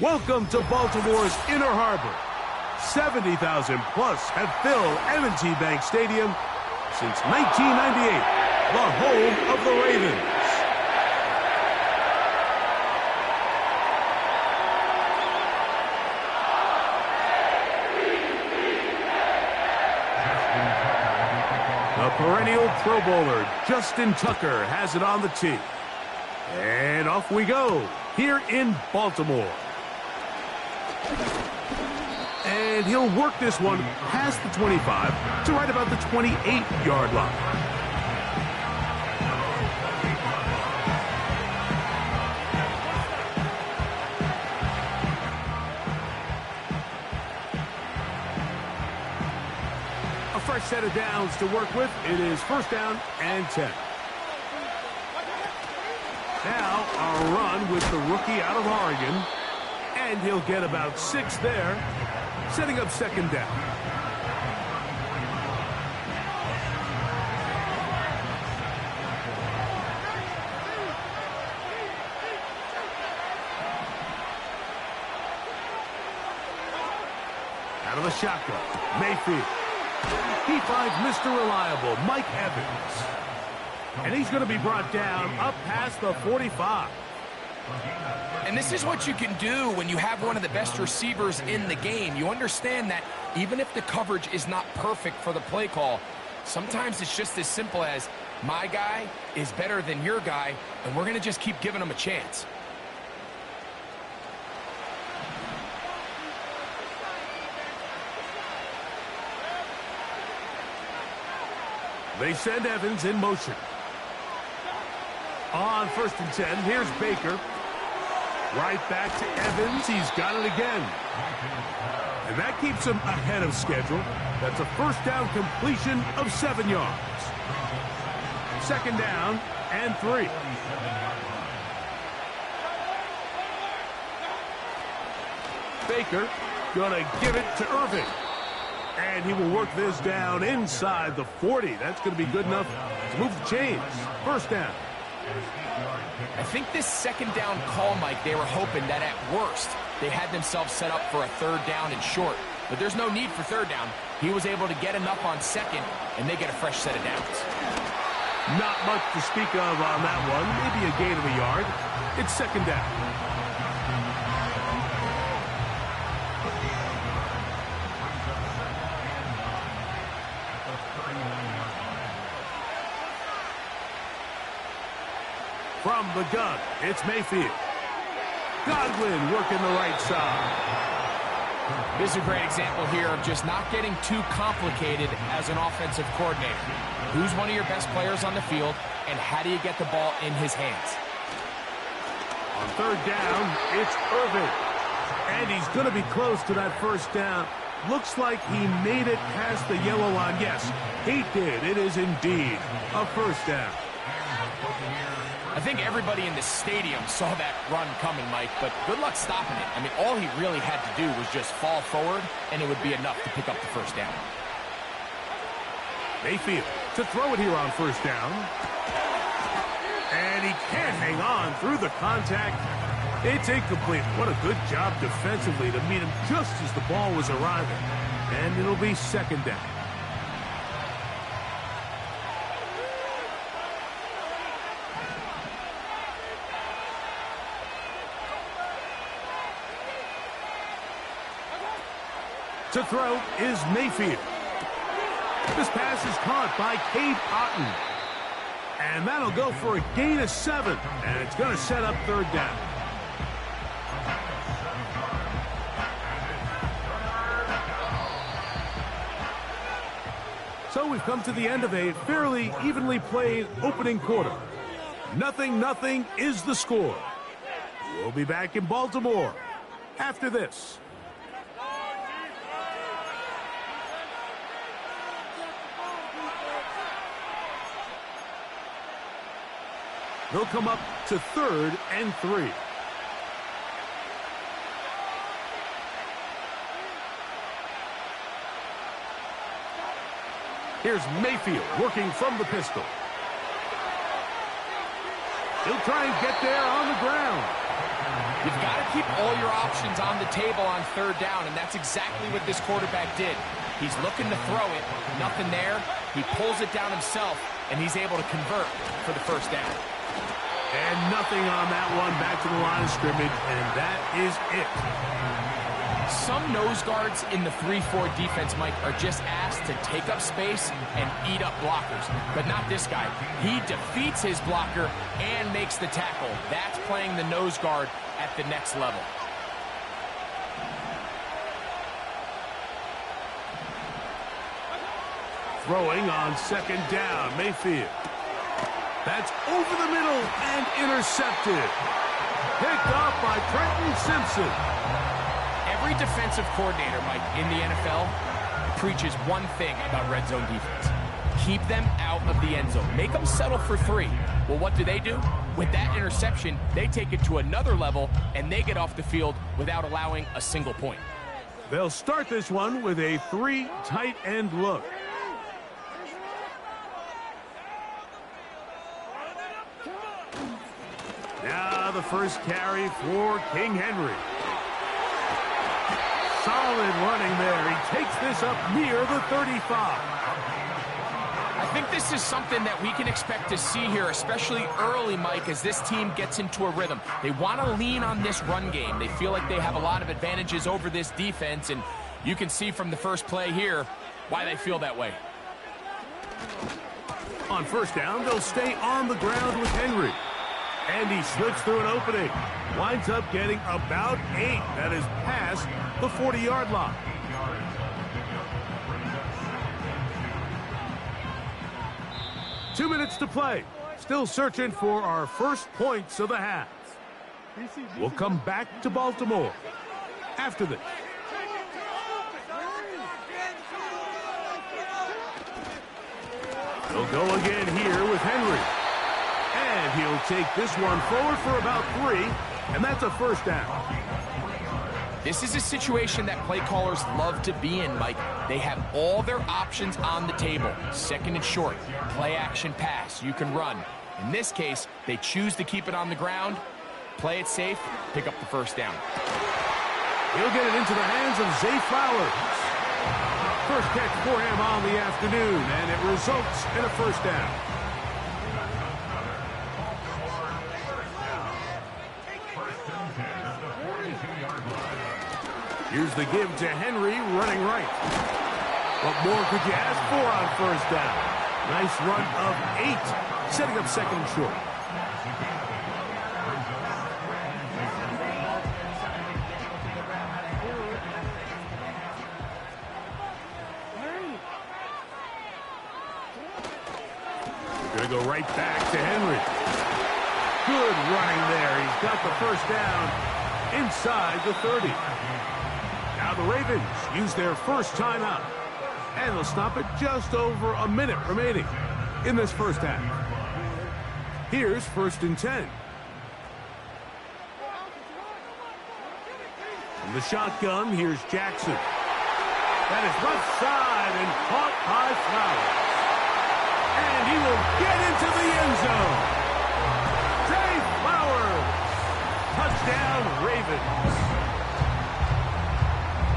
Welcome to Baltimore's Inner Harbor. 70,000 plus have filled M&T Bank Stadium since 1998, the home of the Ravens. The perennial Pro Bowler, Justin Tucker, has it on the tee. And off we go, here in Baltimore. And he'll work this one past the 25 to right about the 28-yard line. A fresh set of downs to work with. It is first down and 10. Now a run with the rookie out of Oregon. And he'll get about 6 there, setting up second down. Out of the shotgun, Mayfield. He finds Mr. Reliable, Mike Evans. And he's going to be brought down up past the 45. And this is what you can do when you have one of the best receivers in the game. You understand that even if the coverage is not perfect for the play call, sometimes it's just as simple as my guy is better than your guy, and we're going to just keep giving him a chance. They send Evans in motion. On first and 10, here's Baker. Right back to Evans. He's got it again. And that keeps him ahead of schedule. That's a first down completion of 7 yards. Second down and 3. Baker gonna give it to Irving. And he will work this down inside the 40. That's going to be good enough to move the chains. First down. I think this second down call, Mike, they were hoping that at worst they had themselves set up for a third down and short. But there's no need for third down. He was able to get enough on second, and they get a fresh set of downs. Not much to speak of on that one. Maybe a gain of a yard. It's second down. From the gun, it's Mayfield. Godwin working the right side. This is a great example here of just not getting too complicated as an offensive coordinator. Who's one of your best players on the field, and how do you get the ball in his hands? On third down, it's Irving. And he's going to be close to that first down. Looks like he made it past the yellow line. Yes, he did. It is indeed a first down. I think everybody in the stadium saw that run coming, Mike, but good luck stopping it. I mean, all he really had to do was just fall forward, and it would be enough to pick up the first down. Mayfield to throw it here on first down. And he can't hang on through the contact. It's incomplete. What a good job defensively to meet him just as the ball was arriving. And it'll be second down. To throw is Mayfield. This pass is caught by Cade Otton. And that'll go for a gain of 7. And it's going to set up third down. So we've come to the end of a fairly evenly played opening quarter. 0-0 is the score. We'll be back in Baltimore after this. They'll come up to third and 3. Here's Mayfield working from the pistol. He'll try and get there on the ground. You've got to keep all your options on the table on third down, and that's exactly what this quarterback did. He's looking to throw it, nothing there. He pulls it down himself, and he's able to convert for the first down. And nothing on that one, back to the line of scrimmage, and that is it. Some nose guards in the 3-4 defense, Mike, are just asked to take up space and eat up blockers. But not this guy. He defeats his blocker and makes the tackle. That's playing the nose guard at the next level. Throwing on second down, Mayfield. That's over the middle and intercepted. Picked up by Trenton Simpson. Every defensive coordinator, Mike, in the NFL preaches one thing about red zone defense. Keep them out of the end zone. Make them settle for 3. Well, what do? With that interception, they take it to another level, and they get off the field without allowing a single point. They'll start this one with a 3 tight end look. Now the first carry for King Henry. Solid running there. He takes this up near the 35. I think this is something that we can expect to see here, especially early, Mike, as this team gets into a rhythm. They want to lean on this run game. They feel like they have a lot of advantages over this defense, and you can see from the first play here why they feel that way. On first down, they'll stay on the ground with Henry. And he slips through an opening. Winds up getting about 8. That is past the 40-yard line. Two minutes to play. Still searching for our first points of the half. We'll come back to Baltimore after this. They'll go again here with Henry. And he'll take this one forward for about 3, and that's a first down. This is a situation that play callers love to be in, Mike. They have all their options on the table. Second and short, play action pass, you can run. In this case, they choose to keep it on the ground, play it safe, pick up the first down. He'll get it into the hands of Zay Flowers. First catch for him on the afternoon, and it results in a first down. Here's the give to Henry, running right. What more could you ask for on first down? Nice run of 8, setting up second and short. Gonna go right back to Henry. Good running there. He's got the first down inside the 30. Now the Ravens use their first timeout, and they'll stop it just over a minute remaining in this first half. Here's first and 10. From the shotgun, here's Jackson. That is left side and caught by Flowers. And he will get into the end zone. Zay Flowers. Touchdown, Ravens.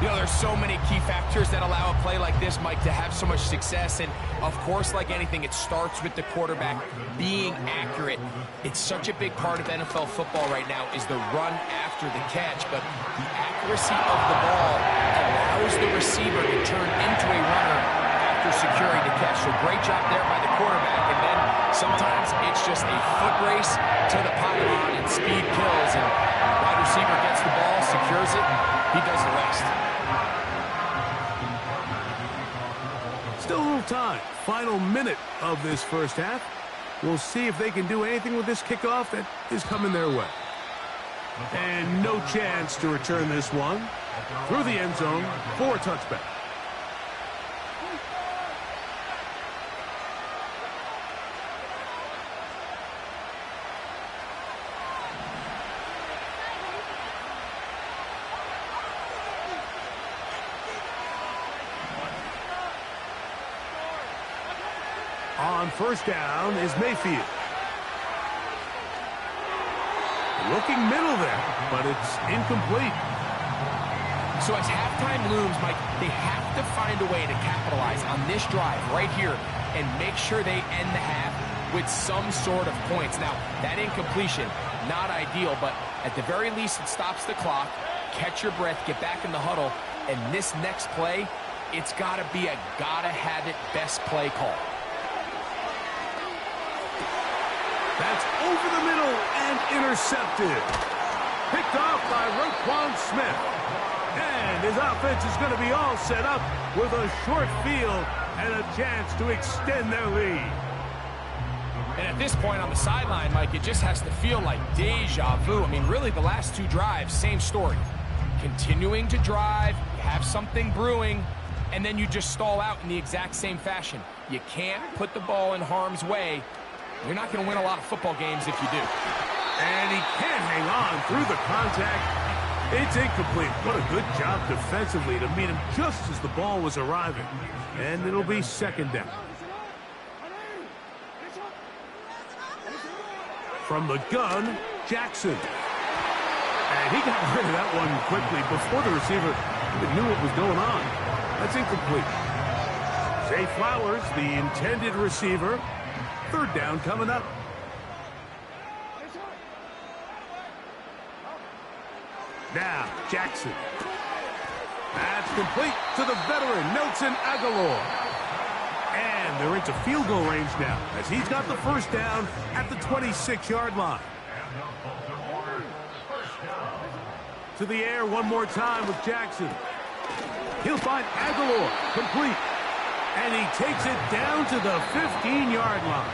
You know, there's so many key factors that allow a play like this, Mike, to have so much success. And, of course, like anything, it starts with the quarterback being accurate. It's such a big part of NFL football right now is the run after the catch. But the accuracy of the ball allows the receiver to turn into a runner after securing the catch. So great job there by the quarterback. And then sometimes it's just a foot race to the pylon and speed kills. And wide receiver gets the ball, secures it, he does the rest. Still a little time. Final minute of this first half. We'll see if they can do anything with this kickoff that is coming their way. And no chance to return this one through the end zone for a touchback. On first down is Mayfield. Looking middle there, but it's incomplete. So as halftime looms, Mike, they have to find a way to capitalize on this drive right here and make sure they end the half with some sort of points. Now, that incompletion, not ideal, but at the very least, it stops the clock. Catch your breath, get back in the huddle, and this next play, it's got to be a gotta-have-it best play call. That's over the middle and intercepted. Picked off by Roquan Smith. And his offense is going to be all set up with a short field and a chance to extend their lead. And at this point on the sideline, Mike, it just has to feel like deja vu. I mean, really, the last two drives, same story. Continuing to drive, you have something brewing, and then you just stall out in the exact same fashion. You can't put the ball in harm's way. You're not going to win a lot of football games if you do. And he can't hang on through the contact. It's incomplete. What a good job defensively to meet him just as the ball was arriving. And it'll be second down. From the gun, Jackson. And he got rid of that one quickly before the receiver even knew what was going on. That's incomplete. Zay Flowers, the intended receiver. Third down coming up. Now, Jackson. That's complete to the veteran, Nelson Aguilar. And they're into field goal range now as he's got the first down at the 26-yard line. To the air one more time with Jackson. He'll find Aguilar, complete. And he takes it down to the 15-yard line.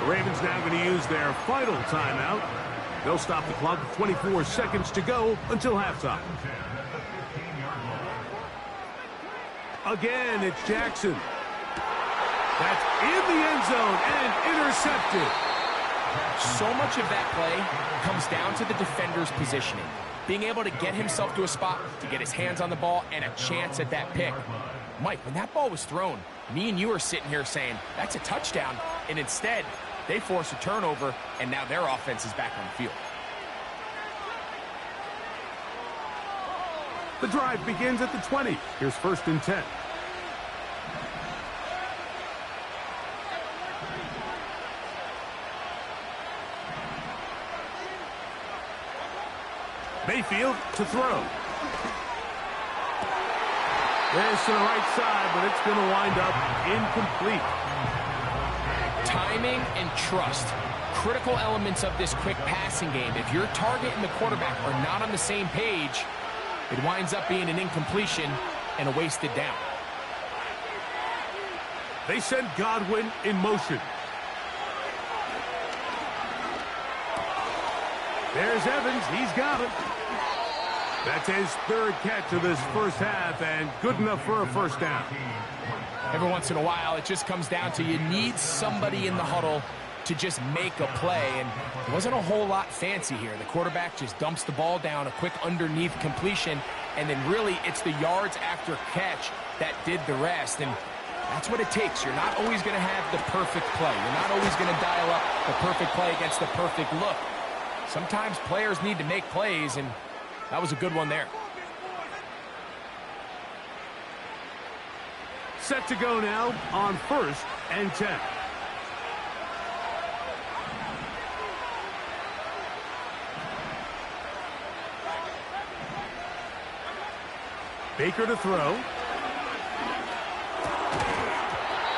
The Ravens now going to use their final timeout. They'll stop the clock with 24 seconds to go until halftime. Again, it's Jackson. That's in the end zone and intercepted. So much of that play comes down to the defender's positioning. Being able to get himself to a spot, to get his hands on the ball, and a chance at that pick. Mike, when that ball was thrown, me and you are sitting here saying, that's a touchdown. And instead, they force a turnover, and now their offense is back on the field. The drive begins at the 20. Here's 1st and 10. Mayfield to throw. This to the right side, but it's going to wind up incomplete. Timing and trust, critical elements of this quick passing game. If your target and the quarterback are not on the same page, it winds up being an incompletion and a wasted down. They send Godwin in motion. There's Evans. He's got it. That's his 3rd catch of this first half, and good enough for a first down. Every once in a while, it just comes down to you need somebody in the huddle to just make a play, and it wasn't a whole lot fancy here. The quarterback just dumps the ball down, a quick underneath completion, and then really it's the yards after catch that did the rest, and that's what it takes. You're not always going to have the perfect play. You're not always going to dial up the perfect play against the perfect look. Sometimes players need to make plays, and that was a good one there. Set to go now on 1st and 10. Baker to throw.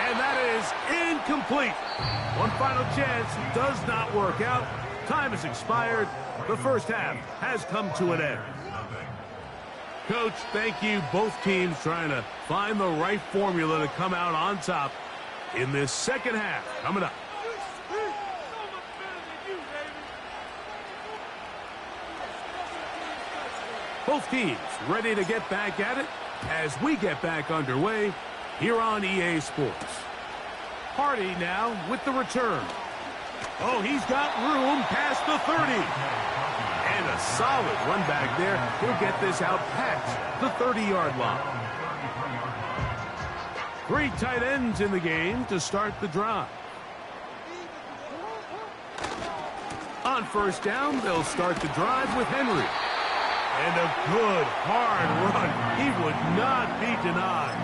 And that is incomplete. One final chance. Does not work out. Time has expired. The first half has come to an end. Coach, thank you. Both teams trying to find the right formula to come out on top in this second half. Coming up. Both teams ready to get back at it as we get back underway here on EA Sports. Hardy now with the return. Oh, he's got room past the 30. And a solid run back there. He'll get this out past the 30-yard line. 3 tight ends in the game to start the drive. On On first down, they'll start the drive with Henry. And a good, hard run. He would not be denied.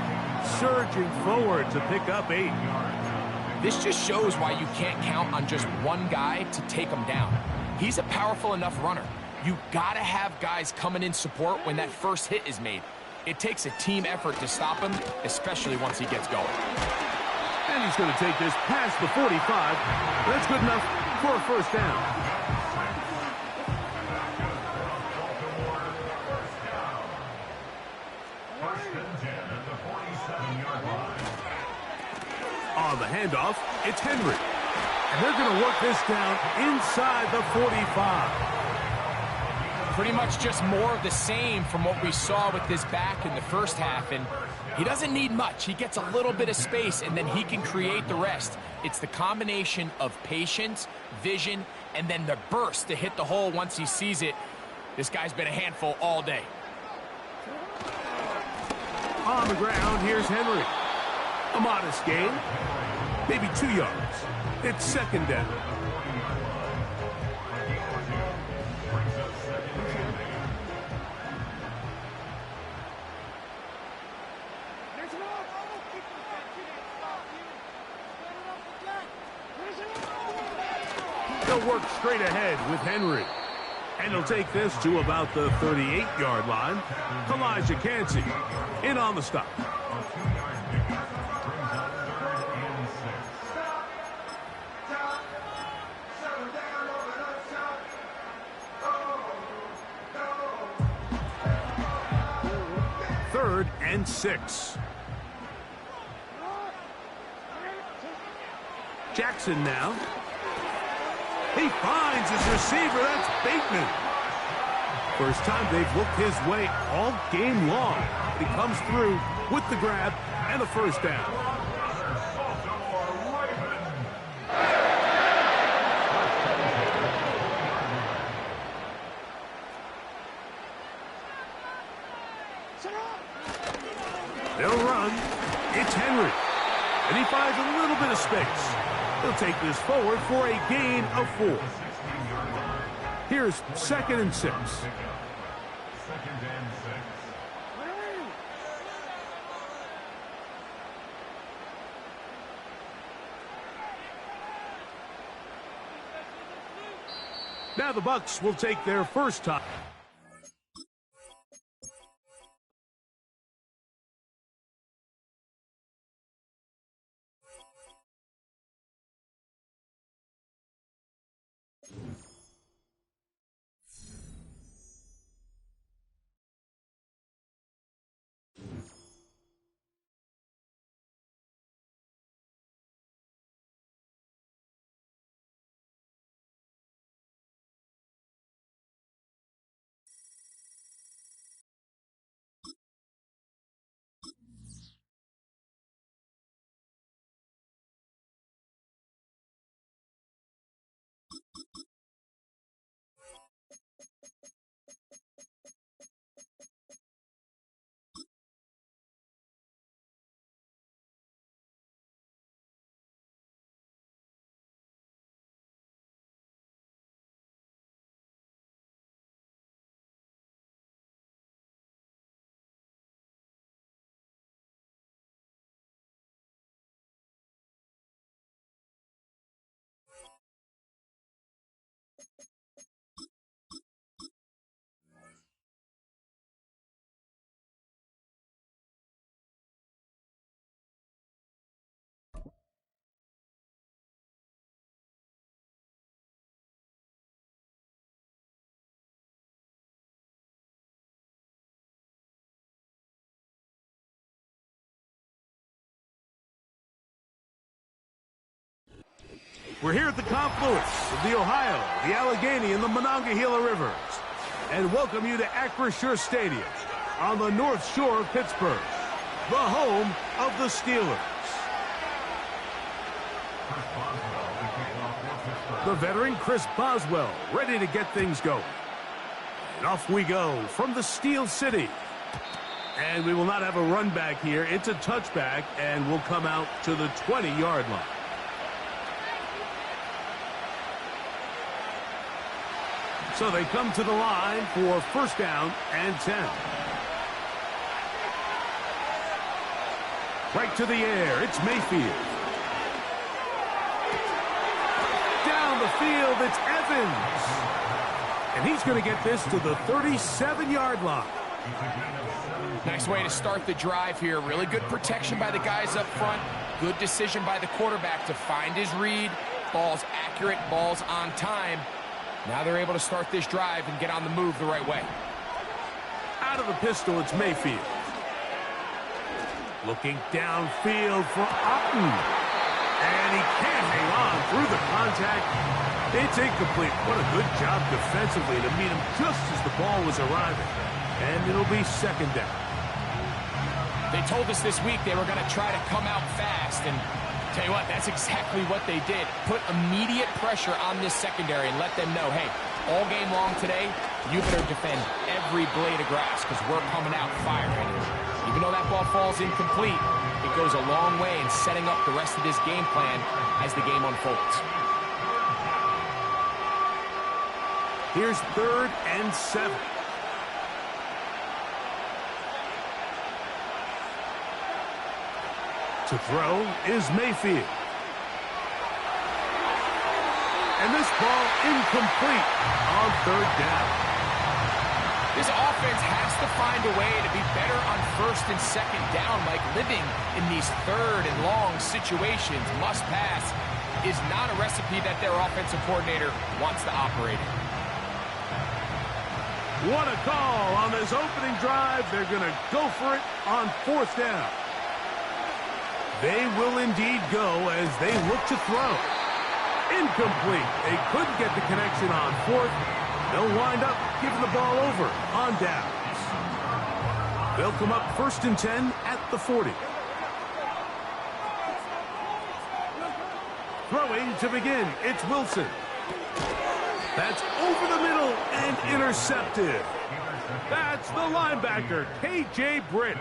Surging forward to pick up 8. This just shows why you can't count on just one guy to take him down. He's a powerful enough runner. You gotta have guys coming in support when that first hit is made. It takes a team effort to stop him, especially once he gets going. And he's going to take this past the 45. That's good enough for a first down. On the handoff, it's Henry. And they're going to work this down inside the 45. Pretty much just more of the same from what we saw with this back in the first half. And he doesn't need much. He gets a little bit of space, and then he can create the rest. It's the combination of patience, vision, and then the burst to hit the hole once he sees it. This guy's been a handful all day. On the ground, here's Henry. A modest gain. Maybe 2 yards. It's second down. They'll work straight ahead with Henry. And he'll take this to about the 38-yard line. Elijah Cansey in on the stop. Third and 6. Jackson now. He finds his receiver. That's Bateman. First time they've looked his way all game long. He comes through with the grab and a first down. They'll run. It's Henry. And he finds a little bit of space. He'll take this forward for a gain of 4. Here's second and 6. Now the Bucs will take their first time. We're here at the confluence of the Ohio, the Allegheny, and the Monongahela Rivers, and welcome you to Acrisure Stadium on the North Shore of Pittsburgh, the home of the Steelers. The veteran Chris Boswell ready to get things going. And off we go from the Steel City. And we will not have a run back here. It's a touchback, and we'll come out to the 20-yard line. So they come to the line for first down and 10. Right to the air, it's Mayfield. Down the field, it's Evans. And he's going to get this to the 37-yard line. Nice way to start the drive here. Really good protection by the guys up front. Good decision by the quarterback to find his read. Ball's accurate, ball's on time. Now they're able to start this drive and get on the move the right way. Out of the pistol, it's Mayfield. Looking downfield for Upton. And he can't hang on through the contact. It's incomplete. What a good job defensively to meet him just as the ball was arriving. And it'll be second down. They told us this week they were going to try to come out fast, and tell you what, that's exactly what they did. Put immediate pressure on this secondary and let them know, hey, all game long today, you better defend every blade of grass because we're coming out firing. Even though that ball falls incomplete, it goes a long way in setting up the rest of this game plan as the game unfolds. Here's 3rd and 7. To throw is Mayfield. And this ball incomplete on 3rd down. This offense has to find a way to be better on 1st and 2nd down, like living in these 3rd and long situations. Must pass is not a recipe that their offensive coordinator wants to operate in. What a call on this opening drive. They're going to go for it on 4th down. They will indeed go as they look to throw. Incomplete. They couldn't get the connection on 4th. They'll wind up giving the ball over on downs. They'll come up 1st and 10 at the 40. Throwing to begin, it's Wilson. That's over the middle and intercepted. That's the linebacker, K.J. Britt.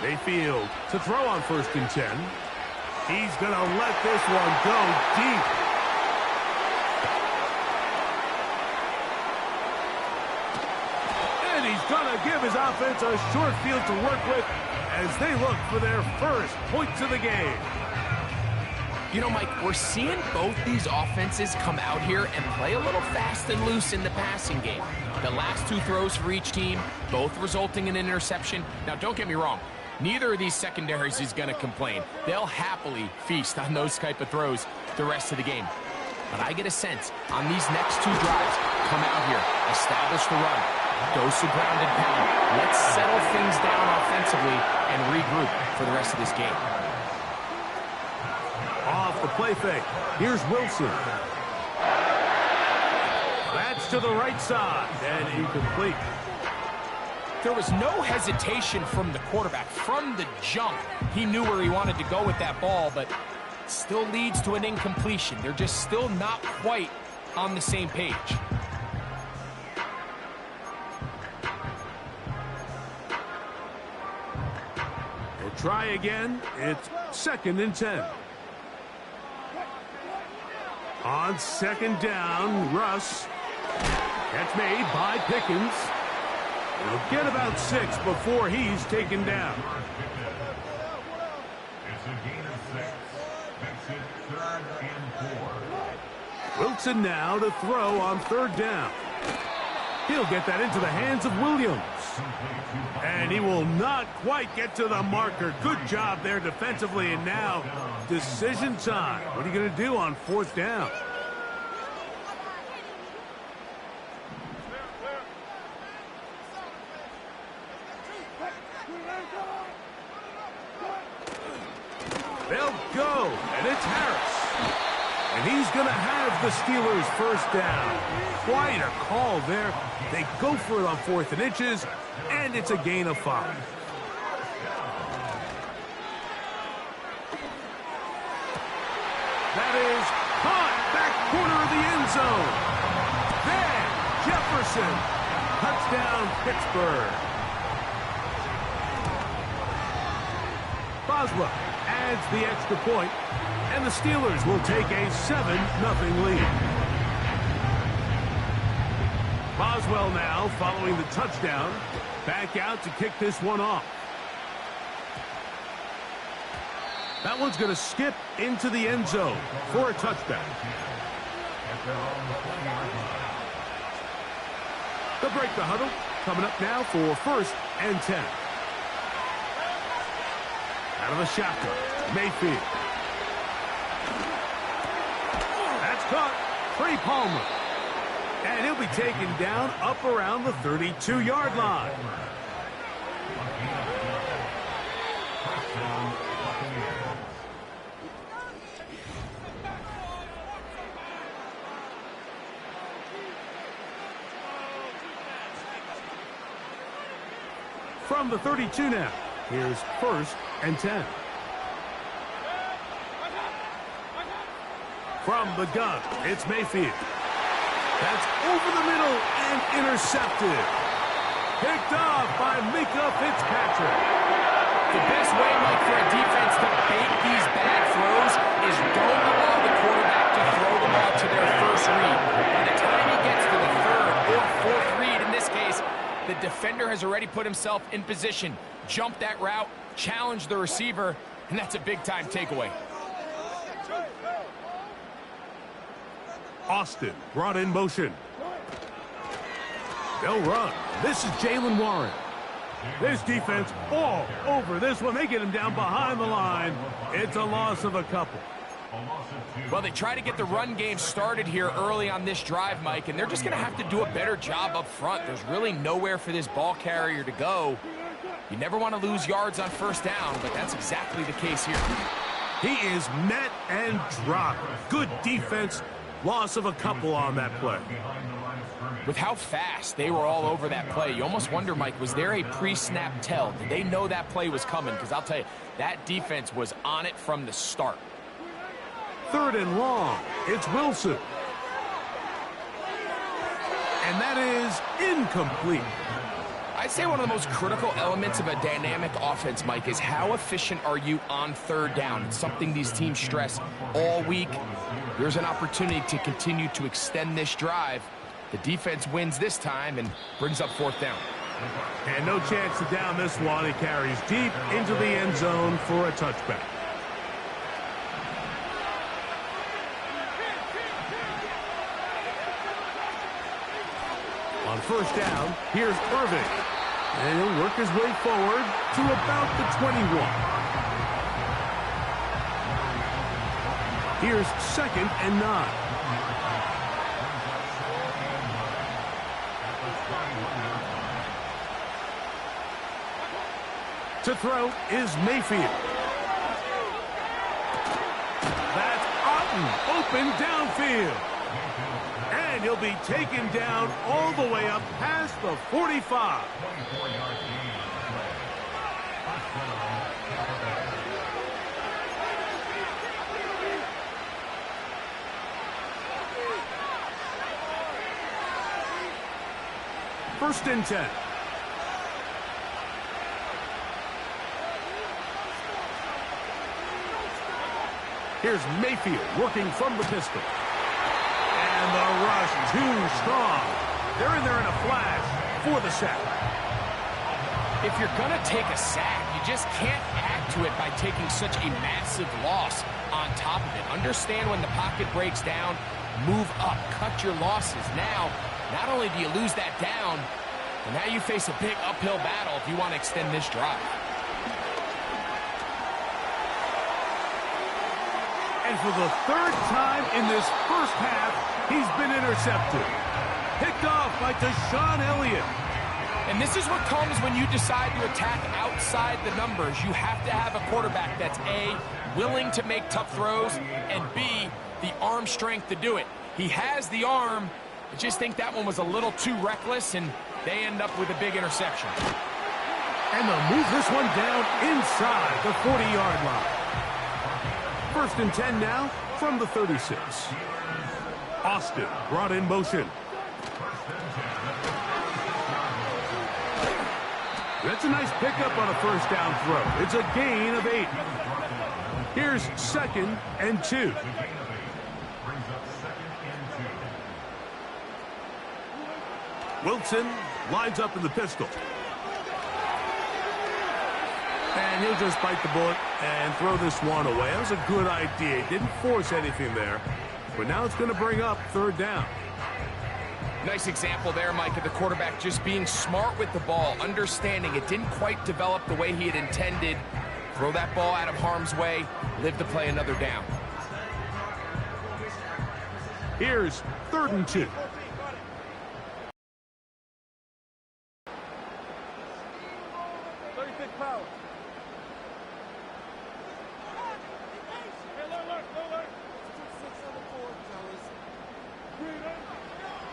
Mayfield to throw on 1st and 10. He's going to let this one go deep. And he's going to give his offense a short field to work with as they look for their first points of the game. You know, Mike, we're seeing both these offenses come out here and play a little fast and loose in the passing game. The last 2 throws for each team, both resulting in an interception. Now, don't get me wrong. Neither of these secondaries is going to complain. They'll happily feast on those type of throws the rest of the game. But I get a sense on these next 2 drives, come out here, establish the run, dose of ground and pound. Let's settle things down offensively and regroup for the rest of this game. Off the play fake. Here's Wilson. That's to the right side and incomplete. There was no hesitation from the quarterback. From the jump, he knew where he wanted to go with that ball, but still leads to an incompletion. They're just still not quite on the same page. We'll try again. It's 2nd and 10. On 2nd down, Russ. Catch made by Pickens. He'll get about 6 before he's taken down. It's a gain of 6. Makes it 3rd and 4. Wilson now to throw on 3rd down. He'll get that into the hands of Williams. And he will not quite get to the marker. Good job there defensively. And now, decision time. What are you going to do on 4th down? They'll go, and it's Harris. And he's going to have the Steelers first down. Quite a call there. They go for it on 4th and inches, and it's a gain of 5. That is caught back corner of the end zone. Van Jefferson. Touchdown, Pittsburgh. Boswell adds the extra point, and the Steelers will take a 7-0 lead. Boswell now, following the touchdown, back out to kick this one off. That one's going to skip into the end zone for a touchback. They'll break the huddle. Coming up now for 1st and 10. Out of the shotgun, Mayfield. That's caught. Trey Palmer. And he'll be taken down up around the 32-yard line. From the 32 now, here's 1st and 10. From the gun, it's Mayfield. That's over the middle and intercepted. Picked off by Mika Fitzpatrick. The best way, Mike, for a defense to bait these bad throws is don't allow the quarterback to throw the ball to their first read. By the time he gets to the 3rd or 4th read, in this case, the defender has already put himself in position, jumped that route, challenged the receiver, and that's a big-time takeaway. Austin brought in motion. They'll run. This is Jalen Warren. This defense all over this one. They get him down behind the line. It's a loss of a couple. Well, they try to get the run game started here early on this drive, Mike, and they're just going to have to do a better job up front. There's really nowhere for this ball carrier to go. You never want to lose yards on 1st down, but that's exactly the case here. He is met and dropped. Good defense. Loss of a couple on that play. With how fast they were all over that play, you almost wonder, Mike, was there a pre-snap tell? Did they know that play was coming? Because I'll tell you, that defense was on it from the start. 3rd and long. It's Wilson. And that is incomplete. I'd say one of the most critical elements of a dynamic offense, Mike, is how efficient are you on 3rd down? It's something these teams stress all week. Here's an opportunity to continue to extend this drive. The defense wins this time and brings up 4th down. And no chance to down this one. It carries deep into the end zone for a touchback. On 1st down, here's Irving. And he'll work his way forward to about the 21. Here's 2nd and 9. To throw is Mayfield. That's Otten, open downfield. And he'll be taken down all the way up past the 45. First and 10. Here's Mayfield working from the pistol. And the rush too strong. They're in there in a flash for the sack. If you're going to take a sack, you just can't add to it by taking such a massive loss on top of it. Understand when the pocket breaks down, move up, cut your losses. Now, not only do you lose that down, but now you face a big uphill battle if you want to extend this drive. And for the 3rd time in this first half, he's been intercepted. Picked off by Deshaun Elliott. And this is what comes when you decide to attack outside the numbers. You have to have a quarterback that's A, willing to make tough throws, and B, the arm strength to do it. He has the arm. I just think that one was a little too reckless, and they end up with a big interception. And they'll move this one down inside the 40-yard line. First and 10 now from the 36. Austin brought in motion. That's a nice pickup on a first down throw. It's a gain of 8. Here's 2nd and 2. Wilson lines up in the pistol. And he'll just bite the bullet and throw this one away. That was a good idea. He didn't force anything there. But now it's going to bring up 3rd down. Nice example there, Mike, of the quarterback just being smart with the ball, understanding it didn't quite develop the way he had intended. Throw that ball out of harm's way, live to play another down. Here's 3rd and 2.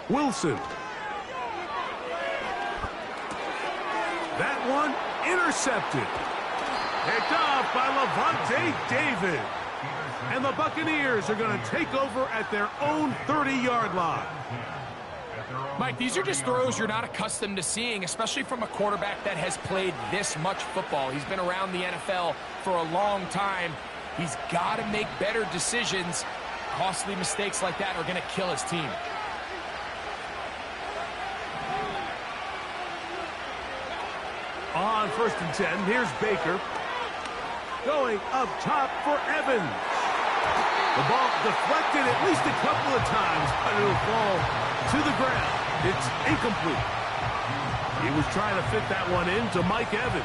Wilson. That one intercepted. Picked off by Levante David. And the Buccaneers are going to take over at their own 30-yard line. Mike, these are just throws you're not accustomed to seeing, especially from a quarterback that has played this much football. He's been around the NFL for a long time. He's got to make better decisions. Costly mistakes like that are going to kill his team. On 1st and 10, here's Baker. Going up top for Evans. The ball deflected at least a couple of times, but it'll fall to the ground. It's incomplete. He was trying to fit that one in to Mike Evans.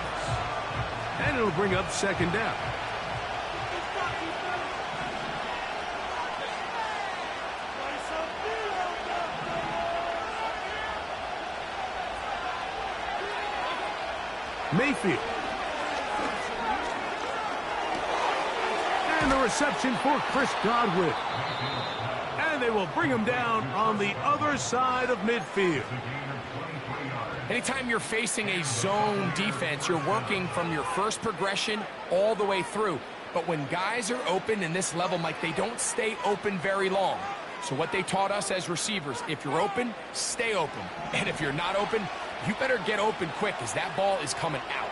And it'll bring up 2nd down. Mayfield. And the reception for Chris Godwin. And they will bring him down on the other side of midfield. Anytime you're facing a zone defense, you're working from your first progression all the way through. But when guys are open in this level, Mike, they don't stay open very long. So what they taught us as receivers, if you're open, stay open. And if you're not open, you better get open quick because that ball is coming out.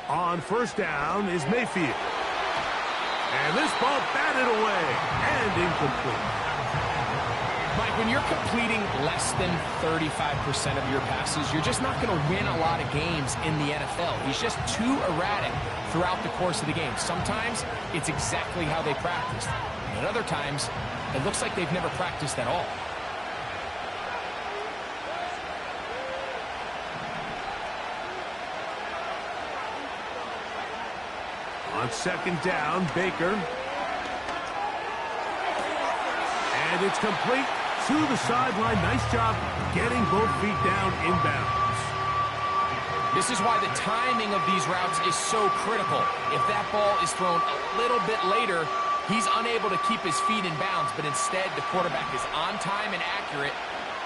On 1st down is Mayfield. And this ball batted away and incomplete. Mike, when you're completing less than 35% of your passes, you're just not going to win a lot of games in the NFL. He's just too erratic throughout the course of the game. Sometimes it's exactly how they practiced. And at other times, it looks like they've never practiced at all. On 2nd down, Baker. And it's complete to the sideline. Nice job getting both feet down inbounds. This is why the timing of these routes is so critical. If that ball is thrown a little bit later, he's unable to keep his feet in bounds, but instead the quarterback is on time and accurate,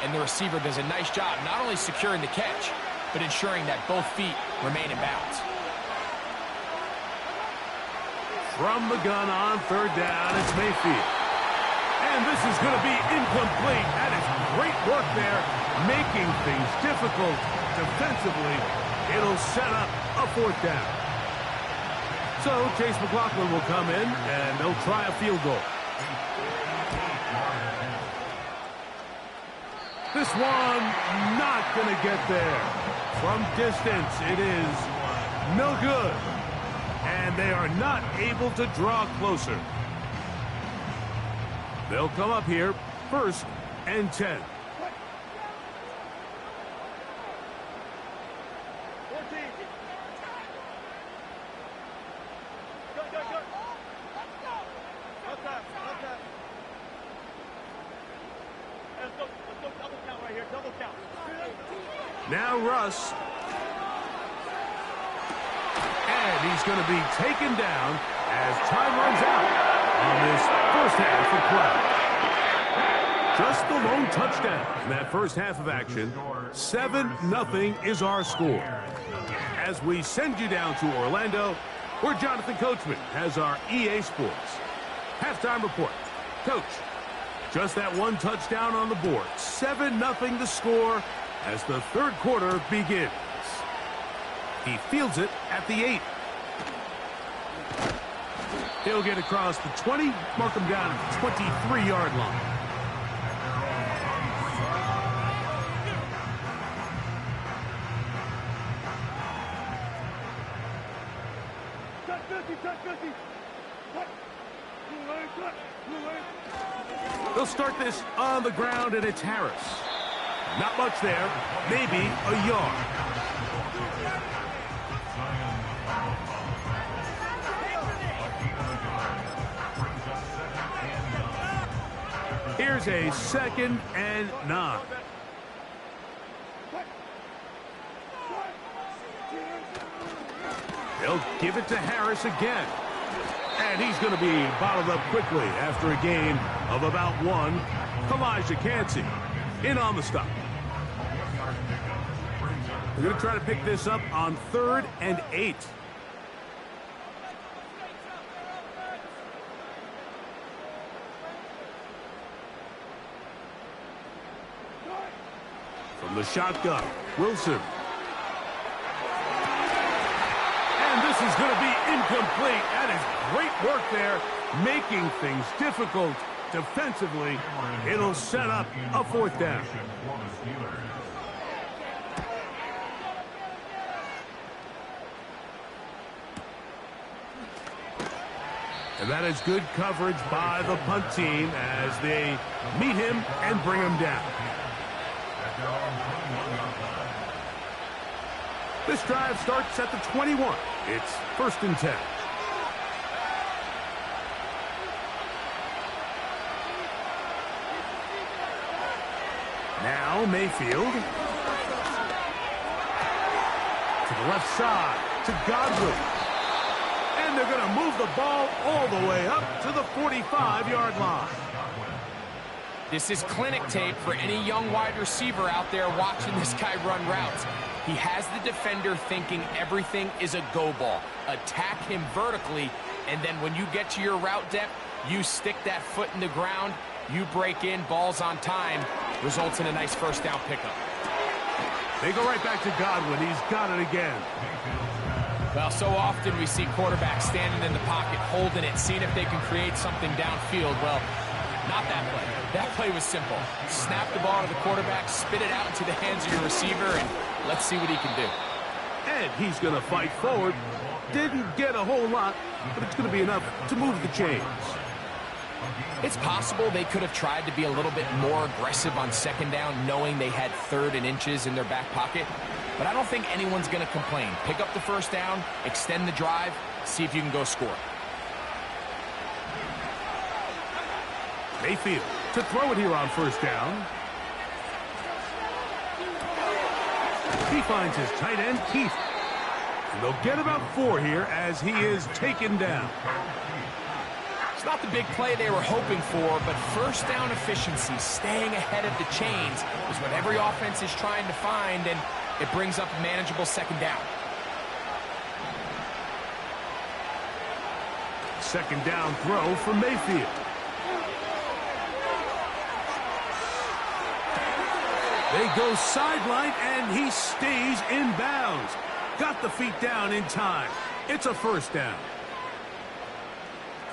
and the receiver does a nice job not only securing the catch, but ensuring that both feet remain in bounds. From the gun on 3rd down, it's Mayfield. And this is going to be incomplete. That is great work there, making things difficult defensively. It'll set up a 4th down. So Chase McLaughlin will come in, and they'll try a field goal. This one not going to get there. From distance, it is no good. And they are not able to draw closer. They'll come up here, 1st and 10. Now Russ. And he's going to be taken down as time runs out on this 1st half of play. Just the lone touchdown in that first half of action. 7-0 is our score. As we send you down to Orlando, where Jonathan Coachman has our EA Sports halftime report. Coach, just that one touchdown on the board. 7-0 the score as the third quarter begins. He fields it at the 8. He'll get across the 20, mark him down at the 23-yard line. They'll start this on the ground, and it's Harris. Not much there, maybe a yard. Here's a 2nd and 9. They'll give it to Harris again. And he's going to be bottled up quickly after a gain of about 1. Elijah Cansey in on the stop. We're going to try to pick this up on 3rd and 8. From the shotgun, Wilson. And this is going to be incomplete. That is great work there, making things difficult defensively. It'll set up a 4th down. And that is good coverage by the punt team as they meet him and bring him down. This drive starts at the 21. It's 1st and 10. Now Mayfield. To the left side, to Godwin. And they're going to move the ball all the way up to the 45-yard line. This is clinic tape for any young wide receiver out there watching this guy run routes. He has the defender thinking everything is a go ball. Attack him vertically, and then when you get to your route depth, you stick that foot in the ground, you break in, balls on time, results in a nice 1st down pickup. They go right back to Godwin. He's got it again. Well, so often we see quarterbacks standing in the pocket, holding it, seeing if they can create something downfield. Well, not that play. That play was simple. Snap the ball to the quarterback, spit it out into the hands of your receiver, and let's see what he can do. And he's going to fight forward. Didn't get a whole lot, but it's going to be enough to move the chains. It's possible they could have tried to be a little bit more aggressive on 2nd down, knowing they had 3rd and inches in their back pocket. But I don't think anyone's going to complain. Pick up the 1st down, extend the drive, see if you can go score. Mayfield to throw it here on 1st down. He finds his tight end, Keith. And they'll get about 4 here as he is taken down. It's not the big play they were hoping for, but 1st down efficiency, staying ahead of the chains, is what every offense is trying to find, and it brings up a manageable 2nd down. 2nd down throw for Mayfield. They go sideline, and he stays in bounds. Got the feet down in time. It's a 1st down.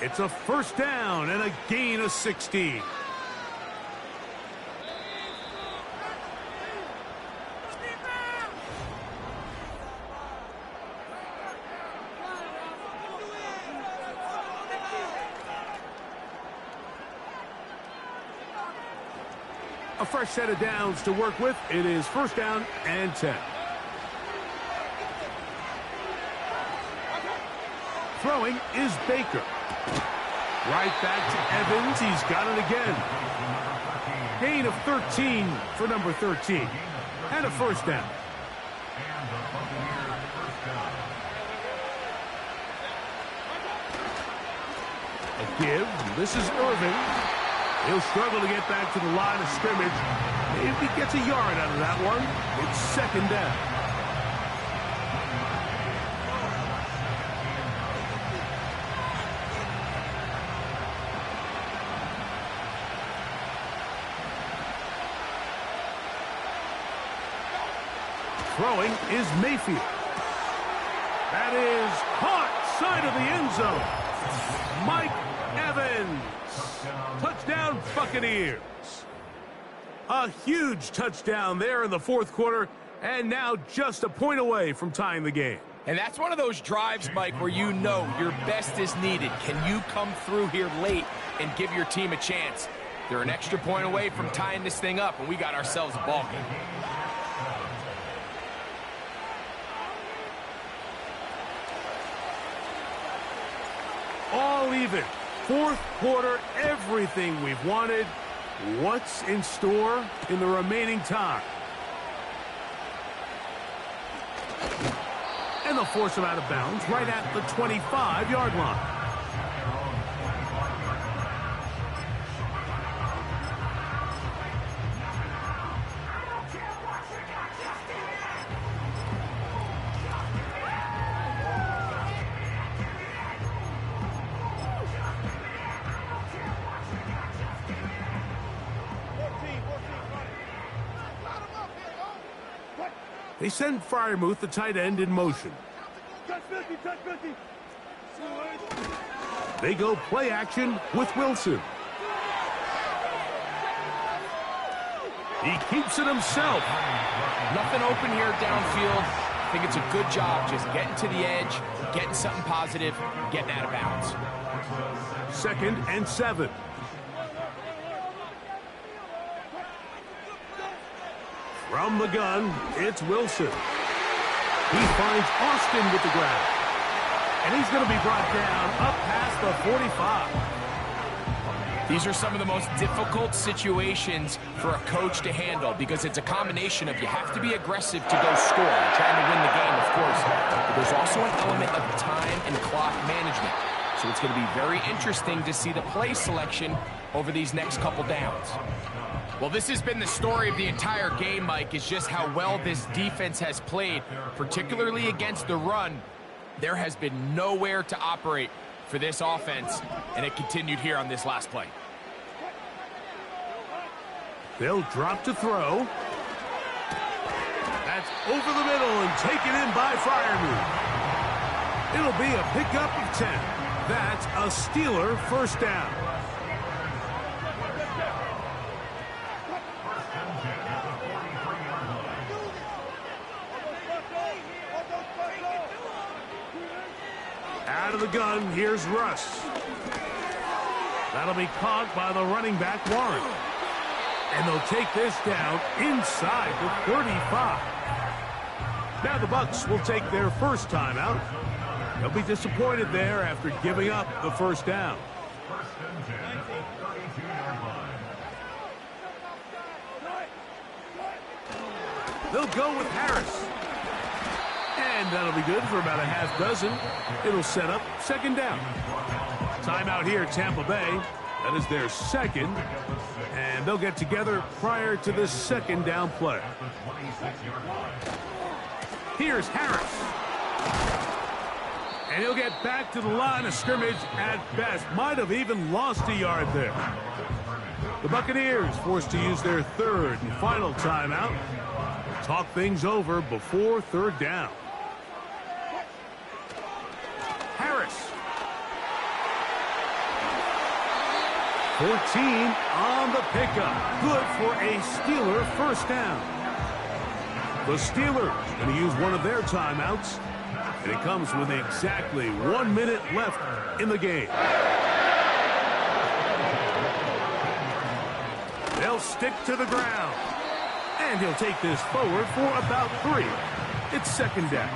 It's a 1st down and a gain of 16. A fresh set of downs to work with. It is 1st down and 10. Throwing is Baker. Right back to Evans. He's got it again. Gain of 13 for number 13. And a 1st down. A give. This is Irving. He'll struggle to get back to the line of scrimmage. If he gets a yard out of that one, it's second down. Throwing is Mayfield. That is caught side of the end zone. Mike Evans. Touchdown, Buccaneers. A huge touchdown there in the fourth quarter, and now just a point away from tying the game. And that's one of those drives, Mike, where you know your best is needed. Can you come through here late and give your team a chance? They're an extra point away from tying this thing up, and we got ourselves a ball game. All even. Fourth quarter, everything we've wanted. What's in store in the remaining time? And they'll force him out of bounds right at the 25-yard line. They send Freiermuth, the tight end, in motion. They go play action with Wilson. He keeps it himself. Nothing open here downfield. I think it's a good job just getting to the edge, getting something positive, getting out of bounds. 2nd and 7. From the gun, it's Wilson. He finds Austin with the grab. And he's going to be brought down up past the 45. These are some of the most difficult situations for a coach to handle because it's a combination of you have to be aggressive to go score. You're trying to win the game, of course. But there's also an element of time and clock management. So it's going to be very interesting to see the play selection over these next couple downs. Well, this has been the story of the entire game, Mike, is just how well this defense has played, particularly against the run. There has been nowhere to operate for this offense, and it continued here on this last play. They'll drop to throw. That's over the middle and taken in by Freiermuth. It'll be a pickup of 10. That's a Steeler first down. Out of the gun, here's Russ. That'll be caught by the running back, Warren. And they'll take this down inside the 35. Now the Bucs will take their first timeout. They'll be disappointed there after giving up the first down. They'll go with Harris. And that'll be good for about a half dozen. It'll set up second down. Timeout here, Tampa Bay. That is their second. And they'll get together prior to the second down play. Here's Harris. And he'll get back to the line of scrimmage at best. Might have even lost a yard there. The Buccaneers forced to use their third and final timeout. Talk things over before third down. Harris. 14 on the pickup. Good for a Steeler first down. The Steelers going to use one of their timeouts. And it comes with exactly 1 minute left in the game. They'll stick to the ground. And he'll take this forward for about 3. It's second down.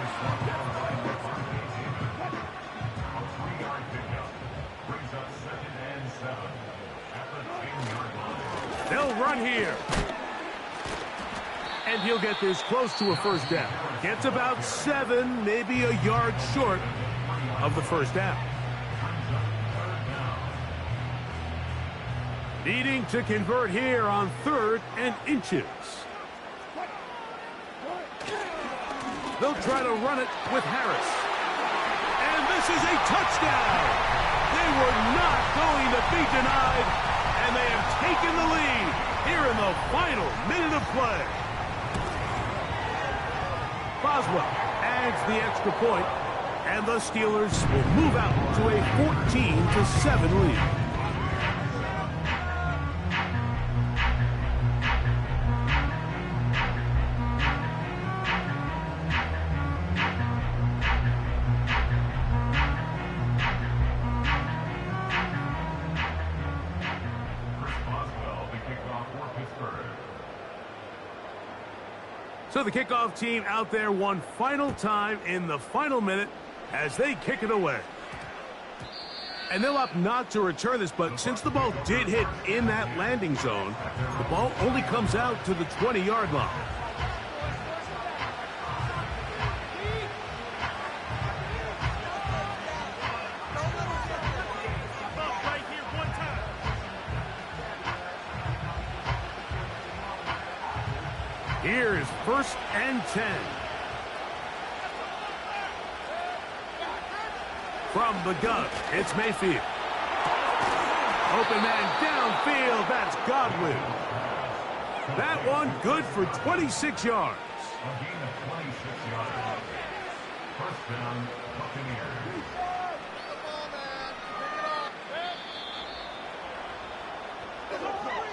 They'll run here. And he'll get this close to a first down. Gets about 7, maybe a yard short of the first down. Needing to convert here on 3rd and inches. They'll try to run it with Harris. And this is a touchdown. They were not going to be denied, and they have taken the lead here in the final minute of play. Boswell adds the extra point, and the Steelers will move out to a 14-7 lead. So the kickoff team out there one final time in the final minute as they kick it away. And they'll opt not to return this, but since the ball did hit in that landing zone, the ball only comes out to the 20-yard line. Here is 1st and 10. From the gun, it's Mayfield. Open man downfield, that's Godwin. That one good for 26 yards. A gain of 26 yards. 1st down, Buccaneers.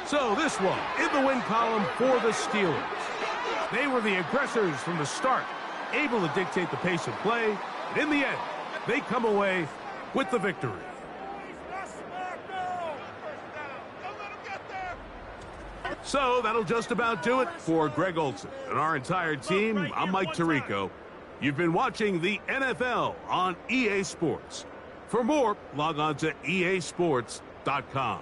So this one in the win column for the Steelers. They were the aggressors from the start, able to dictate the pace of play, and in the end, they come away with the victory. So that'll just about do it for Greg Olson and our entire team. I'm Mike Tirico. You've been watching the NFL on EA Sports. For more, log on to easports.com.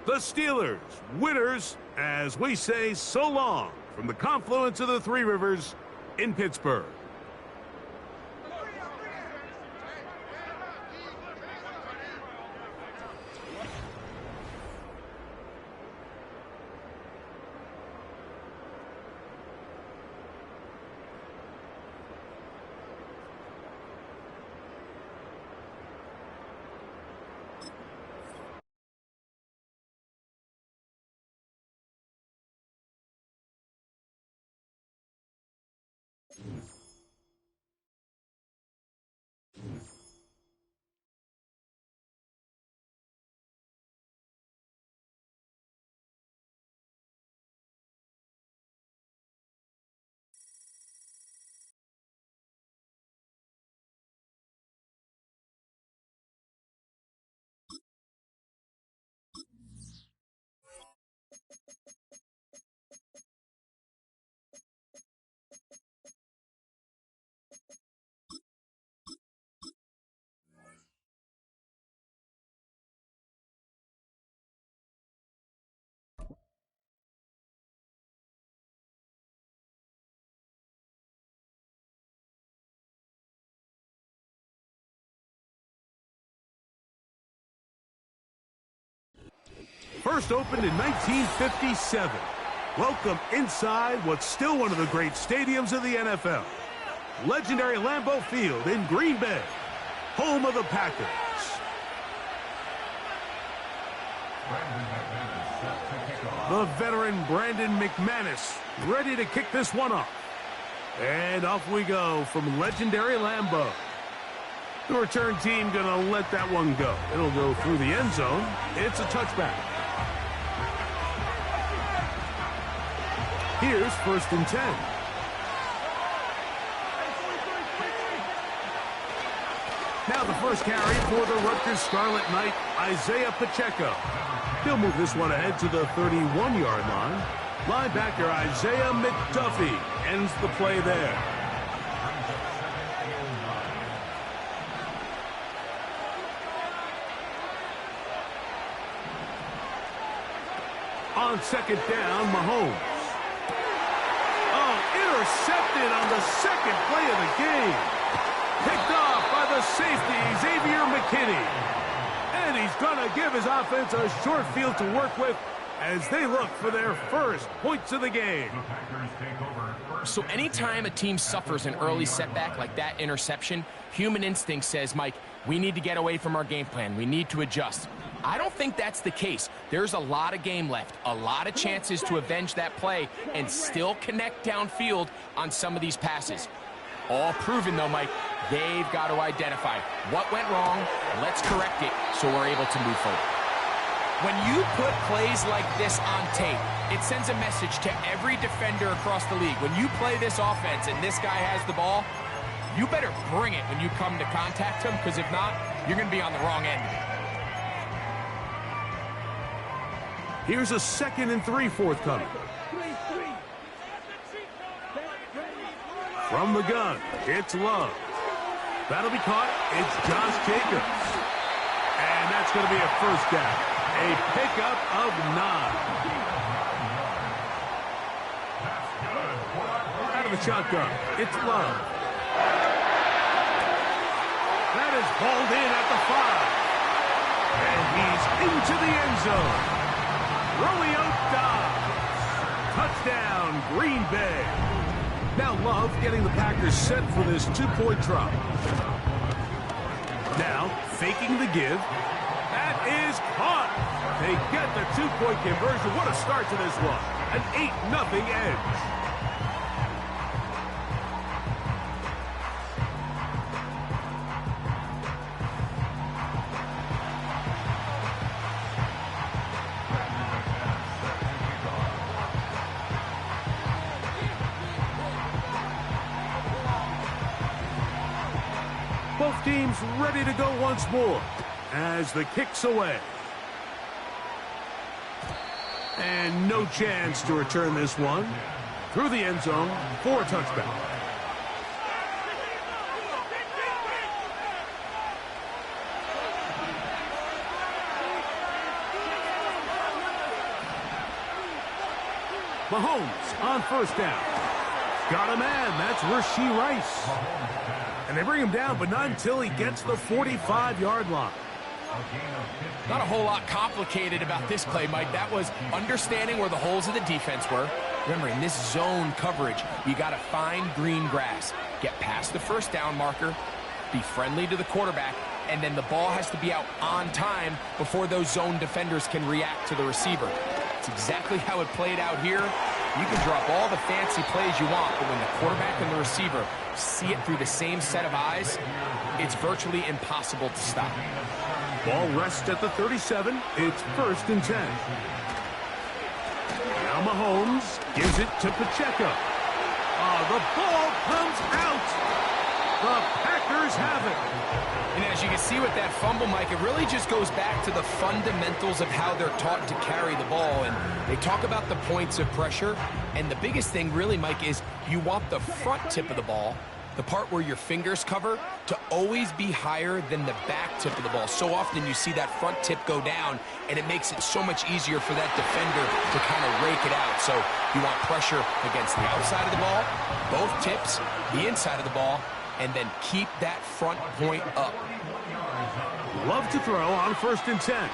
The Steelers, winners, as we say so long from the confluence of the Three Rivers in Pittsburgh. First opened in 1957. Welcome inside what's still one of the great stadiums of the NFL. Legendary Lambeau Field in Green Bay, home of the Packers. The veteran Brandon McManus ready to kick this one off. And off we go from legendary Lambeau. The return team going to let that one go. It'll go through the end zone. It's a touchback. Here's 1st and 10. Now the first carry for the Rutgers Scarlet Knight, Isaiah Pacheco. He'll move this one ahead to the 31-yard line. Linebacker Isaiah McDuffie ends the play there. On 2nd down, Mahomes. Intercepted on the 2nd play of the game. Picked off by the safety, Xavier McKinney. And he's going to give his offense a short field to work with as they look for their first points of the game. So anytime a team suffers an early setback like that interception, human instinct says, Mike, we need to get away from our game plan. We need to adjust. I don't think that's the case. There's a lot of game left, a lot of chances to avenge that play and still connect downfield on some of these passes. All proven, though, Mike, they've got to identify what went wrong, let's correct it so we're able to move forward. When you put plays like this on tape, it sends a message to every defender across the league. When you play this offense and this guy has the ball, you better bring it when you come to contact him, because if not, you're going to be on the wrong end of it. Here's a 2nd and 3 forthcoming. From the gun, it's Love. That'll be caught. It's Josh Jacobs. And that's going to be a first down. A pickup of 9. Out of the shotgun, it's Love. That is hauled in at the 5. And he's into the end zone. Romeo Dobbs. Touchdown, Green Bay. Now Love getting the Packers set for this 2-point drop. Now faking the give. That is caught. They get the 2-point conversion. What a start to this one. An 8-0 edge. Both teams ready to go once more as the kick's away. And no chance to return this one. Through the end zone for a touchdown. Mahomes on first down. Got a man. That's Rashee Rice. And they bring him down, but not until he gets the 45-yard line. Not a whole lot complicated about this play, Mike. That was understanding where the holes of the defense were. Remember, in this zone coverage, you got to find green grass. Get past the first down marker, be friendly to the quarterback, and then the ball has to be out on time before those zone defenders can react to the receiver. It's exactly how it played out here. You can drop all the fancy plays you want, but when the quarterback and the receiver see it through the same set of eyes, it's virtually impossible to stop. Ball rests at the 37. It's 1st and 10. Now Mahomes gives it to Pacheco. The ball comes out. The Packers have it. And as you can see with that fumble, Mike, it really just goes back to the fundamentals of how they're taught to carry the ball. And they talk about the points of pressure. And the biggest thing really, Mike, is you want the front tip of the ball, the part where your fingers cover, to always be higher than the back tip of the ball. So often you see that front tip go down, and it makes it so much easier for that defender to kind of rake it out. So you want pressure against the outside of the ball, both tips, the inside of the ball, and then keep that front point up. Love to throw on 1st and 10.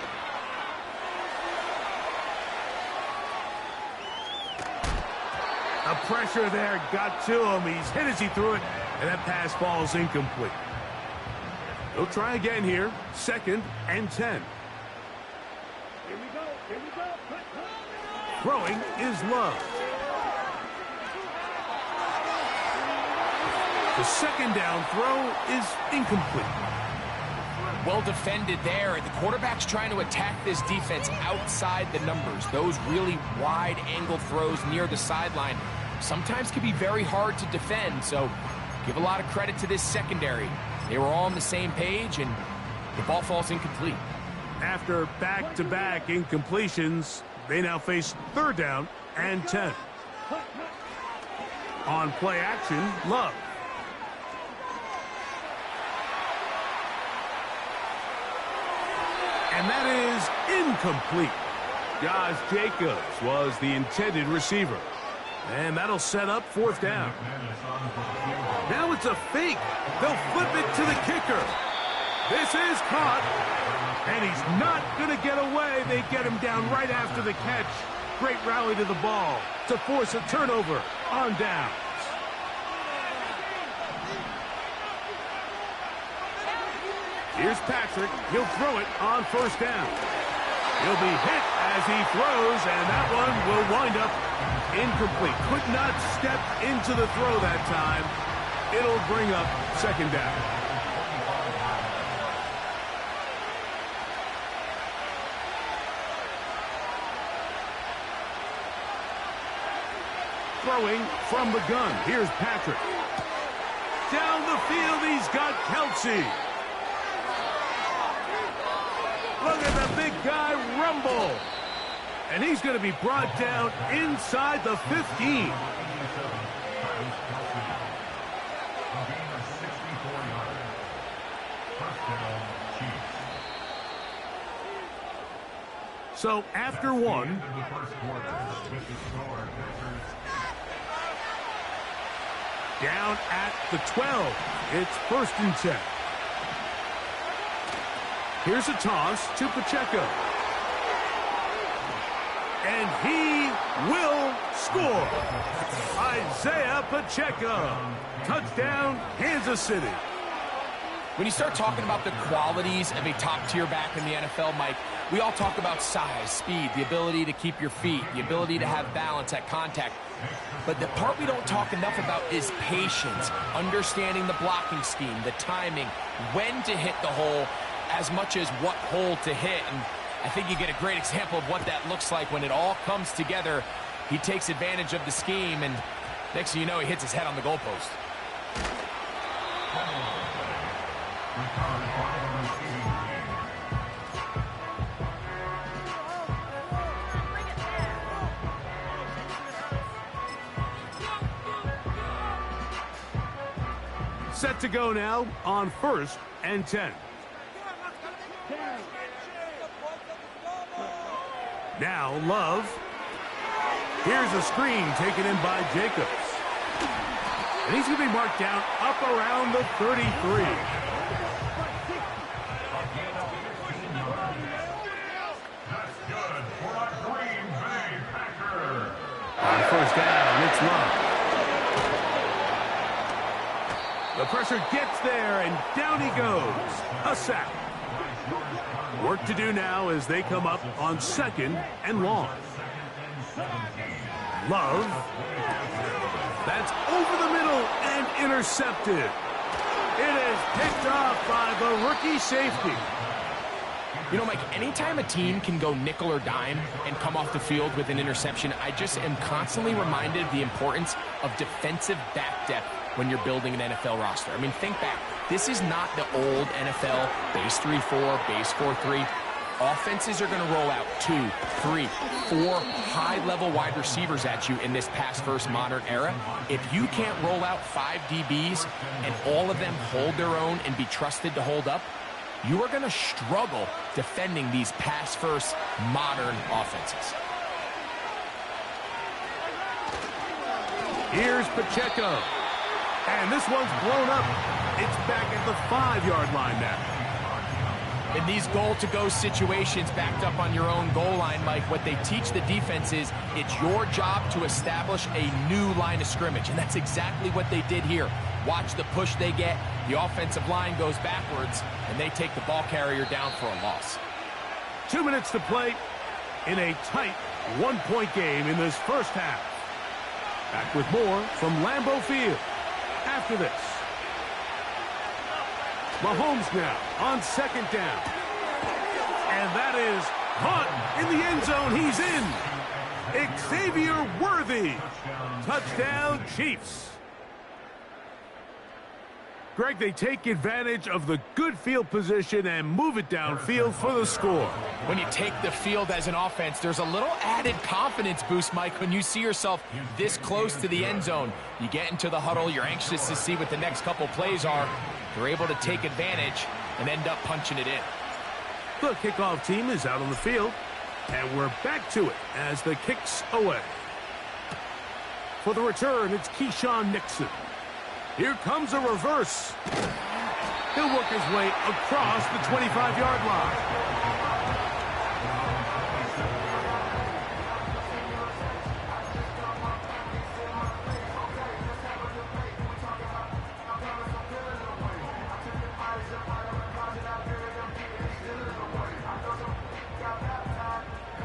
The pressure there got to him. He's hit as he threw it, and that pass ball's incomplete. He'll try again here. 2nd and 10. Throwing is Love. The 2nd down throw is incomplete. Well defended there. The quarterback's trying to attack this defense outside the numbers. Those really wide angle throws near the sideline sometimes can be very hard to defend. So give a lot of credit to this secondary. They were all on the same page, and the ball falls incomplete. After back-to-back incompletions, they now face 3rd down and 10. On play action, Love. And that is incomplete. Josh Jacobs was the intended receiver. And that'll set up 4th down. Now it's a fake. They'll flip it to the kicker. This is caught. And he's not going to get away. They get him down right after the catch. Great rally to the ball to force a turnover on downs. Here's Patrick. He'll throw it on first down. He'll be hit as he throws, and that one will wind up incomplete. Could not step into the throw that time. It'll bring up second down. Throwing from the gun. Here's Patrick. Down the field, he's got Kelsey. Look at the big guy rumble. And he's going to be brought down inside the 15. So after one, down at the 12. It's 1st and 10. Here's a toss to Pacheco. And he will score. Isaiah Pacheco. Touchdown, Kansas City. When you start talking about the qualities of a top-tier back in the NFL, Mike, we all talk about size, speed, the ability to keep your feet, the ability to have balance at contact. But the part we don't talk enough about is patience, understanding the blocking scheme, the timing, when to hit the hole, as much as what hole to hit. And I think you get a great example of what that looks like when it all comes together. He takes advantage of the scheme, and next thing you know, he hits his head on the goalpost. Set to go now on 1st and 10. Now Love. Here's a screen taken in by Jacobs. And he's going to be marked down up around the 33. On 1st down, it's Love. The pressure gets there, and down he goes. A sack. Work to do now as they come up on 2nd and long. Love. That's over the middle and intercepted. It is picked off by the rookie safety. You know, Mike, anytime a team can go nickel or dime and come off the field with an interception, I just am constantly reminded of the importance of defensive back depth when you're building an NFL roster. I mean, think back. This is not the old NFL base 3-4, base 4-3. Offenses are going to roll out 2, 3, 4 high-level wide receivers at you in this pass-first modern era. If you can't roll out 5 DBs and all of them hold their own and be trusted to hold up, you are going to struggle defending these pass-first modern offenses. Here's Pacheco. And this one's blown up. It's back at the 5-yard line now. In these goal-to-go situations backed up on your own goal line, Mike, what they teach the defense is it's your job to establish a new line of scrimmage, and that's exactly what they did here. Watch the push they get. The offensive line goes backwards, and they take the ball carrier down for a loss. 2 minutes to play in a tight one-point game in this first half. Back with more from Lambeau Field after this. Mahomes now on 2nd down. And that is caught in the end zone. He's in. Xavier Worthy. Touchdown, Chiefs. Greg, they take advantage of the good field position and move it downfield for the score. When you take the field as an offense, there's a little added confidence boost, Mike, when you see yourself this close to the end zone. You get into the huddle, you're anxious to see what the next couple plays are. You're able to take advantage and end up punching it in. The kickoff team is out on the field, and we're back to it as the kick's away. For the return, it's Keyshawn Nixon. Here comes a reverse. He'll work his way across the 25-yard line.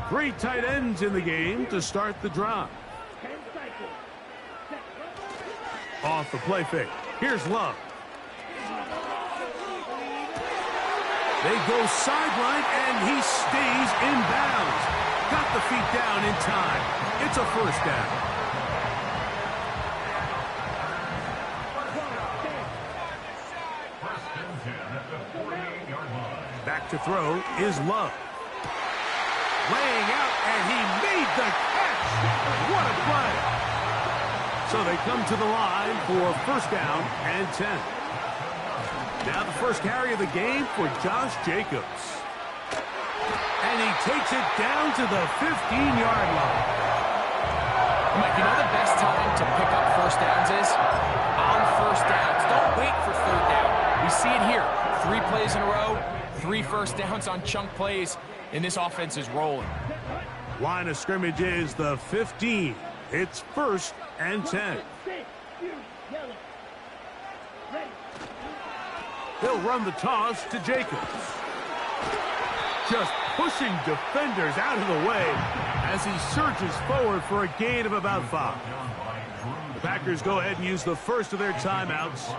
Three tight ends in the game to start the drive. Off the play fake. Here's Love. They go sideline, and he stays in bounds. Got the feet down in time. It's a first down. Back to throw is Love. Laying out, and he made the catch. What a play. So they come to the line for first down and 10. Now the first carry of the game for Josh Jacobs. And he takes it down to the 15-yard line. Mike, you know the best time to pick up first downs is? On first downs. Don't wait for third down. We see it here. 3 plays in a row, 3 first downs on chunk plays, and this offense is rolling. Line of scrimmage is the 15. It's first and 10. They'll run the toss to Jacobs. Just pushing defenders out of the way as he surges forward for a gain of about 5. The Packers go ahead and use the first of their timeouts.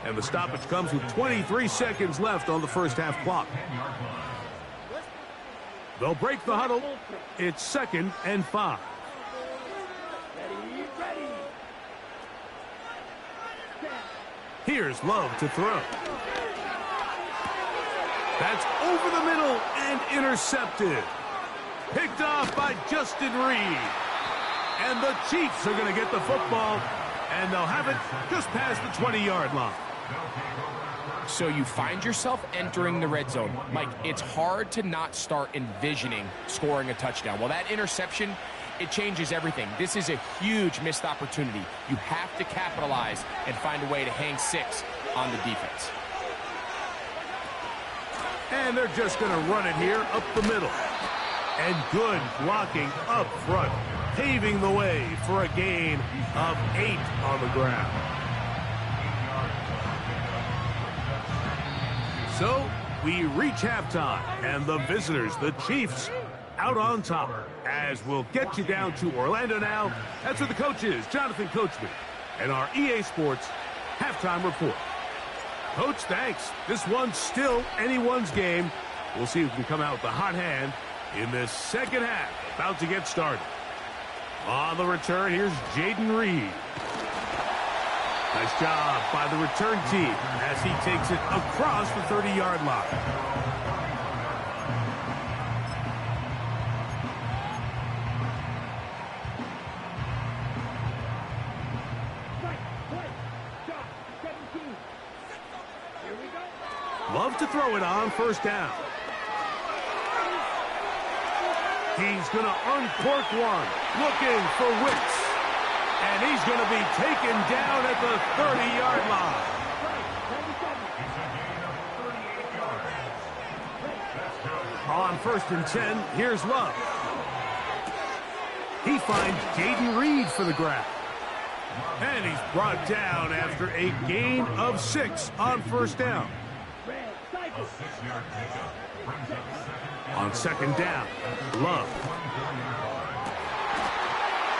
And the stoppage comes with 23 seconds left on the first half clock. They'll break the huddle. It's second and 5. Here's Love to throw. That's over the middle and intercepted. Picked off by Justin Reed. And the Chiefs are going to get the football, and they'll have it just past the 20-yard line. So you find yourself entering the red zone. Mike, it's hard to not start envisioning scoring a touchdown. Well, that interception, it changes everything. This is a huge missed opportunity. You have to capitalize and find a way to hang 6 on the defense. And they're just going to run it here up the middle. And good blocking up front, paving the way for a gain of 8 on the ground. So we reach halftime, and the visitors, the Chiefs, out on top. As we'll get you down to Orlando now. That's where the coach is, Jonathan Coachman, and our EA Sports halftime report. Coach, thanks. This one's still anyone's game. We'll see who can come out with the hot hand in this second half. About to get started. On the return, here's Jaden Reed. Nice job by the return team as he takes it across the 30-yard line. Love to throw it on first down. He's going to uncork one, looking for Wicks. And he's going to be taken down at the 30-yard line. On first and 10, here's Love. He finds Jaden Reed for the grab. And he's brought down after a gain of 6 on first down. On second down, Love.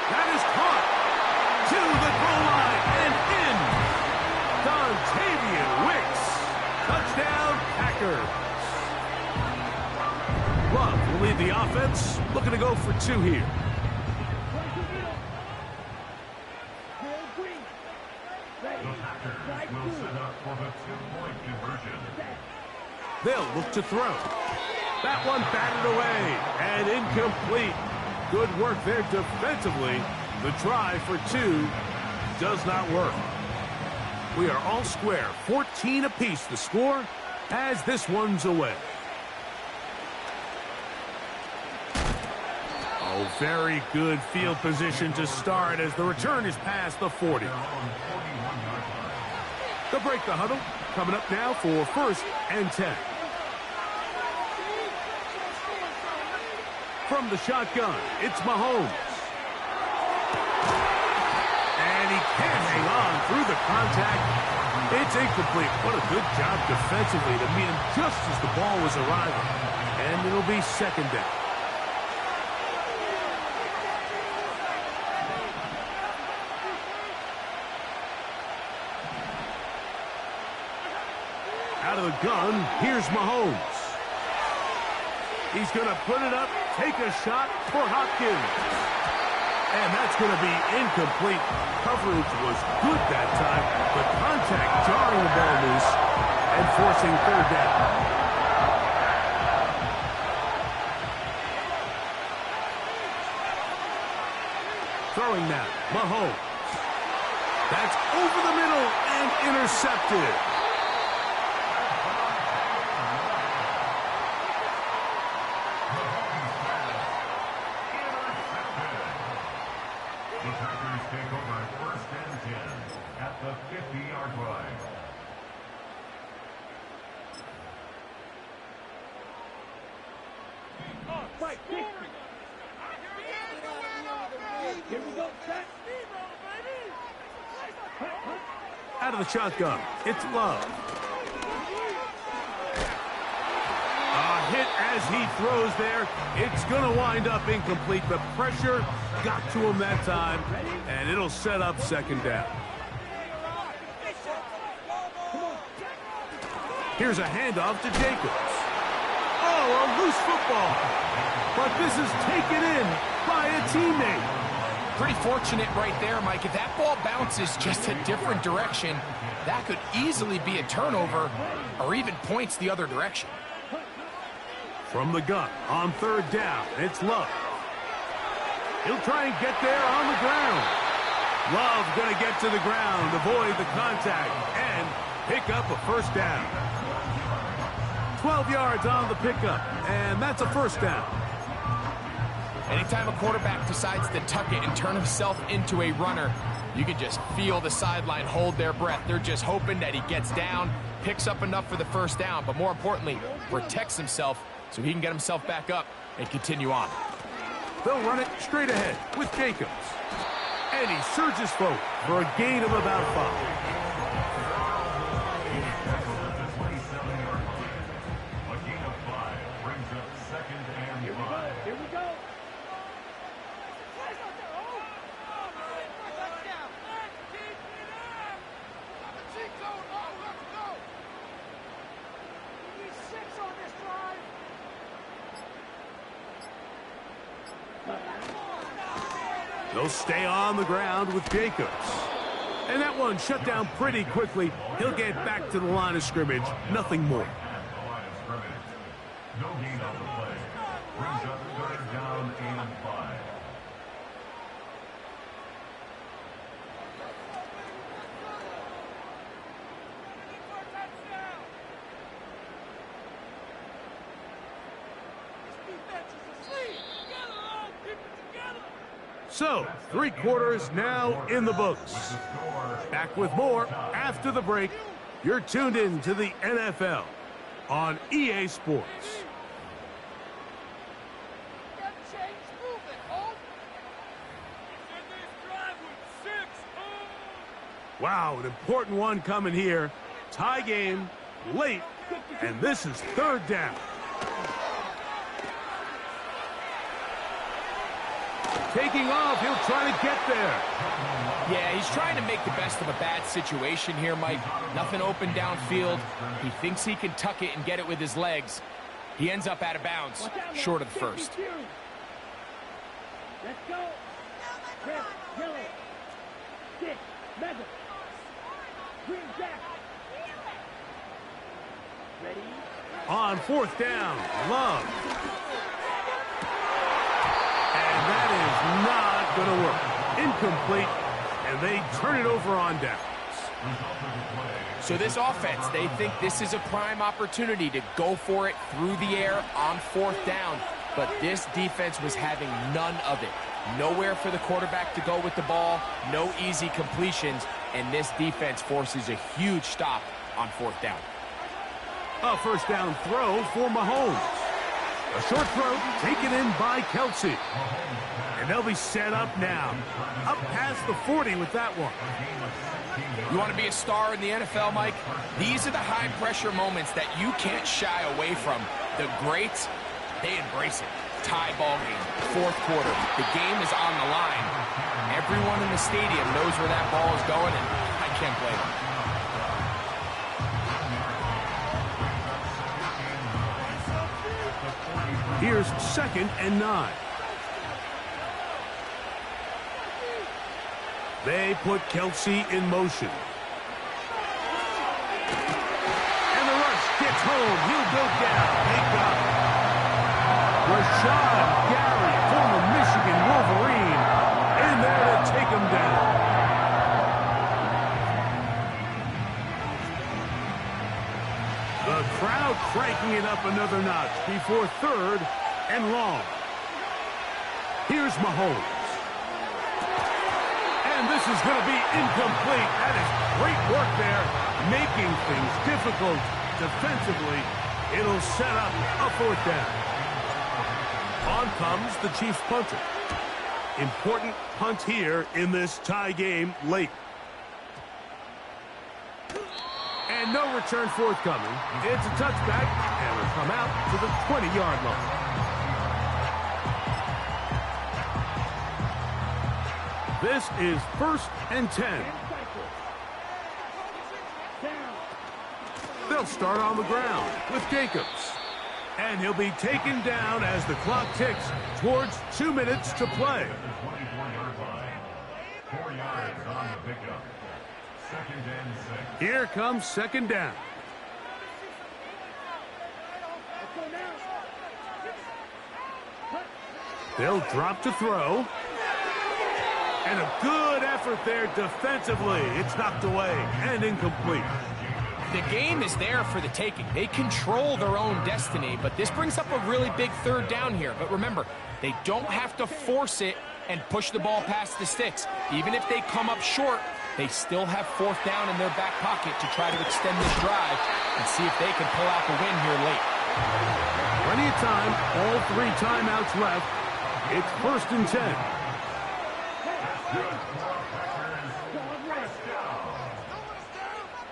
That is caught to the goal line and in. Dontavian Wicks. Touchdown, Packers. Love will lead the offense, looking to go for 2 here. They'll look to throw. That one batted away and incomplete. Good work there defensively. The try for 2 does not work. We are all square. 14 apiece the score as this one's away. Oh, very good field position to start as the return is past the 40. They'll break the huddle. Coming up now for 1st and 10. From the shotgun, it's Mahomes. And he can't hang on through the contact. It's incomplete. What a good job defensively to meet him just as the ball was arriving. And it'll be 2nd down. Out of the gun, here's Mahomes. He's going to put it up, take a shot for Hopkins. And that's going to be incomplete. Coverage was good that time, but contact jarring the ball loose and forcing 3rd down. Throwing now, Mahomes. That's over the middle and intercepted. The Packers take over 1st and 10 at the 50-yard line. Right, here we go, set. Out of the shotgun, it's Love. A hit as he throws there. It's going to wind up incomplete. The pressure got to him that time, and it'll set up 2nd down. Here's a handoff to Jacobs. Oh, a loose football. But this is taken in by a teammate. Pretty fortunate right there, Mike. If that ball bounces just a different direction, that could easily be a turnover or even points the other direction. From the gun on 3rd down, it's Love. He'll try and get there on the ground. Love going to get to the ground, avoid the contact, and pick up a 1st down. 12 yards on the pickup, and that's a 1st down. Anytime a quarterback decides to tuck it and turn himself into a runner, you can just feel the sideline hold their breath. They're just hoping that he gets down, picks up enough for the 1st down, but more importantly, protects himself so he can get himself back up and continue on. They'll run it straight ahead with Jacobs. And he surges forward for a gain of about 5. Here we go. They'll stay on the ground with Jacobs. And that one shut down pretty quickly. He'll get back to the line of scrimmage. Nothing more. No gain on the play. Brings up 3rd down and 5. So, 3 quarters now in the books. Back with more after the break. You're tuned in to the NFL on EA Sports. Wow, an important one coming here. Tie game, late, and this is 3rd down. Taking off, he'll try to get there. Yeah, he's trying to make the best of a bad situation here, Mike. Nothing open downfield. He thinks he can tuck it and get it with his legs. He ends up out of bounds, short of the 1st. Let's go. Red, yellow, stick, mega, green jack. Ready? On 4th down, Love. And that is not going to work. Incomplete, and they turn it over on downs. So this offense, they think this is a prime opportunity to go for it through the air on 4th down. But this defense was having none of it. Nowhere for the quarterback to go with the ball, no easy completions, and this defense forces a huge stop on 4th down. A first down throw for Mahomes. A short throw taken in by Kelsey. And they'll be set up now. Up past the 40 with that one. You want to be a star in the NFL, Mike? These are the high-pressure moments that you can't shy away from. The greats, they embrace it. Tie ball game, 4th quarter. The game is on the line. Everyone in the stadium knows where that ball is going, and I can't blame them. Here's 2nd and 9. They put Kelsey in motion. And the rush gets home. He'll go down. Thank God. Rashawn Gary, former Michigan Wolverine, in there to take him down. The crowd cranking it up another notch before 3rd and long. Here's Mahomes. And this is going to be incomplete. That is great work there, making things difficult defensively. It'll set up a 4th down. On comes the Chiefs punter. Important punt here in this tie game late. And no return forthcoming. It's a touchback, and will come out to the 20-yard line. This is 1st and 10. They'll start on the ground with Jacobs. And he'll be taken down as the clock ticks towards 2 minutes to play. 24-yard line. 4 yards on the pickup. 2nd and 6. Here comes 2nd down. They'll drop to throw. And a good effort there defensively. It's knocked away and incomplete. The game is there for the taking. They control their own destiny, but this brings up a really big 3rd down here. But remember, they don't have to force it and push the ball past the sticks. Even if they come up short, they still have 4th down in their back pocket to try to extend this drive and see if they can pull out the win here late. Plenty of time, all 3 timeouts left. It's 1st and 10. Good for pressures. First down.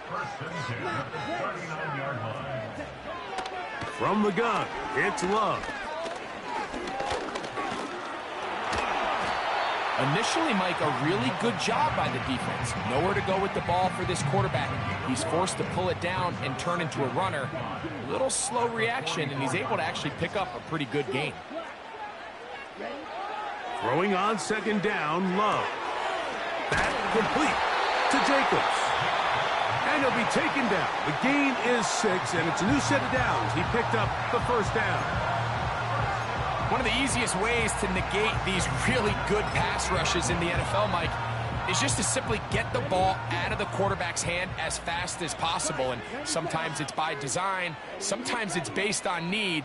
1st and 10 at the 39-yard line. From the gun, it's Love. Initially, Mike, a really good job by the defense. Nowhere to go with the ball for this quarterback. He's forced to pull it down and turn into a runner. A little slow reaction, and he's able to actually pick up a pretty good gain. Throwing on 2nd down, Love. That complete to Jacobs. And he'll be taken down. The gain is 6, and it's a new set of downs. He picked up the 1st down. One of the easiest ways to negate these really good pass rushes in the NFL, Mike, is just to simply get the ball out of the quarterback's hand as fast as possible. And sometimes it's by design, sometimes it's based on need.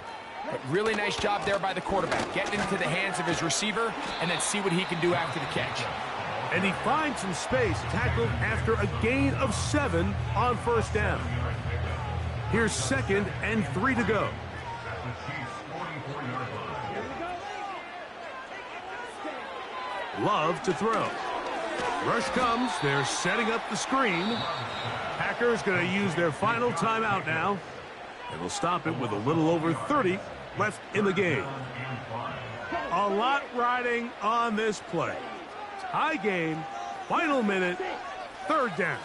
But really nice job there by the quarterback, getting into the hands of his receiver and then see what he can do after the catch. And he finds some space, tackled after a gain of 7 on 1st down. Here's 2nd and 3 to go. Love to throw. Rush comes. They're setting up the screen. Packers going to use their final timeout now. And will stop it with a little over 30 left in the game. A lot riding on this play. Tie game, final minute, 3rd down.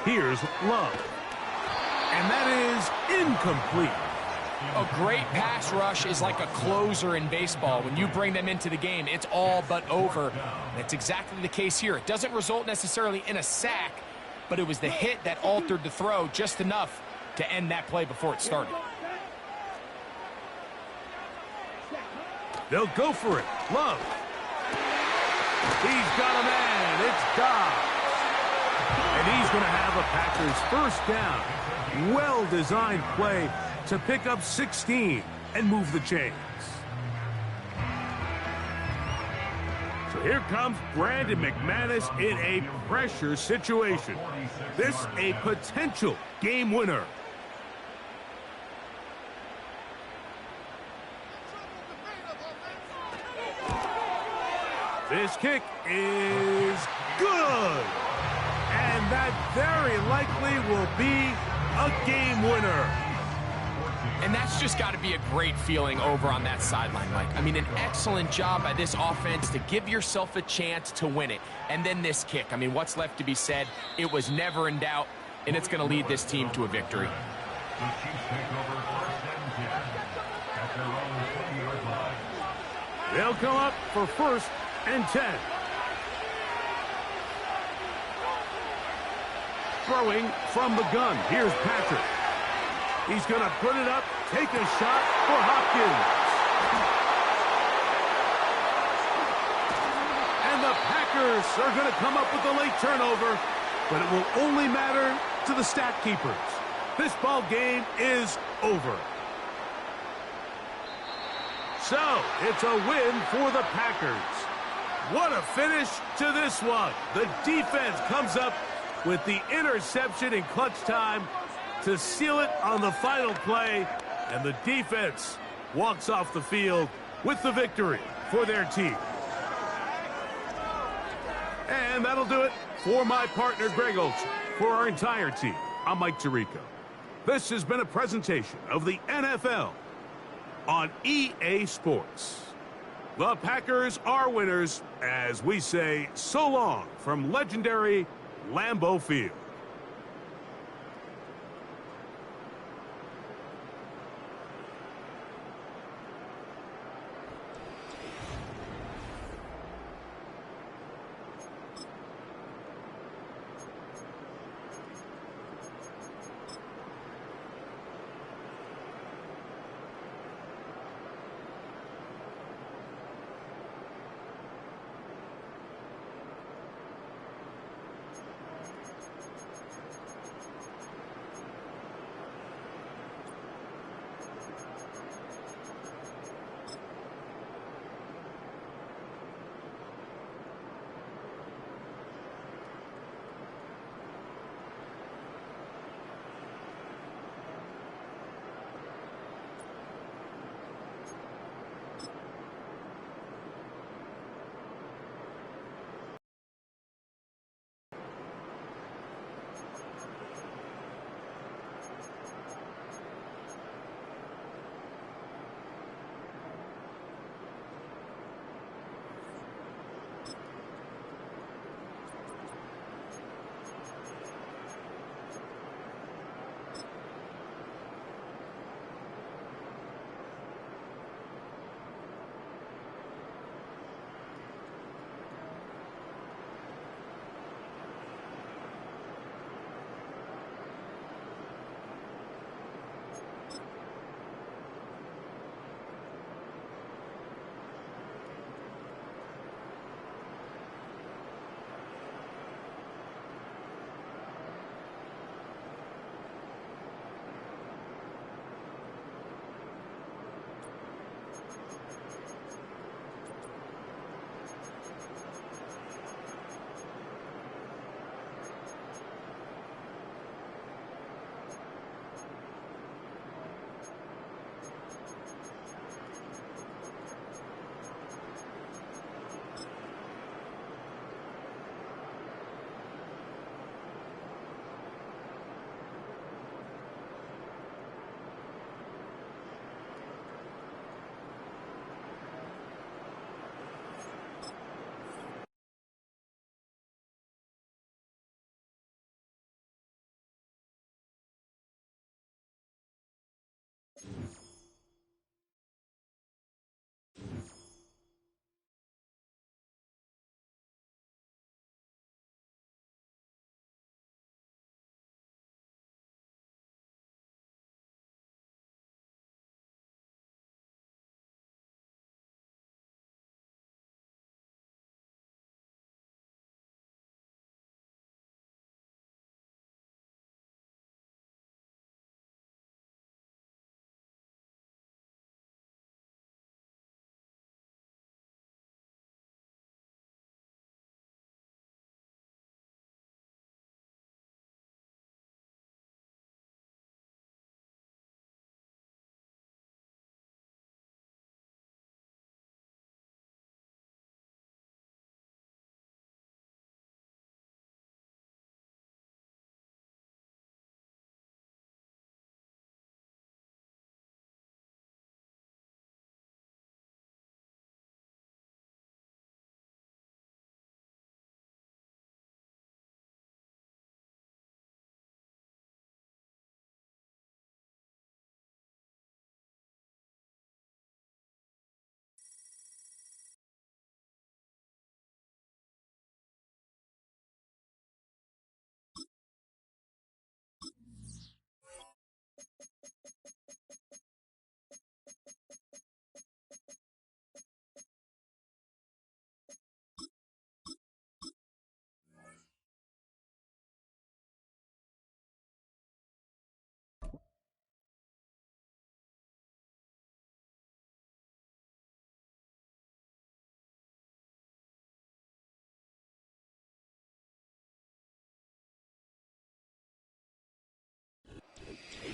Here's Love. And that is incomplete. A great pass rush is like a closer in baseball. When you bring them into the game, it's all but over. That's exactly the case here. It doesn't result necessarily in a sack, but it was the hit that altered the throw just enough to end that play before it started. They'll go for it. Love. He's got a man. It's Dobbs. And he's going to have a Packers 1st down. Well-designed play to pick up 16 and move the chains. So here comes Brandon McManus in a pressure situation. This a potential game winner. This kick is good. And that very likely will be a game winner. And that's just got to be a great feeling over on that sideline, Mike. I mean, an excellent job by this offense to give yourself a chance to win it. And then this kick. I mean, what's left to be said? It was never in doubt, and it's going to lead this team to a victory. The Chiefs take over 1st and 10 at their own 20-yard line. They'll come up for 1st and 10. Throwing from the gun. Here's Patrick. He's going to put it up, take a shot for Hopkins. And the Packers are going to come up with a late turnover, but it will only matter to the stat keepers. This ball game is over. So, it's a win for the Packers. What a finish to this one. The defense comes up with the interception in clutch time to seal it on the final play, and the defense walks off the field with the victory for their team. And that'll do it for my partner, Greg Olson. For our entire team, I'm Mike Tirico. This has been a presentation of the NFL on EA Sports. The Packers are winners as we say so long from legendary Lambeau Field.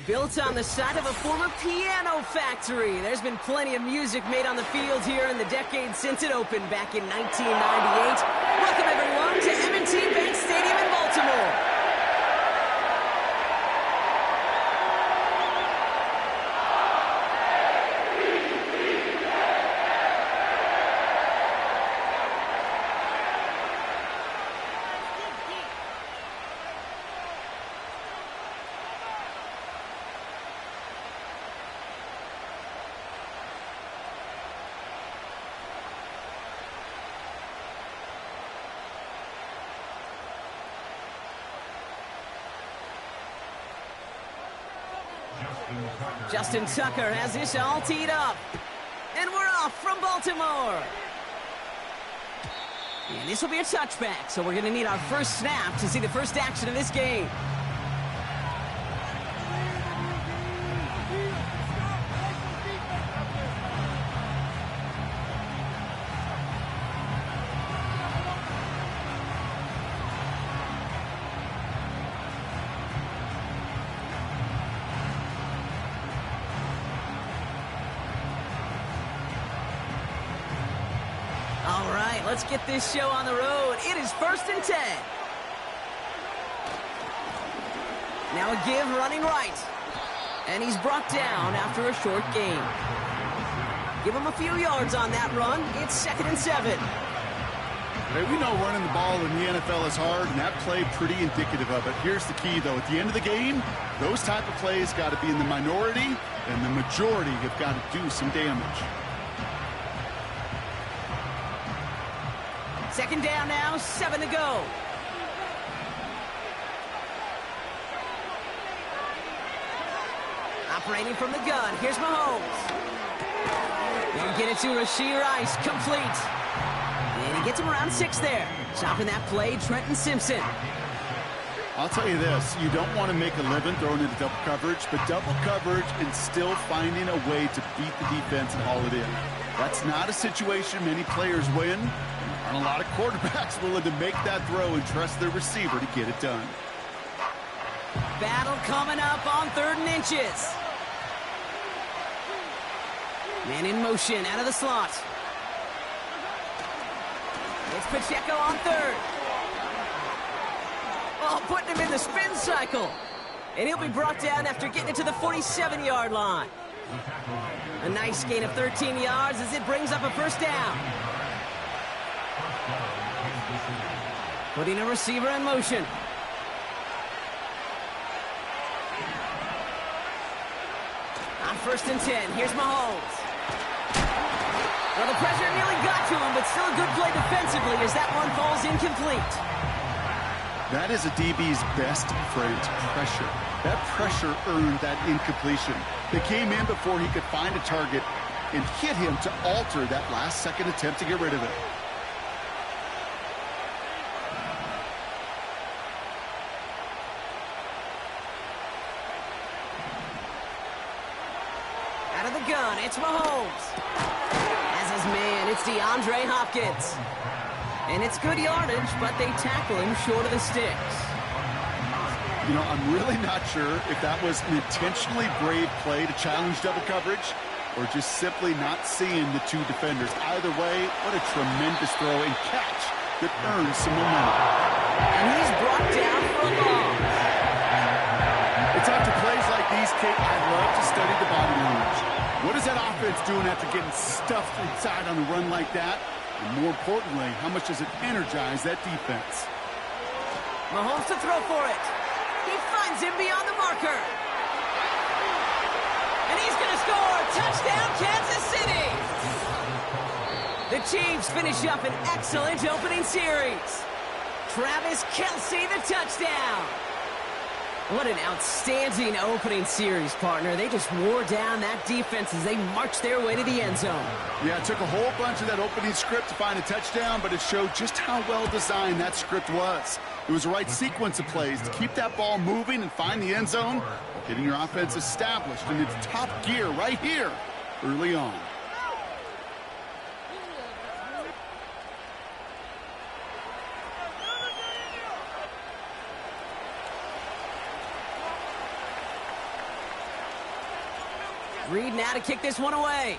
Built on the side of a former piano factory, there's been plenty of music made on the field here in the decade since it opened back in 1998. Welcome, everyone, to M&T Bank Stadium in Baltimore. Justin Tucker has this all teed up. And we're off from Baltimore. And this will be a touchback, so we're going to need our first snap to see the first action of this game. All right, let's get this show on the road. It is 1st and 10. Now a give running right. And he's brought down after a short gain. Give him a few yards on that run. It's 2nd and 7. Hey, we know running the ball in the NFL is hard, and that play pretty indicative of it. Here's the key, though. At the end of the game, those type of plays got to be in the minority, and the majority have got to do some damage. 2nd down now, 7 to go. Operating from the gun, here's Mahomes. And get it to Rashee Rice, complete. And he gets him around 6 there. Stopping that play, Trenton Simpson. I'll tell you this, you don't want to make a living throwing into double coverage, but double coverage and still finding a way to beat the defense and haul it in. That's not a situation many players win. Aren't a lot of quarterbacks willing to make that throw and trust their receiver to get it done. Battle coming up on 3rd and inches. Man in motion out of the slot. It's Pacheco on 3rd. Oh, putting him in the spin cycle. And he'll be brought down after getting it to the 47-yard line. A nice gain of 13 yards as it brings up a 1st down. Putting a receiver in motion. On 1st and 10, here's Mahomes. Well, the pressure nearly got to him, but still a good play defensively as that one falls incomplete. That is a DB's best friend, pressure. That pressure earned that incompletion. They came in before he could find a target and hit him to alter that last-second attempt to get rid of it. Out of the gun, it's Mahomes. As his man, it's DeAndre Hopkins. And it's good yardage, but they tackle him short of the sticks. You know, I'm really not sure if that was an intentionally brave play to challenge double coverage or just simply not seeing the two defenders. Either way, what a tremendous throw and catch that earns some momentum. And he's brought down for a loss. It's after plays like these, Kate, I love to study the body language. What is that offense doing after getting stuffed inside on the run like that? And more importantly, how much does it energize that defense? Mahomes to throw for it. He finds him beyond the marker. And he's going to score. Touchdown, Kansas City. The Chiefs finish up an excellent opening series. Travis Kelce, the touchdown. What an outstanding opening series, partner. They just wore down that defense as they marched their way to the end zone. Yeah, it took a whole bunch of that opening script to find a touchdown, but it showed just how well designed that script was. It was the right sequence of plays to keep that ball moving and find the end zone, getting your offense established in its top gear right here early on. Reed now to kick this one away.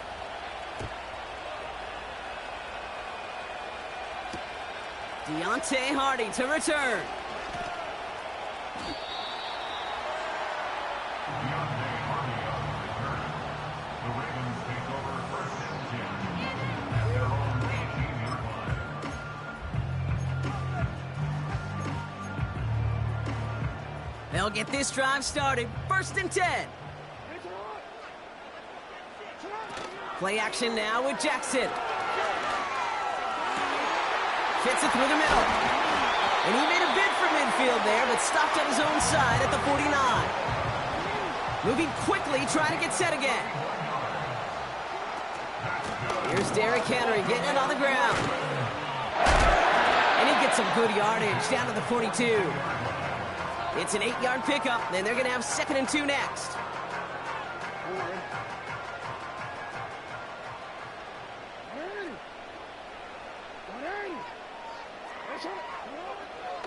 Deontay Hardy to return. The Ravens take over 1st and 10 at their own 18-yard line. They'll get this drive started. 1st and 10. Play action now with Jackson. Fits it through the middle. And he made a bid for midfield there, but stopped on his own side at the 49. Moving quickly, trying to get set again. Here's Derrick Henry getting it on the ground. And he gets some good yardage down to the 42. It's an 8-yard pickup, and they're going to have 2nd and 2 next.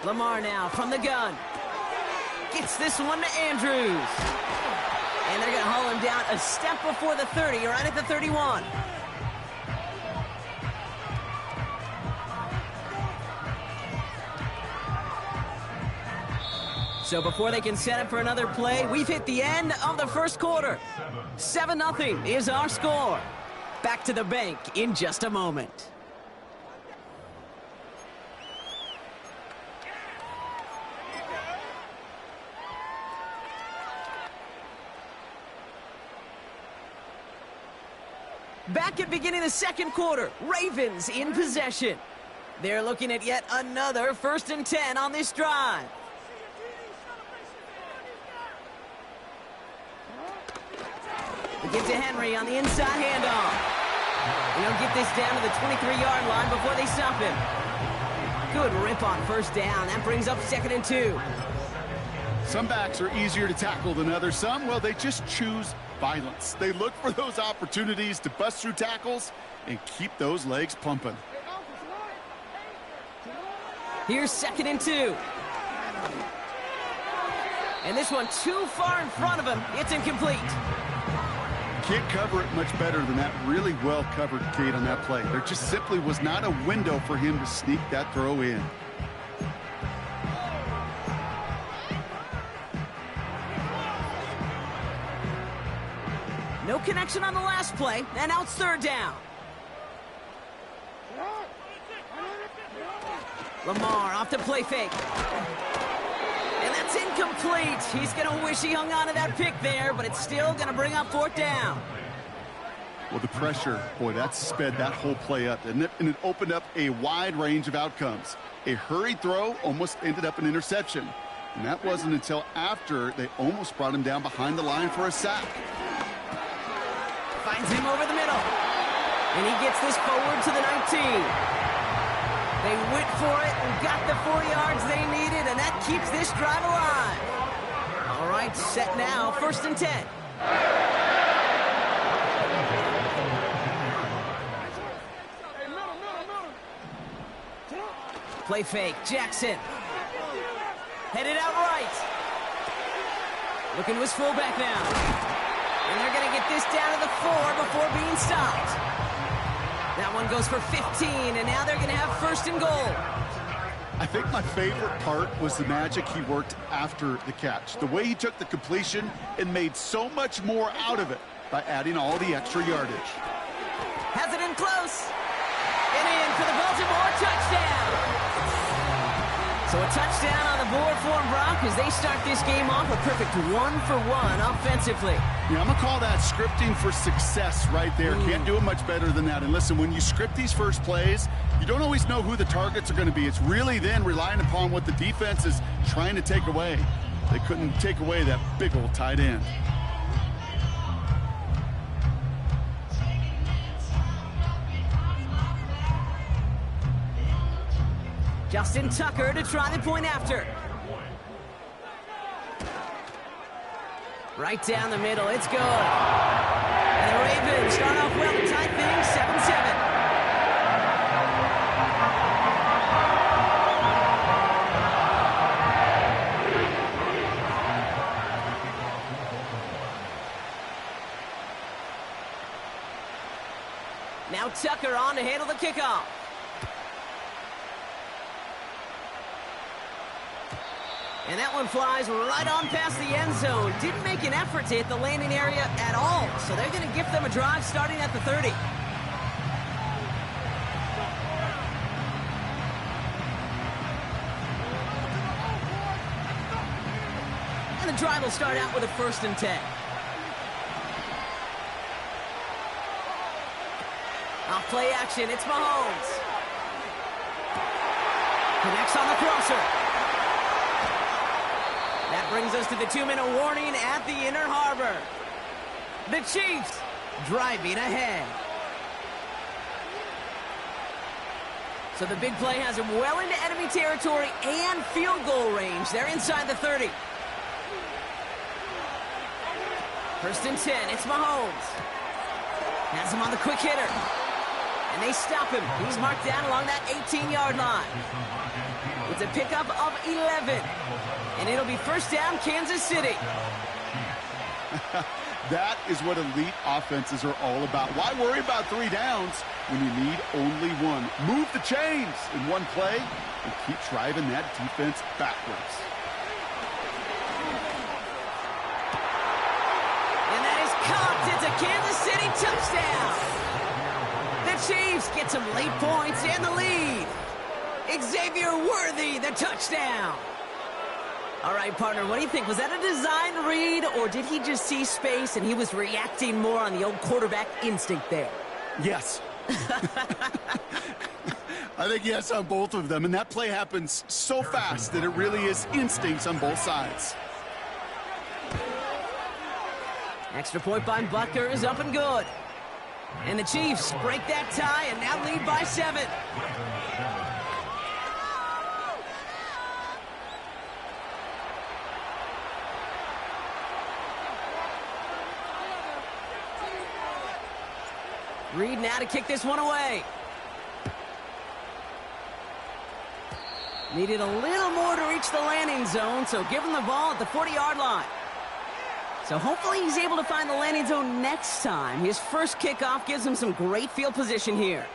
Lamar now from the gun. Gets this one to Andrews. And they're going to haul him down a step before the 30, right at the 31. So before they can set up for another play, we've hit the end of the 1st quarter. 7-0 is our score. Back to the bank in just a moment. Back at beginning of the 2nd quarter, Ravens in possession. They're looking at yet another 1st and 10 on this drive. They get to Henry on the inside handoff. And he'll get this down to the 23-yard line before they stop him. Good rip on 1st down. That brings up 2nd and 2. Some backs are easier to tackle than others. Some, well, they just choose violence. They look for those opportunities to bust through tackles and keep those legs pumping. Here's 2nd and 2. And this one too far in front of him. It's incomplete. Can't cover it much better than that really well-covered gate on that play. There just simply was not a window for him to sneak that throw in. No connection on the last play, and now it's 3rd down. Lamar off the play fake. And that's incomplete. He's going to wish he hung on to that pick there, but it's still going to bring up 4th down. Well, the pressure, boy, that sped that whole play up, didn't it? And it opened up a wide range of outcomes. A hurried throw almost ended up an interception. And that wasn't until after they almost brought him down behind the line for a sack. Finds him over the middle. And he gets this forward to the 19. They went for it and got the 4 yards they needed, and that keeps this drive alive. All right, set now, 1st and 10. Play fake, Jackson. Headed out right. Looking to his fullback now. And they're going to get this down to the 4 before being stopped. That one goes for 15, and now they're going to have 1st and goal. I think my favorite part was the magic he worked after the catch. The way he took the completion and made so much more out of it by adding all the extra yardage. Has it in close. And in for the Baltimore touchdown. So a touchdown on the board for them, Brock, as they start this game off a perfect 1-for-1 offensively. Yeah, I'm going to call that scripting for success right there. Can't do it much better than that. And listen, when you script these first plays, you don't always know who the targets are going to be. It's really then relying upon what the defense is trying to take away. They couldn't take away that big old tight end. Justin Tucker to try the point after. Right down the middle, it's good. And the Ravens start off well to tie things 7-7. Now Tucker on to handle the kickoff. And that one flies right on past the end zone. Didn't make an effort to hit the landing area at all. So they're going to give them a drive starting at the 30. And the drive will start out with a 1st and 10. Off play action, it's Mahomes. Connects on the crosser. That brings us to the 2-minute warning at the inner harbor. The Chiefs driving ahead. So the big play has him well into enemy territory and field goal range. They're inside the 30. 1st and 10, it's Mahomes. Has him on the quick hitter. And they stop him. He's marked down along that 18-yard line. It's a pickup of 11. And it'll be 1st down, Kansas City. That is what elite offenses are all about. Why worry about 3 downs when you need only 1? Move the chains in one play and keep driving that defense backwards. And that is caught. It's a Kansas City touchdown. The Chiefs get some late points and the lead. Xavier Worthy, the touchdown. All right, partner, what do you think? Was that a design read, or did he just see space and he was reacting more on the old quarterback instinct there? Yes. I think yes on both of them, and that play happens so fast that it really is instincts on both sides. Extra point by Butker is up and good. And the Chiefs break that tie and now lead by 7. Reed now to kick this one away. Needed a little more to reach the landing zone, so give him the ball at the 40-yard line. So hopefully he's able to find the landing zone next time. His first kickoff gives him some great field position here.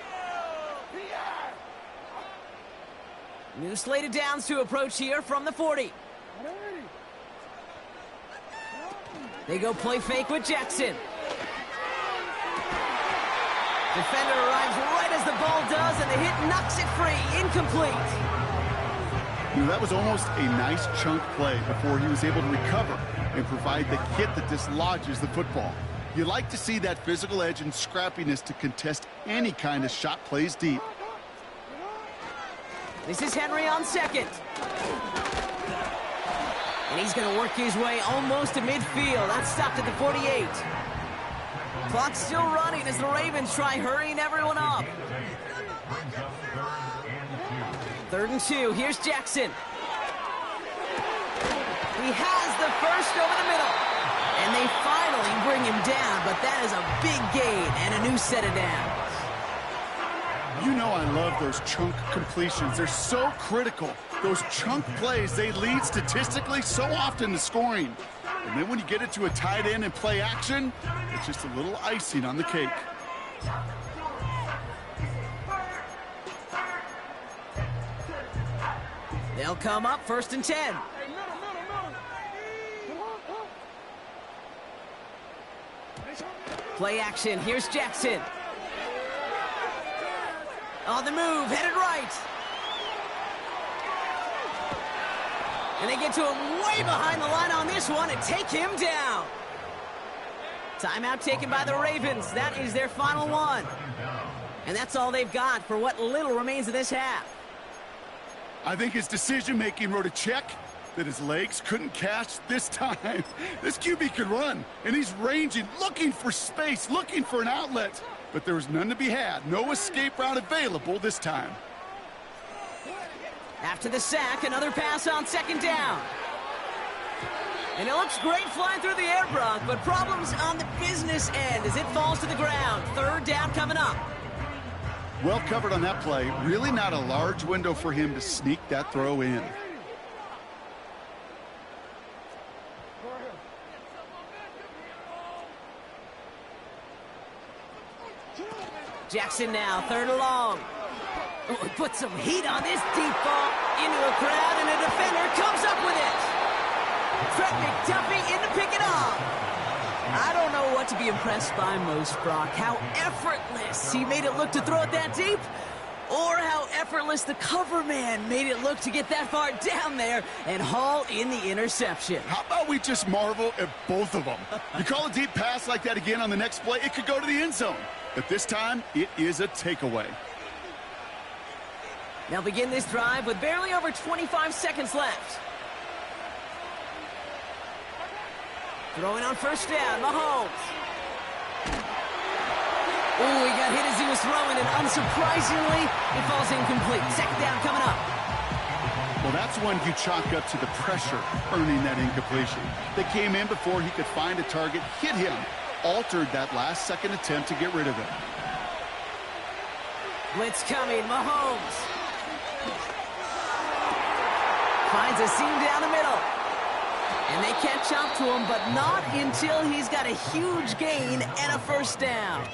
New slate of downs to approach here from the 40. They go play fake with Jackson. Defender arrives right as the ball does, and the hit knocks it free. Incomplete. You know, that was almost a nice chunk play before he was able to recover and provide the hit that dislodges the football. You like to see that physical edge and scrappiness to contest any kind of shot plays deep. This is Henry on 2nd. And he's going to work his way almost to midfield. That's stopped at the 48. Clock's still running as the Ravens try hurrying everyone up. 3rd and 2. Here's Jackson. He has the first over the middle. And they finally bring him down, but that is a big gain and a new set of downs. You know I love those chunk completions. They're so critical. Those chunk plays, they lead statistically so often to scoring. And then when you get it to a tight end and play action, it's just a little icing on the cake. They'll come up 1st and 10. Play action. Here's Jackson. On the move, headed right. And they get to him way behind the line on this one and take him down. Timeout taken by the Ravens. That is their final one. And that's all they've got for what little remains of this half. I think his decision-making wrote a check that his legs couldn't catch this time. This QB could run, and he's ranging, looking for space, looking for an outlet. But there was none to be had. No escape route available this time. After the sack, another pass on 2nd down. And it looks great flying through the air, Brock, but problems on the business end as it falls to the ground. 3rd down coming up. Well covered on that play. Really not a large window for him to sneak that throw in. Jackson now, 3rd and long. Oh, put some heat on this deep ball into a crowd, and a defender comes up with it. Fred McDuffie in to pick it off. I don't know what to be impressed by most, Brock. How effortless he made it look to throw it that deep, or how effortless the cover man made it look to get that far down there and haul in the interception. How about we just marvel at both of them? You call a deep pass like that again on the next play, it could go to the end zone. But this time, it is a takeaway. They'll begin this drive with barely over 25 seconds left. Throwing on 1st down, Mahomes. Ooh, he got hit as he was throwing, and unsurprisingly, it falls incomplete. 2nd down coming up. Well, that's one you chalk up to the pressure earning that incompletion. They came in before he could find a target, hit him, altered that last-second attempt to get rid of it. Blitz coming, Mahomes. Finds a seam down the middle. And they catch up to him, but not until he's got a huge gain and a 1st down.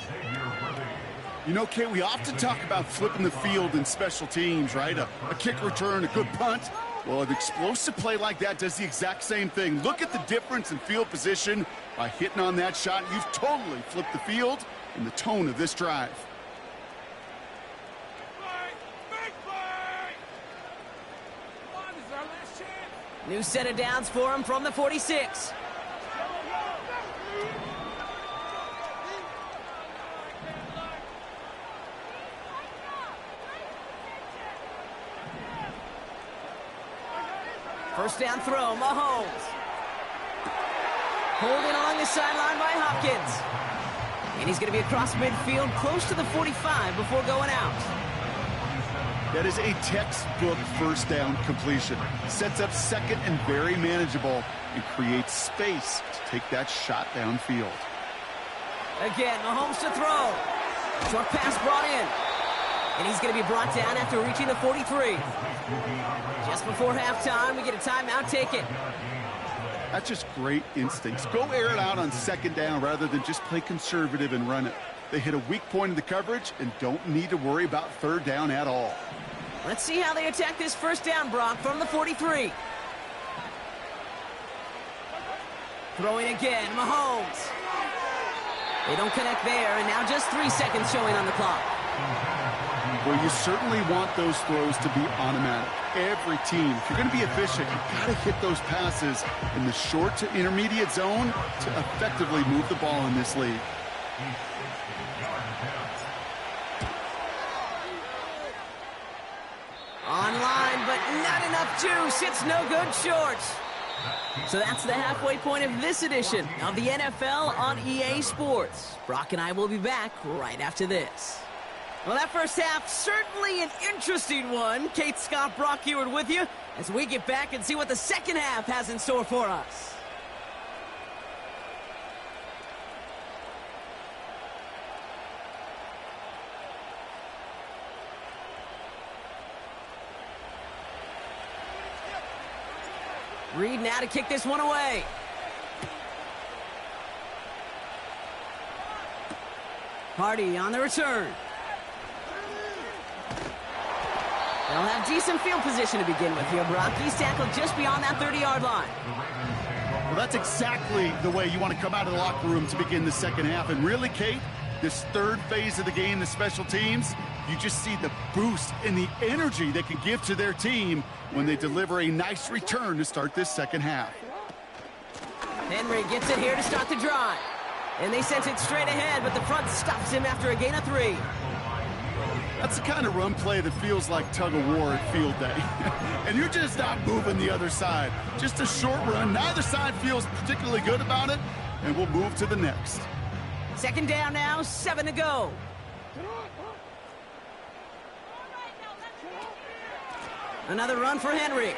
You know, Kate, we often talk about flipping the field in special teams, right? A kick return, a good punt. Well, an explosive play like that does the exact same thing. Look at the difference in field position by hitting on that shot. You've totally flipped the field and the tone of this drive. New set of downs for him from the 46. First down throw, Mahomes. Holding along the sideline by Hopkins. And he's going to be across midfield, close to the 45 before going out. That is a textbook 1st down completion. Sets up 2nd and very manageable and creates space to take that shot downfield. Again, Mahomes to throw. Short pass brought in. And he's going to be brought down after reaching the 43. Just before halftime, we get a timeout taken. That's just great instincts. Go air it out on 2nd down rather than just play conservative and run it. They hit a weak point in the coverage and don't need to worry about 3rd down at all. Let's see how they attack this 1st down, Brock, from the 43. Throwing again, Mahomes. They don't connect there, and now just 3 seconds showing on the clock. Well, you certainly want those throws to be automatic. Every team, if you're going to be efficient, you've got to hit those passes in the short to intermediate zone to effectively move the ball in this league. Online, but not enough juice. It's no good short. So that's the halfway point of this edition of the NFL on EA Sports. Brock and I will be back right after this. Well, that first half, certainly an interesting one. Kate, Scott, Brock Eward with you as we get back and see what the 2nd half has in store for us. Reed now to kick this one away. Hardy on the return. They'll have decent field position to begin with here, Brock. He's tackled just beyond that 30-yard line. Well, that's exactly the way you want to come out of the locker room to begin the 2nd half. And really, Kate, this 3rd phase of the game, the special teams, you just see the boost and the energy they can give to their team when they deliver a nice return to start this 2nd half. Henry gets it here to start the drive. And they sent it straight ahead, but the front stops him after a gain of 3. That's the kind of run play that feels like tug-of-war at field day. And you're just not moving the other side. Just a short run. Neither side feels particularly good about it, and we'll move to the next. 2nd down now, 7 to go. Another run for Henry.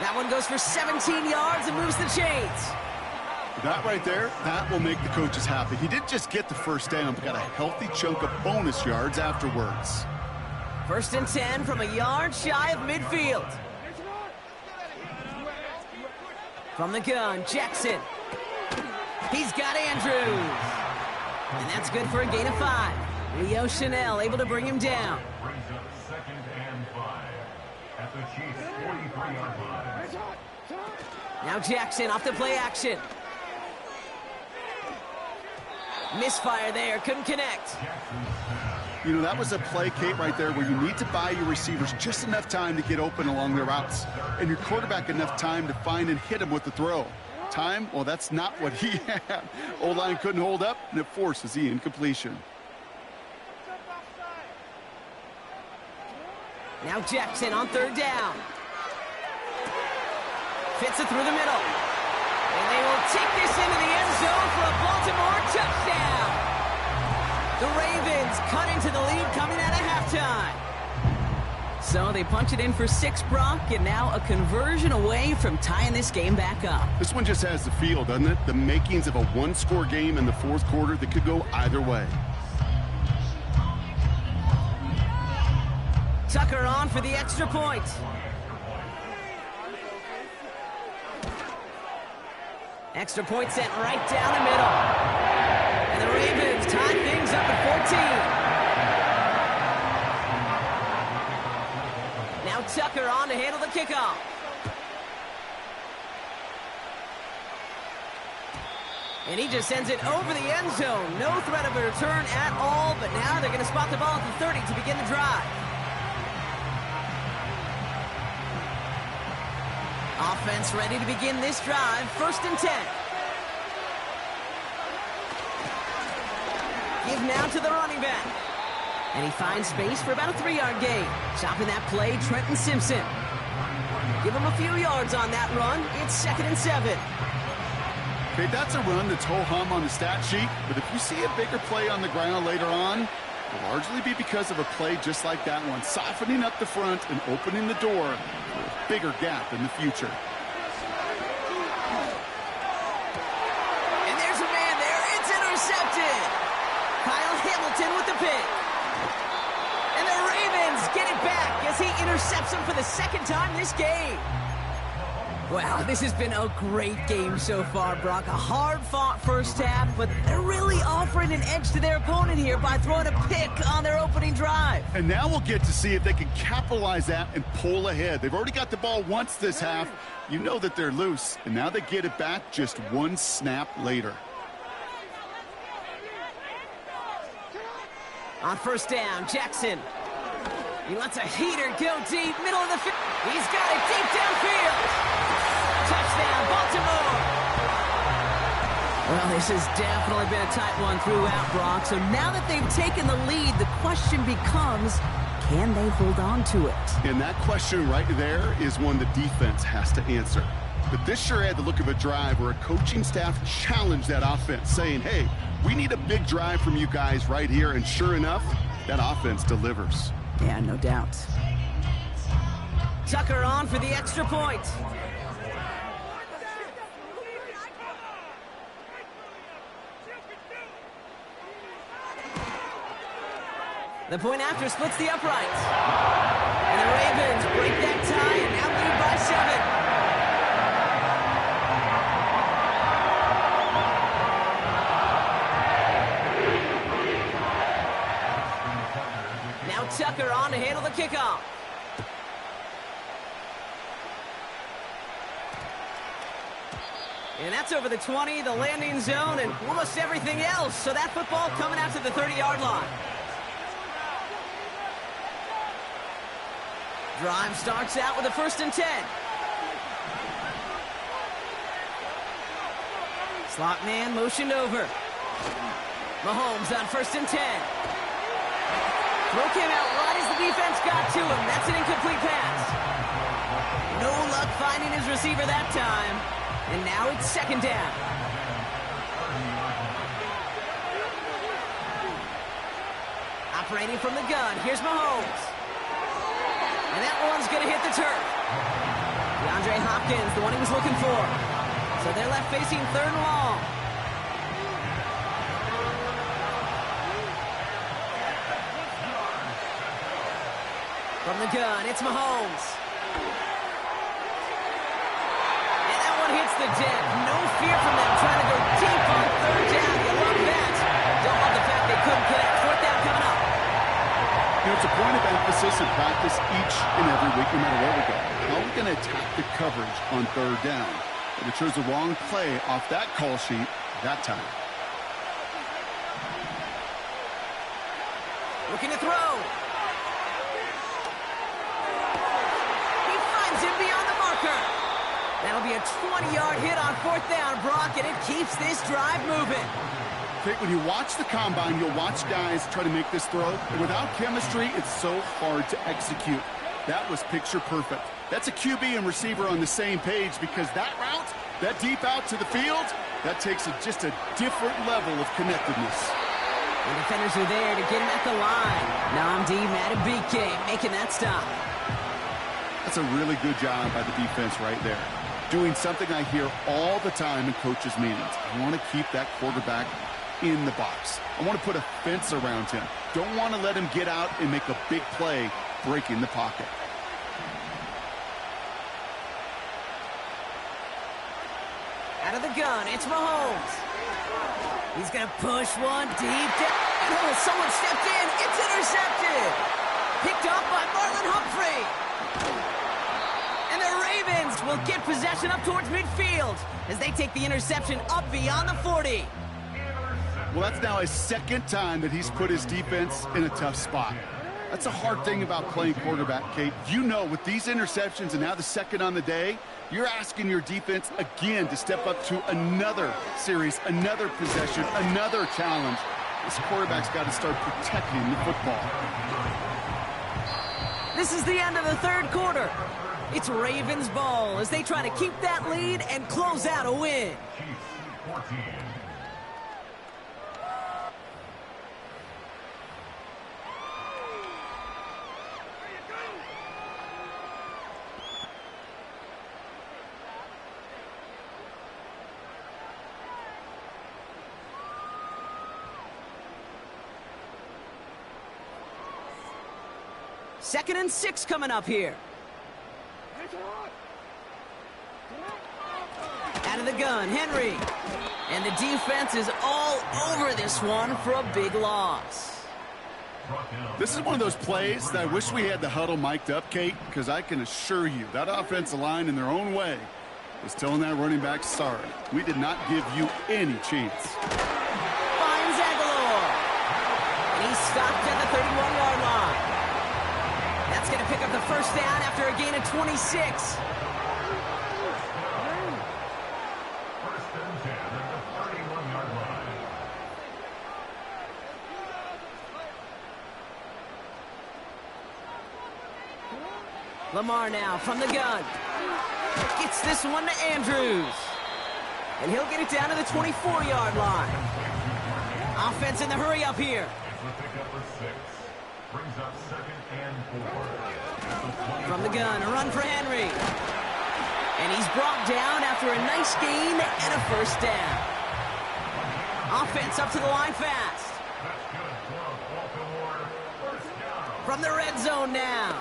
That one goes for 17 yards and moves the chains. That right there, that will make the coaches happy. He didn't just get the 1st down, but got a healthy chunk of bonus yards afterwards. 1st and 10 from a yard shy of midfield. From the gun, Jackson. He's got Andrews. And that's good for a gain of 5. Leo Chanel able to bring him down. Brings up 2nd and 5 at the Chiefs' 43-yard line. Now Jackson off the play action. Misfire there, couldn't connect. You know, that was a play, Kate, right there where you need to buy your receivers just enough time to get open along their routes, and your quarterback enough time to find and hit him with the throw. Time, well, that's not what he had. O-line couldn't hold up, and it forces the incompletion. Now Jackson on 3rd down. Fits it through the middle. And they will take this into the end zone for a Baltimore touchdown. The Ravens cut into the lead coming out of halftime. So they punch it in for 6, Brock, and now a conversion away from tying this game back up. This one just has the feel, doesn't it? The makings of a one-score game in the 4th quarter that could go either way. Tucker on for the extra point. Extra point sent right down the middle. And the Ravens tie things up at 14. Now Tucker on to handle the kickoff. And he just sends it over the end zone. No threat of a return at all, but now they're going to spot the ball at the 30 to begin the drive. Offense ready to begin this drive. 1st and 10. Give now to the running back. And he finds space for about a 3-yard gain. Chopping that play, Trenton Simpson. Give him a few yards on that run. It's 2nd and 7. Okay, that's a run that's ho-hum on the stat sheet, but if you see a bigger play on the ground later on, it'll largely be because of a play just like that one, softening up the front and opening the door for a bigger gap in the future. And there's a man there. It's intercepted. Kyle Hamilton with the pick. And the Ravens get it back as he intercepts him for the 2nd time this game. Wow, this has been a great game so far, Brock. A hard-fought first half, but they're really offering an edge to their opponent here by throwing a pick on their opening drive. And now we'll get to see if they can capitalize that and pull ahead. They've already got the ball once this half. You know that they're loose, and now they get it back just 1 snap later. On 1st down, Jackson. He lets a heater go deep, middle of the field. He's got it deep downfield. Touchdown, Baltimore. Well, this has definitely been a tight one throughout, Brock. So now that they've taken the lead, the question becomes, can they hold on to it? And that question right there is one the defense has to answer. But this sure had the look of a drive where a coaching staff challenged that offense, saying, hey, we need a big drive from you guys right here. And sure enough, that offense delivers. Yeah, no doubt. Tucker on for the extra point. The point after splits the uprights. And the Ravens break that tie and now lead by 7. Now Tucker on to handle the kickoff. And that's over the 20, the landing zone, and almost everything else. So that football coming out to the 30-yard line. Drive starts out with a 1st and 10. Slot man motioned over. Mahomes on 1st and 10. Throw came out right as the defense got to him. That's an incomplete pass. No luck finding his receiver that time. And now it's 2nd down. Operating from the gun, here's Mahomes. And that one's going to hit the turf. DeAndre Hopkins, the one he was looking for. So they're left facing 3rd and long. From the gun, it's Mahomes. And that one hits the deck. No fear from them trying to go deep on couldn't connect. Fourth down coming up. You know, it's a point of emphasis in practice each and every week, no matter where we go. How are we going to attack the coverage on third down? But we chose the wrong play off that call sheet that time. Looking to throw. He finds him beyond the marker. That'll be a 20-yard hit on fourth down, Brock, and it keeps this drive moving. Okay, when you watch the combine, you'll watch guys try to make this throw. And without chemistry, it's so hard to execute. That was picture perfect. That's a QB and receiver on the same page because that route, that deep out to the field, that takes just a different level of connectedness. The defenders are there to get him at the line. Namdi Matabike making that stop. That's a really good job by the defense right there. Doing something I hear all the time in coaches' meetings. I want to keep that quarterback in the box. I want to put a fence around him. Don't want to let him get out and make a big play breaking the pocket. Out of the gun, it's Mahomes. He's going to push one deep down. Oh, someone stepped in. It's intercepted. Picked up by Marlon Humphrey. And the Ravens will get possession up towards midfield as they take the interception up beyond the 40. Well, that's now his second time that he's put his defense in a tough spot. That's a hard thing about playing quarterback, Kate. You know, with these interceptions and now the second on the day, you're asking your defense again to step up to another series, another possession, another challenge. This quarterback's got to start protecting the football. This is the end of the third quarter. It's Ravens ball as they try to keep that lead and close out a win. Chiefs 14. Second and 6 coming up here. Out of the gun, Henry. And the defense is all over this one for a big loss. This is one of those plays that I wish we had the huddle mic'd up, Kate, because I can assure you that offensive line in their own way is telling that running back, sorry, we did not give you any chance. Finds Aguilar. And he's stopped at the 31-yard line. That's going to pick up the first down after a gain of 26. First and 10 at the 31-yard line. Lamar now from the gun. Gets this one to Andrews. And he'll get it down to the 24-yard line. Offense in the hurry up here. It's a pickup for 6. Brings up second and 4. From the gun, a run for Henry. And he's brought down after a nice gain and a first down. Offense up to the line fast. That's good. 12. Baltimore. First down. From the red zone now.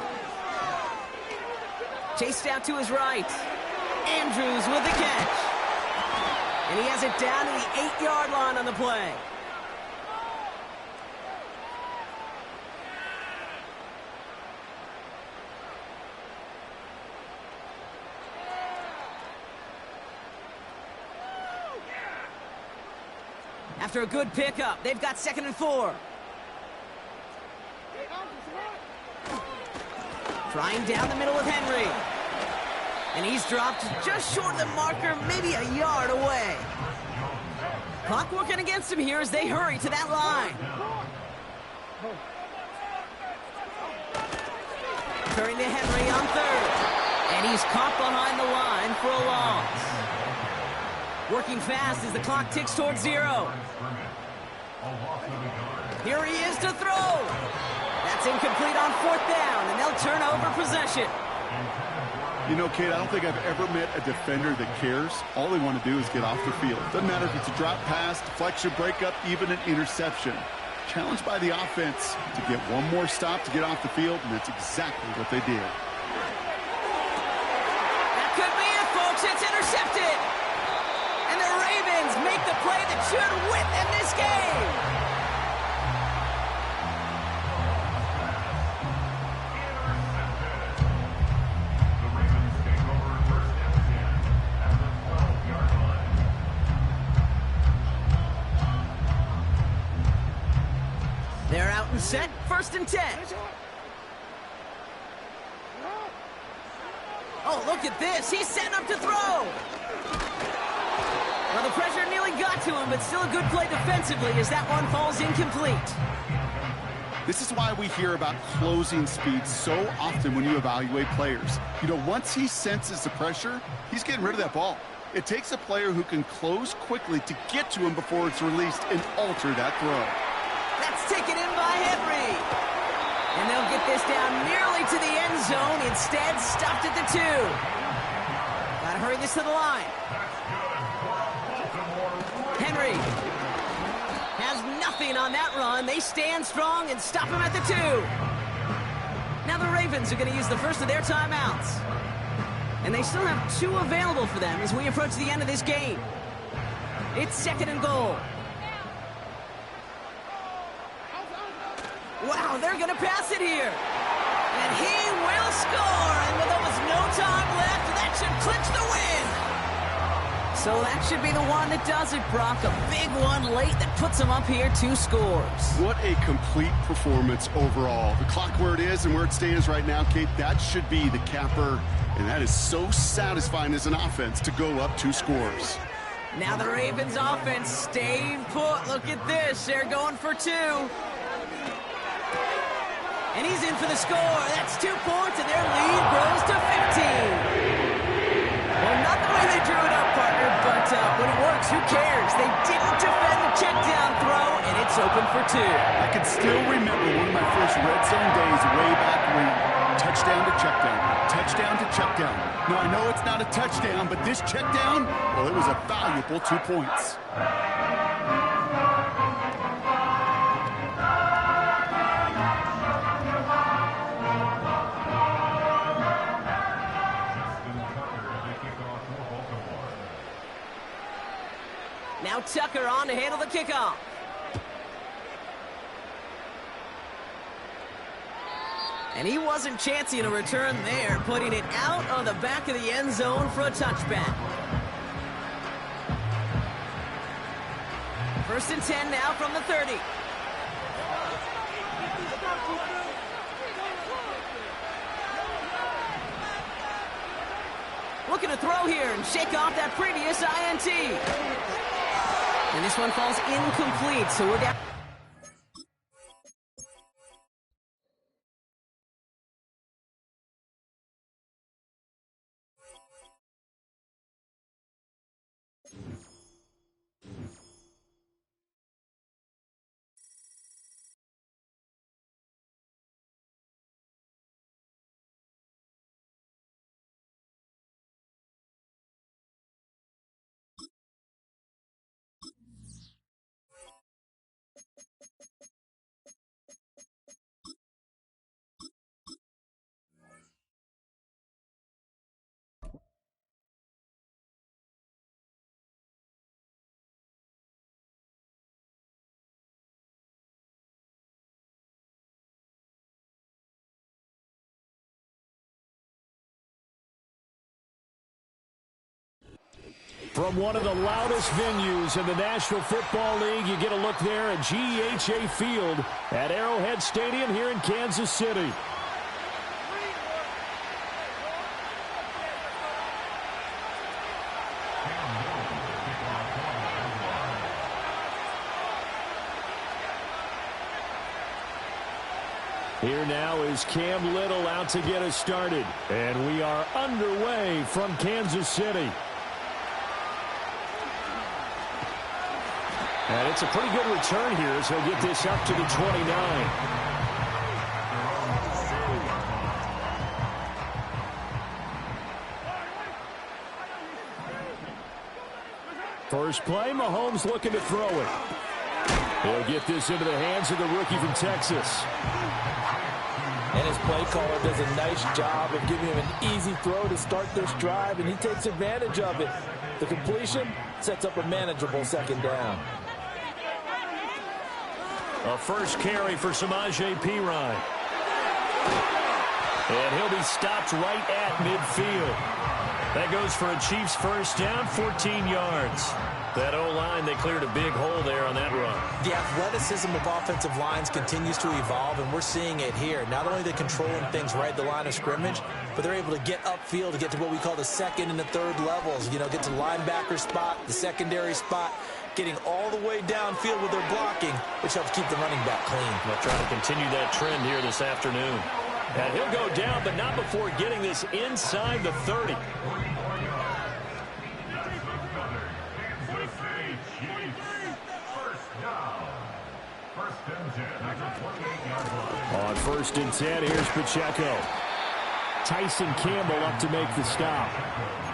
Chased out to his right. Andrews with the catch. And he has it down to the 8-yard line on the play. After a good pickup, they've got second and 4. Trying down the middle with Henry. And he's dropped just short of the marker, maybe a yard away. Clock working against him here as they hurry to that line. Turning to Henry on third. And he's caught behind the line for a loss. Working fast as the clock ticks towards 0. Here he is to throw. That's incomplete on fourth down, and they'll turn over possession. You know, Kate, I don't think I've ever met a defender that cares. All they want to do is get off the field. Doesn't matter if it's a drop pass, deflection, breakup, even an interception. Challenged by the offense to get one more stop to get off the field, and that's exactly what they did. That could be it, folks. It's intercepted. And the Ravens make the play that should win them this game. set, 1st and 10. Oh, look at this. He's setting up to throw. Well, the pressure nearly got to him, but still a good play defensively as that one falls incomplete. This is why we hear about closing speed so often when you evaluate players. You know, once he senses the pressure, he's getting rid of that ball. It takes a player who can close quickly to get to him before it's released and alter that throw. That's taken in by Henry. And they'll get this down nearly to the end zone. Instead, stopped at the 2. Gotta hurry this to the line. Henry has nothing on that run. They stand strong and stop him at the 2. Now the Ravens are going to use the first of their timeouts. And they still have 2 available for them as we approach the end of this game. It's 2nd and goal. Wow, they're going to pass it here. And he will score. And with almost no time left, that should clinch the win. So that should be the one that does it, Brock. A big one late that puts them up here 2 scores. What a complete performance overall. The clock where it is and where it stands right now, Kate, that should be the capper. And that is so satisfying as an offense to go up 2 scores. Now the Ravens offense staying put. Look at this. They're going for 2. And he's in for the score. That's 2 points, and their lead grows to 15. Well, not the way they drew it up, partner, but when it works, who cares? They didn't defend the check down throw, and it's open for 2. I can still remember one of my first red zone days way back when. Touchdown to check down. Touchdown to check down. Now, I know it's not a touchdown, but this check down, well, it was a valuable 2 points. Now Tucker on to handle the kickoff. And he wasn't chancing a return there, putting it out on the back of the end zone for a touchback. 1st and 10 now from the 30. Looking to throw here and shake off that previous INT. And this one falls incomplete, so we're down. From one of the loudest venues in the National Football League, you get a look there at GEHA Field at Arrowhead Stadium here in Kansas City. Here now is Cam Little out to get us started. And we are underway from Kansas City. And it's a pretty good return here as he'll get this up to the 29. First play, Mahomes looking to throw it. He'll get this into the hands of the rookie from Texas. And his play caller does a nice job of giving him an easy throw to start this drive, and he takes advantage of it. The completion sets up a manageable 2nd down. A first carry for Samaje Perine. And he'll be stopped right at midfield. That goes for a Chiefs first down, 14 yards. That O-line, they cleared a big hole there on that run. The athleticism of offensive lines continues to evolve, and we're seeing it here. Not only are they controlling things right at the line of scrimmage, but they're able to get upfield to get to what we call the second and the third levels. You know, get to the linebacker spot, the secondary spot, getting all the way downfield with their blocking, which helps keep the running back clean. They'll try to continue that trend here this afternoon. And he'll go down, but not before getting this inside the 30. On 1st and 10, here's Pacheco. Tyson Campbell up to make the stop.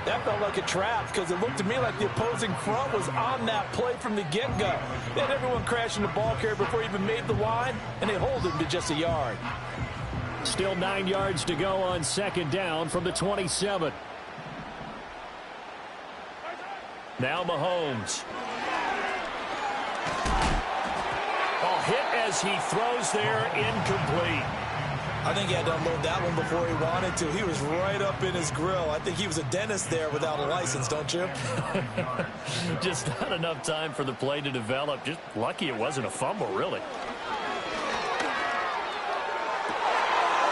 That felt like a trap because it looked to me like the opposing front was on that play from the get-go. They had everyone crashing the ball carrier before he even made the line, and they hold him to just a yard. Still 9 yards to go on 2nd down from the 27. Now Mahomes. Oh, hit as he throws there, incomplete. I think he had to unload that one before he wanted to. He was right up in his grill. I think he was a dentist there without a license, don't you? Just not enough time for the play to develop. Just lucky it wasn't a fumble, really.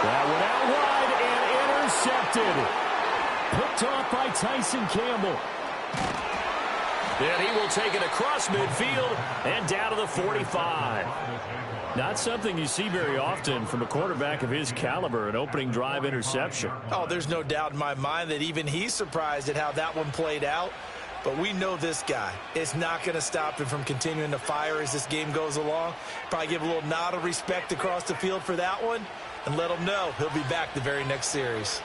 That one out wide and intercepted. Picked off by Tyson Campbell. And he will take it across midfield and down to the 45. Not something you see very often from a quarterback of his caliber, an opening drive interception. Oh, there's no doubt in my mind that even he's surprised at how that one played out. But we know this guy. It's not going to stop him from continuing to fire as this game goes along. Probably give a little nod of respect across the field for that one and let him know he'll be back the very next series.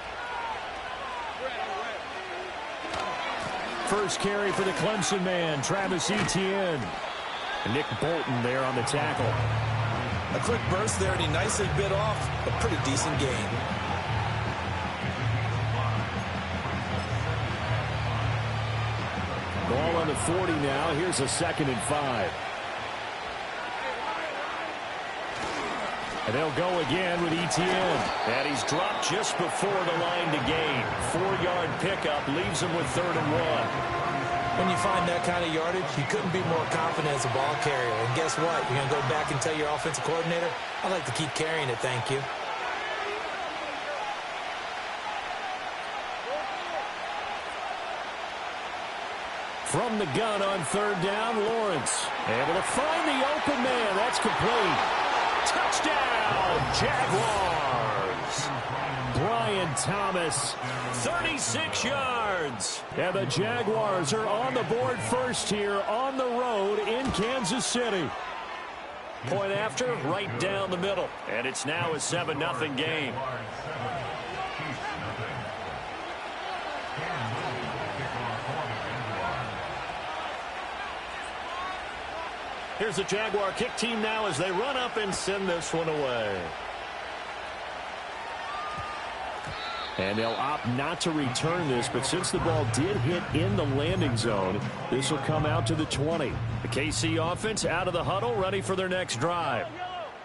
First carry for the Clemson man, Travis Etienne. Nick Bolton there on the tackle. A quick burst there, and he nicely bit off a pretty decent gain. Ball on the 40 now. Here's a 2nd and 5. And they'll go again with Etienne. And he's dropped just before the line to gain. 4-yard pickup leaves him with 3rd and 1. When you find that kind of yardage, you couldn't be more confident as a ball carrier. And guess what? You're going to go back and tell your offensive coordinator, I'd like to keep carrying it, thank you. From the gun on 3rd down, Lawrence. Able to find the open man. That's complete. Touchdown, Jaguars. Brian Thomas, 36 yards. And the Jaguars are on the board first here on the road in Kansas City. Point after, right down the middle. And it's now a 7-0 game. Here's the Jaguar kick team now as they run up and send this one away. And they'll opt not to return this, but since the ball did hit in the landing zone, this will come out to the 20. The KC offense out of the huddle, ready for their next drive.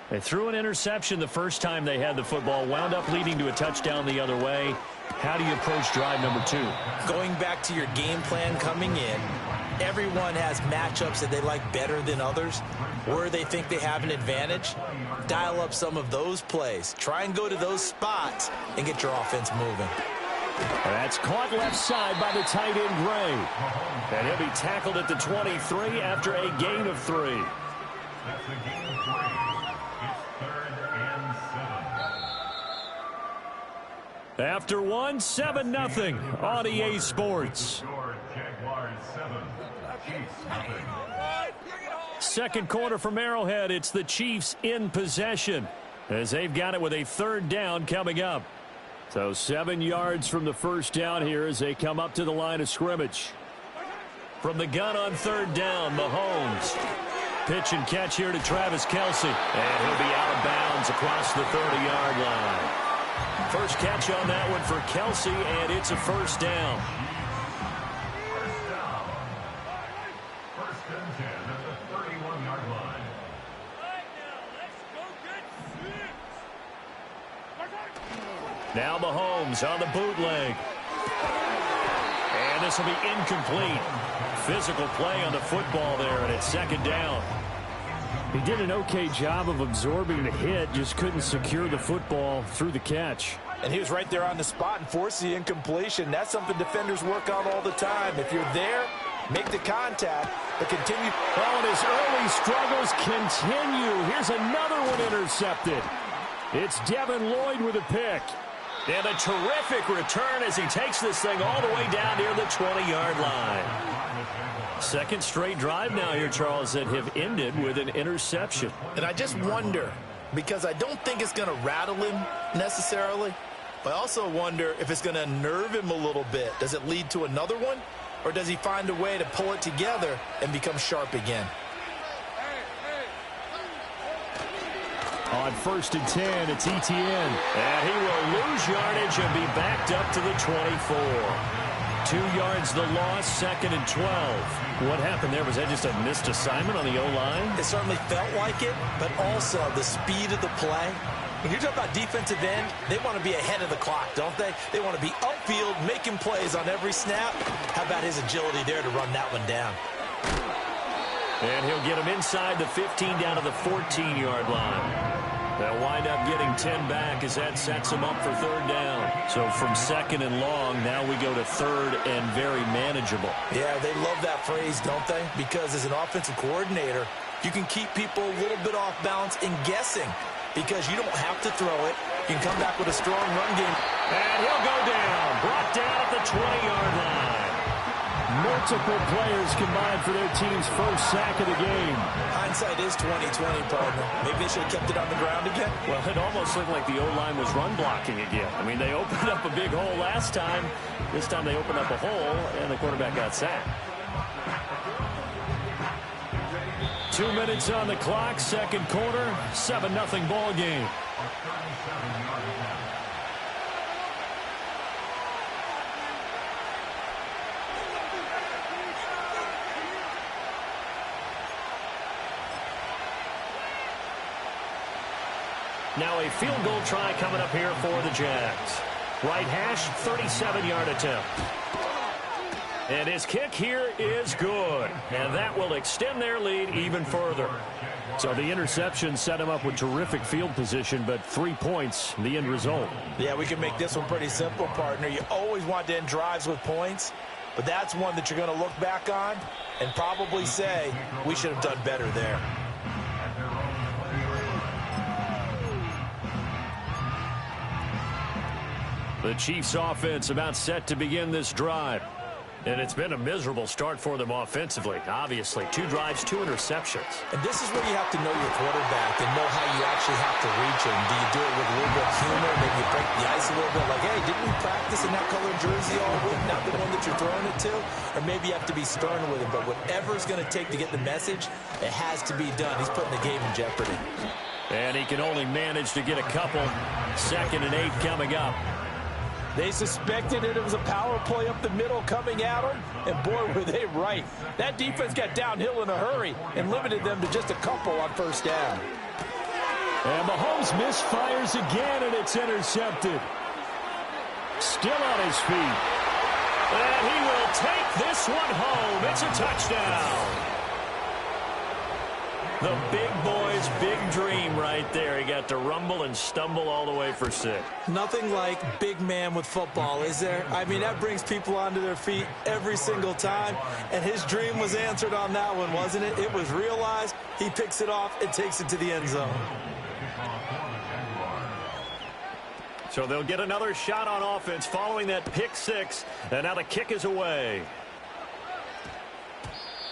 They threw an interception the first time they had the football, wound up leading to a touchdown the other way. How do you approach drive number 2? Going back to your game plan coming in, everyone has matchups that they like better than others, where they think they have an advantage. Dial up some of those plays. Try and go to those spots and get your offense moving. That's caught left side by the tight end, Gray. And he'll be tackled at the 23 after a gain of 3. That's the gain of 3. It's 3rd and 7. After 1, 7-0 on EA Sports. Jaguars 7, Chiefs 0. Second quarter from Arrowhead. It's the Chiefs in possession as they've got it with a 3rd down coming up. So 7 yards from the first down here as they come up to the line of scrimmage. From the gun on 3rd down, Mahomes. Pitch and catch here to Travis Kelce. And he'll be out of bounds across the 30-yard line. First catch on that one for Kelce, and it's a 1st down. Now Mahomes on the bootleg. And this will be incomplete. Physical play on the football there, and it's second down. He did an okay job of absorbing the hit, just couldn't secure the football through the catch. And he was right there on the spot and forced the incompletion. That's something defenders work on all the time. If you're there, make the contact, but continue. Oh, and his early struggles continue. Here's another one intercepted. It's Devin Lloyd with a pick. And a terrific return as he takes this thing all the way down near the 20-yard line. Second straight drive now here, Charles, that have ended with an interception. And I just wonder, because I don't think it's going to rattle him necessarily, but I also wonder if it's going to unnerve him a little bit. Does it lead to another one, or does he find a way to pull it together and become sharp again? On 1st and 10, it's Etienne. And he will lose yardage and be backed up to the 24. 2 yards the loss, 2nd and 12. What happened there? Was that just a missed assignment on the O-line? It certainly felt like it, but also the speed of the play. When you're talking about defensive end, they want to be ahead of the clock, don't they? They want to be upfield, making plays on every snap. How about his agility there to run that one down? And he'll get him inside the 15 down to the 14-yard line. They'll wind up getting 10 back as that sets them up for 3rd down. So from 2nd and long, now we go to 3rd and very manageable. Yeah, they love that phrase, don't they? Because as an offensive coordinator, you can keep people a little bit off balance and guessing because you don't have to throw it. You can come back with a strong run game. And he'll go down. Brought down at the 20-yard line. Multiple players combined for their team's first sack of the game. Hindsight is 20/20, partner. Maybe they should have kept it on the ground again. Well, it almost looked like the O-line was run blocking again. I mean, they opened up a big hole last time. This time they opened up a hole, and the quarterback got sacked. 2 minutes on the clock, 2nd quarter, 7-0 ball game. Now a field goal try coming up here for the Jags. Right hash, 37-yard attempt. And his kick here is good. And that will extend their lead even further. So the interception set him up with terrific field position, but 3 points, the end result. Yeah, we can make this one pretty simple, partner. You always want to end drives with points, but that's one that you're going to look back on and probably say, we should have done better there. The Chiefs offense about set to begin this drive. And it's been a miserable start for them offensively, obviously. 2 drives, 2 interceptions. And this is where you have to know your quarterback and know how you actually have to reach him. Do you do it with a little bit of humor, maybe you break the ice a little bit, like, hey, didn't we practice in that colored jersey all week, not the one that you're throwing it to? Or maybe you have to be stern with him. But whatever it's going to take to get the message, it has to be done. He's putting the game in jeopardy. And he can only manage to get a couple. 2nd and 8 coming up. They suspected it was a power play up the middle coming at them, and boy, were they right. That defense got downhill in a hurry and limited them to just a couple on 1st down. And Mahomes misfires again, and it's intercepted. Still on his feet. And he will take this one home. It's a touchdown. The big boy's big dream right there. He got to rumble and stumble all the way for 6. Nothing like big man with football, is there? I mean, that brings people onto their feet every single time. And his dream was answered on that one, wasn't it? It was realized. He picks it off and takes it to the end zone. So they'll get another shot on offense following that pick 6. And now the kick is away.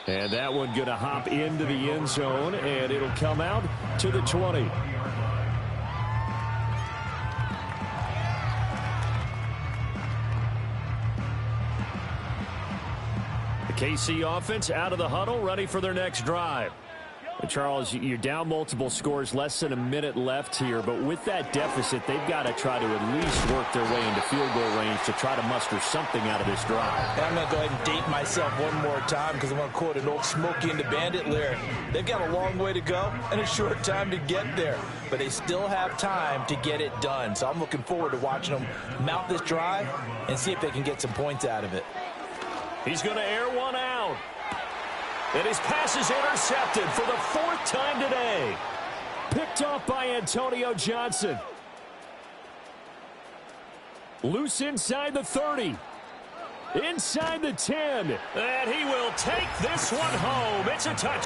And that one going to hop into the end zone, and it'll come out to the 20. The KC offense out of the huddle, ready for their next drive. Charles, you're down multiple scores, less than a minute left here, but with that deficit, they've got to try to at least work their way into field goal range to try to muster something out of this drive. I'm going to go ahead and date myself one more time because I'm going to quote an old Smokey and the Bandit lyric. They've got a long way to go and a short time to get there, but they still have time to get it done. So I'm looking forward to watching them mount this drive and see if they can get some points out of it. He's going to air one out. And his pass is intercepted for the 4th time today. Picked off by Antonio Johnson. Loose inside the 30. Inside the 10. And he will take this one home. It's a touch.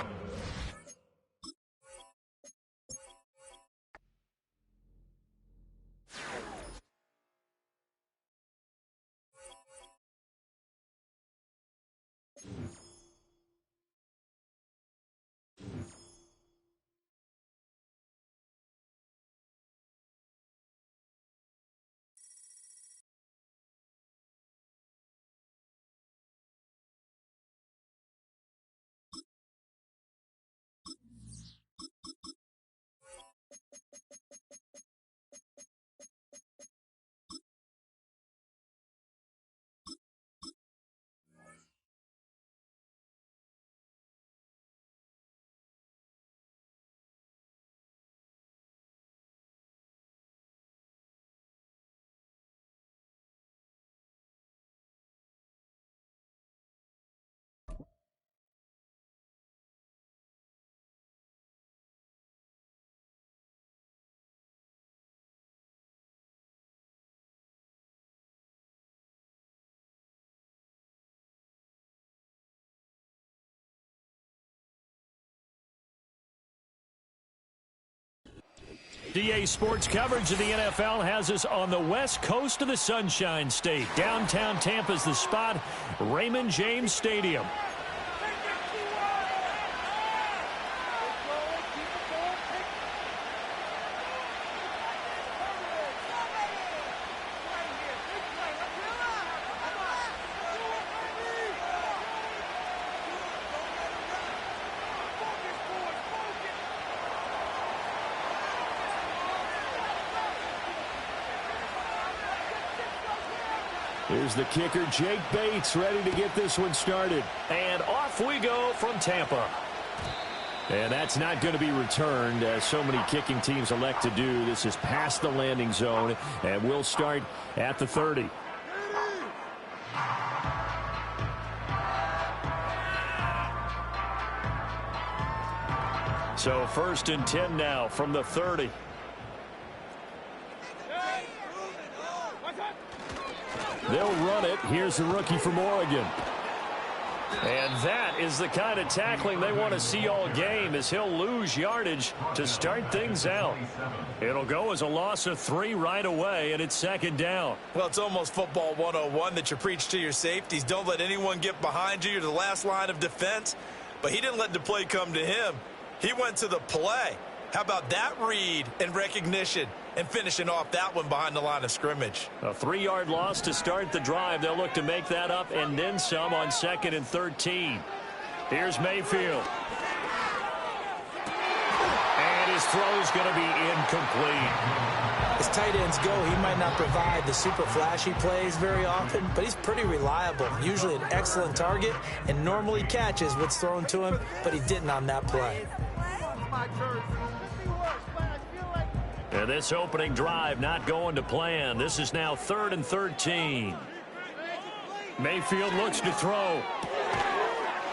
DA Sports coverage of the NFL has us on the west coast of the Sunshine State. Downtown Tampa's the spot, Raymond James Stadium. Here's the kicker, Jake Bates, ready to get this one started. And off we go from Tampa. And that's not going to be returned, as so many kicking teams elect to do. This is past the landing zone, and we'll start at the 30. So 1st and 10 now from the 30. They'll run it. Here's the rookie from Oregon. And that is the kind of tackling they want to see all game, as he'll lose yardage to start things out. It'll go as a loss of 3 right away, and it's 2nd down. Well, it's almost football 101 that you preach to your safeties. Don't let anyone get behind you. You're the last line of defense. But he didn't let the play come to him. He went to the play. How about that read and recognition and finishing off that one behind the line of scrimmage? A 3-yard loss to start the drive. They'll look to make that up and then some on 2nd and 13. Here's Mayfield. And his throw's going to be incomplete. As tight ends go, he might not provide the super flashy plays very often, but he's pretty reliable. Usually an excellent target and normally catches what's thrown to him, but he didn't on that play. And this opening drive not going to plan. This is now 3rd and 13. Mayfield looks to throw.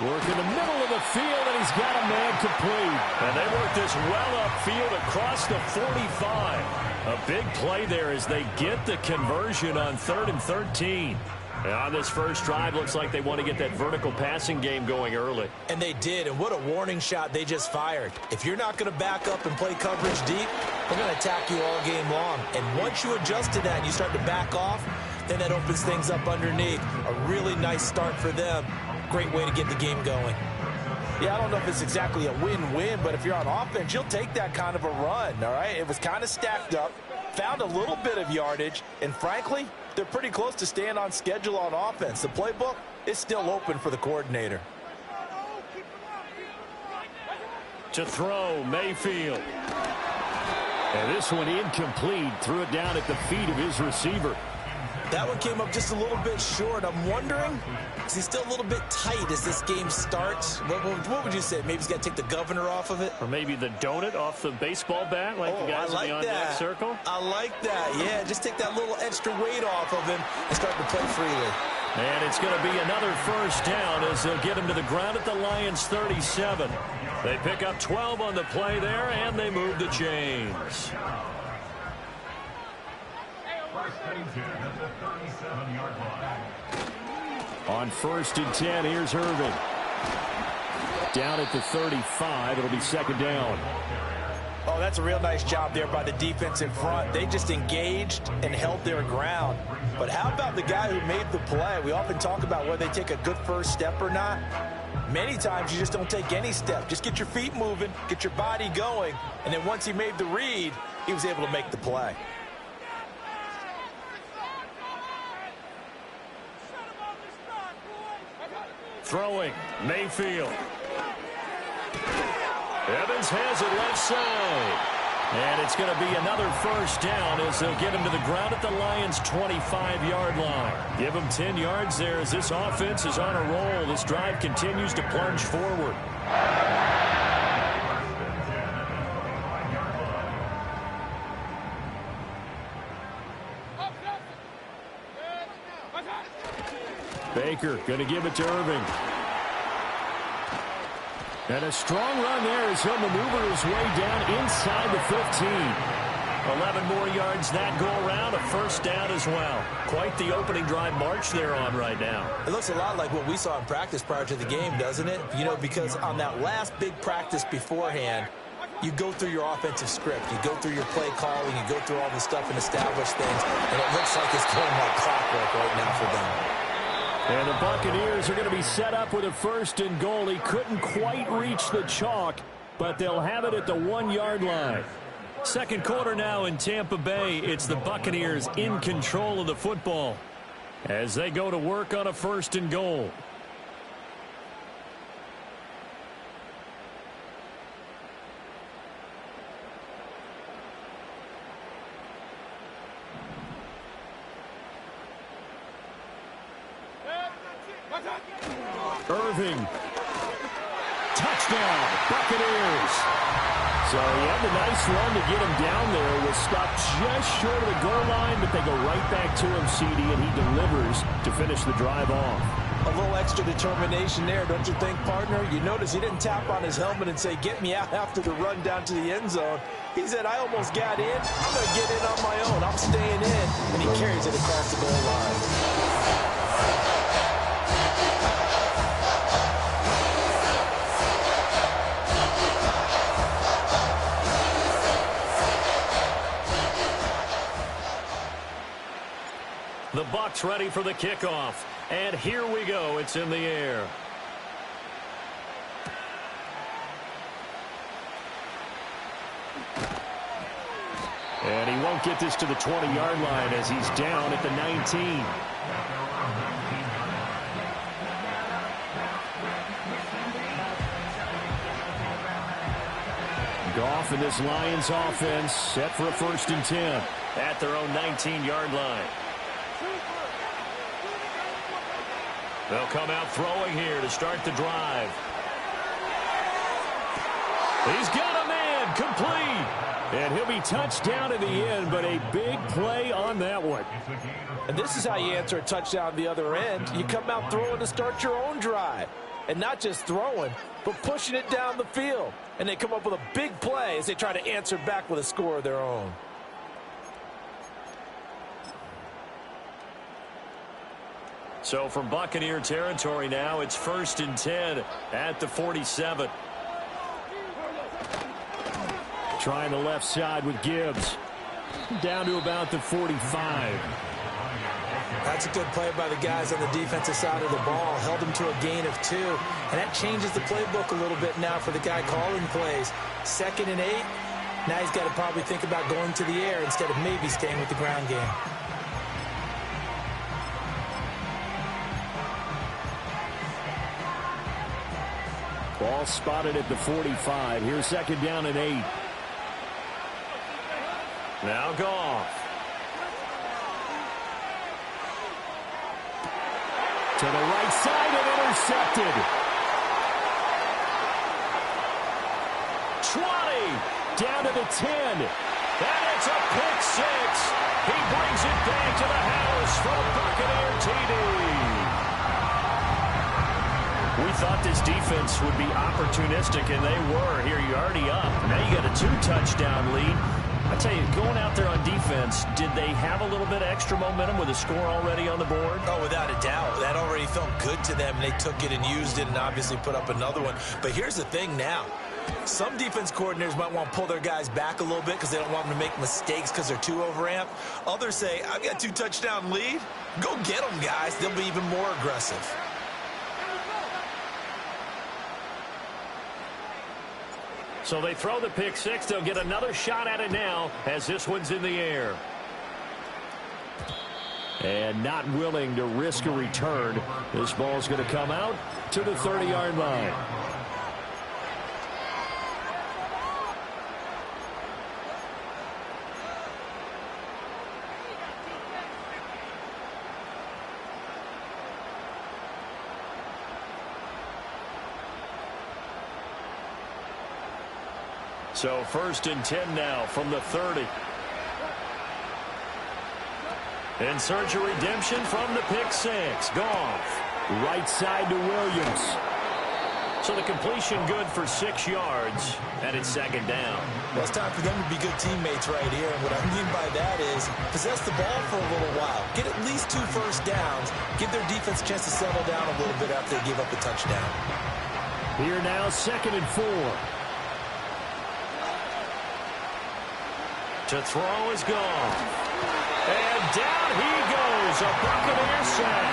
Work in the middle of the field, and he's got a man complete. And they work this well upfield across the 45. A big play there as they get the conversion on 3rd and 13. And on this first drive, looks like they want to get that vertical passing game going early. And they did, and what a warning shot they just fired. If you're not going to back up and play coverage deep, they're going to attack you all game long. And once you adjust to that and you start to back off, then that opens things up underneath. A really nice start for them. Great way to get the game going. Yeah, I don't know if it's exactly a win-win, but if you're on offense, you'll take that kind of a run, all right? It was kind of stacked up, found a little bit of yardage, and frankly, they're pretty close to staying on schedule on offense. The playbook is still open for the coordinator. To throw, Mayfield. And this one incomplete. Threw it down at the feet of his receiver. That one came up just a little bit short. I'm wondering, is he still a little bit tight as this game starts? What would you say? Maybe he's got to take the governor off of it? Or maybe the donut off the baseball bat, like the guys in the on-deck circle? I like that. Yeah, just take that little extra weight off of him and start to play freely. And it's going to be another first down as they'll get him to the ground at the Lions' 37. They pick up 12 on the play there, and they move the chains. First and 10 at the 37-yard line. On 1st and 10, here's Irving. Down at the 35, it'll be second down. Oh, that's a real nice job there by the defense in front. They just engaged and held their ground. But how about the guy who made the play? We often talk about whether they take a good first step or not. Many times you just don't take any step. Just get your feet moving, get your body going, and then once he made the read, he was able to make the play. Throwing, Mayfield. Evans has it left side. And it's going to be another first down as they'll get him to the ground at the Lions' 25-yard line. Give him 10 yards there as this offense is on a roll. This drive continues to plunge forward. Baker going to give it to Irving. And a strong run there as he'll maneuver his way down inside the 15. 11 more yards that go around, a first down as well. Quite the opening drive march they're on right now. It looks a lot like what we saw in practice prior to the game, doesn't it? You know, because on that last big practice beforehand, you go through your offensive script. You go through your play calling. You go through all the stuff and establish things. And it looks like it's going like clockwork right now for them. And the Buccaneers are going to be set up with a 1st and goal. He couldn't quite reach the chalk, but they'll have it at the 1-yard line. Second quarter now in Tampa Bay. It's the Buccaneers in control of the football as they go to work on a 1st and goal. Irving. Touchdown, Buccaneers. So he had the nice run to get him down there. Was stopped just short of the goal line, but they go right back to him, CD, and he delivers to finish the drive off. A little extra determination there, don't you think, partner? You notice he didn't tap on his helmet and say, get me out after the run down to the end zone. He said, I almost got in. I'm going to get in on my own. I'm staying in. And he carries it across the goal line. The Bucs ready for the kickoff. And here we go. It's in the air. And he won't get this to the 20-yard line as he's down at the 19. Goff and this Lions offense set for a 1st and 10 at their own 19-yard line. They'll come out throwing here to start the drive. He's got a man, complete. And he'll be touched down in the end, but a big play on that one. And this is how you answer a touchdown the other end. You come out throwing to start your own drive. And not just throwing, but pushing it down the field. And they come up with a big play as they try to answer back with a score of their own. So from Buccaneer territory now, it's 1st and 10 at the 47. Trying the left side with Gibbs. Down to about the 45. That's a good play by the guys on the defensive side of the ball. Held them to a gain of 2. And that changes the playbook a little bit now for the guy calling plays. 2nd and 8. Now he's got to probably think about going to the air instead of maybe staying with the ground game. Ball spotted at the 45. Here's 2nd down and 8. Now Goff. To the right side and intercepted. 20. Down to the 10. And it's a pick 6. He brings it back to the house for a Buccaneer TD. thought this defense would be opportunistic, and they were. Here, you're already up. Now you got a 2-touchdown lead. I tell you, going out there on defense, did they have a little bit of extra momentum with a score already on the board? Oh, without a doubt. That already felt good to them. They took it and used it and obviously put up another one. But here's the thing now. Some defense coordinators might want to pull their guys back a little bit because they don't want them to make mistakes because they're too overamped. Others say, I've got a 2-touchdown lead. Go get them, guys. They'll be even more aggressive. So they throw the pick six. They'll get another shot at it now as this one's in the air. And not willing to risk a return. This ball's going to come out to the 30-yard line. So 1st and 10 now from the 30. And search a redemption from the pick six. Goff. Right side to Williams. So the completion good for 6 yards. And it's 2nd down. Well, it's time for them to be good teammates right here. And what I mean by that is possess the ball for a little while. Get at least 2 first downs. Give their defense a chance to settle down a little bit after they give up a touchdown. Here now, 2nd and 4. To throw is Goff. And down he goes. A Buccaneer sack.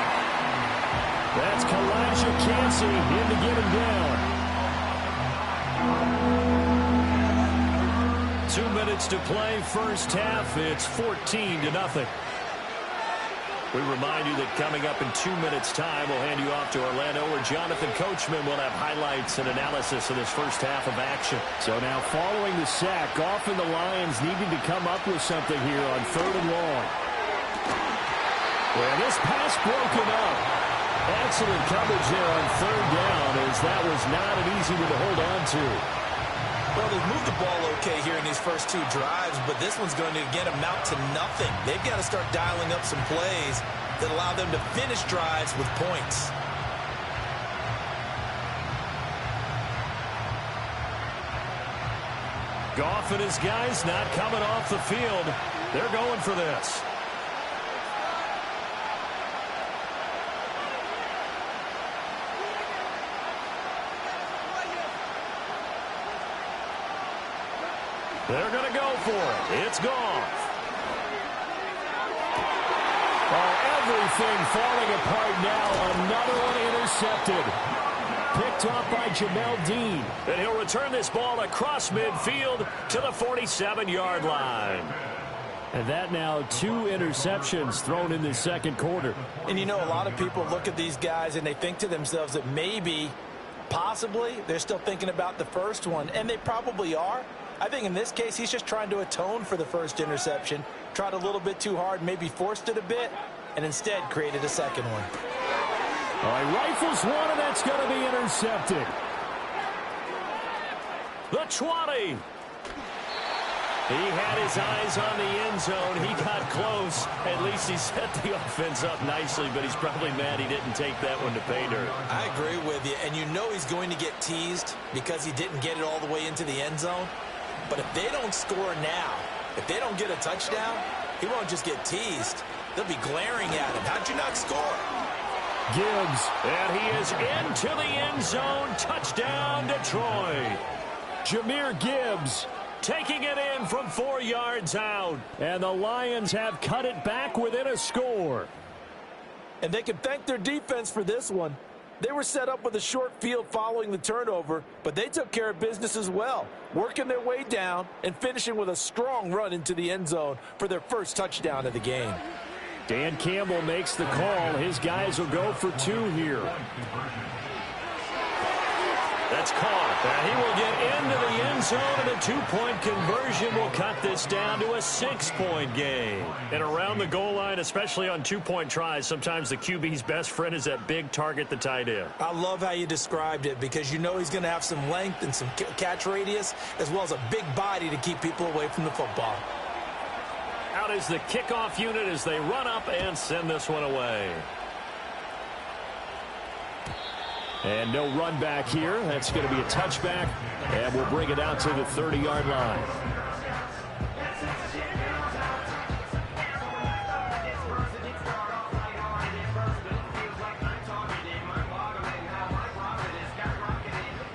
That's Kalijah Kancey in to get him down. 2 minutes to play, first half. It's 14-0. We remind you that coming up in 2 minutes' time, we'll hand you off to Orlando, where Jonathan Coachman will have highlights and analysis of this first half of action. So now, following the sack, Goff and the Lions needing to come up with something here on 3rd and long. Well, this pass broken up. Excellent coverage there on 3rd down, as that was not an easy one to hold on to. Well, they've moved the ball okay here in these first 2 drives, but this one's going to, again, amount to nothing. They've got to start dialing up some plays that allow them to finish drives with points. Goff and his guys not coming off the field. They're going for this. They're going to go for it. It's Goff. Oh, everything falling apart now. Another one intercepted. Picked off by Jamel Dean. And he'll return this ball across midfield to the 47-yard line. And that now 2 interceptions thrown in the 2nd quarter. And you know, a lot of people look at these guys and they think to themselves that maybe, possibly, they're still thinking about the first one. And they probably are. I think in this case, he's just trying to atone for the first interception. Tried a little bit too hard, maybe forced it a bit, and instead created a 2nd one. All right, rifles one, and that's going to be intercepted. The 20. He had his eyes on the end zone. He got close. At least he set the offense up nicely, but he's probably mad he didn't take that one to pay dirt. I agree with you, and you know he's going to get teased because he didn't get it all the way into the end zone. But if they don't score now, if they don't get a touchdown, he won't just get teased. They'll be glaring at him. How'd you not score? Gibbs, and he is into the end zone. Touchdown, Detroit. Jahmyr Gibbs taking it in from 4 yards out. And the Lions have cut it back within a score. And they can thank their defense for this one. They were set up with a short field following the turnover, but they took care of business as well, working their way down and finishing with a strong run into the end zone for their first touchdown of the game. Dan Campbell makes the call. His guys will go for 2 here. That's caught. And he will get into the end zone, and a 2-point conversion will cut this down to a 6-point game. And around the goal line, especially on 2-point tries, sometimes the QB's best friend is that big target, the tight end. I love how you described it because you know he's going to have some length and some catch radius as well as a big body to keep people away from the football. Out is the kickoff unit as they run up and send this one away. And no run back here. That's going to be a touchback, and we'll bring it out to the 30-yard line.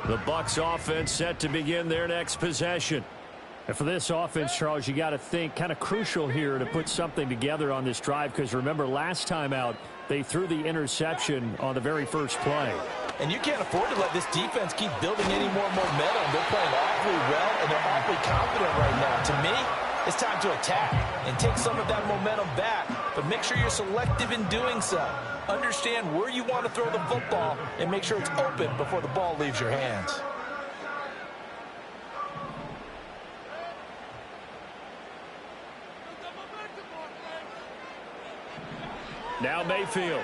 The Bucs offense set to begin their next possession. And for this offense, Charles, you got to think kind of crucial here to put something together on this drive, because remember last time out they threw the interception on the very first play. And you can't afford to let this defense keep building any more momentum. They're playing awfully well, and they're awfully confident right now. To me, it's time to attack and take some of that momentum back, but make sure you're selective in doing so. Understand where you want to throw the football and make sure it's open before the ball leaves your hands. Now Mayfield.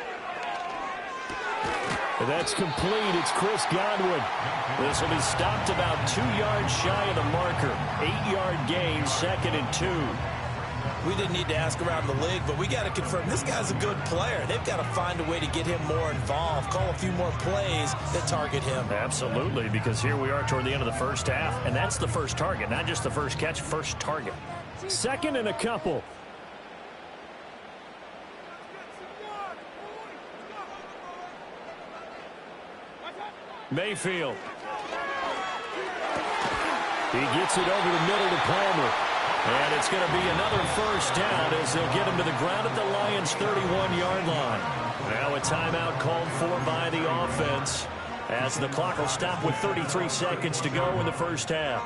And that's complete. It's Chris Godwin. This will be stopped about 2 yards shy of the marker. 8-yard gain, 2nd and 2. We didn't need to ask around the league, but we got to confirm this guy's a good player. They've got to find a way to get him more involved, call a few more plays that target him. Absolutely, because here we are toward the end of the first half, and that's the first target, not just the first catch, first target. 2nd and a couple. Mayfield. He gets it over the middle to Palmer. And it's going to be another first down as they'll get him to the ground at the Lions' 31-yard line. Now a timeout called for by the offense as the clock will stop with 33 seconds to go in the first half.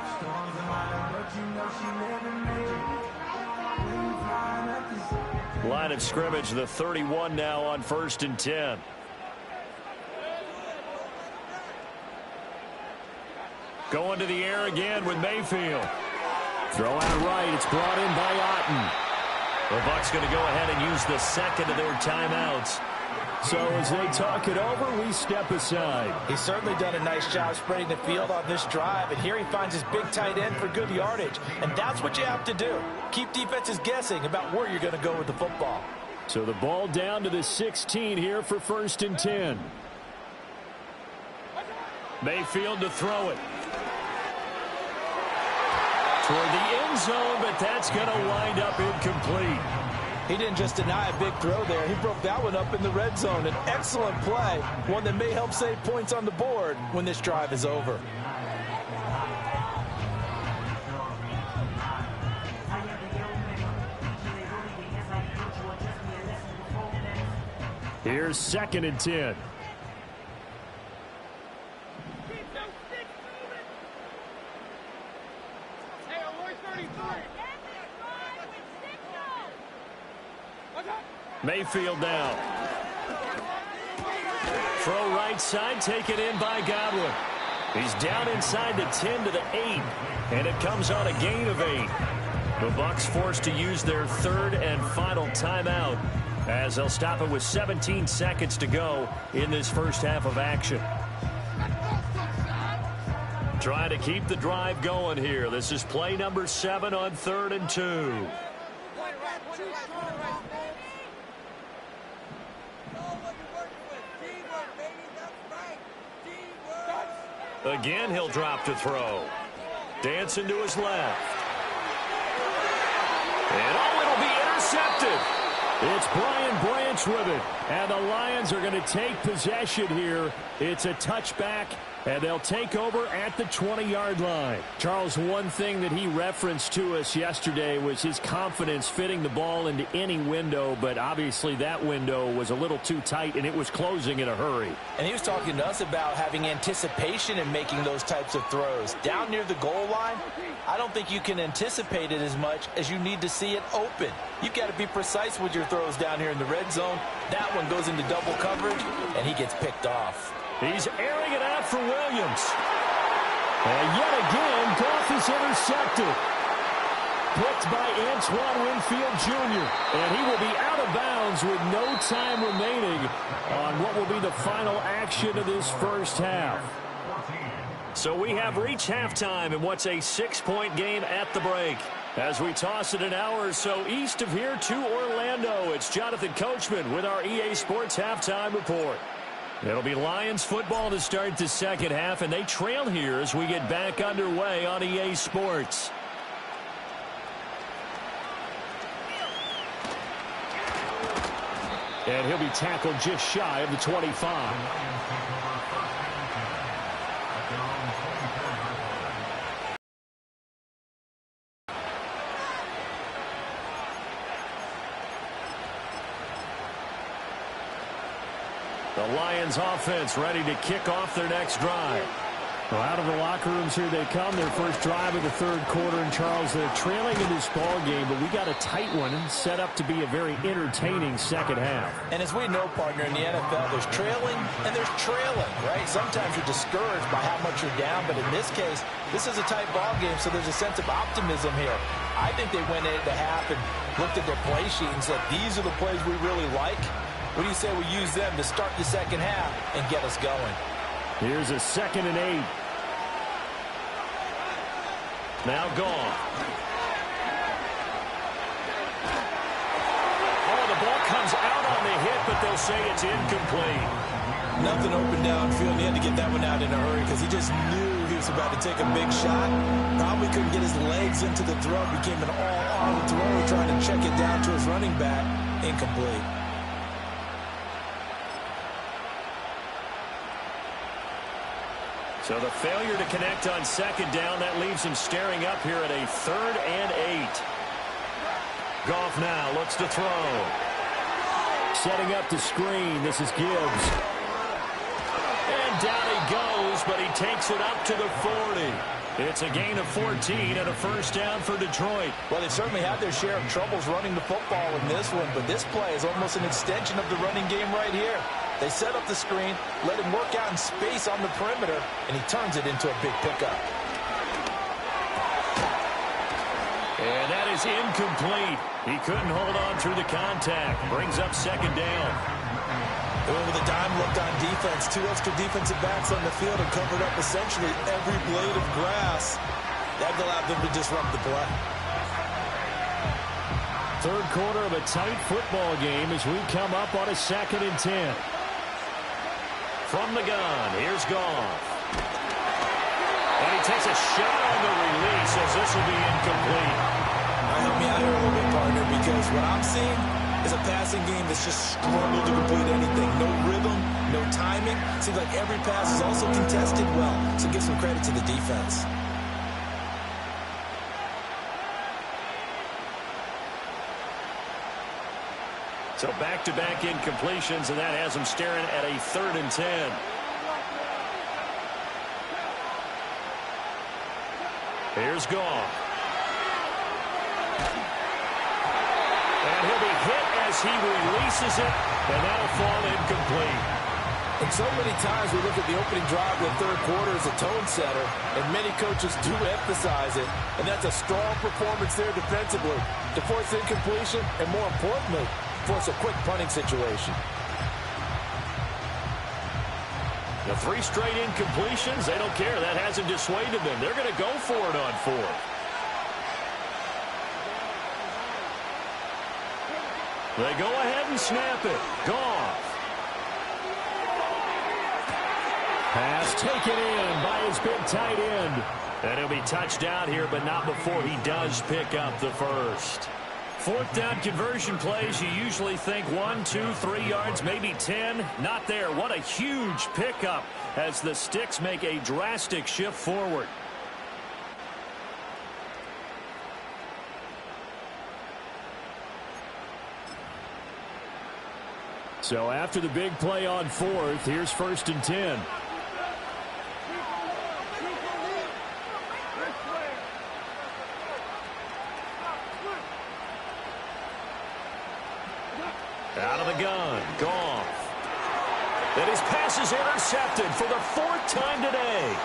Line of scrimmage, the 31 now on 1st and 10. Going to the air again with Mayfield. Throw out right. It's brought in by Otten. The Bucs going to go ahead and use the second of their timeouts. So as they talk it over, we step aside. He's certainly done a nice job spreading the field on this drive, and here he finds his big tight end for good yardage. And that's what you have to do. Keep defenses guessing about where you're going to go with the football. So the ball down to the 16 here for 1st and 10. Mayfield to throw it. Toward the end zone, but that's going to wind up incomplete. He didn't just deny a big throw there. He broke that one up in the red zone. An excellent play, one that may help save points on the board when this drive is over. Here's 2nd and 10. Mayfield now. Throw right side, taken in by Godwin. He's down inside the 10 to the 8, and it comes on a gain of 8. The Bucs forced to use their 3rd and final timeout as they'll stop it with 17 seconds to go in this first half of action. Trying to keep the drive going here. This is play number 7 on 3rd and 2. Again, he'll drop to throw. Dancing to his left. And oh, it'll be intercepted. It's Brian Branch with it. And the Lions are going to take possession here. It's a touchback, and they'll take over at the 20-yard line. Charles, one thing that he referenced to us yesterday was his confidence fitting the ball into any window, but obviously that window was a little too tight, and it was closing in a hurry. And he was talking to us about having anticipation in making those types of throws. Down near the goal line, I don't think you can anticipate it as much as you need to see it open. You've got to be precise with your throws down here in the red zone. That one goes into double coverage, and he gets picked off. He's airing it out for Williams. And yet again, Goff is intercepted. Picked by Antoine Winfield Jr. And he will be out of bounds with no time remaining on what will be the final action of this first half. So we have reached halftime in what's a 6-point game at the break. As we toss it an hour or so east of here to Orlando, it's Jonathan Coachman with our EA Sports Halftime Report. It'll be Lions football to start the second half, and they trail here as we get back underway on EA Sports. And he'll be tackled just shy of the 25. The Lions offense ready to kick off their next drive. Well, out of the locker rooms here they come. Their first drive of the third quarter. And, Charles, they're trailing in this ball game, but we got a tight one set up to be a very entertaining second half. And as we know, partner, in the NFL, there's trailing and there's trailing, right? Sometimes you're discouraged by how much you're down, but in this case, this is a tight ball game, so there's a sense of optimism here. I think they went into half and looked at their play sheet and said, these are the plays we really like. What do you say we use them to start the second half and get us going? Here's a 2nd and 8. Now gone. Oh, the ball comes out on the hit, but they'll say it's incomplete. Nothing open downfield, and he had to get that one out in a hurry because he just knew he was about to take a big shot. Probably couldn't get his legs into the throw. Became an all-arm throw, trying to check it down to his running back. Incomplete. So the failure to connect on second down, that leaves him staring up here at a 3rd and 8. Goff now looks to throw. Setting up the screen. This is Gibbs. And down he goes, but he takes it up to the 40. It's a gain of 14 and a first down for Detroit. Well, they certainly had their share of troubles running the football in this one, but this play is almost an extension of the running game right here. They set up the screen, let him work out in space on the perimeter, and he turns it into a big pickup. And that is incomplete. He couldn't hold on through the contact. Brings up second down. With a dime looked on defense, 2 extra defensive backs on the field and covered up essentially every blade of grass. That allowed them to disrupt the play. Third quarter of a tight football game as we come up on a 2nd and 10. From the gun, here's Goff. And he takes a shot on the release as this will be incomplete. Help me out here a little bit, partner, because what I'm seeing is a passing game that's just struggled to complete anything. No rhythm, no timing. Seems like every pass is also contested well, so give some credit to the defense. So back-to-back incompletions, and that has him staring at a 3rd and 10. Here's Goff. And he'll be hit as he releases it, and that'll fall incomplete. And so many times we look at the opening drive of the third quarter as a tone setter, and many coaches do emphasize it. And that's a strong performance there defensively to force incompletion, and more importantly, force a quick punting situation. The 3 straight incompletions, they don't care. That hasn't dissuaded them. They're going to go for it on 4th. They go ahead and snap it. Goff. Pass taken in by his big tight end. And he'll be touched down here, but not before he does pick up the first. 4th down conversion plays, you usually think 1, 2, 3 yards, maybe 10. Not there. What a huge pickup as the Sticks make a drastic shift forward. So after the big play on 4th, here's 1st and 10. Out of the gun, Goff. And his pass is intercepted for the 4th time today.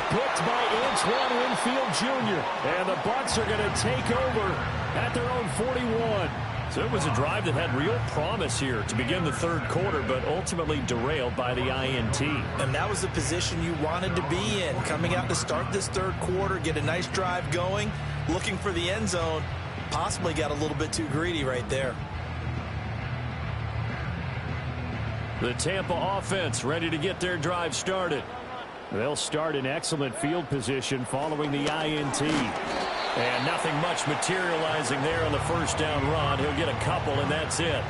Picked by Antoine Winfield Jr. And the Bucs are going to take over at their own 41. So it was a drive that had real promise here to begin the third quarter, but ultimately derailed by the INT. And that was the position you wanted to be in. Coming out to start this third quarter, get a nice drive going, looking for the end zone. Possibly got a little bit too greedy right there. The Tampa offense ready to get their drive started. They'll start in excellent field position following the INT. And nothing much materializing there on the first down run. He'll get a couple, and that's it.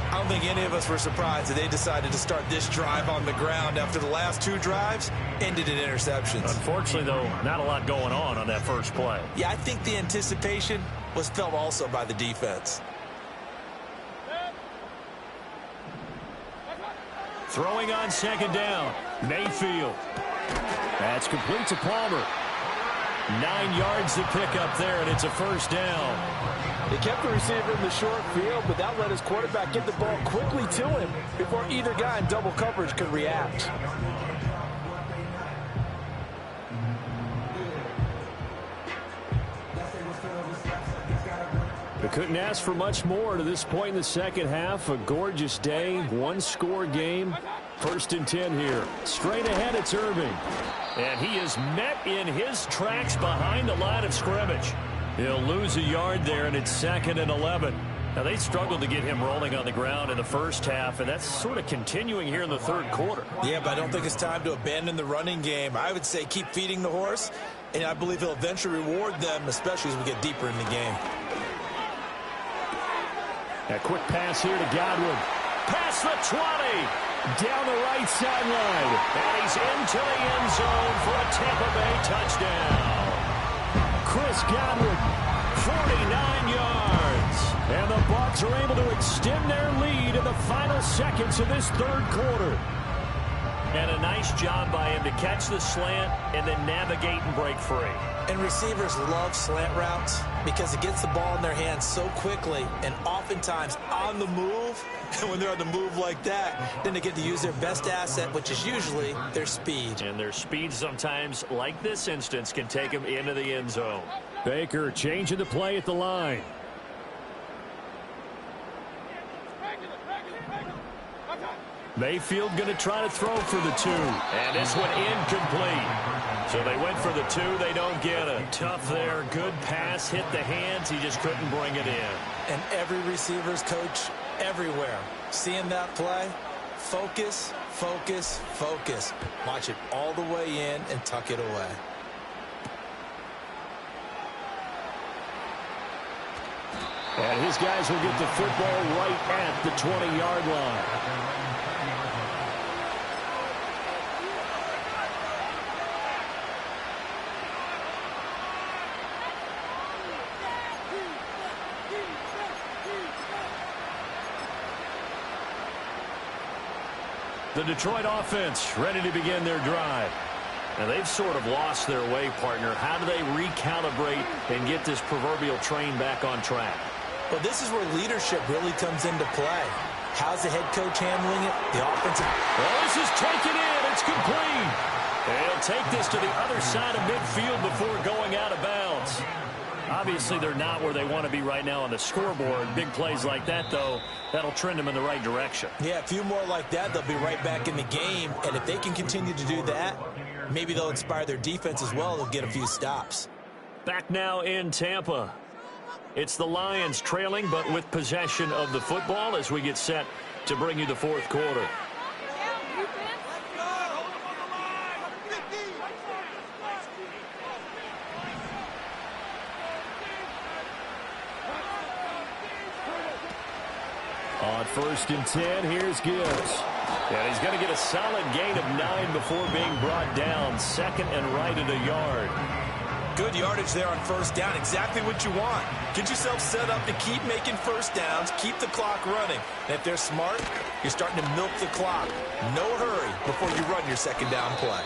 I don't think any of us were surprised that they decided to start this drive on the ground after the last 2 drives ended in interceptions. Unfortunately, though, not a lot going on that first play. Yeah, I think the anticipation was felt also by the defense. Throwing on second down, Mayfield. That's complete to Palmer. 9 yards to pick up there, and it's a first down. They kept the receiver in the short field, but that let his quarterback get the ball quickly to him before either guy in double coverage could react. They couldn't ask for much more to this point in the second half. A gorgeous day, 1-score game. 1st and 10 here. Straight ahead, it's Irving. And he is met in his tracks behind the line of scrimmage. He'll lose a yard there, and it's 2nd and 11. Now, they struggled to get him rolling on the ground in the first half, and that's sort of continuing here in the third quarter. Yeah, but I don't think it's time to abandon the running game. I would say keep feeding the horse, and I believe he'll eventually reward them, especially as we get deeper in the game. A quick pass here to Godwin. Past the 20. Down the right sideline. And he's into the end zone for a Tampa Bay touchdown. Chris Godwin, 49 yards. And the Bucs are able to extend their lead in the final seconds of this third quarter. And a nice job by him to catch the slant and then navigate and break free. And receivers love slant routes because it gets the ball in their hands so quickly and oftentimes on the move. And when they're on the move like that, then they get to use their best asset, which is usually their speed. And their speed sometimes, like this instance, can take them into the end zone. Baker changing the play at the line. Mayfield going to try to throw for the 2. And this one incomplete. So they went for the 2. They don't get it. Tough there. Good pass. Hit the hands. He just couldn't bring it in. And every receiver's coach everywhere. Seeing that play, focus, focus, focus. Watch it all the way in and tuck it away. And his guys will get the football right at the 20-yard line. The Detroit offense ready to begin their drive. And they've sort of lost their way, partner. How do they recalibrate and get this proverbial train back on track? Well, this is where leadership really comes into play. How's the head coach handling it? The offensive... Well, this is taken in. It's complete. They'll take this to the other side of midfield before going out of bounds. Obviously, they're not where they want to be right now on the scoreboard. Big plays like that, though, that'll trend them in the right direction. Yeah, a few more like that, they'll be right back in the game. And if they can continue to do that, maybe they'll inspire their defense as well. They'll get a few stops. Back now in Tampa. It's the Lions trailing, but with possession of the football as we get set to bring you the fourth quarter. On 1st and 10, here's Gibbs. And he's going to get a solid gain of 9 before being brought down. 2nd and right at a yard. Good yardage there on 1st down. Exactly what you want. Get yourself set up to keep making 1st downs. Keep the clock running. And if they're smart, you're starting to milk the clock. No hurry before you run your 2nd down play.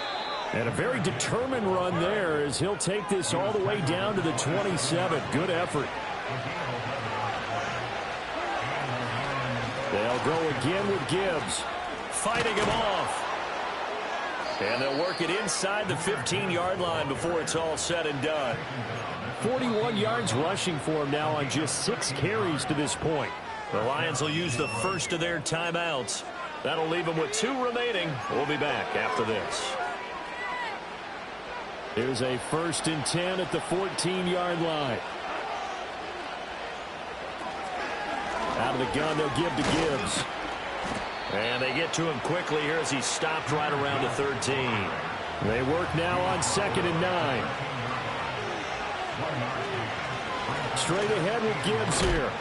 And a very determined run there as he'll take this all the way down to the 27. Good effort. They'll go again with Gibbs. Fighting him off. And they'll work it inside the 15-yard line before it's all said and done. 41 yards rushing for him now on just 6 carries to this point. The Lions will use the first of their timeouts. That'll leave them with 2 remaining. We'll be back after this. Here's a 1st and 10 at the 14-yard line. Out of the gun, they'll give to Gibbs. And they get to him quickly here as he stopped right around the 13. They work now on 2nd and 9. Straight ahead with Gibbs here.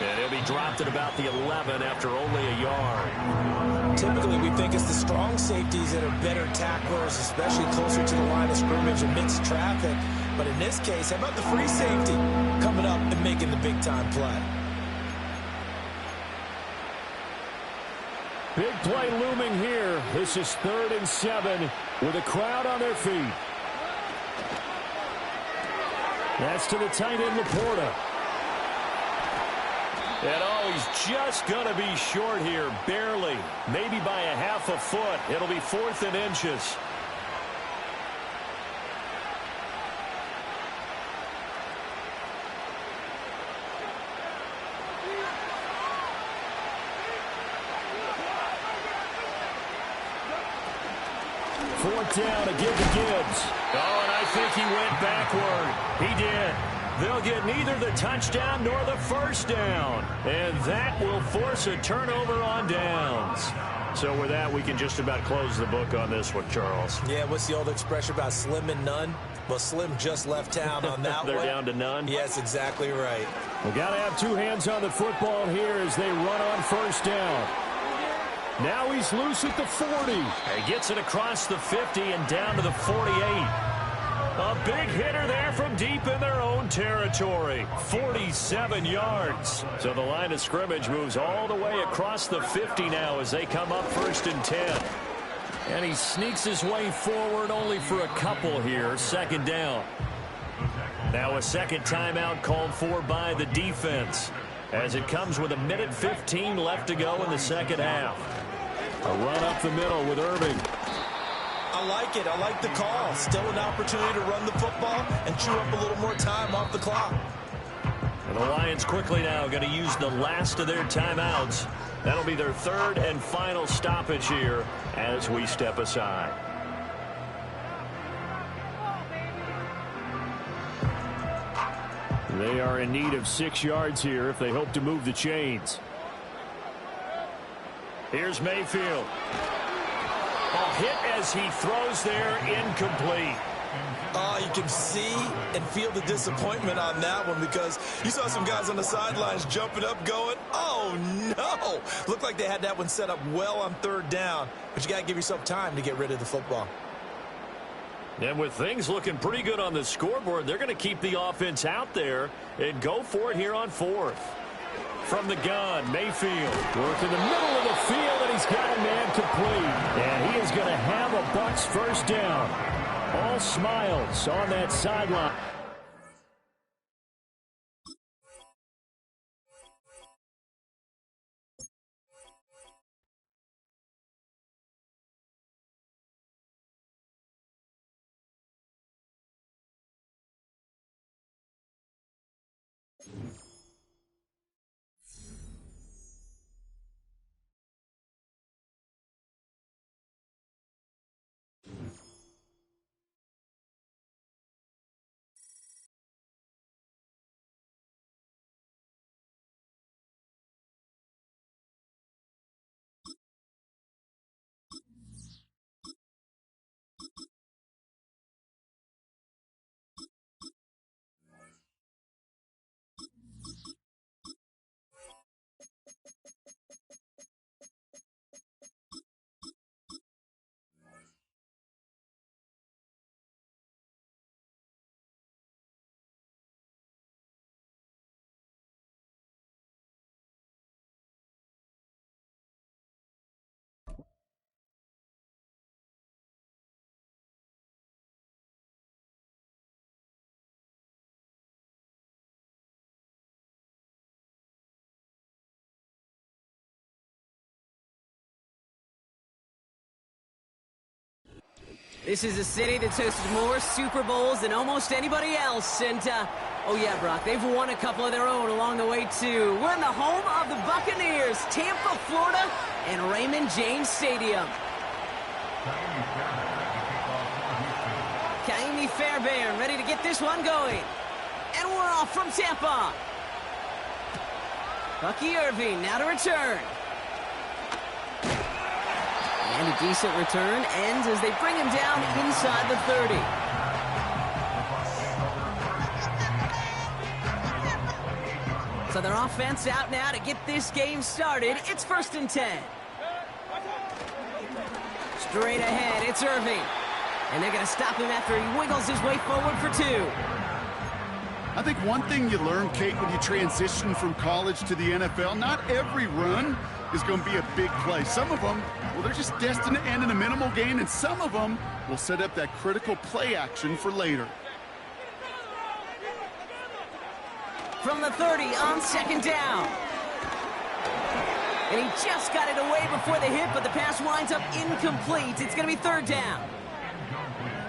And he'll be dropped at about the 11 after only a yard. Typically, we think it's the strong safeties that are better tacklers, especially closer to the line of scrimmage amidst traffic. But in this case, how about the free safety coming up and making the big-time play? Big play looming here. This is 3rd and 7 with a crowd on their feet. That's to the tight end, Laporta. And oh, he's just going to be short here, barely. Maybe by a half a foot. It'll be 4th and inches. Fourth down to give to Gibbs. Oh, and I think he went backward. He did. They'll get neither the touchdown nor the first down. And that will force a turnover on downs. So with that, we can just about close the book on this one, Charles. Yeah, what's the old expression about slim and none? Well, Slim just left town on that They're one. down to none? Yes, exactly right. We got to have two hands on the football here as they run on first down. Now he's loose at the 40. He gets it across the 50 and down to the 48. A big hitter there from deep in their own territory. 47 yards. So the line of scrimmage moves all the way across the 50 now as they come up 1st and 10. And he sneaks his way forward only for a couple here. 2nd down. Now a second timeout called for by the defense as it comes with 1:15 left to go in the second half. A run up the middle with Irving. I like it. I like the call. Still an opportunity to run the football and chew up a little more time off the clock. And the Lions quickly now going to use the last of their timeouts. That'll be their 3rd and final stoppage here as we step aside. They are in need of 6 yards here if they hope to move the chains. Here's Mayfield. A hit as he throws there, incomplete. You can see and feel the disappointment on that one because you saw some guys on the sidelines jumping up going, oh no. Looked like they had that one set up well on 3rd down, but you got to give yourself time to get rid of the football. And with things looking pretty good on the scoreboard, they're going to keep the offense out there and go for it here on 4th. From the gun, Mayfield work in the middle of the field, and he's got a man complete. And he is going to have a Bucs first down. All smiles on that sideline. This is a city that's hosted more Super Bowls than almost anybody else. And, oh yeah, Brock, they've won a couple of their own along the way, too. We're in the home of the Buccaneers, Tampa, Florida, and Raymond James Stadium. Kaimi Fairbairn ready to get this one going. And we're off from Tampa. Bucky Irving now to return. a decent return. Ends as they bring him down inside the 30. So their offense out now to get this game started. It's 1st and 10. Straight ahead, it's Irving. And they're going to stop him after he wiggles his way forward for 2. I think one thing you learn, Kate, when you transition from college to the NFL, not every run is going to be a big play. Some of them, well, they're just destined to end in a minimal gain, and some of them will set up that critical play action for later. From the 30 on 2nd down. And he just got it away before the hit, but the pass winds up incomplete. It's going to be 3rd down.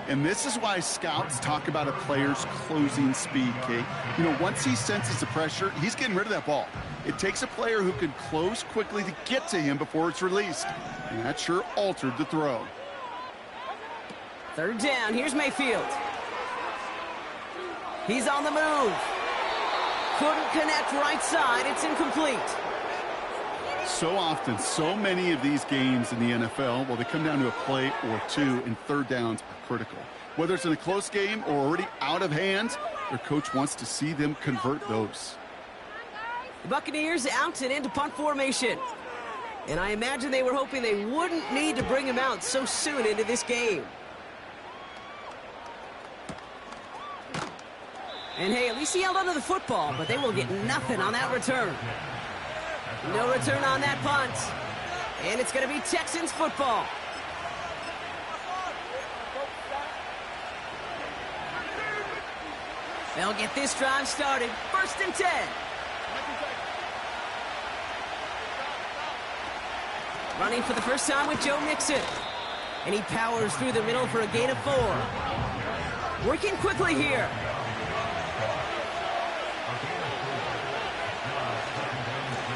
And this is why scouts talk about a player's closing speed, Kate. You know, once he senses the pressure, he's getting rid of that ball. It takes a player who can close quickly to get to him before it's released. And that sure altered the throw. 3rd down. Here's Mayfield. He's on the move. Couldn't connect right side. It's incomplete. So often, so many of these games in the NFL, well, they come down to a play or two, and 3rd downs are critical. Whether it's in a close game or already out of hand, their coach wants to see them convert those. The Buccaneers out and into punt formation. And I imagine they were hoping they wouldn't need to bring him out so soon into this game. And hey, at least he held onto the football, but they will get nothing on that return. No return on that punt. And it's going to be Texans football. They'll get this drive started. 1st and 10. Running for the first time with Joe Mixon. And he powers through the middle for a gain of 4. Working quickly here.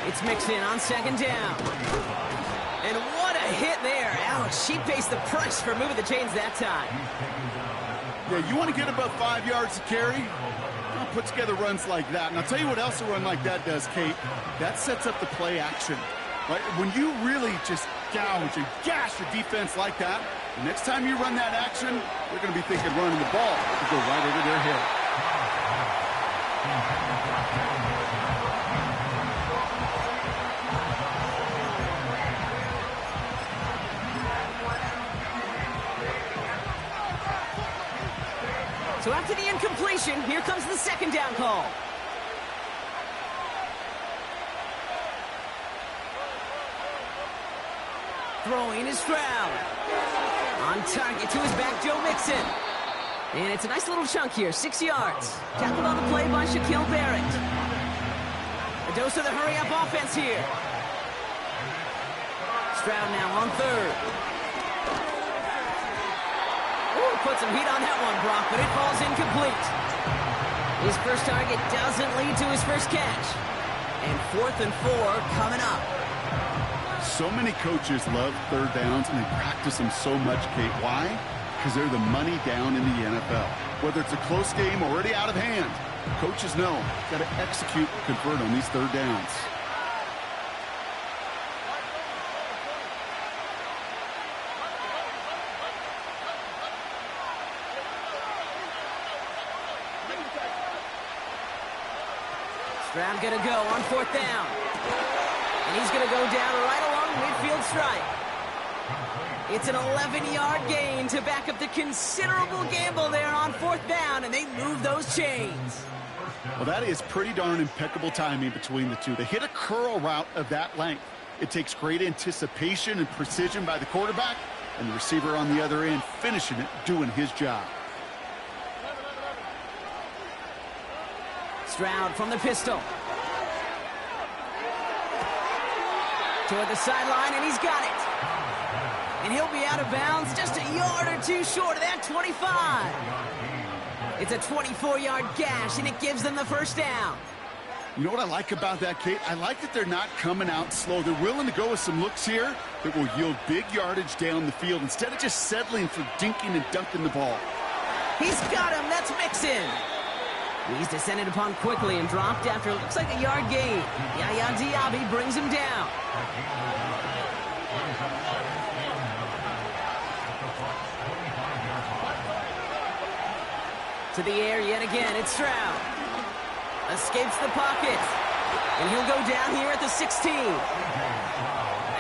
It's Mixon on 2nd down. And what a hit there. Ouch, she pays the price for moving the chains that time. Yeah, you want to get above 5 yards to carry? Well, put together runs like that. And I'll tell you what else a run like that does, Kate. That sets up the play action. Right? When you really just gouge and gash your defense like that, the next time you run that action, they're going to be thinking running the ball to go right over their head. So after the incompletion, here comes the 2nd down call. Throwing is Stroud. On target to his back, Joe Mixon. And it's a nice little chunk here, 6 yards. Tackled on the play by Shaquille Barrett. A dose of the hurry-up offense here. Stroud now on 3rd. Ooh, put some heat on that one, Brock, but it falls incomplete. His first target doesn't lead to his first catch. And 4th and 4 coming up. So many coaches love 3rd downs, and they practice them so much, Kate. Why? Because they're the money down in the NFL. Whether it's a close game or already out of hand, coaches know got to execute and convert on these 3rd downs. Stroud gonna go on 4th down. And he's gonna go down right along midfield stripe. It's an 11-yard gain to back up the considerable gamble there on 4th down, and they move those chains. Well, that is pretty darn impeccable timing between the two. They hit a curl route of that length. It takes great anticipation and precision by the quarterback, and the receiver on the other end finishing it, doing his job. Stroud from the pistol. Toward the sideline, and he's got it. And he'll be out of bounds just a yard or two short of that 25. It's a 24-yard gash, and it gives them the first down. You know what I like about that, Kate? I like that they're not coming out slow. They're willing to go with some looks here that will yield big yardage down the field instead of just settling for dinking and dunking the ball. He's got him. That's Mixon. He's descended upon quickly and dropped after it looks like a yard gain. Yaya Diaby brings him down. To the air yet again, it's Stroud. Escapes the pocket. And he'll go down here at the 16.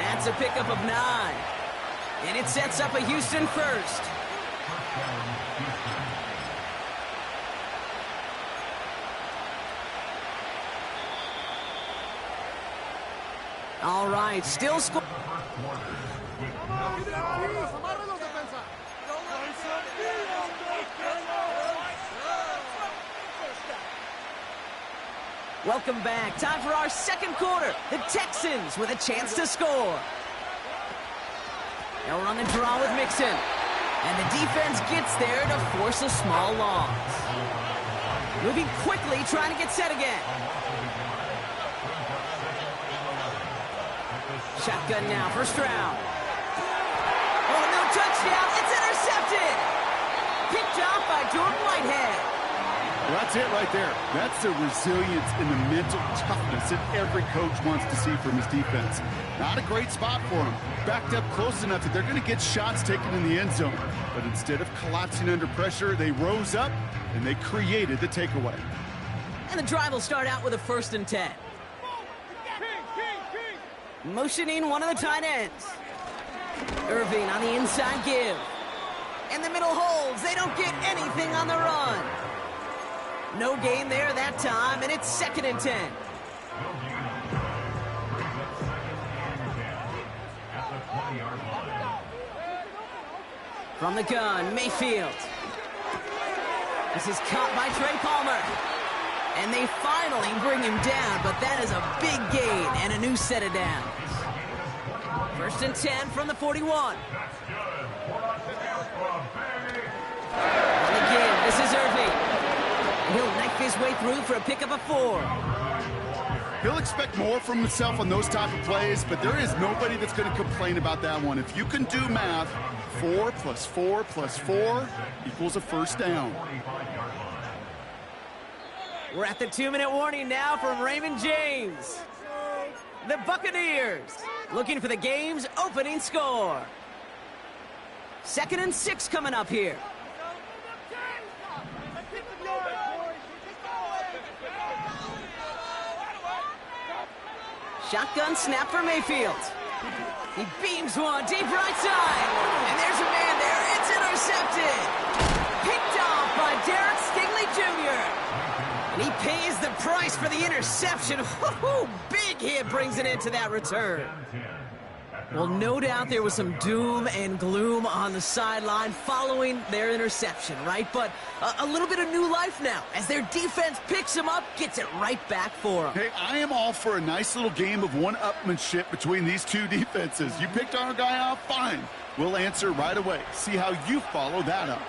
That's a pickup of 9. And it sets up a Houston first. All right, still score. Welcome back. Time for our second quarter. The Texans with a chance to score. Now we're on the draw with Mixon. And the defense gets there to force a small loss. Moving quickly, trying to get set again. Shotgun now for Stroud. Oh, no touchdown. It's intercepted. Picked off by Jordan Whitehead. Well, that's it right there. That's the resilience and the mental toughness that every coach wants to see from his defense. Not a great spot for him. Backed up close enough that they're going to get shots taken in the end zone. But instead of collapsing under pressure, they rose up and they created the takeaway. And the drive will start out with a 1st and 10. Motioning one of the tight ends. Irving on the inside give. And the middle holds. They don't get anything on the run. No gain there that time, and it's 2nd and 10. From the gun, Mayfield. This is caught by Trey Palmer. And they finally bring him down, but that is a big gain and a new set of downs. 1st and 10 from the 41. On the give, this is Irving. He'll knife his way through for a pickup of 4. He'll expect more from himself on those type of plays, but there is nobody that's going to complain about that one. If you can do math, 4 plus 4 plus 4 equals a 1st down. We're at the 2-minute warning now from Raymond James. The Buccaneers looking for the game's opening score. 2nd and 6 coming up here. Shotgun snap for Mayfield. He beams one deep right side. And there's a man there. It's intercepted. Picked off by Derek Stingley Jr. And he pays the price for the interception. Woo-hoo! Big hit brings it into that return. Well, no doubt there was some doom and gloom on the sideline following their interception, right? But a little bit of new life now as their defense picks him up, gets it right back for them. Hey, I am all for a nice little game of one-upmanship between these two defenses. You picked our guy out, fine. We'll answer right away. See how you follow that up.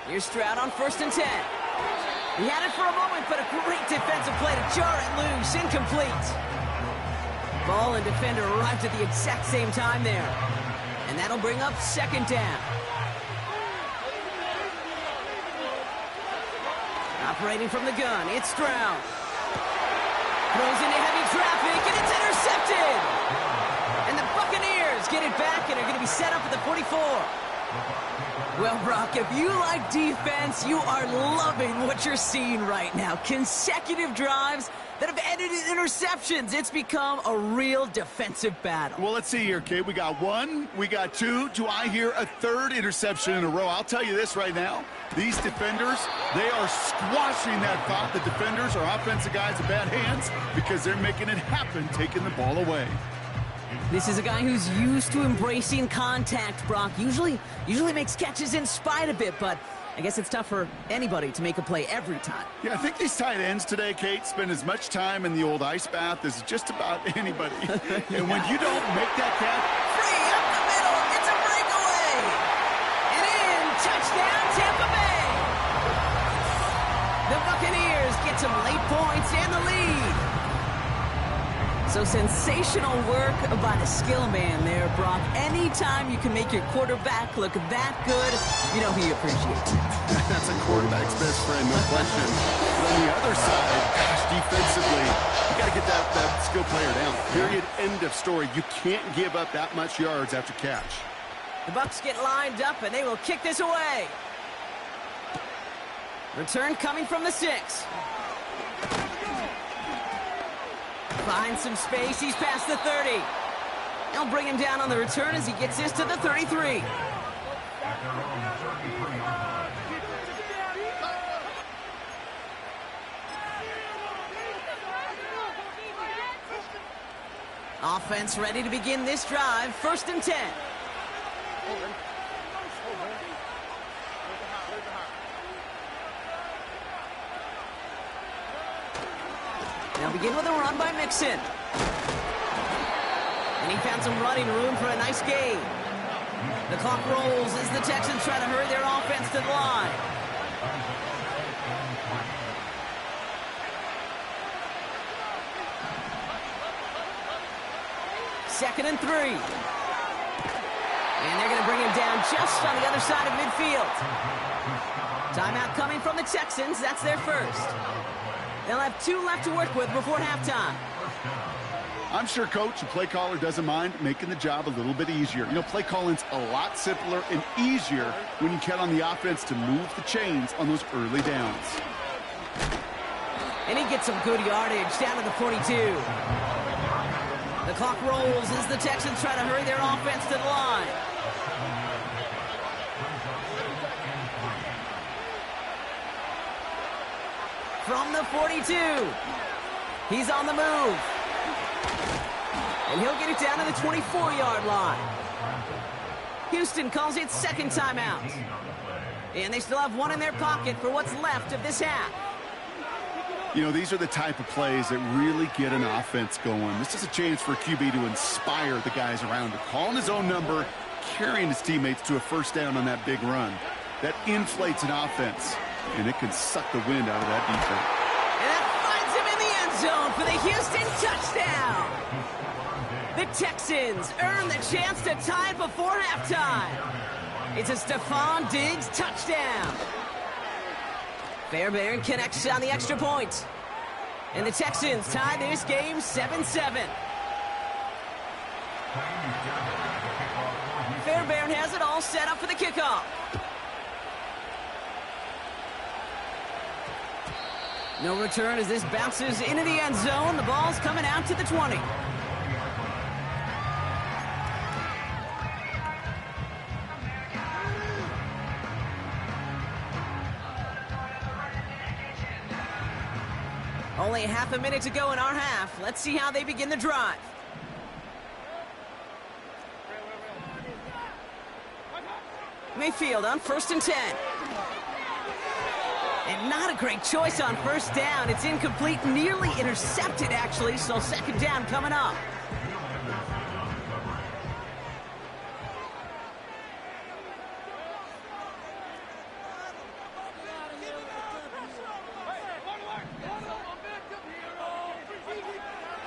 Here's Stroud on 1st and 10. He had it for a moment, but a great defensive play to jar it loose. Incomplete. Ball and defender arrived at the exact same time there. And that'll bring up 2nd down. Operating from the gun, it's Stroud. Throws into heavy traffic, and it's intercepted! And the Buccaneers get it back and are going to be set up at the 44. Well, Brock, if you like defense, you are loving what you're seeing right now. Consecutive drives that have ended in interceptions. It's become a real defensive battle. Well, let's see here, Kate. We got 1, we got 2. Do I hear a 3rd interception in a row? I'll tell you this right now. These defenders, they are squashing that thought. The defenders are offensive guys in bad hands because they're making it happen, taking the ball away. This is a guy who's used to embracing contact, Brock. Usually makes catches in spite of it, but I guess it's tough for anybody to make a play every time. Yeah, I think these tight ends today, Kate, spend as much time in the old ice bath as just about anybody. And when you don't make that catch... Free up the middle. It's a breakaway. And in. Touchdown, Tampa Bay. The Buccaneers get some late points and the lead. So sensational work by the skill man there, Brock. Anytime you can make your quarterback look that good, you know he appreciates it. That's a quarterback's best friend, no question. But on the other side, gosh, defensively, you got to get that skill player down. Period, end of story. You can't give up that much yards after catch. The Bucs get lined up, and they will kick this away. Return coming from the 6. Finds some space. He's past the 30. They'll bring him down on the return as he gets this to the 33. Offense ready to begin this drive. 1st and 10. They'll begin with a run by Mixon. And he found some running room for a nice gain. The clock rolls as the Texans try to hurry their offense to the line. Second and 3. And they're going to bring him down just on the other side of midfield. Timeout coming from the Texans. That's their first. They'll have 2 left to work with before halftime. I'm sure coach and play caller doesn't mind making the job a little bit easier. You know, play calling's a lot simpler and easier when you count on the offense to move the chains on those early downs. And he gets some good yardage down to the 42. The clock rolls as the Texans try to hurry their offense to the line. From the 42. He's on the move. And he'll get it down to the 24-yard line. Houston calls it second timeout. And they still have 1 in their pocket for what's left of this half. You know, these are the type of plays that really get an offense going. This is a chance for QB to inspire the guys around him. Calling his own number, carrying his teammates to a first down on that big run. That inflates an offense, and it can suck the wind out of that defense. And that finds him in the end zone for the Houston touchdown. The Texans earn the chance to tie it before halftime. It's a Stephon Diggs touchdown. Fairbairn connects on the extra point. And the Texans tie this game 7-7. Fairbairn has it all set up for the kickoff. No return as this bounces into the end zone. The ball's coming out to the 20. Only half a minute to go in our half. Let's see how they begin the drive. Mayfield on 1st and 10. And not a great choice on first down. It's incomplete, nearly intercepted, actually, so second down coming up.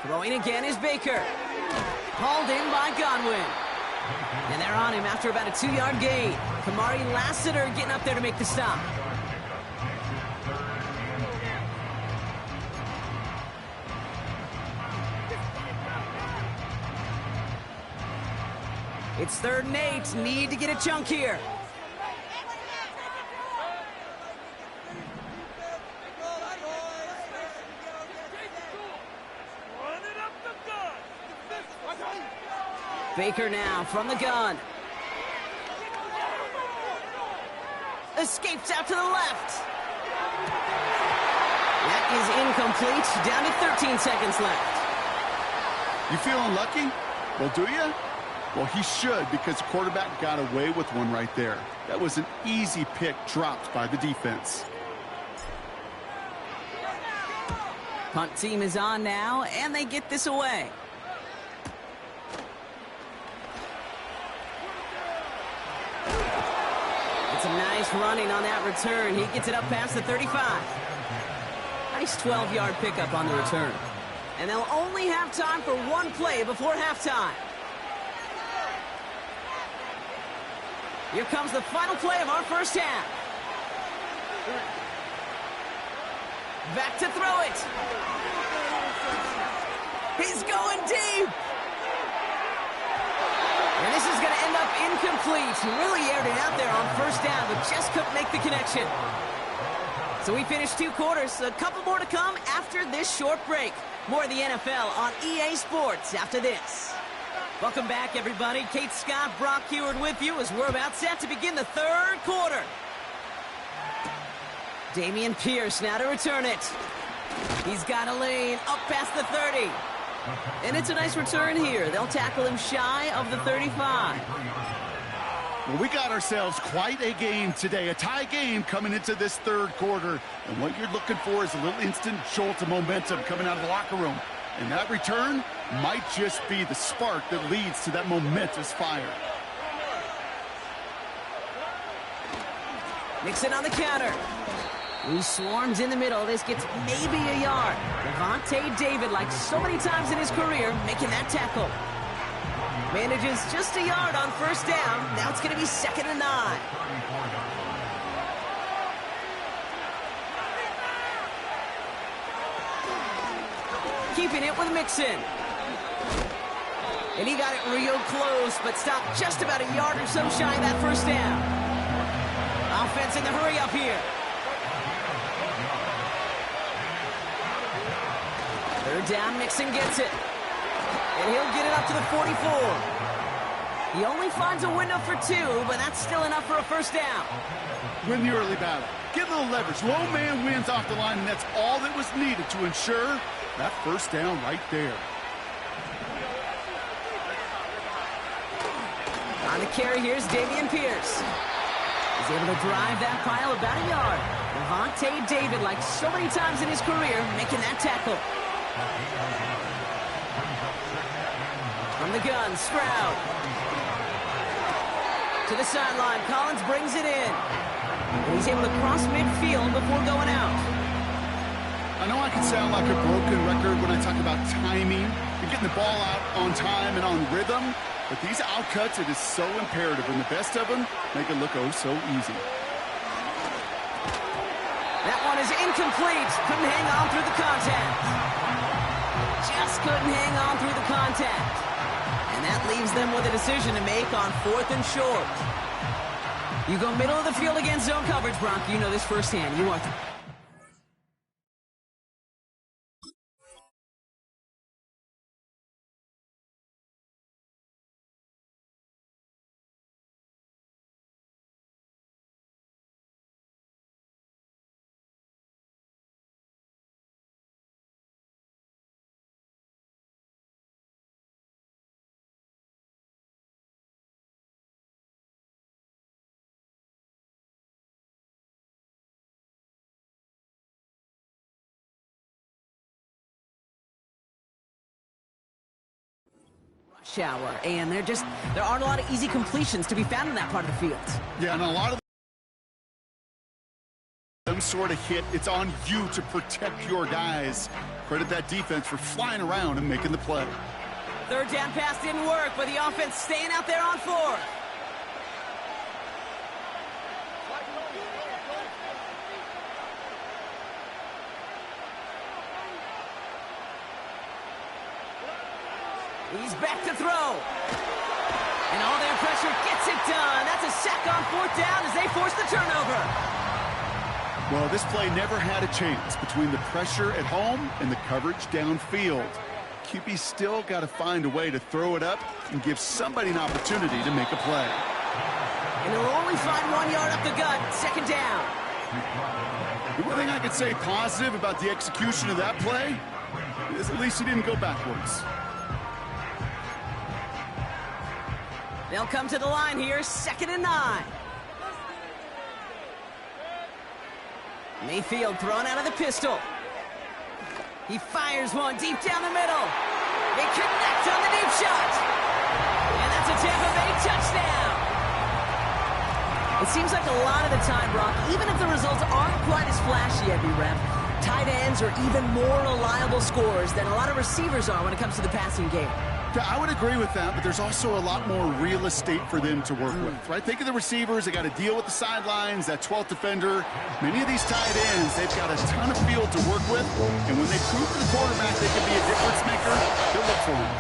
Throwing again is Baker. Hauled in by Godwin. And they're on him after about a 2-yard gain. Kamari Lassiter getting up there to make the stop. It's 3rd and 8. Need to get a chunk here. Baker now from the gun. Escapes out to the left. That is incomplete. Down to 13 seconds left. You feeling lucky? Well, do you? Well, he should, because the quarterback got away with one right there. That was an easy pick dropped by the defense. Punt team is on now, and they get this away. Some nice running on that return. He gets it up past the 35. Nice 12-yard pickup on the return. And they'll only have time for one play before halftime. Here comes the final play of our first half. Back to throw it. He's going deep. And this is going to end up incomplete. He really aired it out there on first down, but just couldn't make the connection. So we finished 2 quarters. A couple more to come after this short break. More of the NFL on EA Sports after this. Welcome back, everybody. Kate Scott, Brock Heward with you as we're about set to begin the 3rd quarter. Dameon Pierce now to return it. He's got a lane up past the 30. And it's a nice return here. They'll tackle him shy of the 35. Well, we got ourselves quite a game today, a tie game coming into this 3rd quarter. And what you're looking for is a little instant jolt of momentum coming out of the locker room. And that return might just be the spark that leads to that momentous fire. Mixon on the counter. He swarms in the middle. This gets maybe a yard. Levante David, like so many times in his career, making that tackle. Manages just a yard on first down. Now it's going to be 2nd and 9. Keeping it with Mixon. And he got it real close, but stopped just about a yard or so shy of that first down. Offense in the hurry up here. 3rd down, Mixon gets it. And he'll get it up to the 44. He only finds a window for 2, but that's still enough for a first down. Win the early battle. Get a little leverage. Low man wins off the line, and that's all that was needed to ensure that first down right there. On the carry, here's Dameon Pierce. He's able to drive that pile about a yard. Levante David, like so many times in his career, making that tackle. From the gun, Stroud. To the sideline, Collins brings it in. And he's able to cross midfield before going out. I know I can sound like a broken record when I talk about timing and getting the ball out on time and on rhythm, but these outcuts, it is so imperative, and the best of them make it look oh so easy. That one is incomplete. Couldn't hang on through the contact. Just couldn't hang on through the contact. And that leaves them with a decision to make on 4th and short. You go middle of the field against zone coverage, Brock. You know this firsthand. You are... shower, and there aren't a lot of easy completions to be found in that part of the field. Yeah, and a lot of them sort of hit. It's on you to protect your guys. Credit that defense for flying around and making the play. 3rd down pass didn't work, but the offense staying out there on 4th. He's back to throw. And all their pressure gets it done. That's a sack on 4th down as they force the turnover. Well, this play never had a chance between the pressure at home and the coverage downfield. QB still got to find a way to throw it up and give somebody an opportunity to make a play. And he'll only find 1 yard up the gut. 2nd down. The one thing I could say positive about the execution of that play is at least he didn't go backwards. They'll come to the line here, 2nd and 9. Mayfield thrown out of the pistol. He fires one deep down the middle. They connect on the deep shot. And that's a Tampa Bay touchdown. It seems like a lot of the time, Brock, even if the results aren't quite as flashy every rep, tight ends are even more reliable scorers than a lot of receivers are when it comes to the passing game. Yeah, I would agree with that, but there's also a lot more real estate for them to work with, right? Think of the receivers. They got to deal with the sidelines, that 12th defender. Many of these tight ends, they've got a ton of field to work with, and when they prove to the quarterback they can be a difference maker, they'll look for him.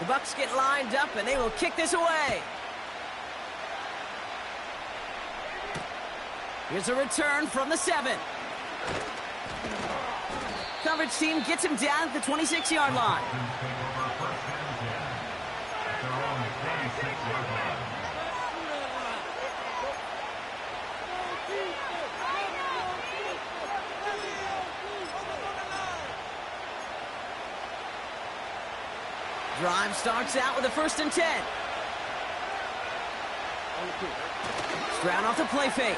The Bucs get lined up, and they will kick this away. Here's a return from the 7. Coverage team gets him down at the 26-yard line. Drive starts out with a 1st and 10. Stroud off the play fake.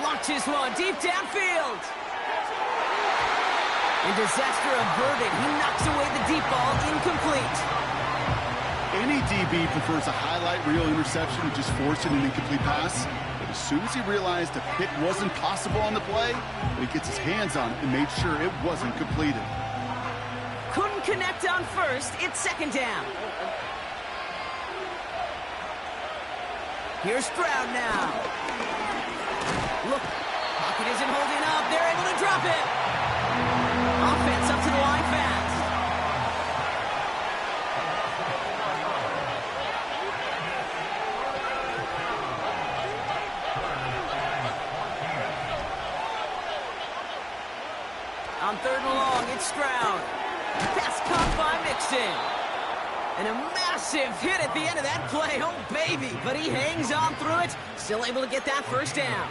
Launches one deep downfield. And disaster averted. He knocks away the deep ball, incomplete. Any DB prefers a highlight reel interception to just forcing an incomplete pass. But as soon as he realized a pick wasn't possible on the play, he gets his hands on it and made sure it wasn't completed. Couldn't connect on 1st. It's 2nd down. Here's Stroud now. Look, pocket isn't holding up. They're able to drop it. Offense up to the line fast. On 3rd and long, it's Stroud. Pass caught by Mixon. And a massive hit at the end of that play. Oh, baby. But he hangs on through it. Still able to get that 1st down.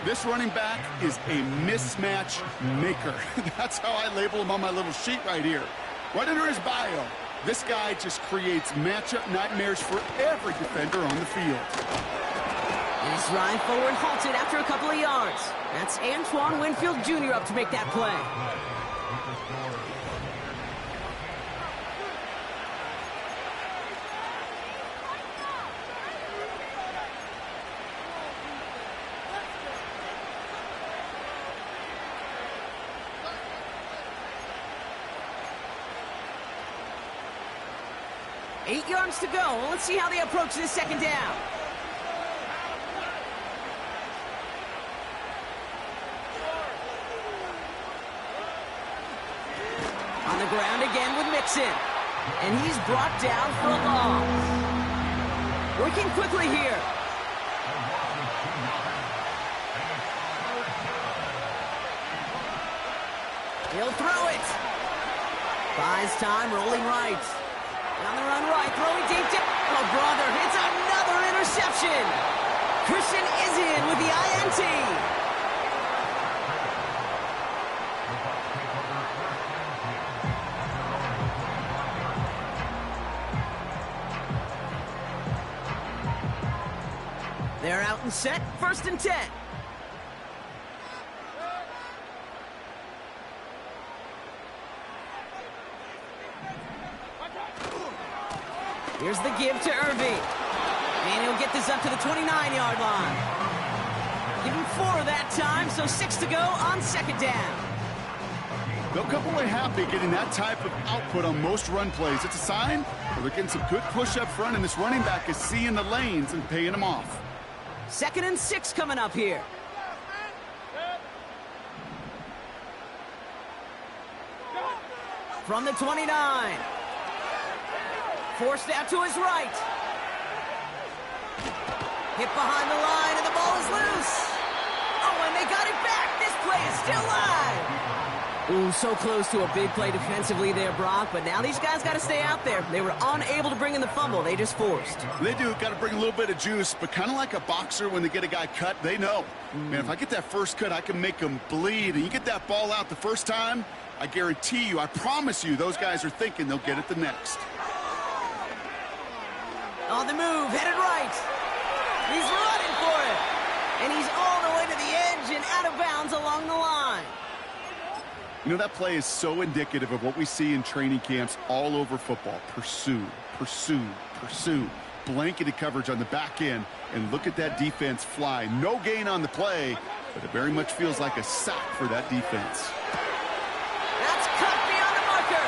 This running back is a mismatch maker. That's how I label him on my little sheet right here. Right under his bio, this guy just creates matchup nightmares for every defender on the field. He's right forward, halted after a couple of yards. That's Antoine Winfield Jr. up to make that play. Eight yards to go. Let's see how they approach this 2nd down. On the ground again with Mixon. And he's brought down for a loss. Working quickly here. He'll throw it. Buys time, rolling right. On the run right, throwing deep down. Oh, brother, it's another interception. Christian is in with the INT. They're out and set, 1st and 10. Here's the give to Irving. And he'll get this up to the 29-yard line. Give him 4 that time, so 6 to go on 2nd down. They'll come away happy getting that type of output on most run plays. It's a sign where they're getting some good push up front, and this running back is seeing the lanes and paying them off. 2nd and 6 coming up here. From the 29. Forced out to his right. Hit behind the line, and the ball is loose. Oh, and they got it back. This play is still live. Ooh, so close to a big play defensively there, Brock, but now these guys got to stay out there. They were unable to bring in the fumble. They just forced. They do. Got to bring a little bit of juice, but kind of like a boxer when they get a guy cut, they know. Man, if I get that first cut, I can make them bleed. And you get that ball out the first time, I guarantee you, I promise you, those guys are thinking they'll get it the next. On the move, headed right. He's running for it. And he's all the way to the edge and out of bounds along the line. You know, that play is so indicative of what we see in training camps all over football. Pursue, pursue, pursue. blanketed coverage on the back end, and look at that defense fly. No gain on the play, but it very much feels like a sack for that defense. That's cut beyond the marker.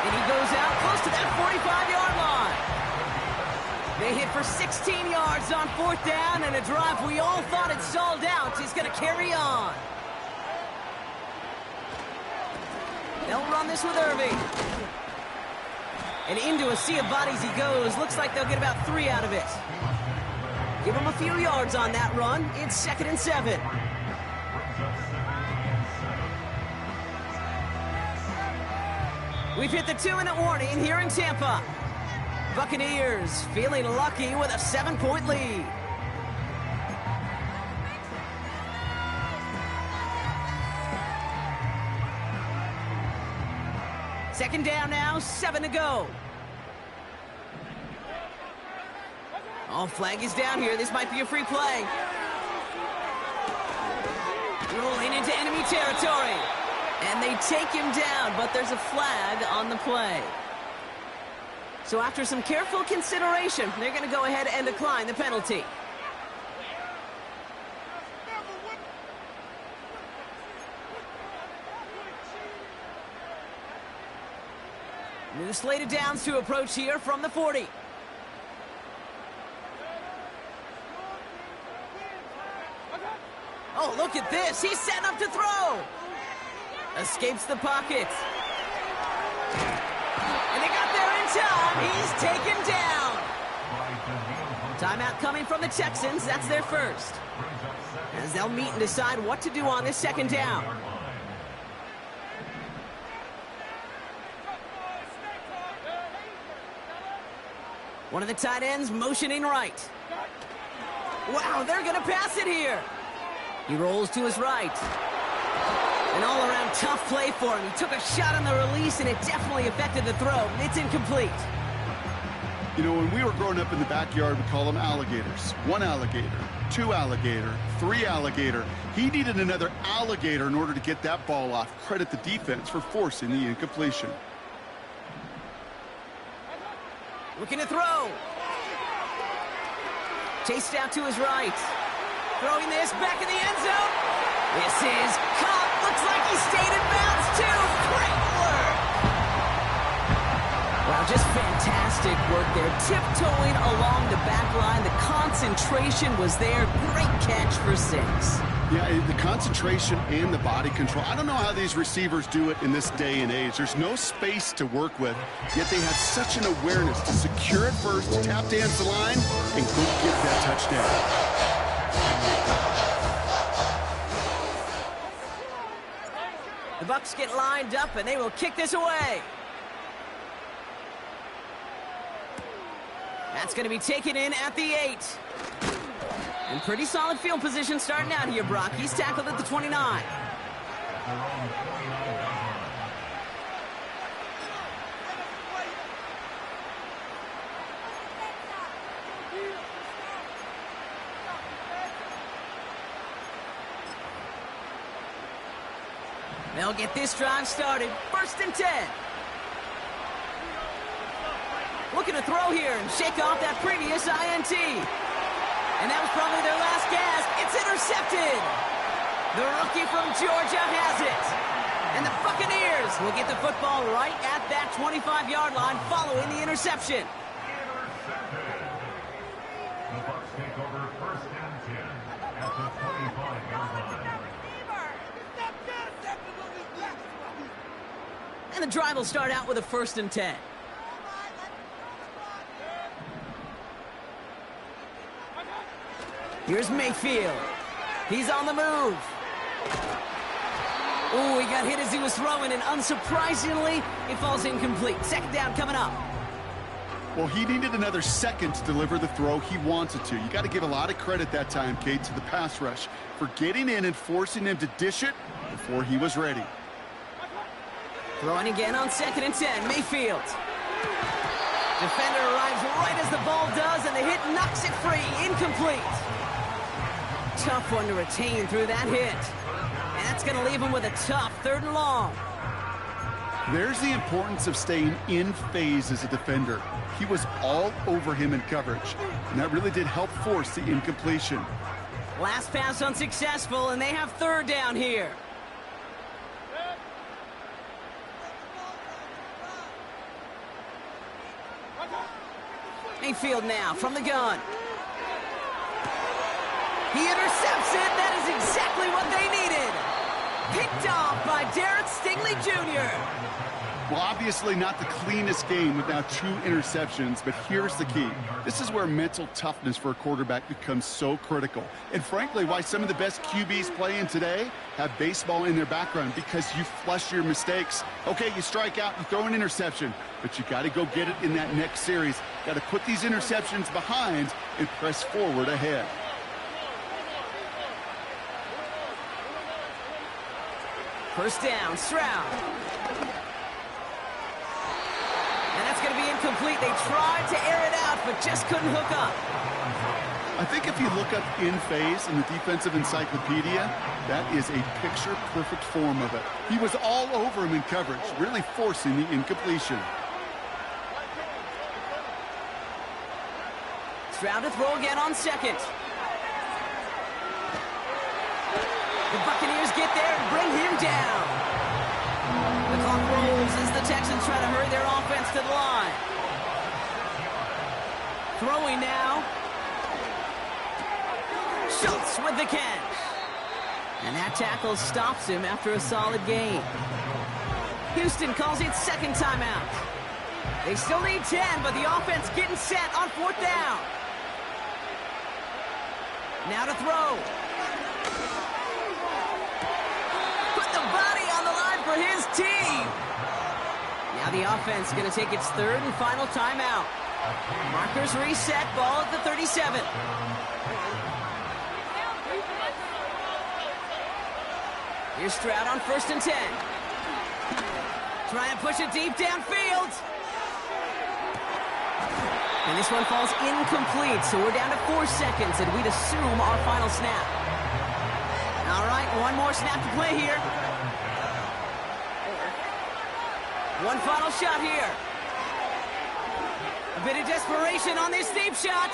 And he goes out close to that 45-yard line. They hit for 16 yards on 4th down, and a drive we all thought had stalled out is going to carry on. They'll run this with Irving. And into a sea of bodies he goes. Looks like they'll get about 3 out of it. Give him a few yards on that run. It's 2nd and 7. We've hit the 2-minute warning here in Tampa. Buccaneers feeling lucky with a 7-point lead. Second down now, 7 to go. Oh, flag is down here. This might be a free play. Rolling into enemy territory. And they take him down, but there's a flag on the play. So after some careful consideration, they're going to go ahead and decline the penalty. New slate of downs to approach here from the 40. Oh, look at this. He's setting up to throw. Escapes the pocket. And they got there in time. He's taken down. Timeout coming from the Texans. That's their first. As they'll meet and decide what to do on this second down. One of the tight ends motioning right. Wow, they're going to pass it here. He rolls to his right. An all-around tough play for him. He took a shot on the release, and it definitely affected the throw. It's incomplete. You know, when we were growing up in the backyard, we call them alligators. 1 alligator, 2 alligator, 3 alligator. He needed another alligator in order to get that ball off. Credit the defense for forcing the incompletion. Looking to throw. Chased out to his right. Throwing this back in the end zone. This is caught. Looks like he stayed in bounds too. Great work. Wow, just fantastic work there. Tiptoeing along the back line. The concentration was there. Great catch for 6. Yeah, the concentration and the body control. I don't know how these receivers do it in this day and age. There's no space to work with, yet they have such an awareness to secure it first, tap dance the line, and go get that touchdown. The Bucs get lined up, and they will kick this away. That's going to be taken in at the 8. And pretty solid field position starting out here, Brock. He's tackled at the 29. They'll get this drive started. 1st and 10. Looking to throw here and shake off that previous INT. And that was probably their last gasp. It's intercepted. The rookie from Georgia has it. And the Buccaneers will get the football right at that 25-yard line following the interception. The Bucs take over 1st and 10 at the 25-yard line. And the drive will start out with a 1st and 10. Here's Mayfield. He's on the move. Ooh, he got hit as he was throwing, and unsurprisingly, it falls incomplete. 2nd down coming up. Well, he needed another second to deliver the throw he wanted to. You got to give a lot of credit that time, Kate, to the pass rush for getting in and forcing him to dish it before he was ready. Throwing again on 2nd and 10. Mayfield. Defender arrives right as the ball does, and the hit knocks it free. Incomplete. Tough one to retain through that hit. And that's going to leave him with a tough 3rd and long. There's the importance of staying in phase as a defender. He was all over him in coverage, and that really did help force the incompletion. Last pass unsuccessful, and they have third down here. Mayfield now from the gun. He intercepts it. That is exactly what they needed. Picked off by Derek Stingley Jr. Well, obviously not the cleanest game without 2 interceptions, but here's the key. This is where mental toughness for a quarterback becomes so critical. And frankly, why some of the best QBs playing today have baseball in their background, because you flush your mistakes. Okay, you strike out, you throw an interception, but you got to go get it in that next series. Got to put these interceptions behind and press forward ahead. First down, Stroud. And that's going to be incomplete. They tried to air it out, but just couldn't hook up. I think if you look up in phase in the defensive encyclopedia, that is a picture-perfect form of it. He was all over him in coverage, really forcing the incompletion. Stroud to throw again on second. The Buccaneers get there and bring him down. The clock rolls as the Texans try to hurry their offense to the line. Throwing now. Schultz with the catch. And that tackle stops him after a solid gain. Houston calls it second timeout. They still need 10, but the offense getting set on fourth down. Now to throw. Put the body on the line for his team. Now the offense going to take its third and final timeout. Markers reset, ball at the 37. Here's Stroud on first and 10. Trying to push it deep downfield. And this one falls incomplete, so we're down to 4 seconds, and we'd assume our final snap. All right, one more snap to play here. One final shot here. A bit of desperation on this deep shot.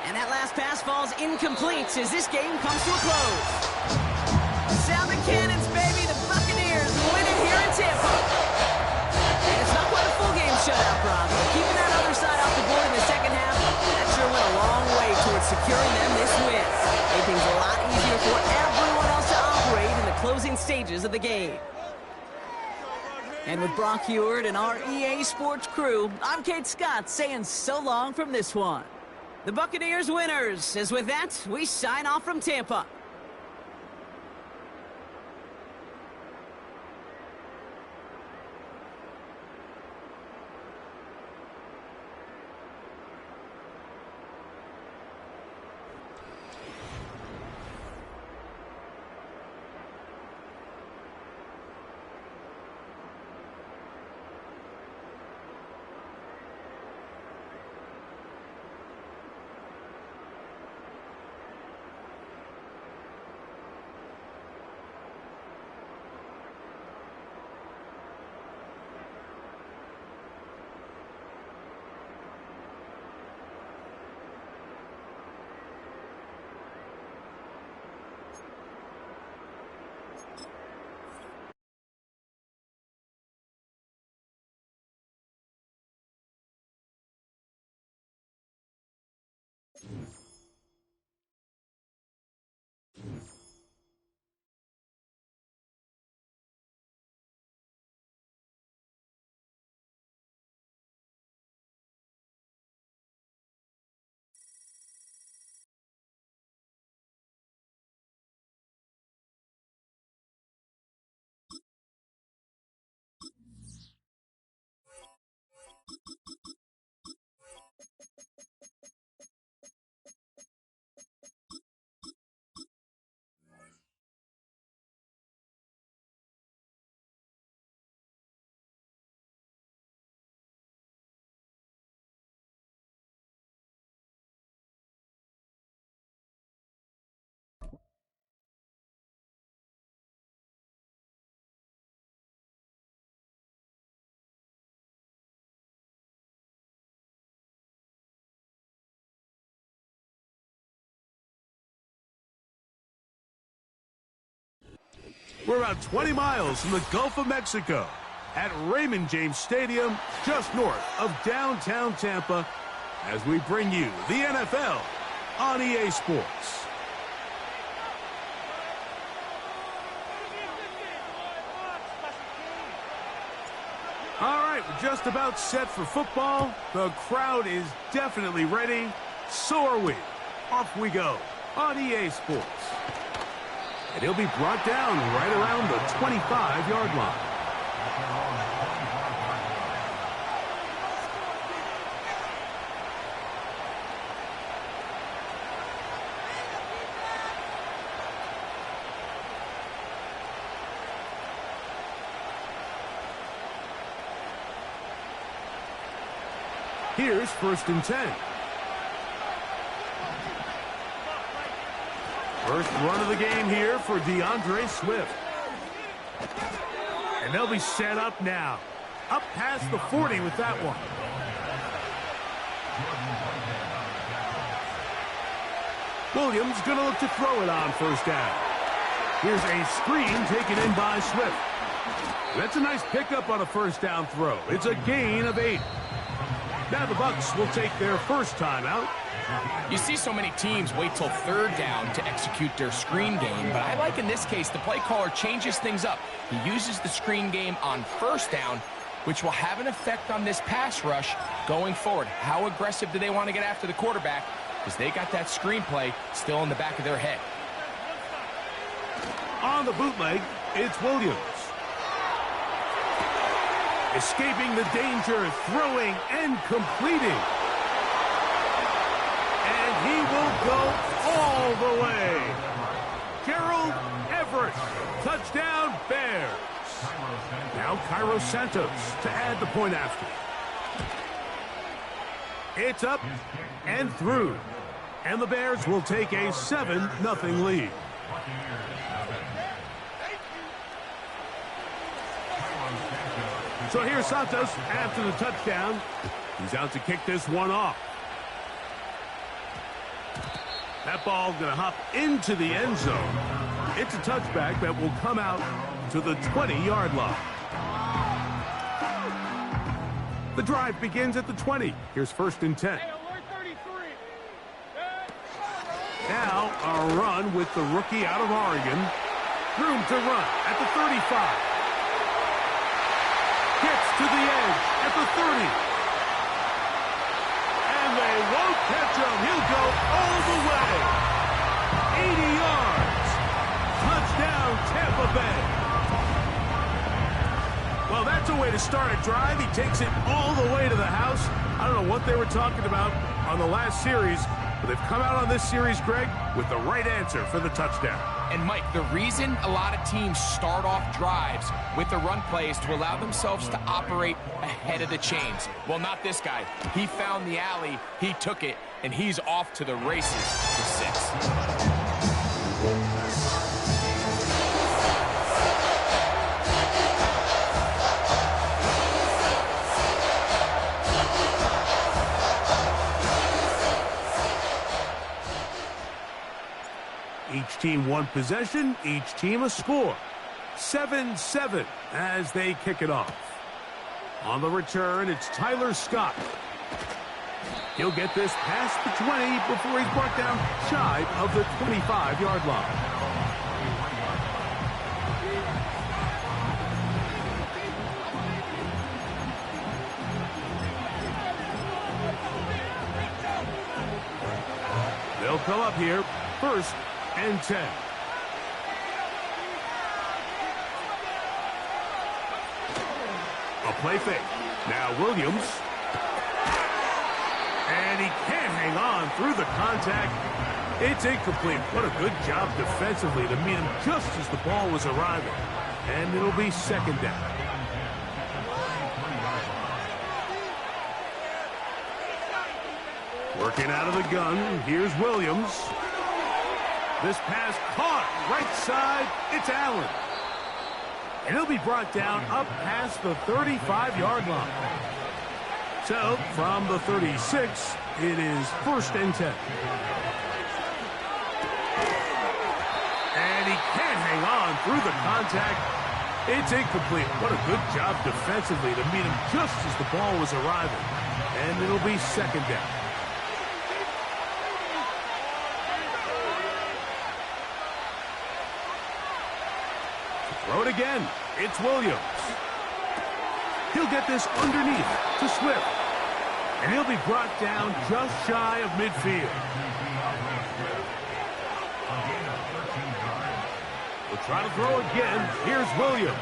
And that last pass falls incomplete as this game comes to a close. Sound the cannons, baby. The Buccaneers win it here in Tampa. And it's not quite a full game shutout, Brock. Keeping that other side off the board in the second half, that sure went a long way towards securing them this win. Made things a lot easier for everyone else to operate in the closing stages of the game. And with Brock Heward and our EA Sports crew, I'm Kate Scott saying so long from this one. The Buccaneers winners, as with that, we sign off from Tampa. We're about 20 miles from the Gulf of Mexico at Raymond James Stadium, just north of downtown Tampa, as we bring you the NFL on EA Sports. All right, we're just about set for football. The crowd is definitely ready. So are we. Off we go on EA Sports. And he'll be brought down right around the 25-yard line. Here's 1st and 10. First run of the game here for DeAndre Swift. And they'll be set up now. Up past the 40 with that one. Williams going to look to throw it on 1st down. Here's a screen taken in by Swift. That's a nice pickup on a 1st down throw. It's a gain of 8. Now the Bucs will take their first timeout. You see so many teams wait till 3rd down to execute their screen game, but I like in this case the play caller changes things up. He uses the screen game on 1st down, which will have an effect on this pass rush going forward. How aggressive do they want to get after the quarterback? Because they got that screen play still in the back of their head. On the bootleg, it's Williams. Escaping the danger, throwing and completing. And he will go all the way. Gerald Everett, touchdown Bears. Now Cairo Santos to add the point after. It's up and through. And the Bears will take a 7-0 lead. So here's Santos after the touchdown. He's out to kick this one off. That ball going to hop into the end zone. It's a touchback that will come out to the 20-yard line. The drive begins at the 20. Here's 1st and 10. Now a run with the rookie out of Oregon. Room to run at the 35. Gets to the edge at the 30. And they won't catch him. He'll go all the way. 80 yards. Touchdown, Tampa Bay. Well, that's a way to start a drive. He takes it all the way to the house. I don't know what they were talking about on the last series, but they've come out on this series, Greg, with the right answer for the touchdown. And, Mike, the reason a lot of teams start off drives with the run play is to allow themselves to operate ahead of the chains. Well, not this guy. He found the alley, he took it, and he's off to the races for 6. 'Each team one possession, each team a score. 7-7 as they kick it off. On the return, it's Tyler Scott. He'll get this past the 20 before he's brought down shy of the 25-yard line. They'll come up here, 1st and 10. A play fake. Now Williams. And he can't hang on through the contact. It's incomplete. What a good job defensively to meet him just as the ball was arriving. And it'll be 2nd down. Working out of the gun. Here's Williams. This pass caught right side. It's Allen. And he'll be brought down up past the 35-yard line. So, from the 36, it is 1st and 10. And he can't hang on through the contact. It's incomplete. What a good job defensively to meet him just as the ball was arriving. And it'll be second down. Throw it again. It's Williams. He'll get this underneath to Swift. And he'll be brought down just shy of midfield. We'll try to throw again. Here's Williams.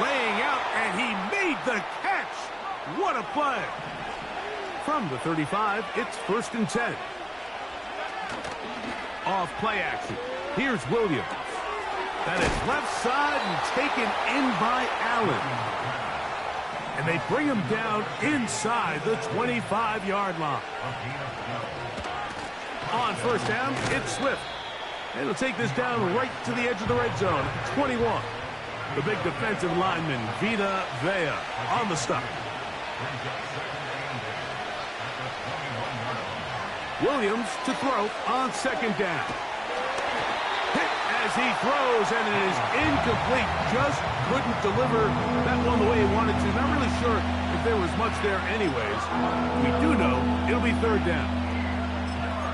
Laying out, and he made the catch. What a play. From the 35, it's 1st and 10. Off play action. Here's Williams. That is left side and taken in by Allen. And they bring him down inside the 25-yard line. On 1st down, it's Swift. And he'll take this down right to the edge of the red zone, 21. The big defensive lineman, Vita Vea, on the stop. Williams to throw on 2nd down. Hit as he throws, and it is incomplete. Just couldn't deliver that one the way he wanted to. Not really sure if there was much there anyways. We do know it'll be 3rd down.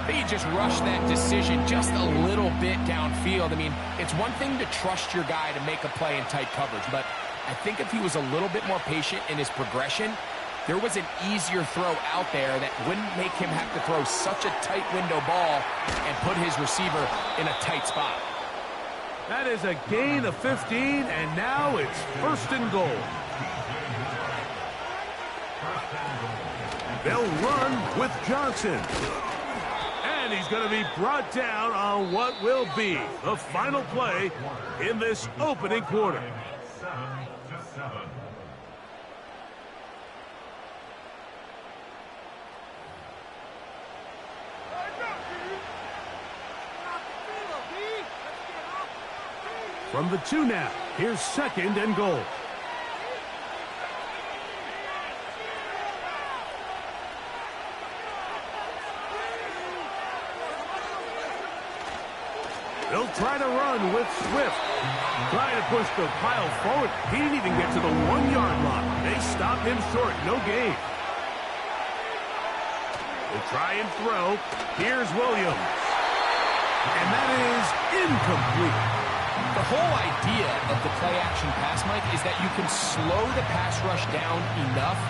He just rushed that decision just a little bit downfield. I mean, it's one thing to trust your guy to make a play in tight coverage, but I think if he was a little bit more patient in his progression, there was an easier throw out there that wouldn't make him have to throw such a tight window ball and put his receiver in a tight spot. That is a gain of 15, and now it's 1st and goal. They'll run with Johnson. And he's going to be brought down on what will be the final play in this opening quarter. 7-7. From the 2 now, here's 2nd and goal. They'll try to run with Swift. Trying to push the pile forward. He didn't even get to the 1-yard line. They stop him short. No gain. They'll try and throw. Here's Williams. And that is incomplete. The whole idea of the play-action pass, Mike, is that you can slow the pass rush down enough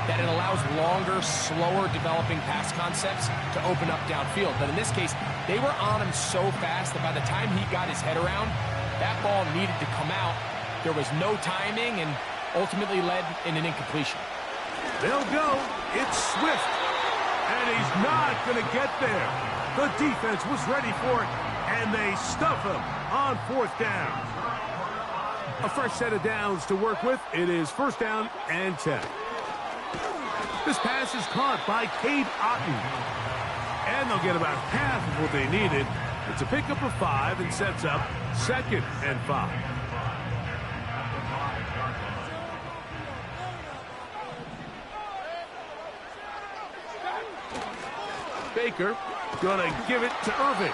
that it allows longer, slower developing pass concepts to open up downfield. But in this case, they were on him so fast that by the time he got his head around, that ball needed to come out. There was no timing and ultimately led in an incompletion. They'll go. It's Swift. And he's not going to get there. The defense was ready for it, and they stuff him on 4th down. A fresh set of downs to work with. It is 1st down and 10. This pass is caught by Cade Otton. And they'll get about half of what they needed. It's a pickup of 5 and sets up 2nd and 5. Baker gonna give it to Irving.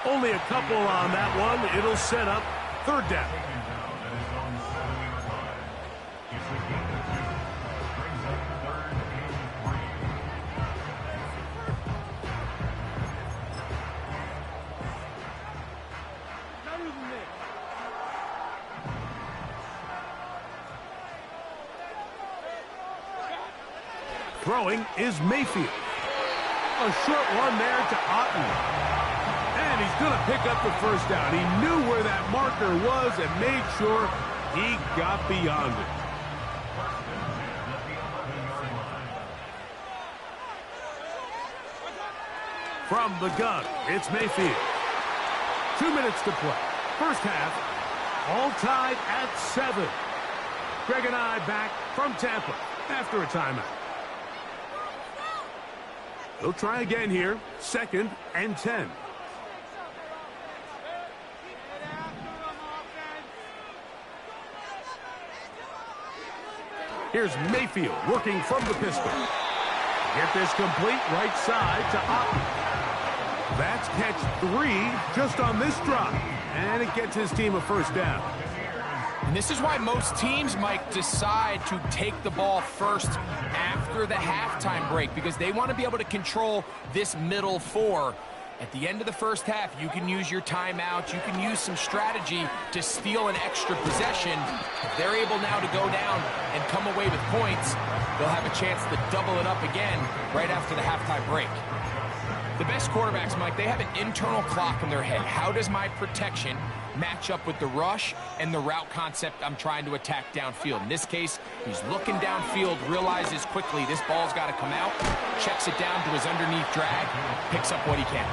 Only a couple on that one. It'll set up 3rd down. Throwing is Mayfield. A short one there to Otton. And he's going to pick up the 1st down. He knew where that marker was and made sure he got beyond it. From the gun, it's Mayfield. 2 minutes to play. First half, all tied at 7. Greg and I back from Tampa after a timeout. They'll try again here. 2nd and 10. Here's Mayfield working from the pistol. Get this complete right side to Otton. That's catch 3 just on this drive. And it gets his team a first down. And this is why most teams, Mike, decide to take the ball first after the halftime break, because they want to be able to control this middle 4. At the end of the first half, you can use your timeout. You can use some strategy to steal an extra possession. If they're able now to go down and come away with points, they'll have a chance to double it up again right after the halftime break. The best quarterbacks, Mike, they have an internal clock in their head. How does my protection match up with the rush and the route concept I'm trying to attack downfield? In this case, he's looking downfield, realizes quickly this ball's got to come out, checks it down to his underneath drag, picks up what he can.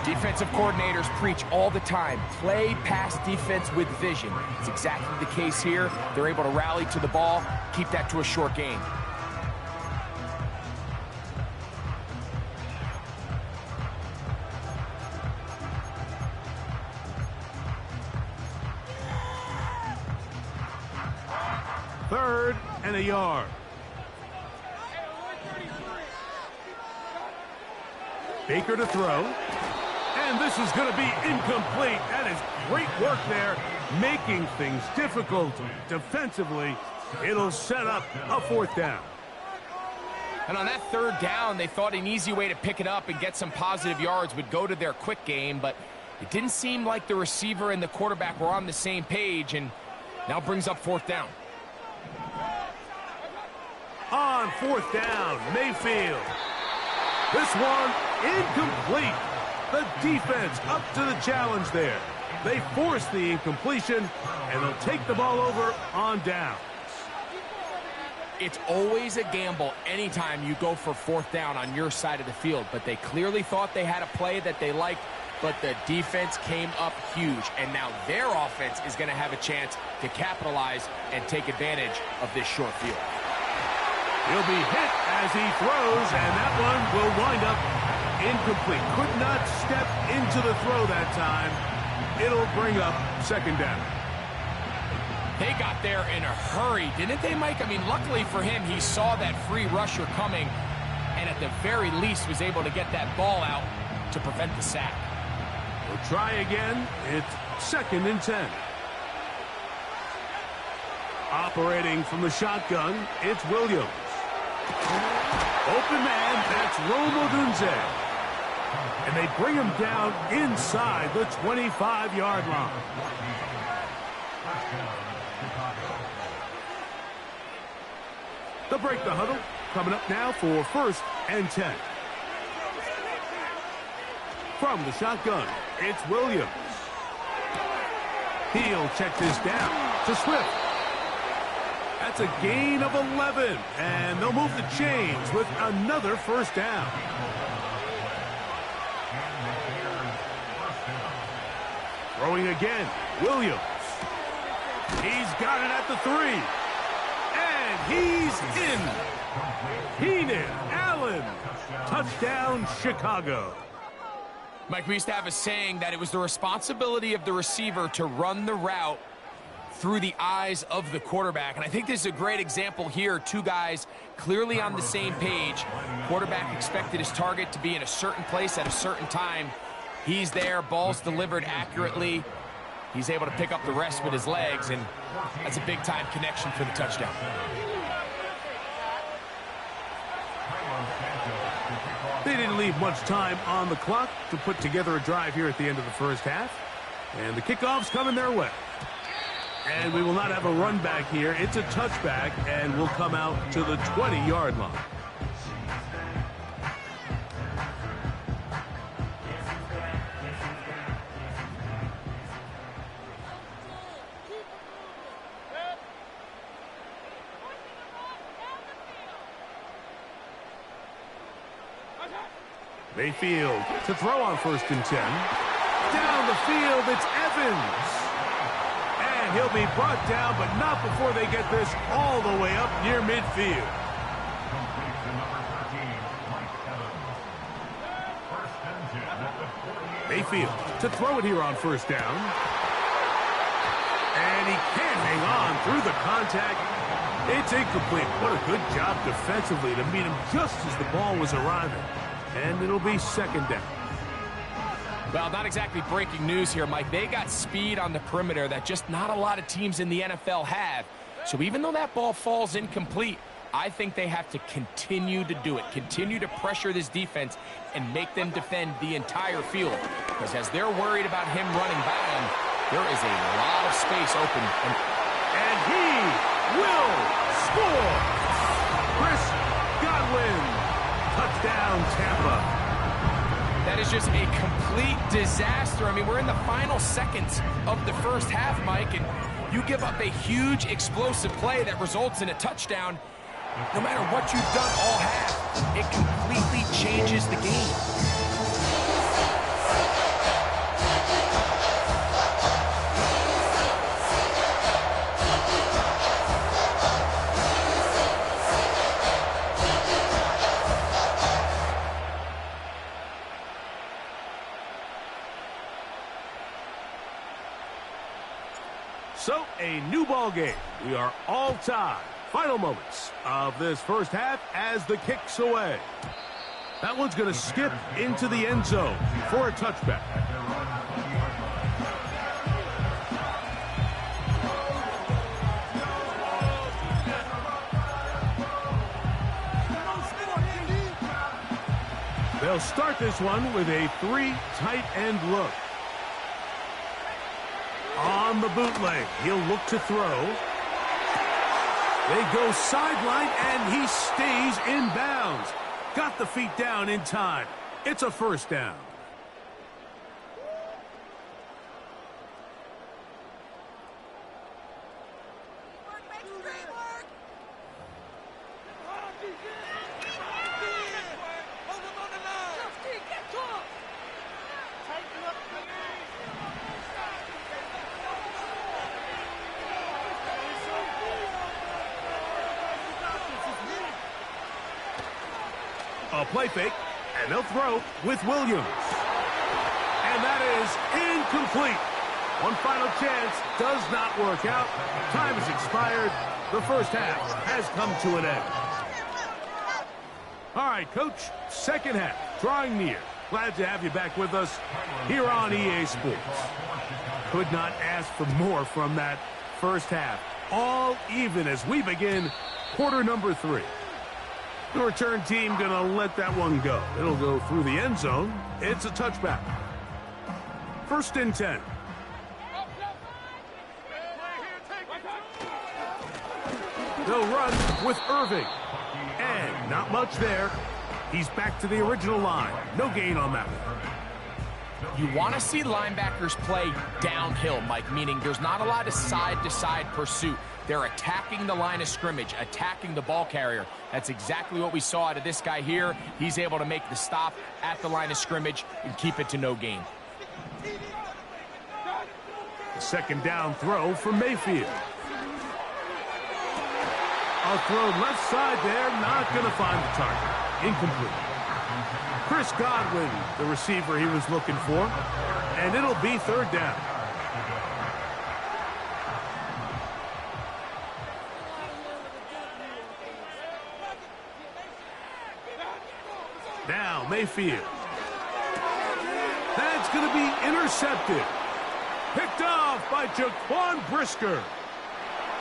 Defensive coordinators preach all the time, play pass defense with vision. It's exactly the case here. They're able to rally to the ball, keep that to a short gain. Third and a yard. Baker to throw. And this is going to be incomplete. That is great work there, making things difficult defensively. It'll set up a fourth down. And on that third down, they thought an easy way to pick it up and get some positive yards would go to their quick game, but it didn't seem like the receiver and the quarterback were on the same page, and now brings up fourth down. On fourth down, Mayfield. This one incomplete. The defense up to the challenge there. They force the incompletion, and they'll take the ball over on downs. It's always a gamble anytime you go for fourth down on your side of the field, but they clearly thought they had a play that they liked, but the defense came up huge, and now their offense is going to have a chance to capitalize and take advantage of this short field. He'll be hit as he throws, and that one will wind up incomplete. Could not step into the throw that time. It'll bring up second down. They got there in a hurry, didn't they, Mike? I mean, luckily for him, he saw that free rusher coming, and at the very least was able to get that ball out to prevent the sack. We'll try again. It's second and 10. Operating from the shotgun, it's Williams. Open man, that's Rome Odunze. And they bring him down inside the 25-yard line. They'll break the huddle. Coming up now for first and 10. From the shotgun, it's Williams. He'll check this down to Swift. That's a gain of 11, and they'll move the chains with another first down. Throwing again, Williams. He's got it at the 3. And he's in. Keenan Allen. Touchdown, Chicago. Mike, we used to have a saying that it was the responsibility of the receiver to run the route through the eyes of the quarterback. And I think this is a great example here. Two guys clearly on the same page. Quarterback expected his target to be in a certain place at a certain time. He's there, ball's delivered accurately. He's able to pick up the rest with his legs, and that's a big-time connection for the touchdown. They didn't leave much time on the clock to put together a drive here at the end of the first half. And the kickoff's coming their way. And we will not have a run back here. It's a touchback, and we'll come out to the 20-yard line. Mayfield to throw on first and 10. Down the field, it's Evans. And he'll be brought down, but not before they get this all the way up near midfield. Mayfield to throw it here on first down. And he can't hang on through the contact. It's incomplete. What a good job defensively to meet him just as the ball was arriving. And it'll be second down. Well, not exactly breaking news here, Mike. They got speed on the perimeter that just not a lot of teams in the NFL have. So even though that ball falls incomplete, I think they have to continue to do it, continue to pressure this defense and make them defend the entire field. Because as they're worried about him running bound, there is a lot of space open. And he will score! Chris Godwin, touchdown Tampa. That is just a complete disaster. I mean, we're in the final seconds of the first half, Mike, and you give up a huge explosive play that results in a touchdown. No matter what you've done all half, it completely changes the game. So, a new ball game. We are all tied. Final moments of this first half as the kick's away. That one's going to skip into the end zone for a touchback. They'll start this one with a 3 tight end look. On the bootleg, he'll look to throw. They go sideline, and he stays in bounds. Got the feet down in time. It's a first down. A play fake, and they'll throw with Williams. And that is incomplete. One final chance does not work out. Time has expired. The first half has come to an end. All right, Coach, second half, drawing near. Glad to have you back with us here on EA Sports. Could not ask for more from that first half. All even as we begin quarter number 3. The return team going to let that one go. It'll go through the end zone. It's a touchback. 1st and 10. They'll run with Irving. And not much there. He's back to the original line. No gain on that one. You want to see linebackers play downhill, Mike, meaning there's not a lot of side-to-side pursuit. They're attacking the line of scrimmage, attacking the ball carrier. That's exactly what we saw out of this guy here. He's able to make the stop at the line of scrimmage and keep it to no gain. The second down throw for Mayfield. A throw left side there, not going to find the target. Incomplete. Chris Godwin, the receiver he was looking for, and it'll be 3rd down. Now Mayfield. That's going to be intercepted. Picked off by Jaquan Brisker.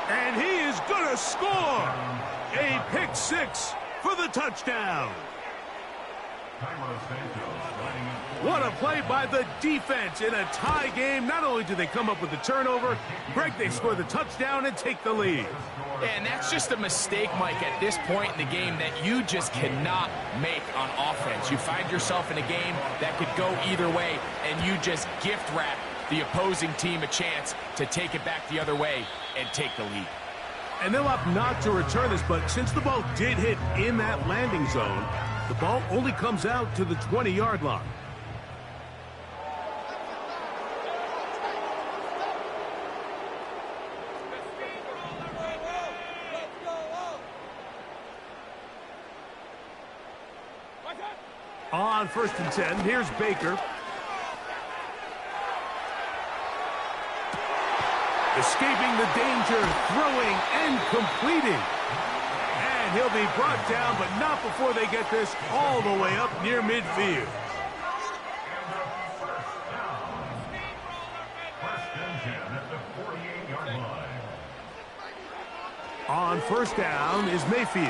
And he is going to score. A pick 6 for the touchdown. What a play by the defense in a tie game. Not only do they come up with the turnover, Greg, they score the touchdown and take the lead. And that's just a mistake, Mike, at this point in the game that you just cannot make on offense. You find yourself in a game that could go either way, and you just gift wrap the opposing team a chance to take it back the other way and take the lead. And they'll opt not to return this, but since the ball did hit in that landing zone, the ball only comes out to the 20-yard line. On 1st and 10, here's Baker. Escaping the danger, throwing and completing. And he'll be brought down, but not before they get this all the way up near midfield. On first down is Mayfield.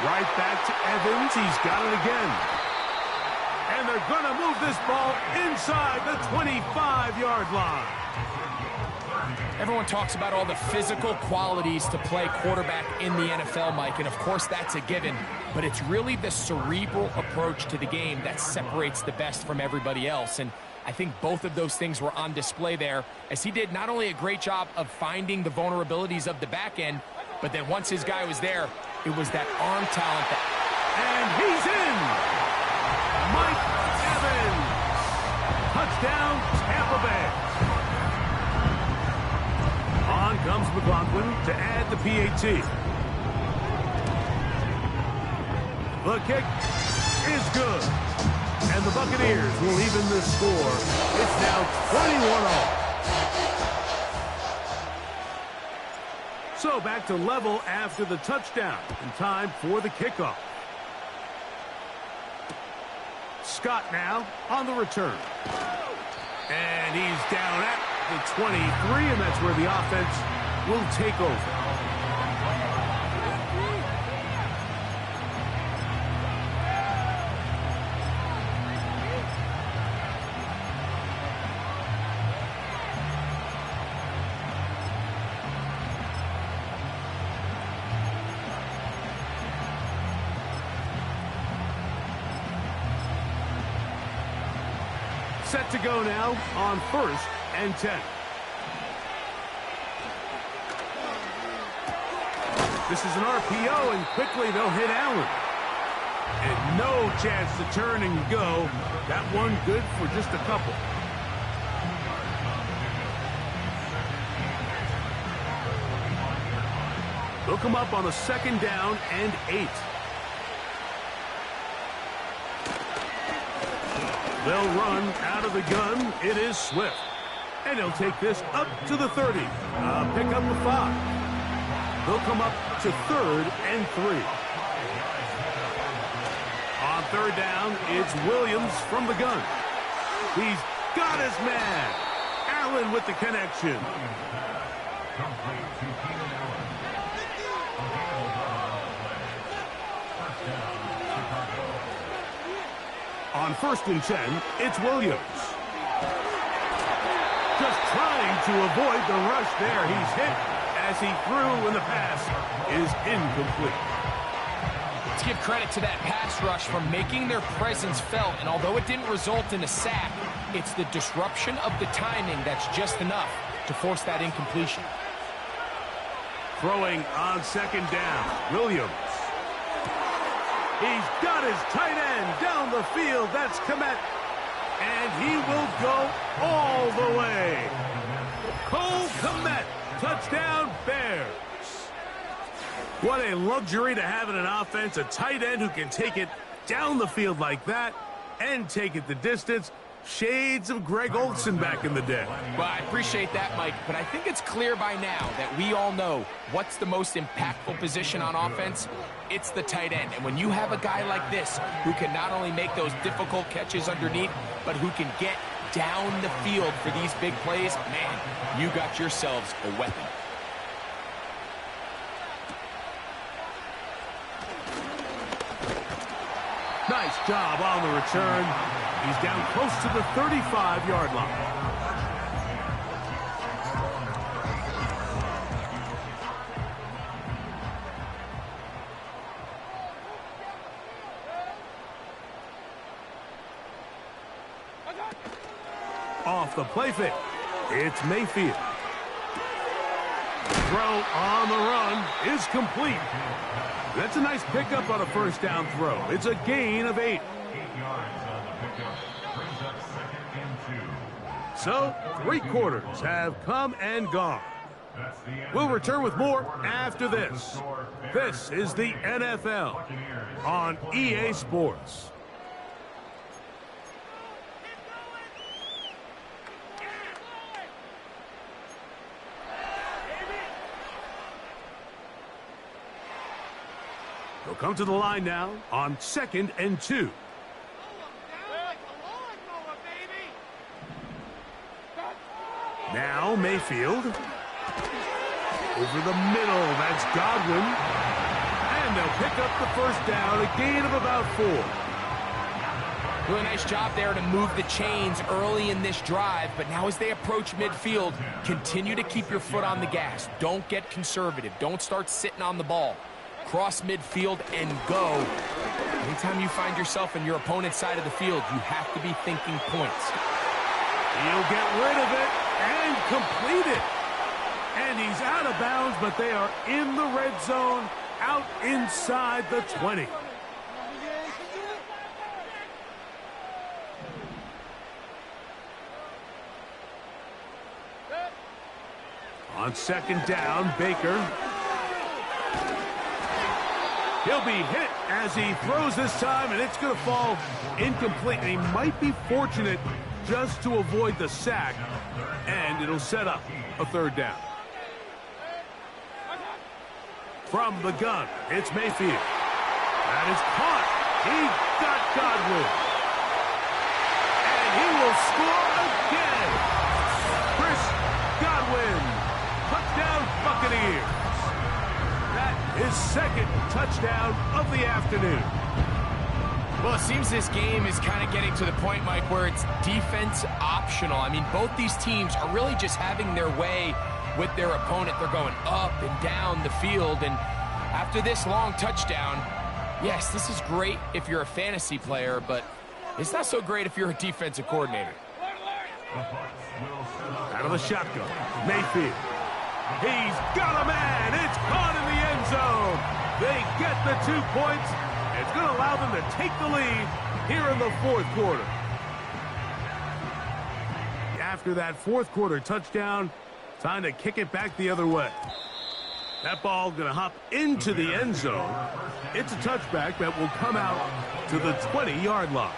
Right back to Evans. He's got it again. And they're going to move this ball inside the 25-yard line. Everyone talks about all the physical qualities to play quarterback in the NFL, Mike, and of course that's a given, but it's really the cerebral approach to the game that separates the best from everybody else, and I think both of those things were on display there, as he did not only a great job of finding the vulnerabilities of the back end, but then once his guy was there, it was that arm talent that... And he's in! Mike Evans! Touchdown, Tampa Bay! On comes McLaughlin to add the PAT. The kick is good. And the Buccaneers will even the score. It's now 21-all. So back to level after the touchdown. And time for the kickoff. Scott now on the return. And he's down at the 23, and that's where the offense will take over. Set to go now on 1st and 10. This is an RPO, and quickly they'll hit Allen. And no chance to turn and go. That one good for just a couple. They'll come up on a 2nd down and 8. They'll run out of the gun. It is Swift. And he'll take this up to the 30. Pick up the 5. They'll come up to 3rd and 3. On 3rd down, it's Williams from the gun. He's got his man. Allen with the connection. On 1st and 10, it's Williams. Just trying to avoid the rush there. He's hit as he threw, and the pass is incomplete. Let's give credit to that pass rush for making their presence felt, and although it didn't result in a sack, it's the disruption of the timing that's just enough to force that incompletion. Throwing on 2nd down, Williams. He's got his tight end down the field. That's Kmet. And he will go all the way. Cole Kmet. Touchdown, Bears. What a luxury to have in an offense. A tight end who can take it down the field like that and take it the distance. Shades of Greg Olsen back in the day. Well, I appreciate that, Mike, but I think it's clear by now that we all know what's the most impactful position on offense. It's the tight end. And when you have a guy like this who can not only make those difficult catches underneath, but who can get down the field for these big plays, man, you got yourselves a weapon. Nice job on the return. He's down close to the 35-yard line. Off the play fake, it's Mayfield. Throw on the run is complete. That's a nice pickup on a 1st down throw. It's a gain of 8. 8 yards on the pickup. Brings up 2nd and 2. So, 3 quarters have come and gone. We'll return with more after this. This is the NFL on EA Sports. They'll come to the line now on 2nd and 2. Now Mayfield. Over the middle, that's Godwin. And they'll pick up the first down, a gain of about 4. Really nice job there to move the chains early in this drive, but now as they approach midfield, continue to keep your foot on the gas. Don't get conservative. Don't start sitting on the ball. Cross midfield and go. Anytime you find yourself in your opponent's side of the field, you have to be thinking points. He'll get rid of it and complete it. And he's out of bounds, but they are in the red zone, out inside the 20. On second down, Baker. He'll be hit as he throws this time, and it's going to fall incomplete. And he might be fortunate just to avoid the sack, and it'll set up a third down. From the gun, it's Mayfield. That is caught. He got Godwin. And he will score again. Chris Godwin. Touchdown Buccaneers. That is second touchdown of the afternoon. Well, it seems this game is kind of getting to the point, Mike, where it's defense optional. I mean, both these teams are really just having their way with their opponent. They're going up and down the field, and after this long touchdown, yes, this is great if you're a fantasy player, but it's not so great if you're a defensive coordinator. Out of the shotgun, Mayfield. He's got a man. It's caught in the end zone. They get the 2 points. It's going to allow them to take the lead here in the fourth quarter. After that fourth quarter touchdown, time to kick it back the other way. That ball going to hop into the end zone. It's a touchback that will come out to the 20-yard line.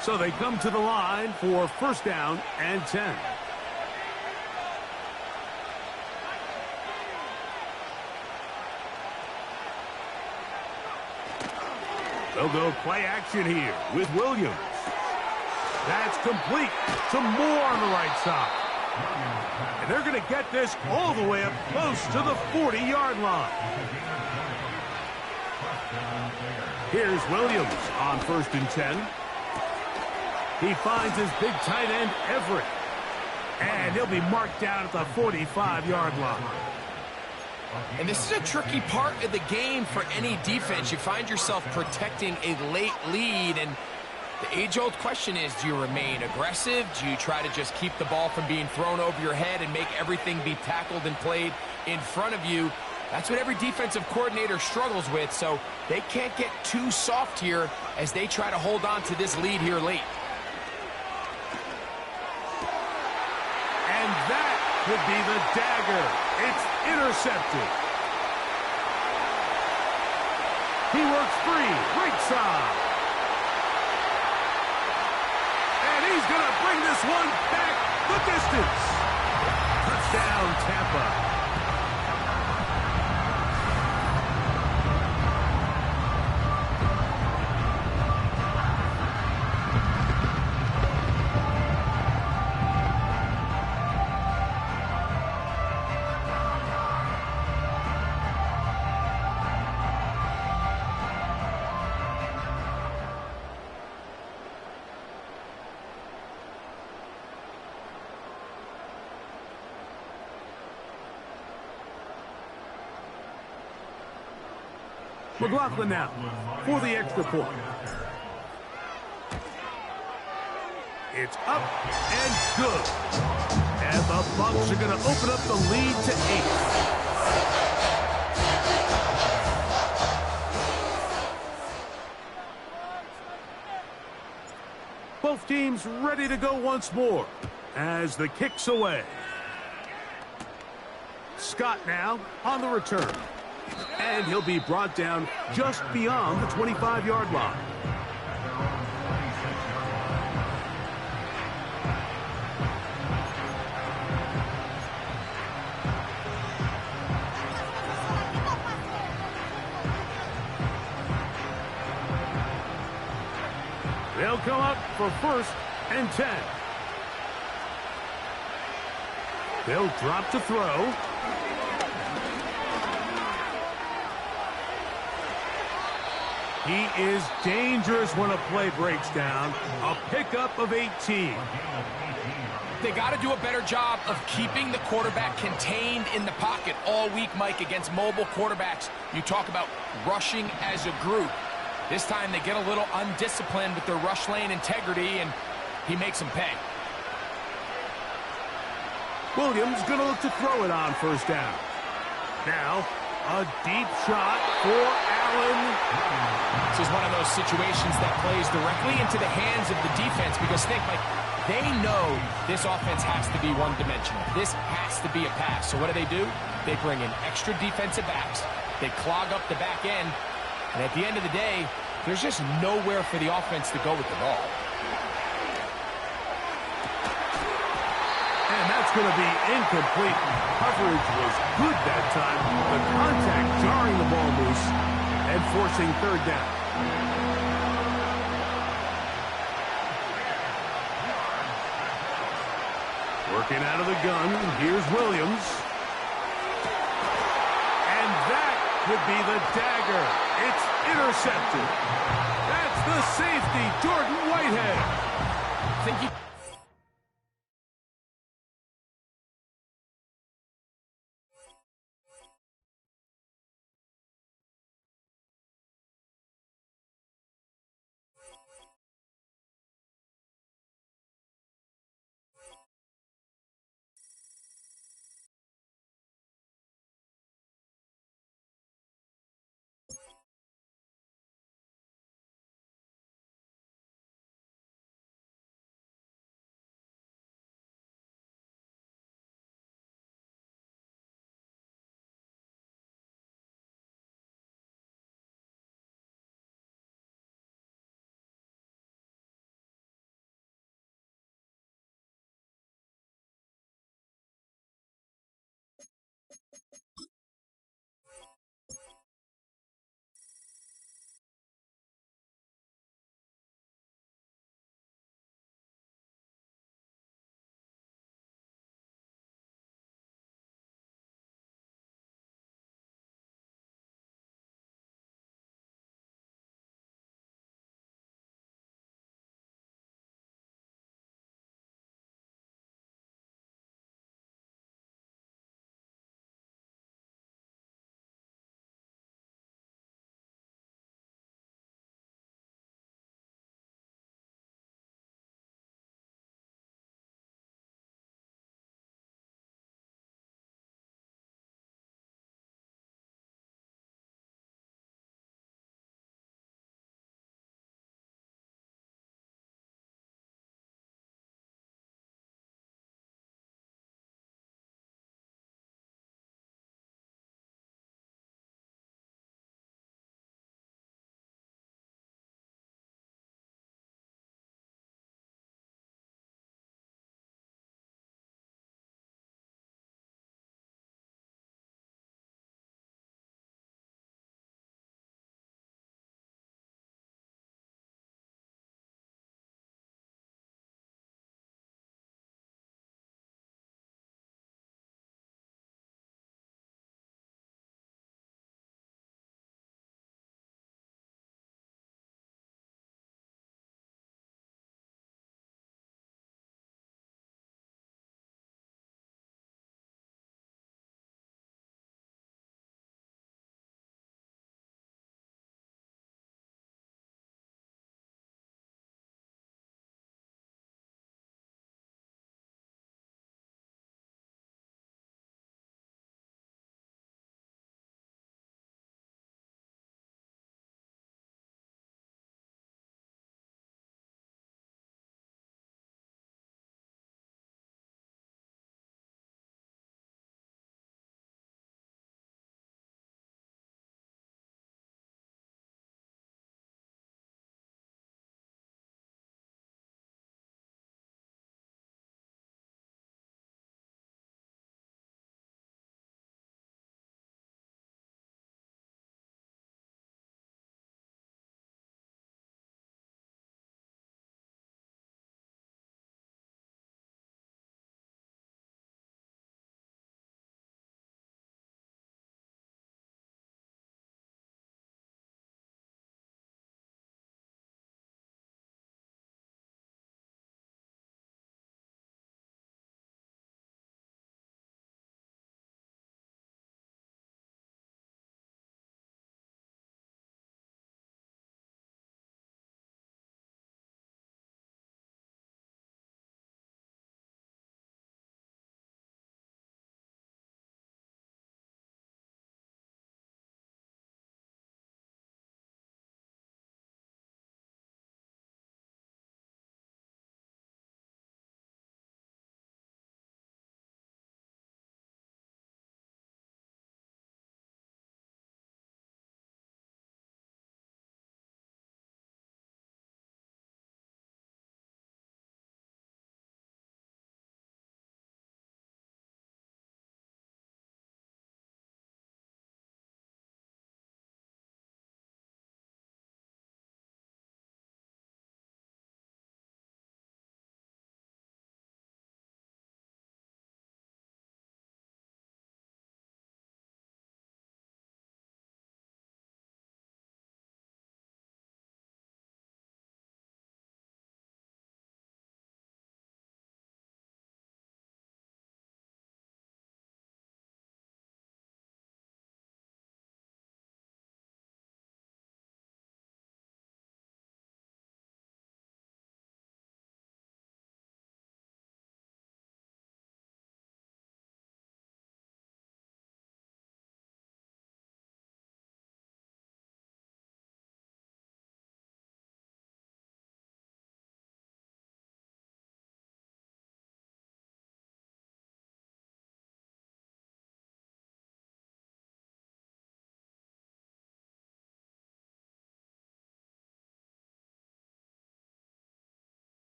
So they come to the line for first down and 10. They'll go play action here with Williams. That's complete. Some more on the right side. And they're going to get this all the way up close to the 40-yard line. Here's Williams on first and 10. He finds his big tight end, Everett. And he'll be marked down at the 45-yard line. And this is a tricky part of the game for any defense. You find yourself protecting a late lead, and the age-old question is, do you remain aggressive? Do you try to just keep the ball from being thrown over your head and make everything be tackled and played in front of you? That's what every defensive coordinator struggles with, so they can't get too soft here as they try to hold on to this lead here late. And that could be the dagger. It's intercepted. He works free, right side. And he's going to bring this one back the distance. Touchdown, Tampa. McLaughlin now for the extra point. It's up and good. And the Bucs are going to open up the lead to 8. Both teams ready to go once more as the kick's away. Scott now on the return. And he'll be brought down just beyond the 25-yard line. They'll come up for 1st and 10. They'll drop to throw. He is dangerous when a play breaks down. A pickup of 18. They got to do a better job of keeping the quarterback contained in the pocket all week, Mike, against mobile quarterbacks. You talk about rushing as a group. This time they get a little undisciplined with their rush lane integrity, and he makes them pay. Williams going to look to throw it on 1st down. Now, a deep shot for Allen. This is one of those situations that plays directly into the hands of the defense because think, Mike, they know this offense has to be one-dimensional. This has to be a pass. So what do? They bring in extra defensive backs. They clog up the back end. And at the end of the day, there's just nowhere for the offense to go with the ball. And that's going to be incomplete. Coverage was good that time. The contact jarring the ball loose and forcing 3rd down. Working out of the gun, here's Williams. And that could be the dagger. It's intercepted. That's the safety, Jordan Whitehead. I think you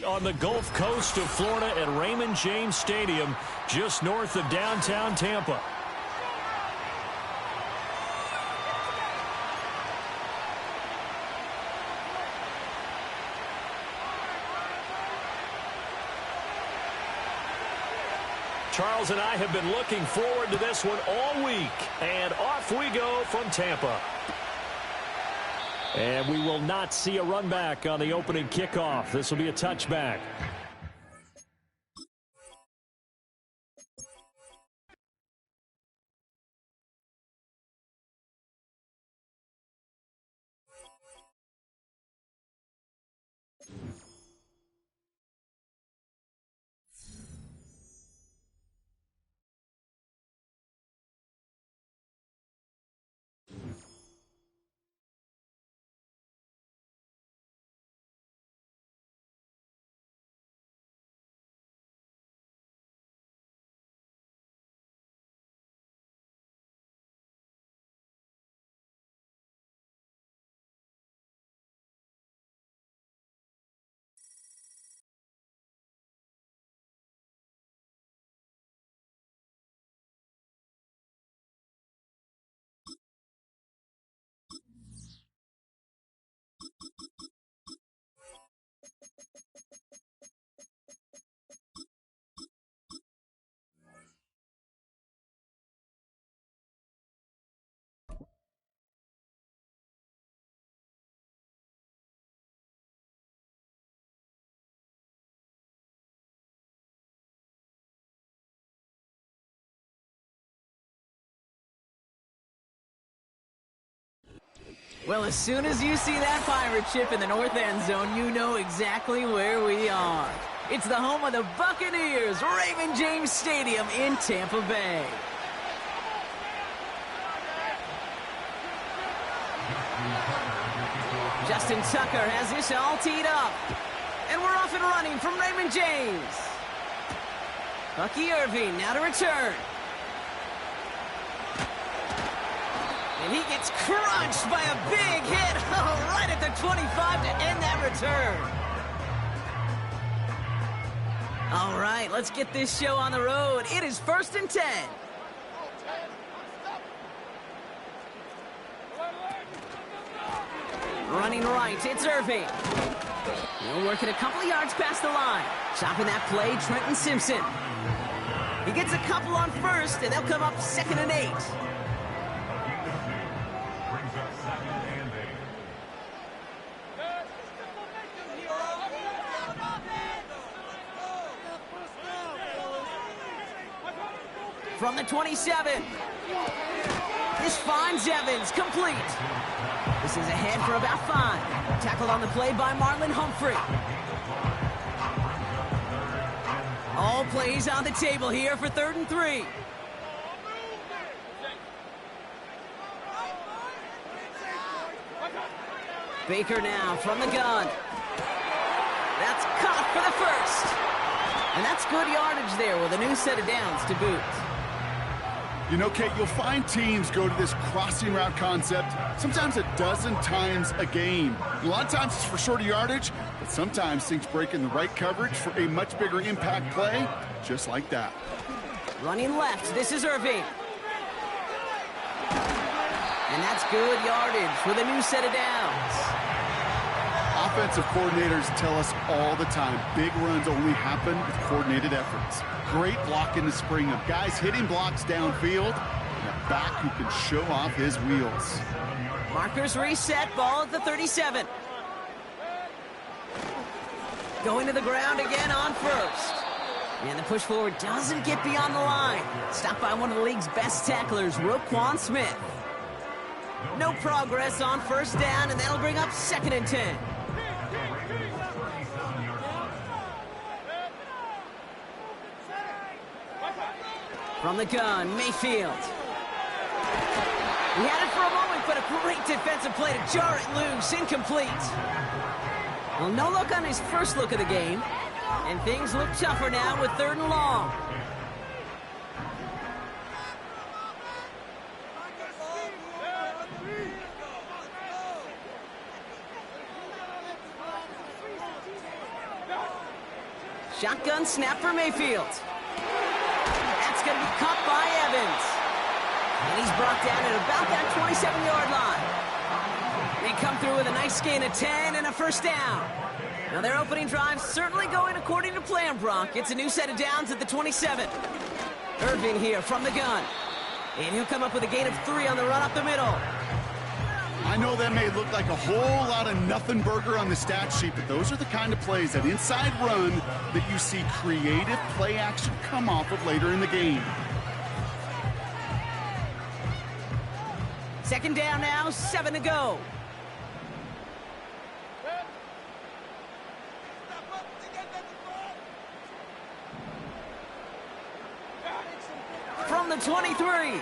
tonight on the Gulf Coast of Florida at Raymond James Stadium, just north of downtown Tampa. Charles and I have been looking forward to this one all week, and off we go from Tampa. And we will not see a run back on the opening kickoff. This will be a touchback. Well, as soon as you see that pirate ship in the north end zone, you know exactly where we are. It's the home of the Buccaneers, Raymond James Stadium in Tampa Bay. Justin Tucker has this all teed up. And we're off and running from Raymond James. Bucky Irving now to return. And he gets crunched by a big hit right at the 25 to end that return. All right, let's get this show on the road. It is 1st and 10. Running right, it's Irving. He'll work it a couple of yards past the line. Chopping that play, Trenton Simpson. He gets a couple on first, and they'll come up 2nd and 8. From the 27. This finds Evans, complete. This is ahead for about 5. Tackled on the play by Marlon Humphrey. All plays on the table here for 3rd and 3. Baker now from the gun. That's caught for the first. And that's good yardage there with a new set of downs to boot. You know, Kate, you'll find teams go to this crossing route concept sometimes a dozen times a game. A lot of times it's for shorter yardage, but sometimes things break in the right coverage for a much bigger impact play, just like that. Running left, this is Irving. And that's good yardage with a new set of downs. Offensive coordinators tell us all the time, big runs only happen with coordinated efforts. Great block in the spring of guys hitting blocks downfield, and a back who can show off his wheels. Markers reset, ball at the 37. Going to the ground again on first. And the push forward doesn't get beyond the line. Stopped by one of the league's best tacklers, Roquan Smith. No progress on 1st down, and that'll bring up 2nd and 10. From the gun, Mayfield. He had it for a moment, but a great defensive play to jar it loose, incomplete. Well, no look on his first look of the game, and things look tougher now with 3rd and long. Shotgun snap for Mayfield. That's going to be caught by Evans. And he's brought down at about that 27-yard line. They come through with a nice gain of 10 and a first down. Now their opening drive certainly going according to plan, Brock. It's a new set of downs at the 27. Irving here from the gun. And he'll come up with a gain of 3 on the run up the middle. I know that may look like a whole lot of nothing burger on the stat sheet, but those are the kind of plays, that inside run, that you see creative play action come off of later in the game. Second down now, 7 to go. From the 23.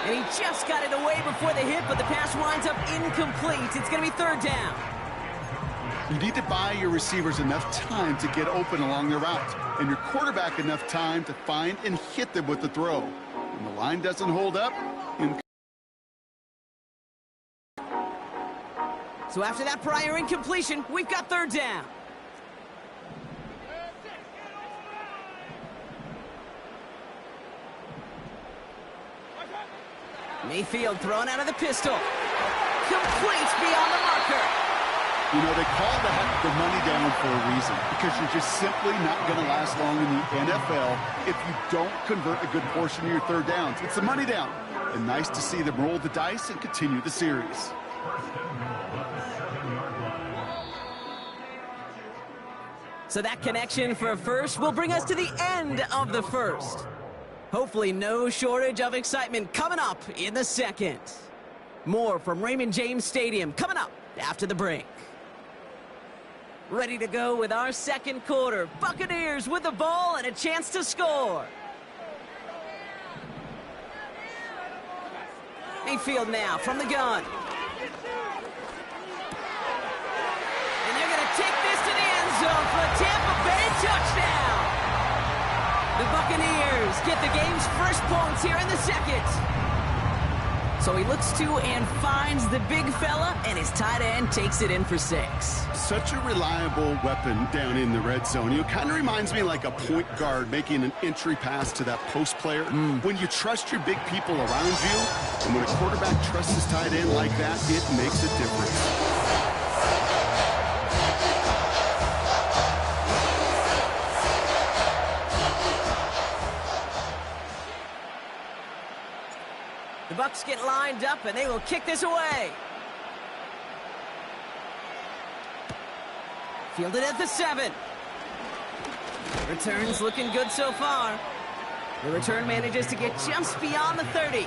And he just got it away before the hit, but the pass winds up incomplete. It's going to be third down. You need to buy your receivers enough time to get open along their route, and your quarterback enough time to find and hit them with the throw. When the line doesn't hold up, so after that prior incompletion, we've got third down. Mayfield thrown out of the pistol. Complete beyond the marker. you know, they call that the money down for a reason, because you're just simply not going to last long in the NFL if you don't convert a good portion of your third downs. It's the money down. And nice to see them roll the dice and continue the series. So that connection for a first will bring us to the end of the first. Hopefully no shortage of excitement coming up in the second. More from Raymond James Stadium coming up after the break. Ready to go with our second quarter. Buccaneers with the ball and a chance to score. Mayfield now from the gun. And they're going to take this to the end zone for a Tampa Bay touchdown. The Buccaneers get the game's first points here in the second. So he looks to and finds the big fella, and his tight end takes it in for 6. Such a reliable weapon down in the red zone. You know, kind of reminds me like a point guard making an entry pass to that post player. When you trust your big people around you, and when a quarterback trusts his tight end like that, it makes a difference. The Bucs get lined up, and they will kick this away. Fielded at the 7. Returns looking good so far. The return manages to get just beyond the 30.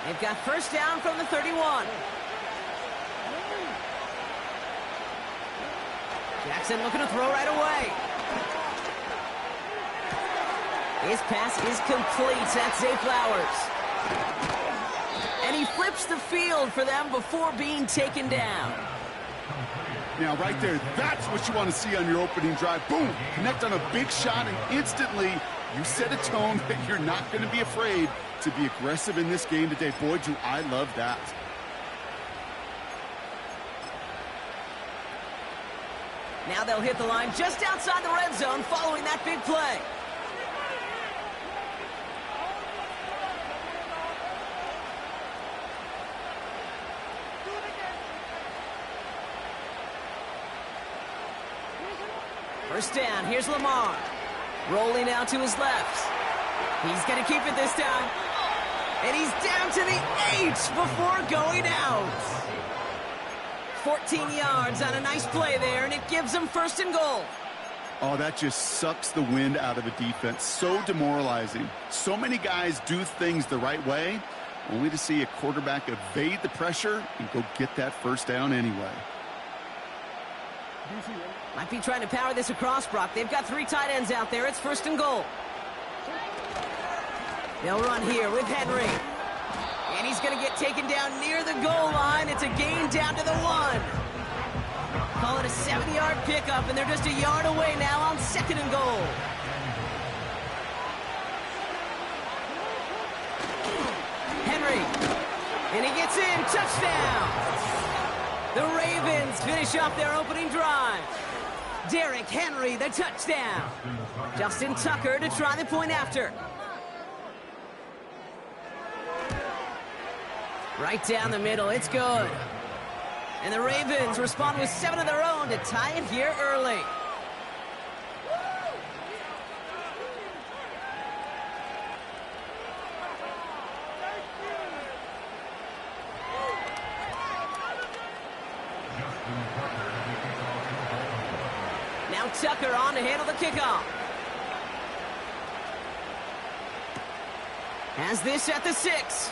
They've got first down from the 31. Jackson looking to throw right away. His pass is complete. That's Zay Flowers. And he flips the field for them before being taken down. Now, right there, that's what you want to see on your opening drive. Boom! Connect on a big shot, and instantly you set a tone that you're not going to be afraid to be aggressive in this game today. Boy, do I love that. Now they'll hit the line just outside the red zone following that big play. First down, here's Lamar. Rolling out to his left. He's going to keep it this time. And he's down to the 8 before going out. 14 yards on a nice play there, and it gives them first and goal. Oh, that just sucks the wind out of a defense. So demoralizing. So many guys do things the right way, only to see a quarterback evade the pressure and go get that first down anyway. Might be trying to power this across, Brock. They've got 3 tight ends out there. It's first and goal. They'll run here with Henry. And he's going to get taken down near the goal line. It's a gain down to the 1. Call it a 70-yard pickup, and they're just a yard away now on 2nd and goal. Henry, and he gets in, touchdown. The Ravens finish off their opening drive. Derrick Henry, the touchdown. Justin Tucker to try the point after. Right down the middle, it's good. And the Ravens respond with 7 of their own to tie it here early. Now Tucker on to handle the kickoff. Has this at the 6.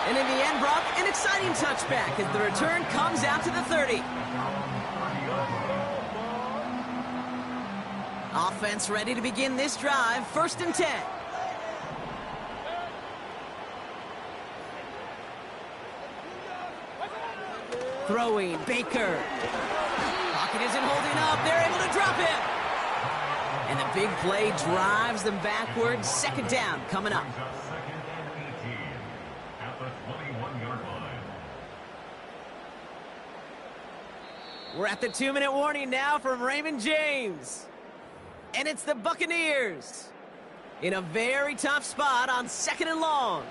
And in the end, Brock, an exciting touchback as the return comes out to the 30. Offense ready to begin this drive, 1st and 10. Throwing, Baker. Pocket isn't holding up. They're able to drop him. And the big play drives them backwards. 2nd down coming up. We're at the 2-minute warning now from Raymond James. And it's the Buccaneers in a very tough spot on 2nd and long.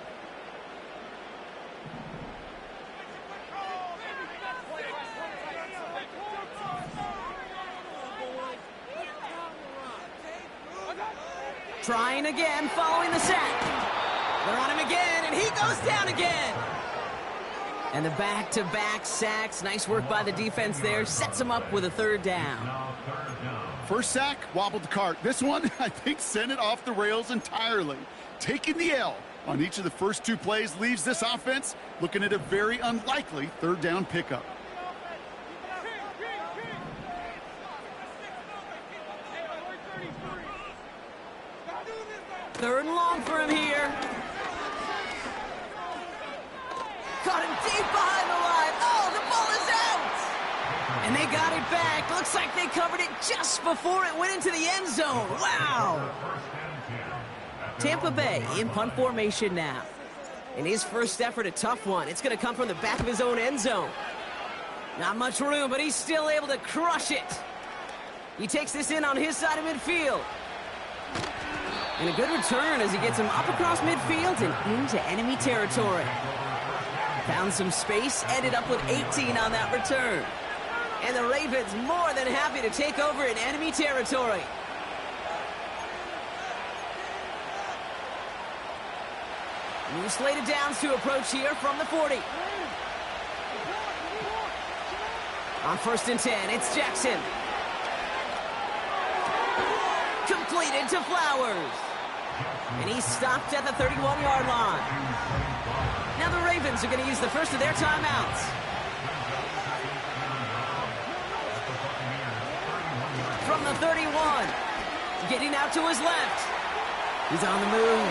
Trying again, following the sack. They're on him again, and he goes down again. And the back-to-back sacks, nice work by the defense there, sets him up with a 3rd down. First sack, wobbled the cart. This one, I think, sent it off the rails entirely. Taking the L on each of the first 2 plays leaves this offense looking at a very unlikely 3rd down pickup. Third and long for him here. Caught him deep behind the line. Oh, the ball is out! And they got it back. Looks like they covered it just before it went into the end zone. Wow! Tampa Bay in punt formation now. In his first effort, a tough one. It's going to come from the back of his own end zone. Not much room, but he's still able to crush it. He takes this in on his side of midfield. And a good return as he gets him up across midfield and into enemy territory. Found some space, ended up with 18 on that return. And the Ravens more than happy to take over in enemy territory. New slated downs to approach here from the 40. On 1st and 10, it's Jackson. Completed to Flowers. And he's stopped at the 31-yard line. Now the Ravens are going to use the first of their timeouts. From the 31, getting out to his left. He's on the move.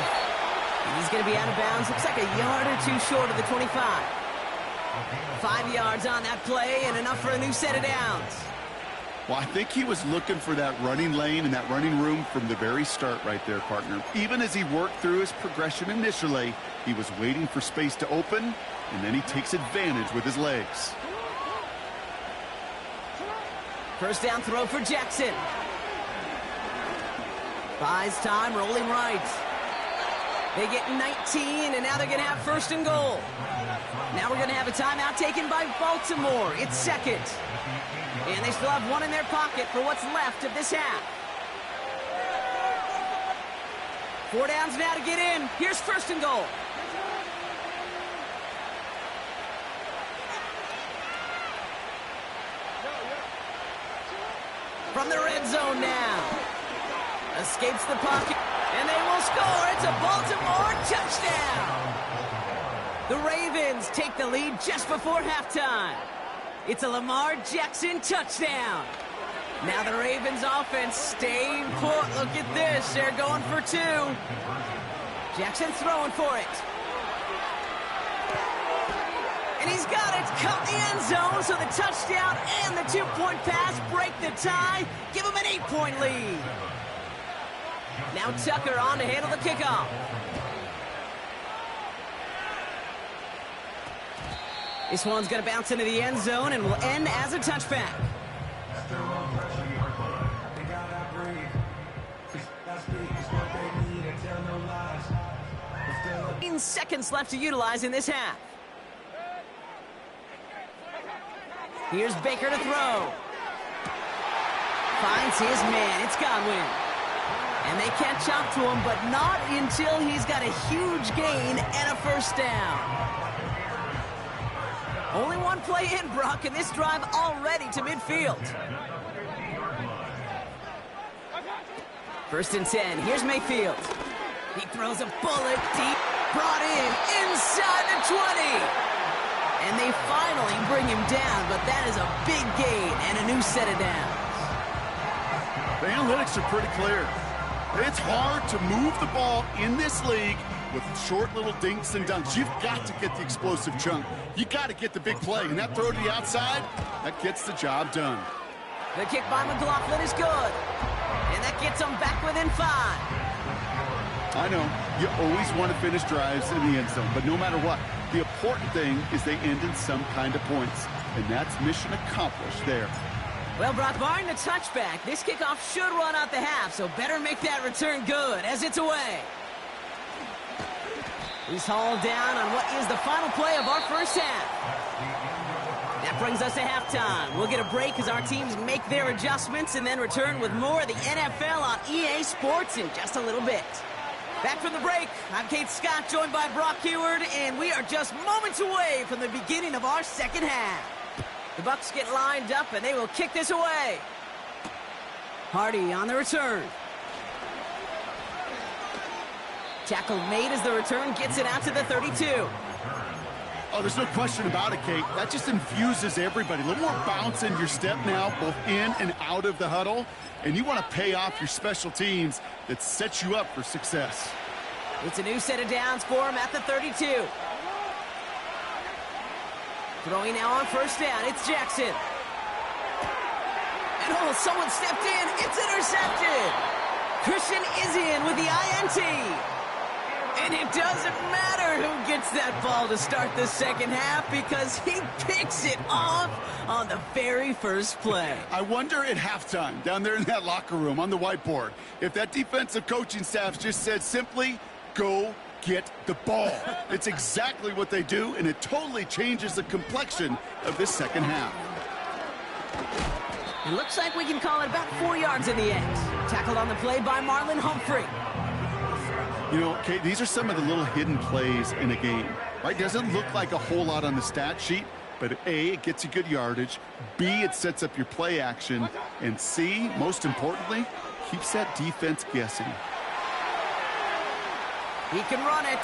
And he's going to be out of bounds. Looks like a yard or 2 short of the 25. 5 yards on that play and enough for a new set of downs. Well, I think he was looking for that running lane and that running room from the very start right there, partner. Even as he worked through his progression initially, he was waiting for space to open, and then he takes advantage with his legs. First down throw for Jackson. Buys time, rolling right. They get 19, and now they're going to have 1st and goal. Now we're going to have a timeout taken by Baltimore. It's 2nd. And they still have 1 in their pocket for what's left of this half. 4 downs now to get in. Here's 1st and goal. From the red zone now. Escapes the pocket. And they will score. It's a Baltimore touchdown. The Ravens take the lead just before halftime. It's a Lamar Jackson touchdown. Now the Ravens offense staying put. Look at this. They're going for 2. Jackson throwing for it. And he's got it. Caught the end zone, so the touchdown and the 2-point pass break the tie. Give him an 8-point lead. Now Tucker on to handle the kickoff. This one's going to bounce into the end zone and will end as a touchback. 15 seconds left to utilize in this half. Here's Baker to throw. Finds his man. It's Godwin. And they catch up to him, but not until he's got a huge gain and a first down. Only one play in, Brock, and this drive already to midfield. 1st and 10. Here's Mayfield. He throws a bullet deep, brought in inside the 20. And they finally bring him down, but that is a big gain and a new set of downs. The analytics are pretty clear. It's hard to move the ball in this league with short little dinks and dunks. You've got to get the explosive chunk. You got to get the big play, and that throw to the outside, that gets the job done. The kick by McLaughlin is good, and that gets them back within 5. I know, you always want to finish drives in the end zone, but no matter what, the important thing is they end in some kind of points, and that's mission accomplished there. Well, Brock, barring the touchback, this kickoff should run out the half, so better make that return good as it's away. He's hauled down on what is the final play of our first half. That brings us to halftime. We'll get a break as our teams make their adjustments and then return with more of the NFL on EA Sports in just a little bit. Back from the break, I'm Kate Scott, joined by Brock Heward, and we are just moments away from the beginning of our second half. The Bucs get lined up, and they will kick this away. Hardy on the return. Tackle made as the return gets it out to the 32. Oh, there's no question about it, Kate. That just infuses everybody. A little more bounce in your step now, both in and out of the huddle. And you want to pay off your special teams that sets you up for success. It's a new set of downs for him at the 32. Throwing now on first down, it's Jackson. And oh, someone stepped in, it's intercepted. Christian is in with the INT. And it doesn't matter who gets that ball to start the second half because he picks it off on the very first play. I wonder at halftime, down there in that locker room on the whiteboard, if that defensive coaching staff just said simply, go get the ball. It's exactly what they do, and it totally changes the complexion of this second half. It looks like we can call it about 4 yards in the end. Tackled on the play by Marlon Humphrey. You know, Kate, these are some of the little hidden plays in a game, right? Doesn't look like a whole lot on the stat sheet, but A, it gets you good yardage, B, it sets up your play action, and C, most importantly, keeps that defense guessing. He can run it.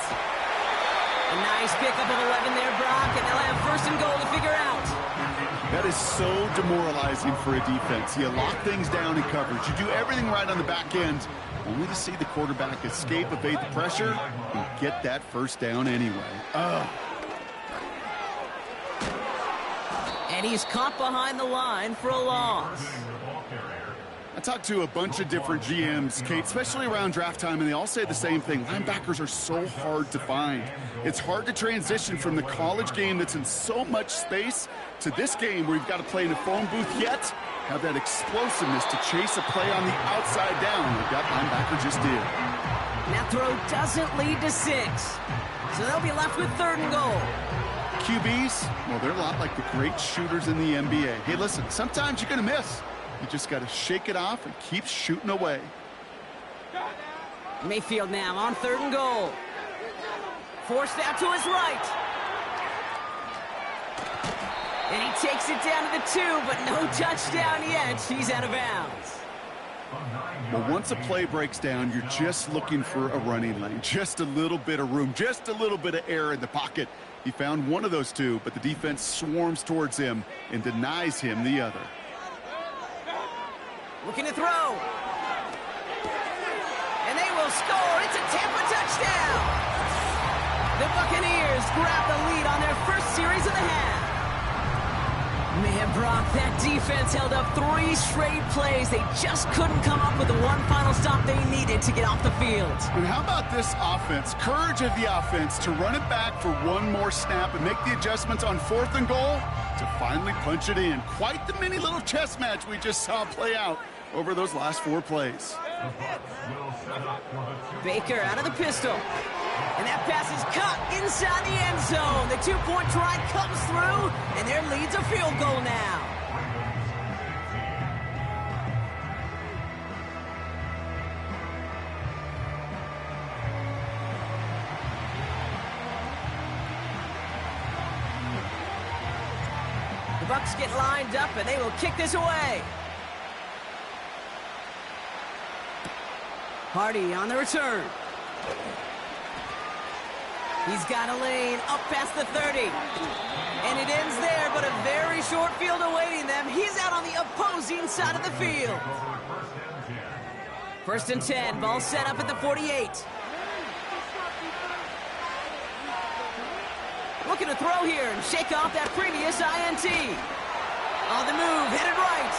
A nice pickup of 11 there, Brock, and they'll have 1st and goal to figure out. That is so demoralizing for a defense. You lock things down in coverage. You do everything right on the back end, only to see the quarterback escape, evade the pressure, and get that first down anyway. And he's caught behind the line for a loss. I talked to a bunch of different GMs, Kate, especially around draft time, and they all say the same thing. Linebackers are so hard to find. It's hard to transition from the college game that's in so much space to this game where you've got to play in a phone booth, yet have that explosiveness to chase a play on the outside down like that linebacker just did. That throw doesn't lead to 6, so they'll be left with 3rd and goal. QBs, well, they're a lot like the great shooters in the NBA. Hey, listen, sometimes you're going to miss. You just got to shake it off and keep shooting away. Mayfield now on 3rd and goal. Forced out to his right. And he takes it down to the 2, but no touchdown yet. He's out of bounds. Well, once a play breaks down, you're just looking for a running lane. Just a little bit of room, just a little bit of air in the pocket. He found one of those two, but the defense swarms towards him and denies him the other. Looking to throw. And they will score. It's a Tampa touchdown. The Buccaneers grab the lead on their first series of the half. Man, Brock, that defense held up 3 straight plays. They just couldn't come up with the one final stop they needed to get off the field. And how about this offense? Courage of the offense to run it back for one more snap and make the adjustments on 4th and goal to finally punch it in. Quite the mini little chess match we just saw play out over those last 4 plays. Baker out of the pistol. And that pass is cut inside the end zone. The 2-point try comes through, and their lead's a field goal now. The Bucs get lined up, and they will kick this away. Hardy on the return. He's got a lane up past the 30. And it ends there, but a very short field awaiting them. He's out on the opposing side of the field. 1st and 10, ball set up at the 48. Looking to throw here and shake off that previous INT. On the move, headed right.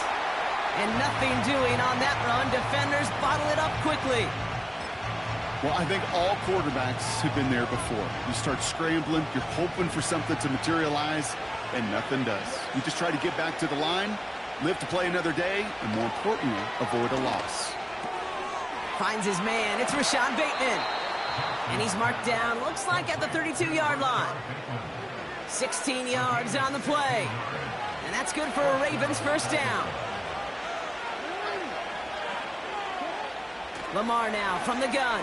And nothing doing on that run. Defenders bottle it up quickly. Well, I think all quarterbacks have been there before. You start scrambling, you're hoping for something to materialize, and nothing does. You just try to get back to the line, live to play another day, and more importantly, avoid a loss. Finds his man. It's Rashad Bateman. And he's marked down, looks like at the 32-yard line. 16 yards on the play. And that's good for a Ravens first down. Lamar now from the gun.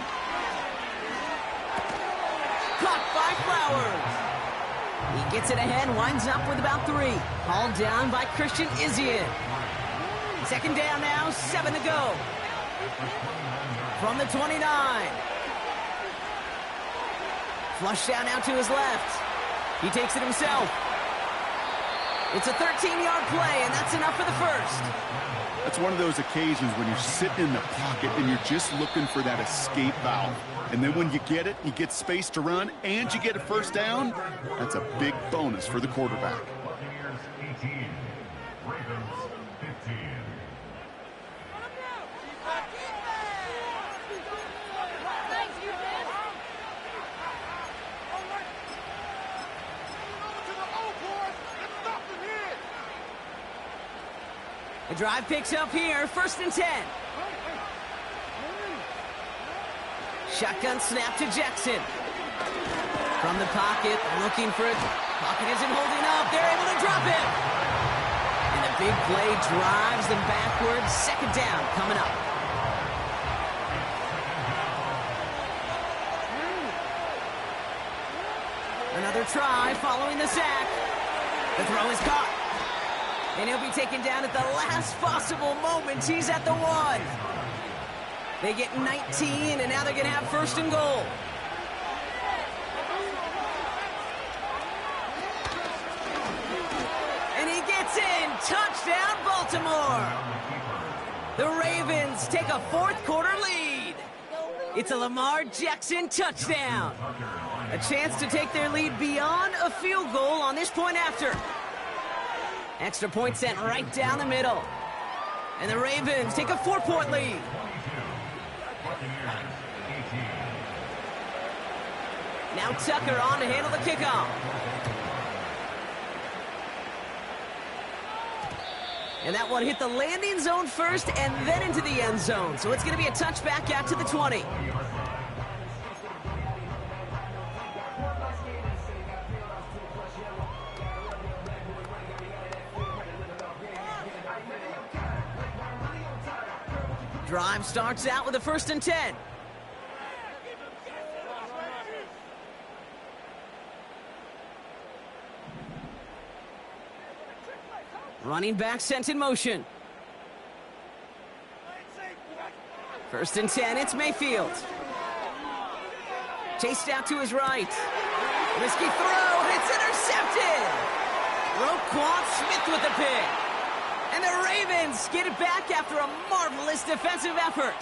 Caught by Flowers. He gets it ahead, winds up with about 3. Hauled down by Christian Izien. 2nd down now, 7 to go. From the 29. Flush down now to his left. He takes it himself. It's a 13-yard play, and that's enough for the first. That's one of those occasions when you're sitting in the pocket and you're just looking for that escape valve. And then when you get it, you get space to run, and you get a first down, that's a big bonus for the quarterback. Buccaneers 18, Ravens 15. The drive picks up here, 1st and 10. Shotgun snap to Jackson. From the pocket, looking for it. Pocket isn't holding up. They're able to drop it. And a big play drives them backwards. 2nd down coming up. Another try following the sack. The throw is caught. And he'll be taken down at the last possible moment. He's at the 1. They get 19, and now they're going to have 1st and goal. And he gets in. Touchdown, Baltimore. The Ravens take a 4th quarter lead. It's a Lamar Jackson touchdown. A chance to take their lead beyond a field goal on this point after. Extra point sent right down the middle. And the Ravens take a 4-point lead. Now Tucker on to handle the kickoff. And that one hit the landing zone first and then into the end zone. So it's going to be a touchback out to the 20. Drive starts out with a 1st and 10. Running back sent in motion. 1st and 10, it's Mayfield. Chased out to his right. Risky throw, and it's intercepted. Roquan Smith with the pick. And the Ravens get it back after a marvelous defensive effort.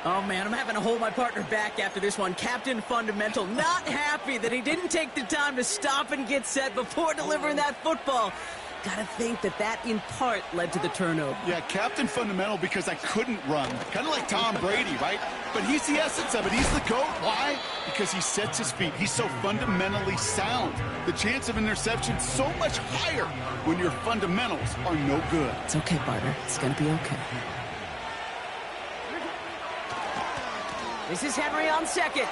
Oh, man, I'm having to hold my partner back after this one. Captain Fundamental not happy that he didn't take the time to stop and get set before delivering that football. Gotta think that in part led to the turnover. Yeah, Captain Fundamental because I couldn't run. Kind of like Tom Brady, right? But he's the essence of it. He's the GOAT. Why? Because he sets his feet. He's so fundamentally sound. The chance of interception so much higher when your fundamentals are no good. It's okay, partner. It's gonna be okay. This is Henry on second.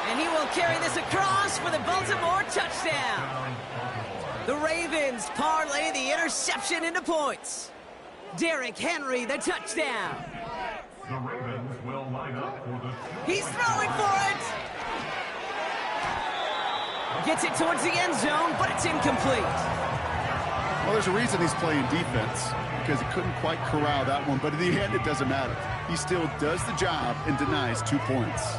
And he will carry this across for the Baltimore touchdown. The Ravens parlay the interception into points. Derrick Henry, the touchdown. The Ravens will line up for the... He's throwing for it. Gets it towards the end zone, but it's incomplete. Well, there's a reason he's playing defense, because he couldn't quite corral that one, but in the end, it doesn't matter. He still does the job and denies 2 points.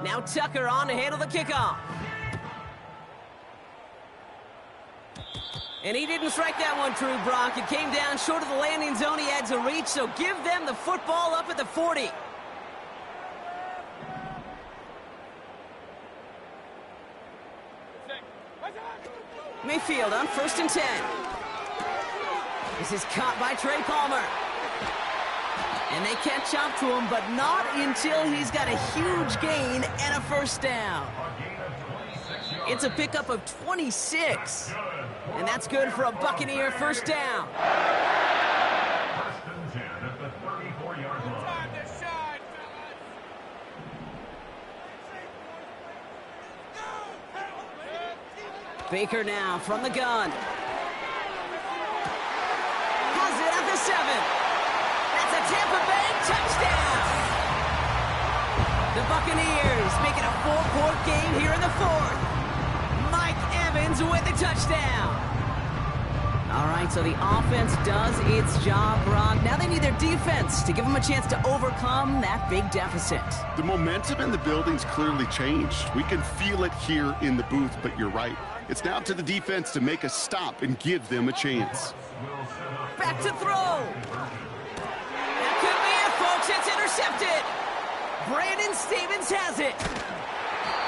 Now Tucker on to handle the kickoff. And he didn't strike that one true, Brock. It came down short of the landing zone. He had to reach, so give them the football up at the 40. Mayfield on 1st and 10. This is caught by Trey Palmer. And they catch up to him, but not until he's got a huge gain and a first down. It's a pickup of 26. And that's good for a Buccaneer first down. First and 10 at the 34-yard line. Baker now from the gun. Has it at the 7. That's a Tampa Bay touchdown. The Buccaneers make it a 4-point game here in the 4th. Mike Evans with the touchdown. All right, so the offense does its job, Ron. Now they need their defense to give them a chance to overcome that big deficit. The momentum in the building's clearly changed. We can feel it here in the booth, but you're right. It's now to the defense to make a stop and give them a chance. Back to throw. That could be it, folks. It's intercepted. Brandon Stevens has it.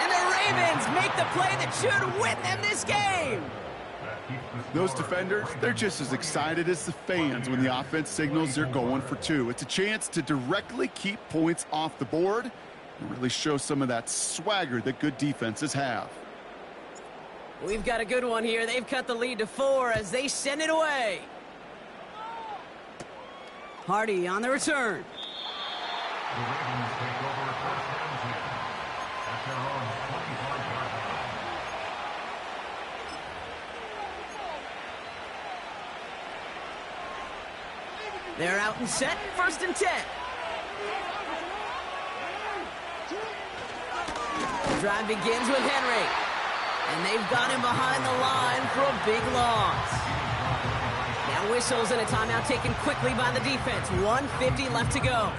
And the Ravens make the play that should win them this game. Those defenders, they're just as excited as the fans when the offense signals they're going for 2. It's a chance to directly keep points off the board and really show some of that swagger that good defenses have. We've got a good one here. They've cut the lead to 4 as they send it away. Hardy on the return. The Ravens take over a first and 10 at their own 25-yard line. They're out and set. 1st and 10. The drive begins with Henry. And they've got him behind the line for a big loss. Now whistles and a timeout taken quickly by the defense. 1:50 left to go.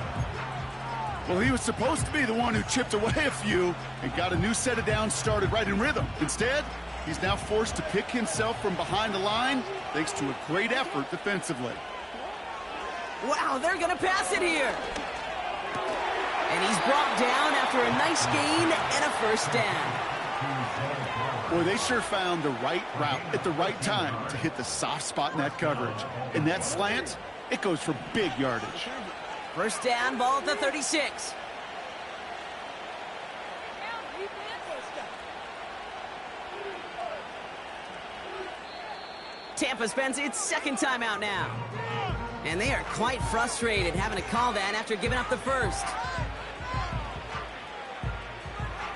Well, he was supposed to be the one who chipped away a few and got a new set of downs started right in rhythm. Instead, he's now forced to pick himself from behind the line thanks to a great effort defensively. Wow, they're going to pass it here. And he's brought down after a nice gain and a first down. Boy, they sure found the right route at the right time to hit the soft spot in that coverage. And that slant, it goes for big yardage. First down, ball at the 36. Tampa spends its second timeout now. And they are quite frustrated having to call that after giving up the first.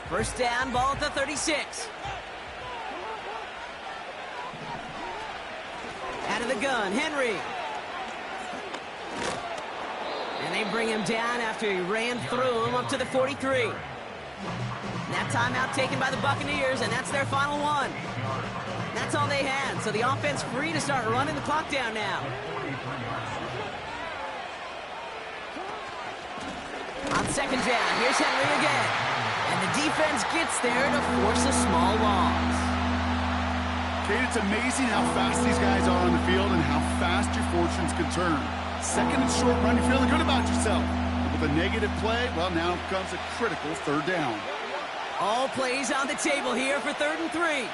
First down, ball at the 36. Out of the gun, Henry. And they bring him down after he ran through him up to the 43. That timeout taken by the Buccaneers, and that's their final one. That's all they had, so the offense free to start running the clock down now. second down. Here's Henry again. And the defense gets there to force a small loss. Kate, it's amazing how fast these guys are on the field and how fast your fortunes can turn. Second and short run, you're feeling good about yourself. With a negative play, well, now comes a critical third down. All plays on the table here for 3rd and 3.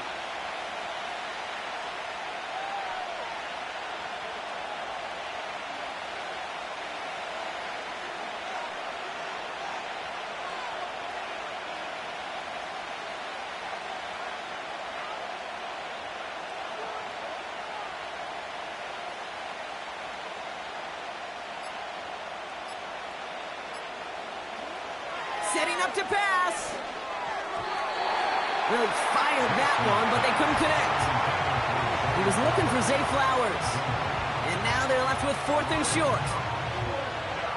Setting up to pass. Really fired that one, but they couldn't connect. He was looking for Zay Flowers. And now they're left with 4th and short.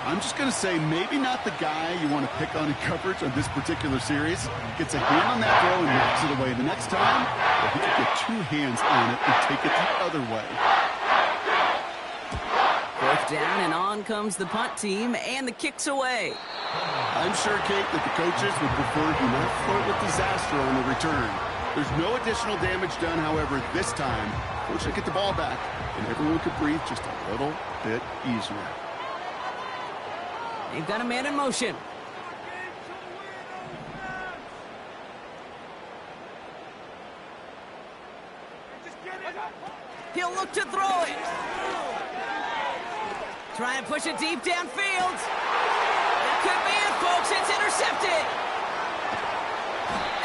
I'm just going to say maybe not the guy you want to pick on in coverage on this particular series. Gets a hand on that throw and knocks it away. The next time, well, he could get 2 hands on it and take it the other way. 4th down, and on comes the punt team, and the kick's away. I'm sure, Kate, that the coaches would prefer you not flirt with disaster on the return. There's no additional damage done, however, this time. Coach should get the ball back, and everyone could breathe just a little bit easier. They've got a man in motion. He'll look to throw it. Try and push it deep downfield. That could be it, folks. It's intercepted.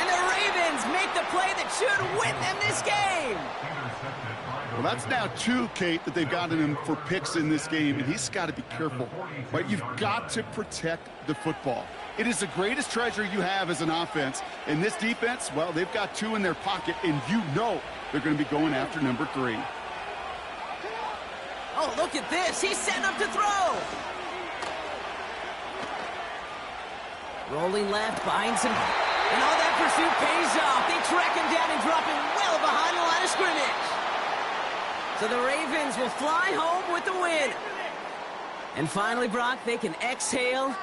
And the Ravens make the play that should win them this game. Well, that's now 2, Kate, that they've gotten him for picks in this game, and he's got to be careful. Right? You've got to protect the football. It is the greatest treasure you have as an offense. And this defense, well, they've got 2 in their pocket, and you know they're going to be going after number 3. Oh, look at this. He's setting up to throw. Rolling left, behind some... And all that pursuit pays off. They track him down and drop him well behind the line of scrimmage. So the Ravens will fly home with the win. And finally, Brock, they can exhale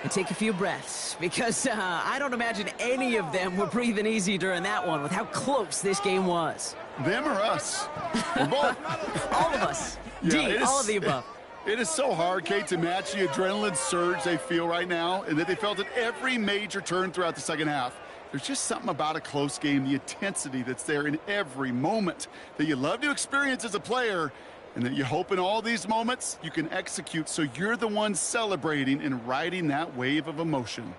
and take a few breaths. Because I don't imagine any of them were breathing easy during that one with how close this game was. Them or us? We're both. All of us. Yeah, all of the above. It is so hard, Kate, to match the adrenaline surge they feel right now and that they felt at every major turn throughout the second half. There's just something about a close game, the intensity that's there in every moment that you love to experience as a player, and that you hope in all these moments you can execute so you're the one celebrating and riding that wave of emotion.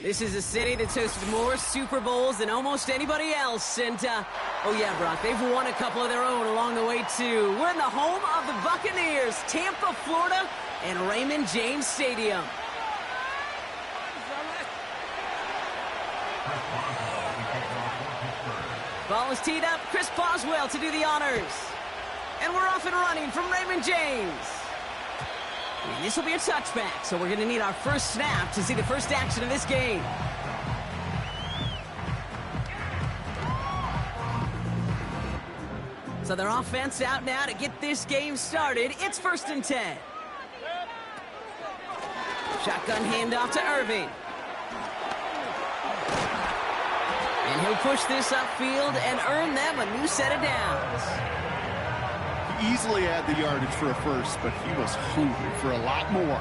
This is a city that's hosted more Super Bowls than almost anybody else. And, oh yeah, Brock, they've won a couple of their own along the way, too. We're in the home of the Buccaneers, Tampa, Florida, and Raymond James Stadium. Ball is teed up. Chris Boswell to do the honors. And we're off and running from Raymond James. And this will be a touchback, so we're going to need our first snap to see the first action of this game. So their offense out now to get this game started. It's 1st and 10. Shotgun handoff to Irving. And he'll push this upfield and earn them a new set of downs. Easily had the yardage for a first, but he was hungry for a lot more.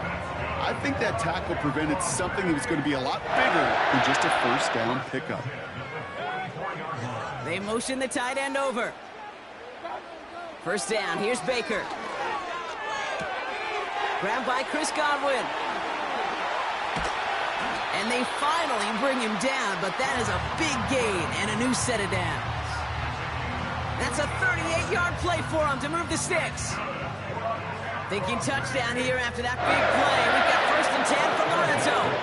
I think that tackle prevented something that was going to be a lot bigger than just a first down pickup. They motion the tight end over. First down, here's Baker. Grabbed by Chris Godwin. And they finally bring him down, but that is a big gain and a new set of downs. That's a 38-yard play for him to move the sticks. Thinking touchdown here after that big play. We've got 1st and 10 from the red zone.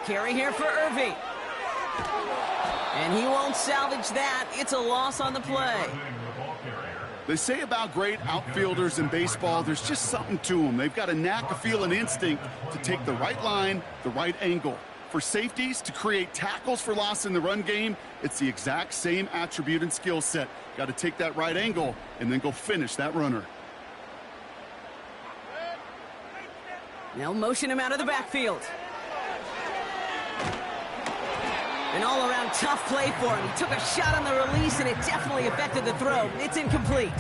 Carry here for Irving. And he won't salvage that. It's a loss on the play. They say about great outfielders in baseball, there's just something to them. They've got a knack, a feel, an instinct to take the right line, the right angle. For safeties, to create tackles for loss in the run game, it's the exact same attribute and skill set. Got to take that right angle and then go finish that runner. They'll motion him out of the backfield. An all-around tough play for him. He took a shot on the release, and it definitely affected the throw. It's incomplete.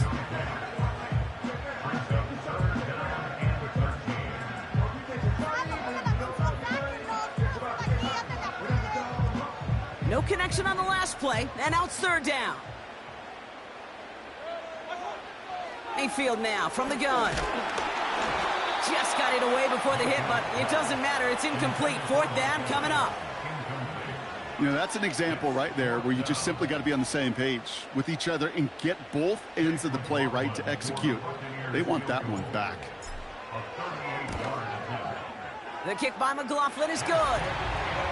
No connection on the last play, and now it's 3rd down. Mayfield now from the gun. Just got it away before the hit, but it doesn't matter. It's incomplete. 4th down coming up. You know, that's an example right there where you just simply got to be on the same page with each other and get both ends of the play right to execute. They want that one back. The kick by McLaughlin is good.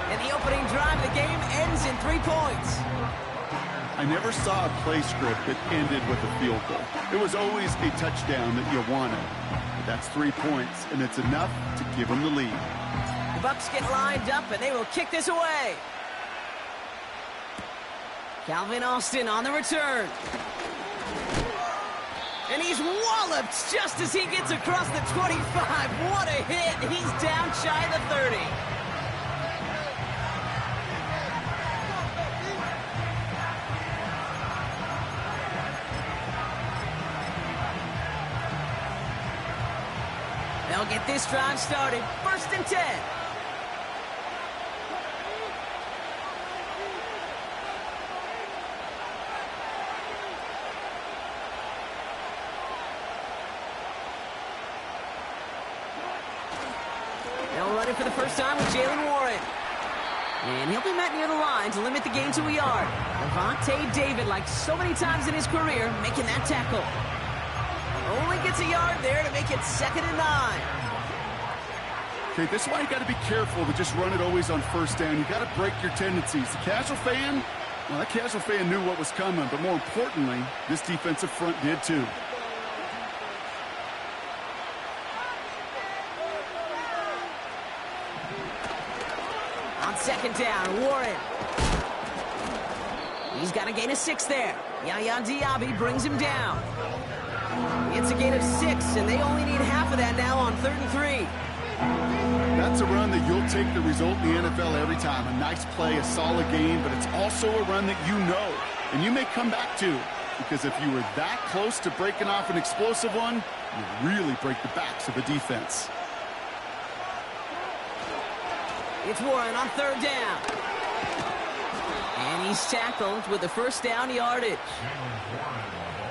And the opening drive of the game ends in 3 points. I never saw a play script that ended with a field goal. It was always a touchdown that you wanted. But that's 3 points, and it's enough to give them the lead. The Bucs get lined up, and they will kick this away. Calvin Austin on the return. And he's walloped just as he gets across the 25. What a hit. He's down shy of the 30. They'll get this drive started. 1st and 10. For the first time with Jalen Warren. And he'll be met near the line to limit the gain to a yard. Devontae David, like so many times in his career, making that tackle. Only gets a yard there to make it 2nd and 9. Okay, this is why you got to be careful to just run it always on 1st down. You got to break your tendencies. The casual fan, well, that casual fan knew what was coming, but more importantly, this defensive front did too. On 2nd down, Warren. He's got a gain of 6 there. Yaya Diaby brings him down. It's a gain of 6, and they only need half of that now on 3rd and 3. That's a run that you'll take the result in the NFL every time. A nice play, a solid game, but it's also a run that you know, and you may come back to, because if you were that close to breaking off an explosive one, you really break the backs of the defense. It's Warren on 3rd down. And he's tackled with the 1st down yardage.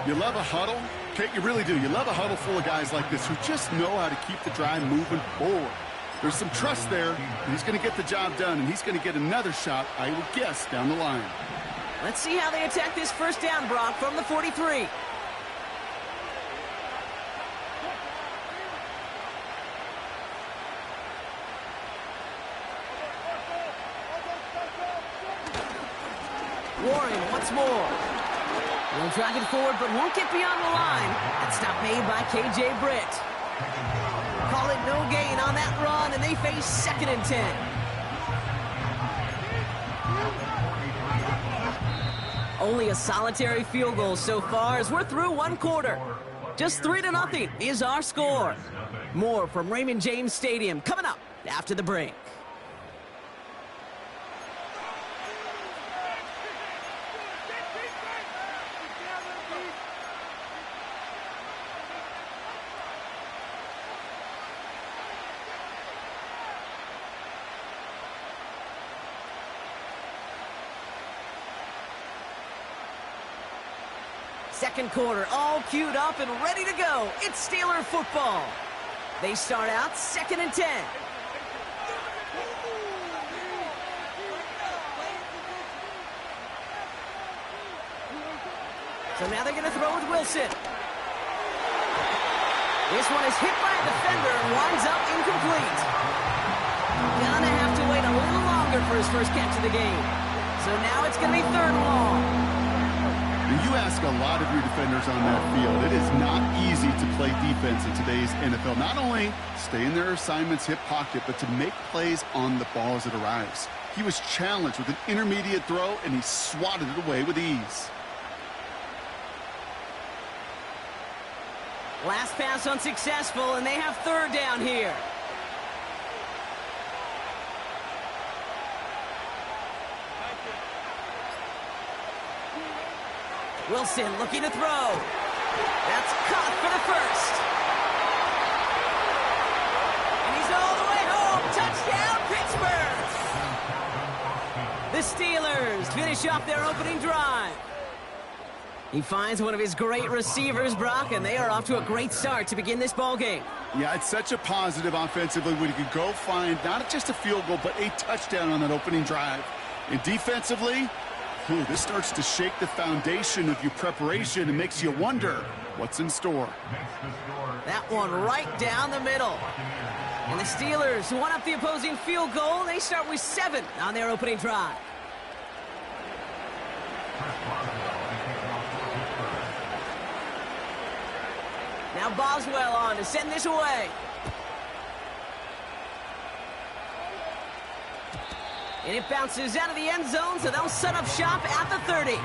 You love a huddle? Okay, you really do. You love a huddle full of guys like this who just know how to keep the drive moving forward. There's some trust there. He's going to get the job done, and he's going to get another shot, I would guess, down the line. Let's see how they attack this first down, Brock, from the 43. Warren once more. He'll drive it forward, but won't get beyond the line. That stop made by K.J. Britt. Call it no gain on that run, and they face 2nd and 10. Only a solitary field goal so far as we're through 1 quarter. Just 3-0 is our score. More from Raymond James Stadium coming up after the break. Second quarter, all queued up and ready to go. It's Steeler football. They start out 2nd and 10. So now they're going to throw with Wilson. This one is hit by a defender and winds up incomplete. Gonna have to wait a little longer for his first catch of the game. So now it's going to be 3rd and long. You ask a lot of your defenders on that field. It is not easy to play defense in today's NFL. Not only stay in their assignment's hip pocket, but to make plays on the ball as it arrives. He was challenged with an intermediate throw, and he swatted it away with ease. Last pass unsuccessful, and they have 3rd down here. Wilson looking to throw. That's caught for the first. And he's all the way home. Touchdown, Pittsburgh. The Steelers finish off their opening drive. He finds one of his great receivers, Brock, and they are off to a great start to begin this ball game. Yeah, it's such a positive offensively when you can go find not just a field goal, but a touchdown on that opening drive. And defensively, this starts to shake the foundation of your preparation and makes you wonder what's in store. That one right down the middle. And the Steelers won up the opposing field goal. They start with 7 on their opening drive. Now Boswell on to send this away. And it bounces out of the end zone, so they'll set up shop at the 30.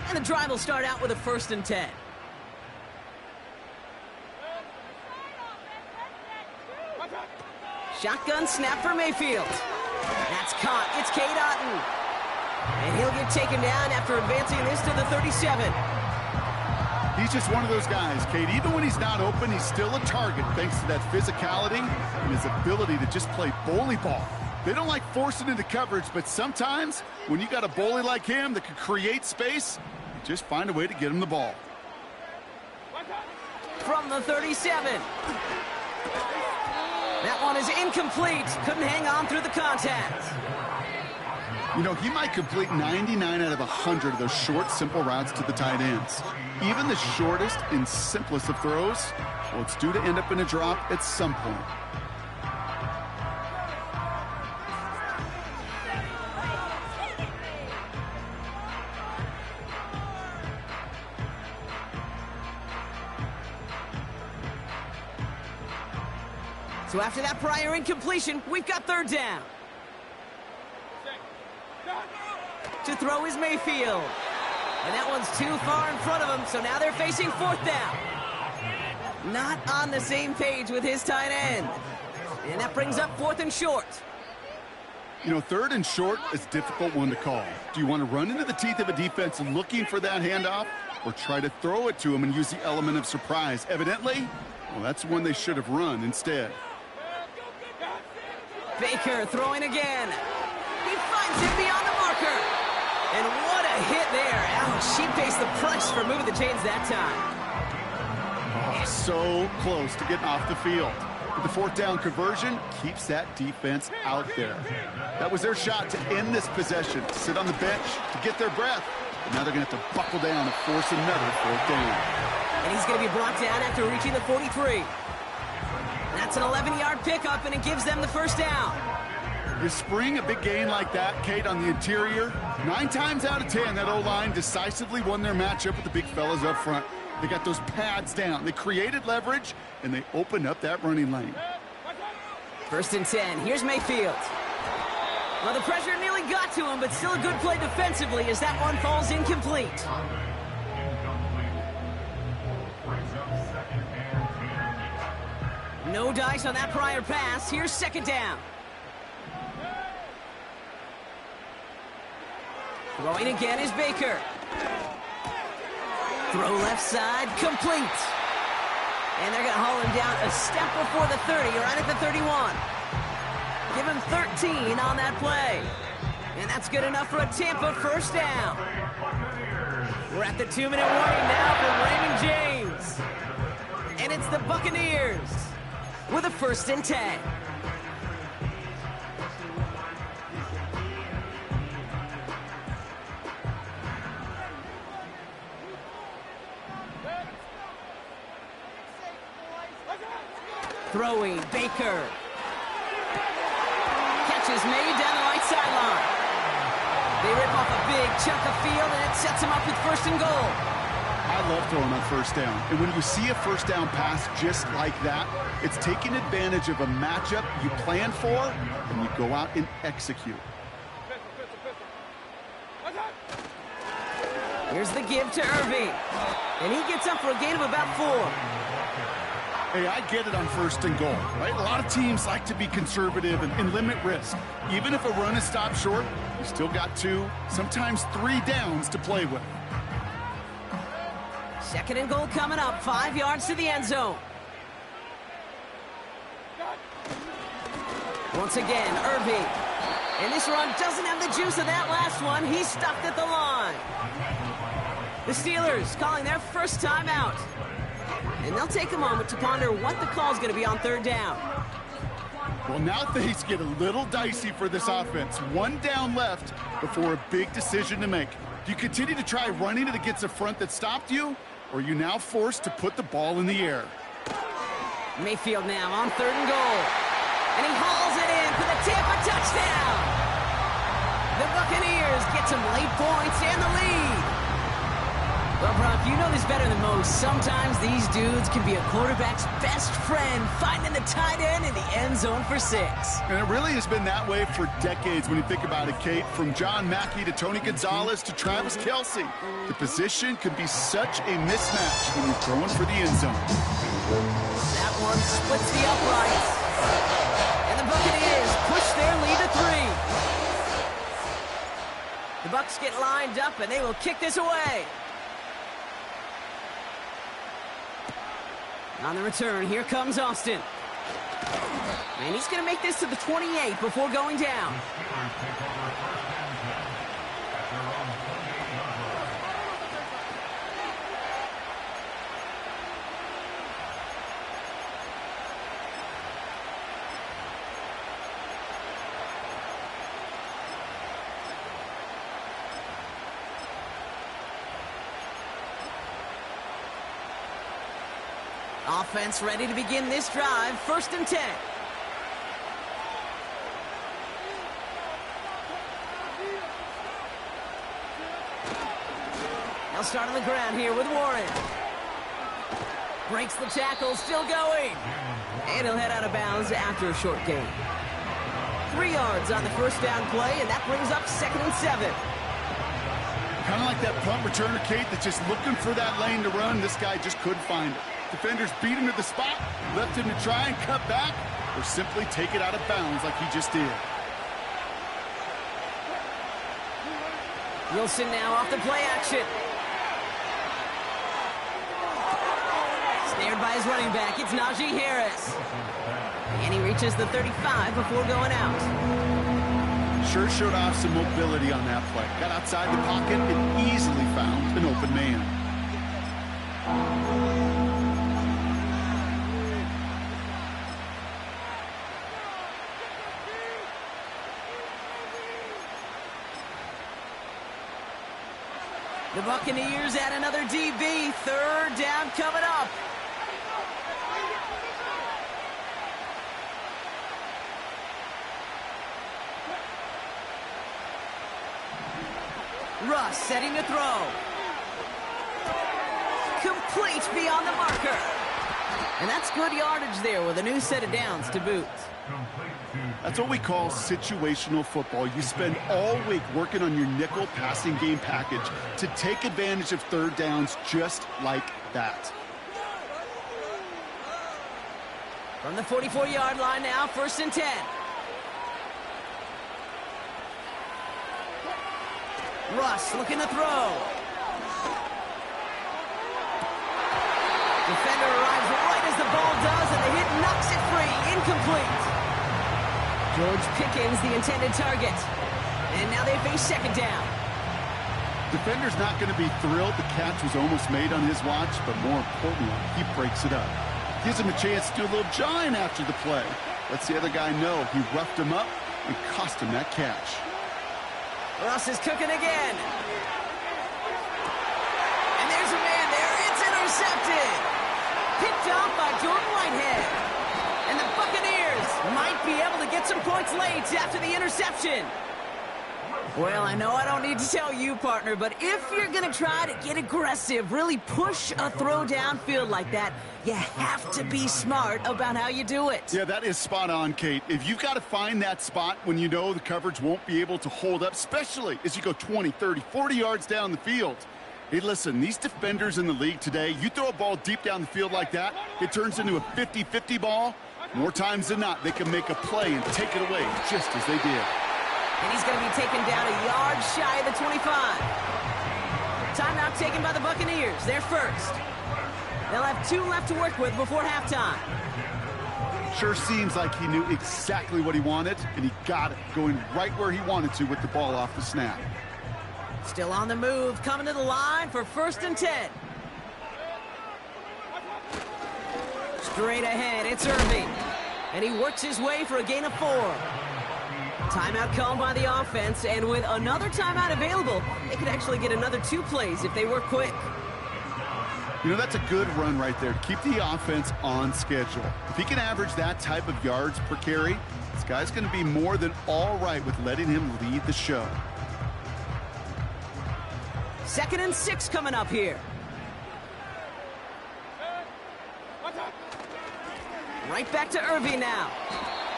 And the drive will start out with a 1st and 10. Shotgun snap for Mayfield. That's caught. It's Cade Otton. And he'll get taken down after advancing this to the 37. He's just one of those guys, Cade. Even when he's not open, he's still a target thanks to that physicality and his ability to just play bully ball. They don't like forcing into coverage, but sometimes when you got a bully like him that can create space, you just find a way to get him the ball. From the 37. That one is incomplete. Couldn't hang on through the contact. You know, he might complete 99 out of 100 of those short, simple routes to the tight ends. Even the shortest and simplest of throws, well, it's due to end up in a drop at some point. So after that prior incompletion, we've got 3rd down. To throw is Mayfield. And that one's too far in front of him, so now they're facing 4th down. Not on the same page with his tight end. And that brings up 4th and short. You know, 3rd and short is a difficult one to call. Do you want to run into the teeth of a defense looking for that handoff, or try to throw it to him and use the element of surprise? Evidently, well, that's one they should have run instead. Baker throwing again. He finds him beyond the marker. And what a hit there. Ouch, she pays the price for moving the chains that time. Oh, so close to getting off the field. But the fourth down conversion keeps that defense out there. That was their shot to end this possession, to sit on the bench, to get their breath. And now they're going to have to buckle down and force another fourth down. And he's going to be brought down after reaching the 43. That's an 11-yard pickup, and it gives them the first down. You spring a big gain like that, Kate, on the interior. 9 times out of 10, that O-line decisively won their matchup with the big fellas up front. They got those pads down. They created leverage, and they opened up that running lane. 1st and 10. Here's Mayfield. Well, the pressure nearly got to him, but still a good play defensively as that one falls incomplete. No dice on that prior pass. Here's 2nd down. Throwing again is Baker. Throw left side, complete. And they're going to haul him down a step before the 30, right at the 31. Give him 13 on that play. And that's good enough for a Tampa first down. We're at the 2-minute warning now for Raymond James. And it's the Buccaneers with a 1st and 10. Throwing, Baker. Catch is made down the right sideline. They rip off a big chunk of field, and it sets them up with 1st and goal. I love throwing on 1st down. And when you see a 1st down pass just like that, it's taking advantage of a matchup you plan for, and you go out and execute. Here's the give to Irving. And he gets up for a gain of about 4. Hey, I get it on 1st and goal, right? A lot of teams like to be conservative and limit risk. Even if a run is stopped short, you still got 2, sometimes 3 downs to play with. 2nd and goal coming up, 5 yards to the end zone. Once again, Irving. And this run doesn't have the juice of that last one. He's stopped at the line. The Steelers calling their first timeout. And they'll take a moment to ponder what the call is going to be on 3rd down. Well, now things get a little dicey for this offense. 1 down left before a big decision to make. Do you continue to try running it against a front that stopped you, or are you now forced to put the ball in the air? Mayfield now on 3rd and goal. And he hauls it in for the Tampa touchdown. The Buccaneers get some late points and the lead. Well, Brock, you know this better than most. Sometimes these dudes can be a quarterback's best friend, finding the tight end in the end zone for 6. And it really has been that way for decades when you think about it, Kate. From John Mackey to Tony Gonzalez to Travis Kelce. The position can be such a mismatch when you're throwing for the end zone. That one splits the uprights. And the Buccaneers push their lead to 3. The Bucs get lined up, and they will kick this away. On the return, here comes Austin. And he's going to make this to the 28 before going down. Offense ready to begin this drive. 1st and 10. They'll start on the ground here with Warren. Breaks the tackle, still going. And he'll head out of bounds after a short gain. 3 yards on the 1st down play, and that brings up 2nd and 7. Kind of like that punt returner, Kate, that's just looking for that lane to run. This guy just couldn't find it. Defenders beat him to the spot, left him to try and cut back, or simply take it out of bounds like he just did. Wilson now off the play action. Snared led by his running back. It's Najee Harris. And he reaches the 35 before going out. Sure showed off some mobility on that play. Got outside the pocket and easily found an open man. The Buccaneers add another DB. Third down coming up. Russ setting to throw. Complete beyond the marker. And that's good yardage there with a new set of downs to boot. That's what we call situational football. You spend all week working on your nickel passing game package to take advantage of third downs just like that. From the 44-yard line now, 1st and 10. Russ looking to throw. Defender arrives right as the ball does, and the hit knocks it free. Incomplete. George Pickens, the intended target. And now they face 2nd down. Defender's not going to be thrilled the catch was almost made on his watch, but more importantly, he breaks it up. Gives him a chance to do a little jawing after the play. Lets the other guy know he roughed him up and cost him that catch. Russ is cooking again. And there's a man there. It's intercepted. Picked off by Jordan Whitehead. And the Buccaneers might be able to get some points late after the interception. Well, I know I don't need to tell you, partner, but if you're going to try to get aggressive, really push a throw downfield like that, you have to be smart about how you do it. Yeah, that is spot on, Kate. If you've got to find that spot when you know the coverage won't be able to hold up, especially as you go 20, 30, 40 yards down the field. Hey, listen, these defenders in the league today, you throw a ball deep down the field like that, it turns into a 50-50 ball. More times than not, they can make a play and take it away just as they did. And he's going to be taken down a yard shy of the 25. Timeout taken by the Buccaneers. They're first. They'll have 2 left to work with before halftime. Sure seems like he knew exactly what he wanted, and he got it, going right where he wanted to with the ball off the snap. Still on the move, coming to the line for 1st and 10. Straight ahead, it's Irving. And he works his way for a gain of 4. Timeout called by the offense, and with another timeout available, they could actually get another 2 plays if they work quick. You know, that's a good run right there to keep the offense on schedule. If he can average that type of yards per carry, this guy's going to be more than all right with letting him lead the show. 2nd and 6 coming up here. Right back to Irving now.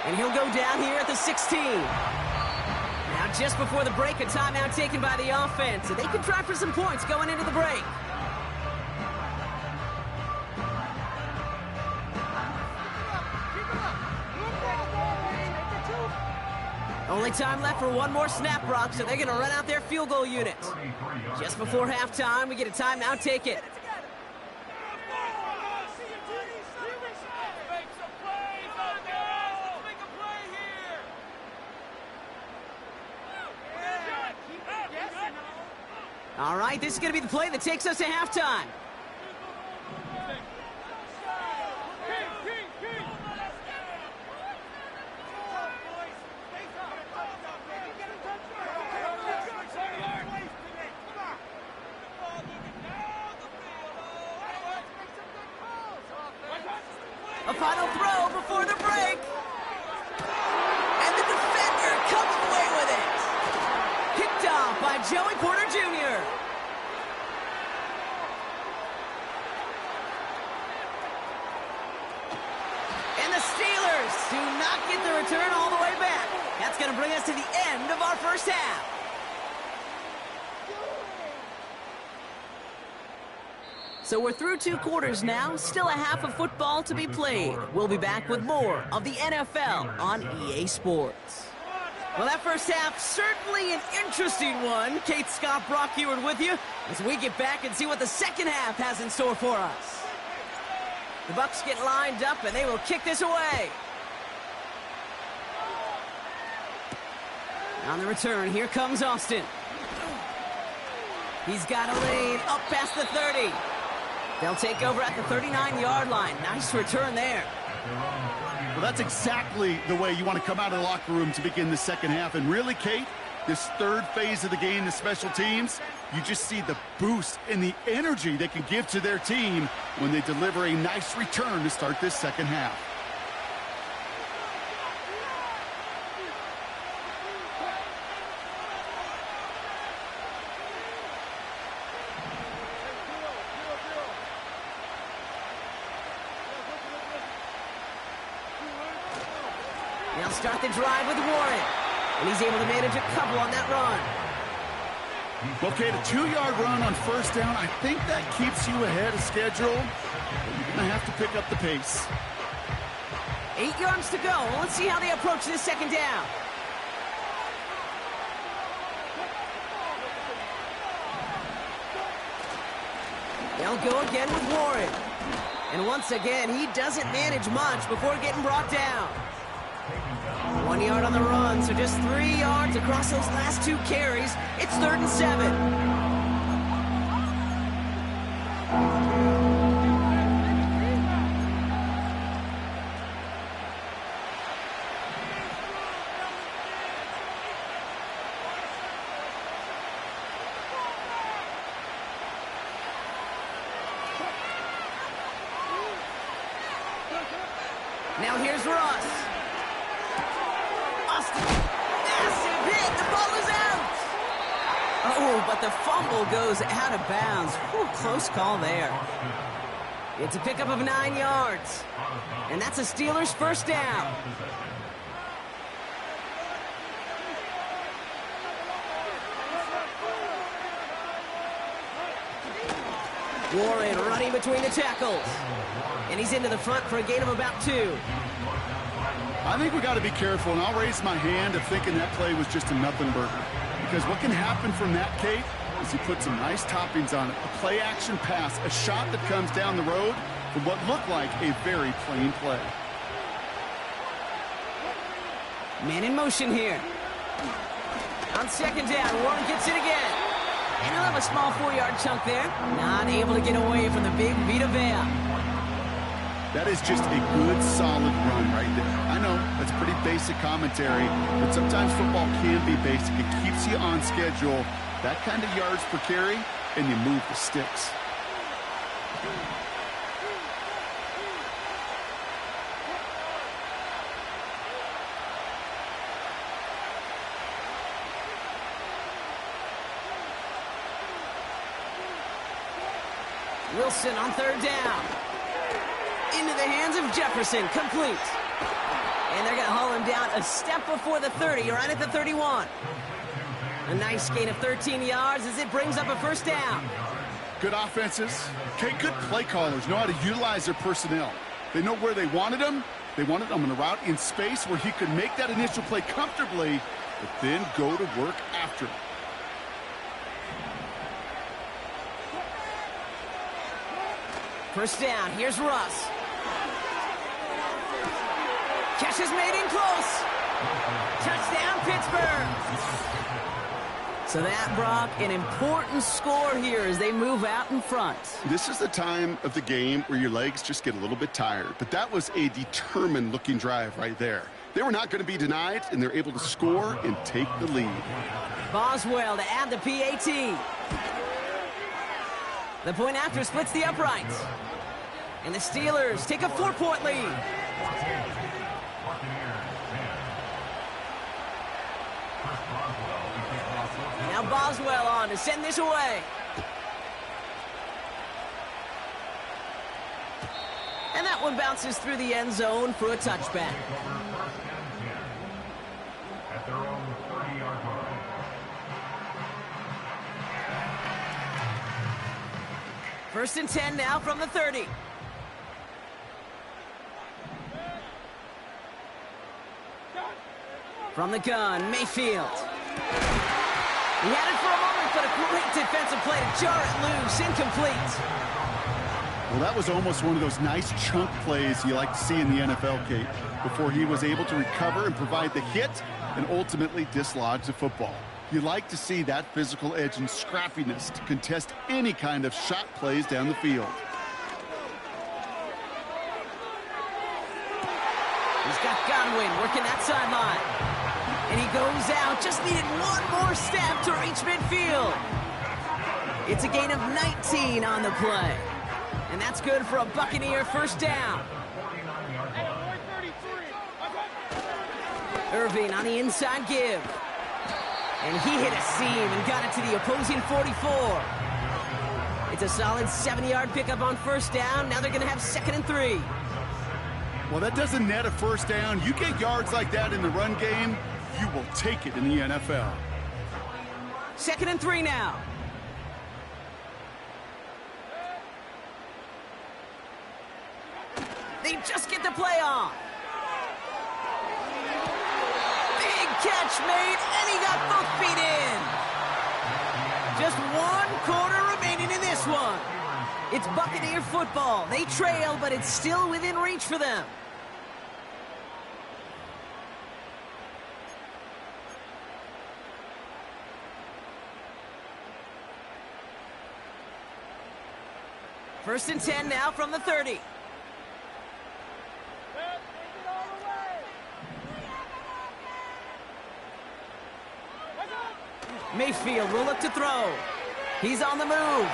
And he'll go down here at the 16. Now just before the break, a timeout taken by the offense. So they can try for some points going into the break. Only time left for one more snap, Brock, so they're going to run out their field goal unit. Just before halftime, we get a timeout taken. All right, this is going to be the play that takes us to halftime. A final throw before the break. And the defender comes away with it. Picked off by Joey Porter Jr. And the Steelers do not get the return all the way back. That's going to bring us to the end of our first half. So we're through 2 quarters now, still a half of football to be played. We'll be back with more of the NFL on EA Sports. Well, that first half, certainly an interesting one. Kate, Scott, Brock Heward with you as we get back and see what the second half has in store for us. The Bucs get lined up, and they will kick this away. On the return, here comes Austin. He's got a lead up past the 30. They'll take over at the 39-yard line. Nice return there. Well, that's exactly the way you want to come out of the locker room to begin the second half. And really, Kate, this third phase of the game, the special teams, you just see the boost and the energy they can give to their team when they deliver a nice return to start this second half. They'll start the drive with Warren, and he's able to manage a couple on that run. Okay, a 2-yard run on first down. I think that keeps you ahead of schedule. You're going to have to pick up the pace. 8 yards to go. Let's see how they approach this second down. They'll go again with Warren. And once again, he doesn't manage much before getting brought down. 1 yard on the run, so just 3 yards across those last 2 carries. It's 3rd and 7. Now here's Russ. Austin, massive hit. The ball is out. Oh, but the fumble goes out of bounds. Whew, close call there. It's a pickup of 9 yards. And that's a Steelers first down. Warren running between the tackles. And he's into the front for a gain of about 2. I think we got to be careful, and I'll raise my hand of thinking that play was just a nothing burger. Because what can happen from that, Kate, is he put some nice toppings on it. A play-action pass, a shot that comes down the road from what looked like a very plain play. Man in motion here. On second down, Warren gets it again. And he'll have a small 4-yard chunk there. Not able to get away from the big Vita Vea. That is just a good, solid run right there. I know, that's pretty basic commentary, but sometimes football can be basic. It keeps you on schedule, that kind of yards per carry, and you move the sticks. Wilson on third down. Into the hands of Jefferson, complete. And they're going to haul him down a step before the 30, right at the 31. A nice gain of 13 yards as it brings up a first down. Good offenses. Okay, good play callers know how to utilize their personnel. They know where they wanted them. They wanted them on a route in space where he could make that initial play comfortably, but then go to work after it. First down, here's Russ. Catch is made in close. Touchdown, Pittsburgh. So that, Brock, an important score here as they move out in front. This is the time of the game where your legs just get a little bit tired, but that was a determined-looking drive right there. They were not going to be denied, and they're able to score and take the lead. Boswell to add the PAT. The point after splits the uprights. And the Steelers take a 4-point lead. Now Boswell on to send this away. And that one bounces through the end zone for a touchback. At their own 30-yard line. First and 10 now from the 30. From the gun, Mayfield. He had it for a moment, but a great defensive play to jar it loose. Incomplete. Well, that was almost one of those nice chunk plays you like to see in the NFL, Kate, before he was able to recover and provide the hit and ultimately dislodge the football. You like to see that physical edge and scrappiness to contest any kind of shot plays down the field. He's got Godwin working that sideline. And he goes out, just needed one more step to reach midfield. It's a gain of 19 on the play. And that's good for a Buccaneer first down. Irving on the inside give. And he hit a seam and got it to the opposing 44. It's a solid 7-yard pickup on first down. Now they're going to have 2nd and 3. Well, that doesn't net a first down. You get yards like that in the run game, you will take it in the NFL. 2nd and 3 now. They just get the play on. Big catch made, and he got both feet in. Just 1 quarter remaining in this one. It's Buccaneer football. They trail, but it's still within reach for them. First and 10 now from the 30. Mayfield will look to throw. He's on the move.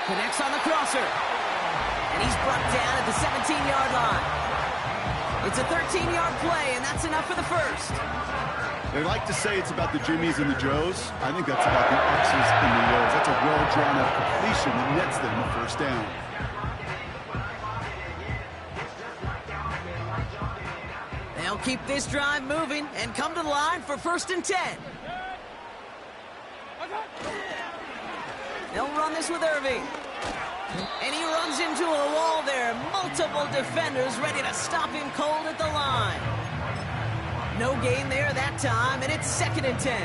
Connects on the crosser. And he's brought down at the 17-yard line. It's a 13-yard play, and that's enough for the first. They like to say it's about the Jimmies and the Joes. I think that's about the X's and the O's. That's a well-drawn-out completion that nets them the first down. They'll keep this drive moving and come to the line for 1st and 10. They'll run this with Irving. And he runs into a wall there. Multiple defenders ready to stop him cold at the line. No gain there that time, and it's 2nd and 10.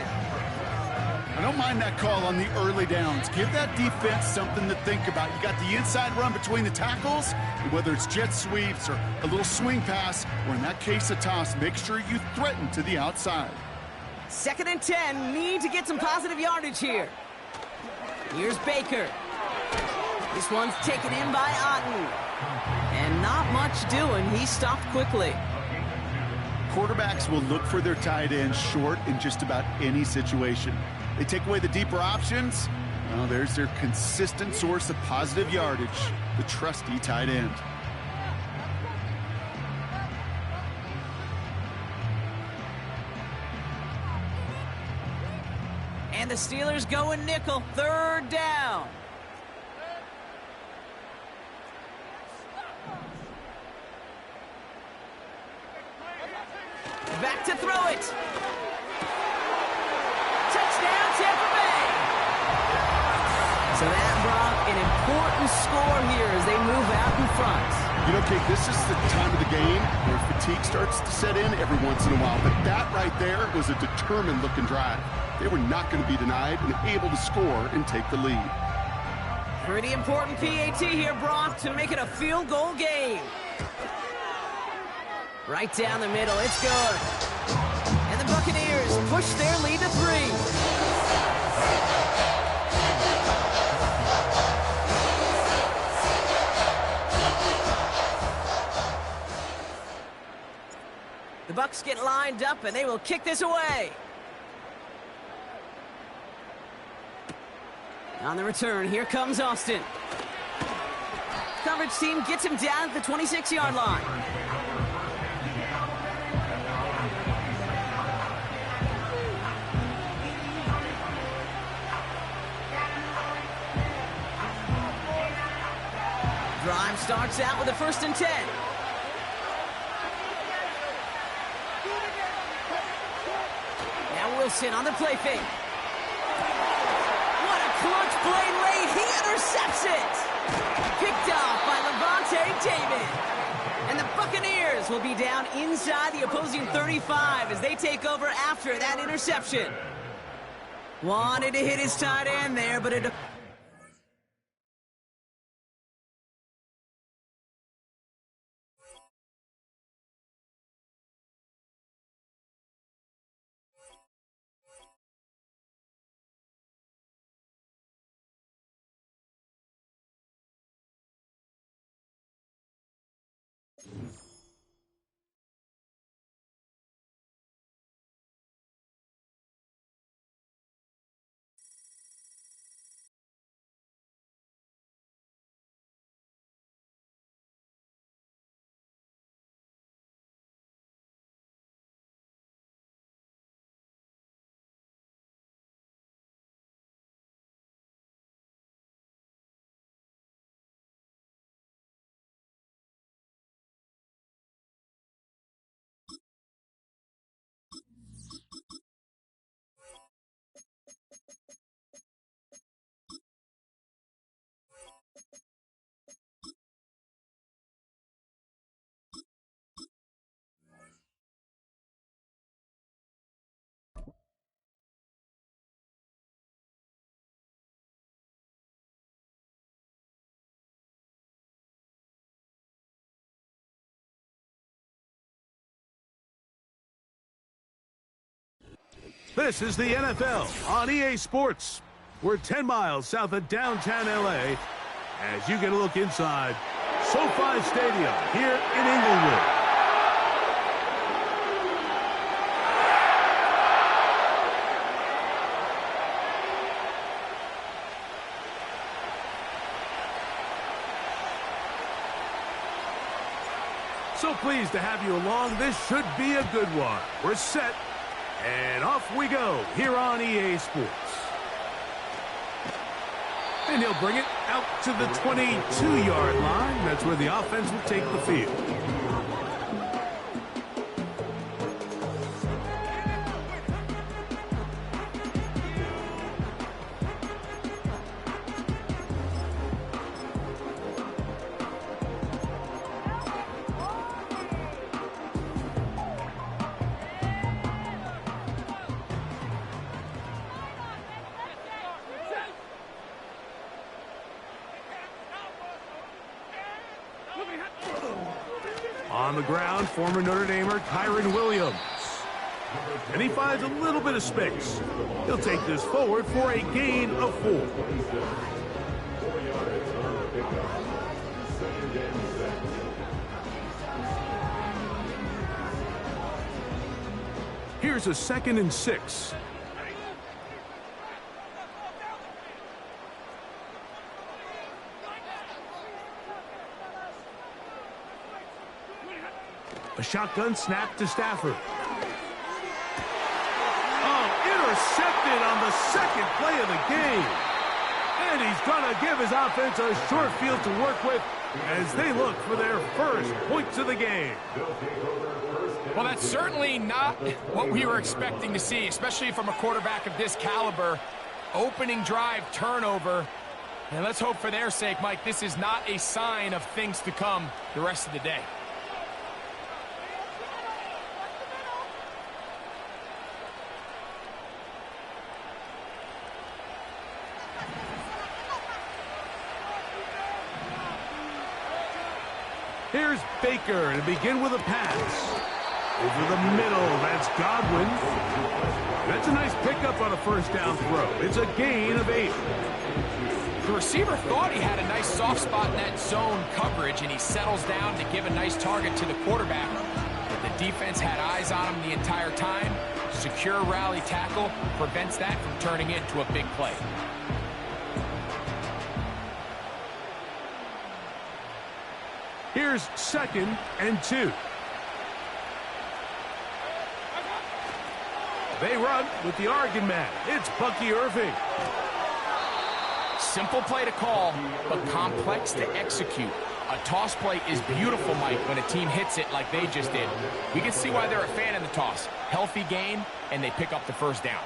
I don't mind that call on the early downs. Give that defense something to think about. You got the inside run between the tackles, and whether it's jet sweeps or a little swing pass, or in that case a toss, make sure you threaten to the outside. 2nd and 10, need to get some positive yardage here. Here's Baker. This one's taken in by Otten. And not much doing. He stopped quickly. Quarterbacks will look for their tight end short in just about any situation. They take away the deeper options. Well, there's their consistent source of positive yardage, the trusty tight end. And the Steelers go in nickel, 3rd down. Back to throw it. Touchdown, Tampa Bay. So that brought an important score here as they move out in front. You know, Kate, this is the time of the game where fatigue starts to set in every once in a while. But that right there was a determined-looking drive. They were not going to be denied and able to score and take the lead. Pretty important PAT here, Brock, to make it a field goal game. Right down the middle, it's good. And the Buccaneers push their lead to 3. The Bucs get lined up, and they will kick this away. On the return, here comes Austin. Coverage team gets him down at the 26-yard line. Drive starts out with a 1st and 10. Now Wilson on the play fake. What a clutch play late. He intercepts it. Picked off by Levante David. And the Buccaneers will be down inside the opposing 35 as they take over after that interception. Wanted to hit his tight end there, but it This is the NFL on EA Sports. We're 10 miles south of downtown LA as you get a look inside SoFi Stadium here in Inglewood. So pleased to have you along. This should be a good one. We're set. And off we go here on EA Sports. And he'll bring it out to the 22-yard line. That's where the offense will take the field. On the ground, former Notre Damer Kyron Williams. And he finds a little bit of space. He'll take this forward for a gain of 4. Here's a 2nd and 6. A shotgun snap to Stafford. Oh, intercepted on the 2nd play of the game. And he's going to give his offense a short field to work with as they look for their first points of the game. Well, that's certainly not what we were expecting to see, especially from a quarterback of this caliber. Opening drive turnover. And let's hope for their sake, Mike, this is not a sign of things to come the rest of the day. Here's Baker to begin with a pass. Over the middle, that's Godwin. That's a nice pickup on a first down throw. It's a gain of 8. The receiver thought he had a nice soft spot in that zone coverage, and he settles down to give a nice target to the quarterback. But the defense had eyes on him the entire time. Secure rally tackle prevents that from turning into a big play. Here's 2nd and 2. They run with the Oregon man. It's Bucky Irving. Simple play to call, but complex to execute. A toss play is beautiful, Mike, when a team hits it like they just did. We can see why they're a fan in the toss. Healthy game, and they pick up the first down.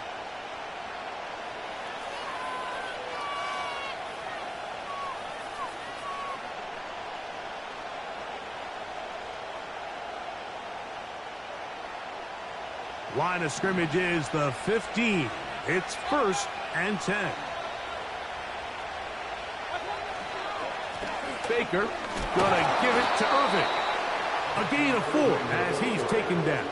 Line of scrimmage is the 15. It's 1st and 10. Baker gonna give it to Irving. A gain of 4 as he's taken down.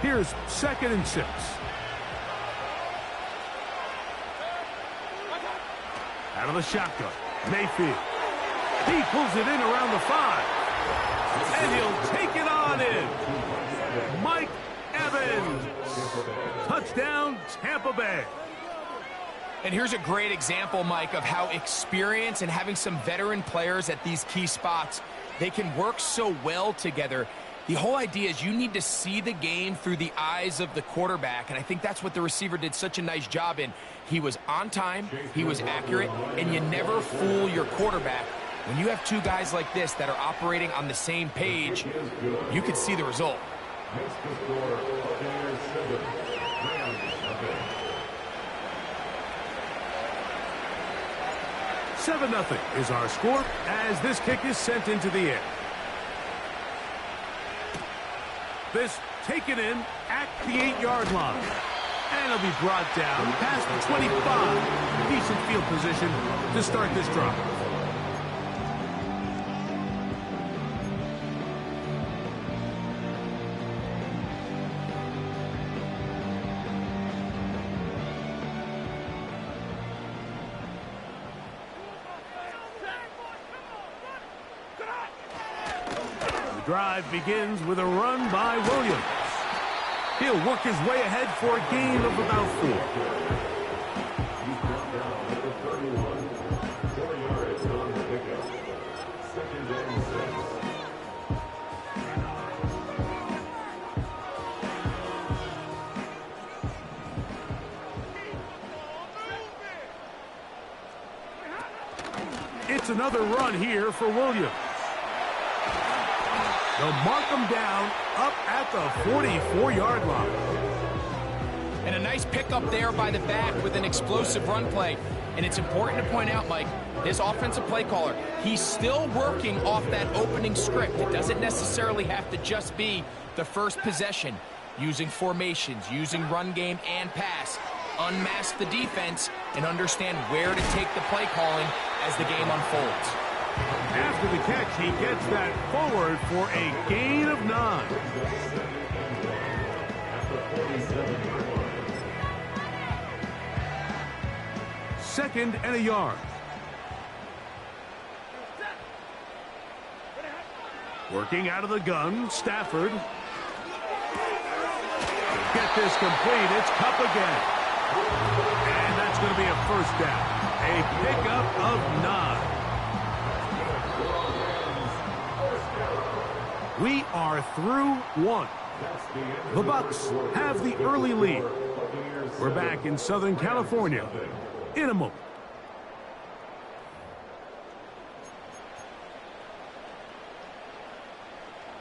Here's 2nd and 6. Out of the shotgun, Mayfield. He pulls it in around the 5. And he'll take it on in. Mike Evans. Touchdown, Tampa Bay. And here's a great example, Mike, of how experience and having some veteran players at these key spots, they can work so well together. The whole idea is you need to see the game through the eyes of the quarterback, and I think that's what the receiver did such a nice job in. He was on time, he was accurate, and you never fool your quarterback. When you have two guys like this that are operating on the same page, you can see the result. 7-0 is our score as this kick is sent into the air. This taken in at the 8-yard line. And it'll be brought down past the 25. Decent field position to start this drive. The drive begins with a run by Williams. He'll work his way ahead for a gain of about 4. It's another run here for Williams. They'll mark him down up at the 44-yard line. And a nice pickup there by the back with an explosive run play. And it's important to point out, Mike, this offensive play caller, he's still working off that opening script. It doesn't necessarily have to just be the first possession. Using formations, using run game and pass. Unmask the defense and understand where to take the play calling as the game unfolds. After the catch, he gets that forward for a gain of 9. Second and a yard. Working out of the gun, Stafford. Get this complete. It's Cup again. And that's going to be a first down. A pickup of 9. We are through 1. The Bucs have the early lead. We're back in Southern California in a moment.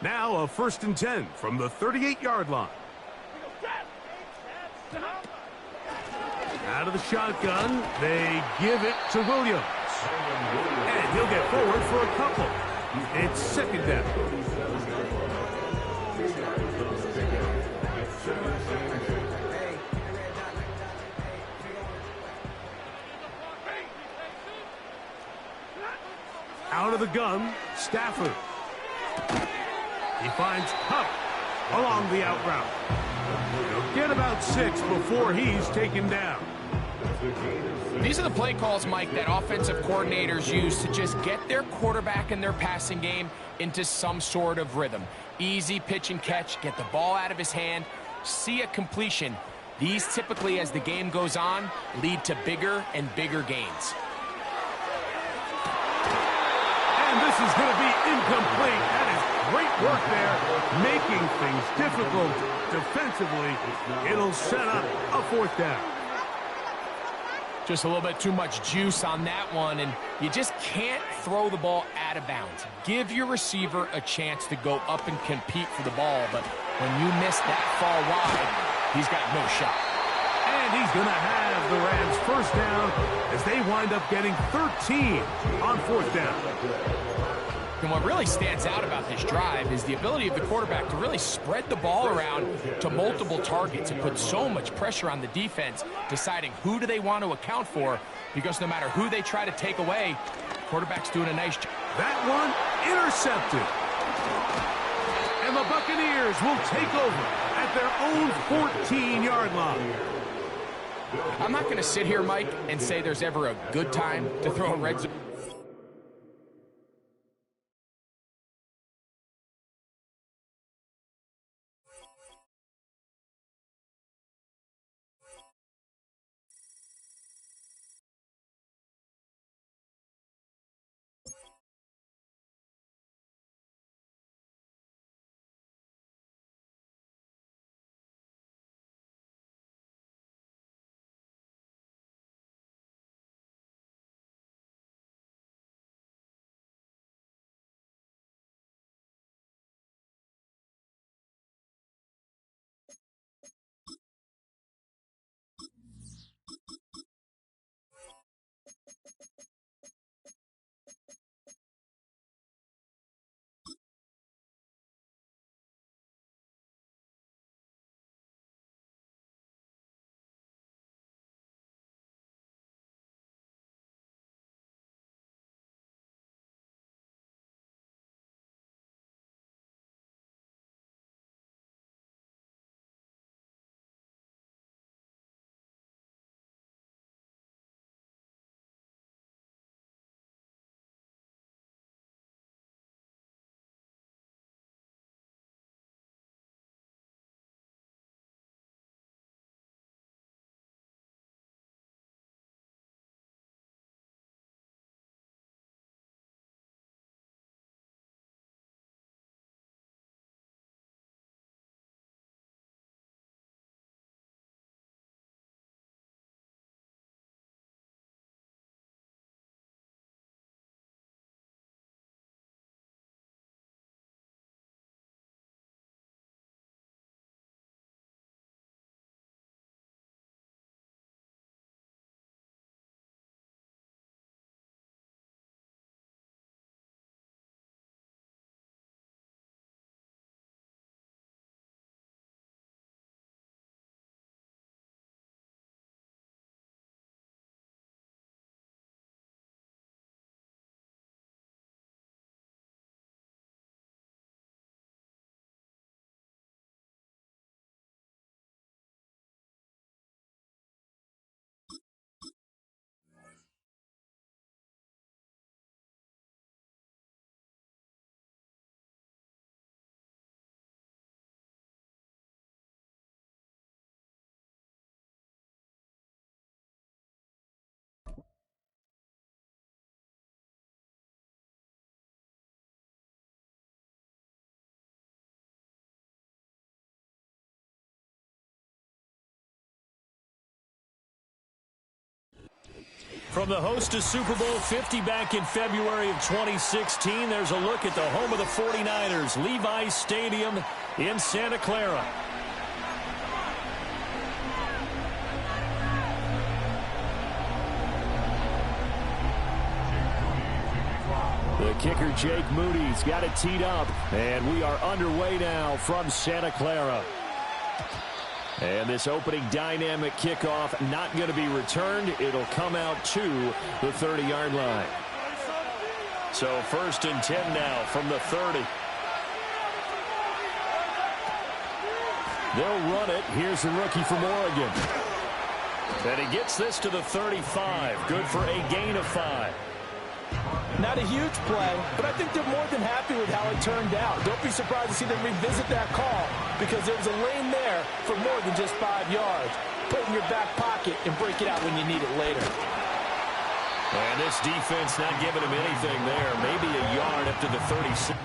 Now a 1st and 10 from the 38-yard line. Out of the shotgun, they give it to Williams. And he'll get forward for a couple. It's 2nd down. Out of the gun, Stafford. He finds Cup along the out route. He'll get about 6 before he's taken down. These are the play calls, Mike, that offensive coordinators use to just get their quarterback and their passing game into some sort of rhythm. Easy pitch and catch, get the ball out of his hand, see a completion. These typically, as the game goes on, lead to bigger and bigger gains. And this is going to be incomplete. That is great work there, making things difficult defensively. It'll set up a 4th down. Just a little bit too much juice on that one, and you just can't throw the ball out of bounds. Give your receiver a chance to go up and compete for the ball, but when you miss that far wide, he's got no shot. And he's going to have the Rams 1st down as they wind up getting 13 on 4th down. And what really stands out about this drive is the ability of the quarterback to really spread the ball around to multiple targets and put so much pressure on the defense, deciding who do they want to account for, because no matter who they try to take away, the quarterback's doing a nice job. That one intercepted. And the Buccaneers will take over at their own 14-yard line. I'm not going to sit here, Mike, and say there's ever a good time to throw a red zone. From the host to Super Bowl 50 back in February of 2016, there's a look at the home of the 49ers, Levi's Stadium in Santa Clara. The kicker, Jake Moody's got it teed up, and we are underway now from Santa Clara. And this opening dynamic kickoff not going to be returned. It'll come out to the 30-yard line. So 1st and 10 now from the 30. They'll run it. Here's the rookie from Oregon. And he gets this to the 35. Good for a gain of 5. Not a huge play, but I think they're more than happy with how it turned out. Don't be surprised to see them revisit that call because there was a lane there for more than just 5 yards. Put it in your back pocket and break it out when you need it later. And this defense not giving him anything there. Maybe a yard up to the 36.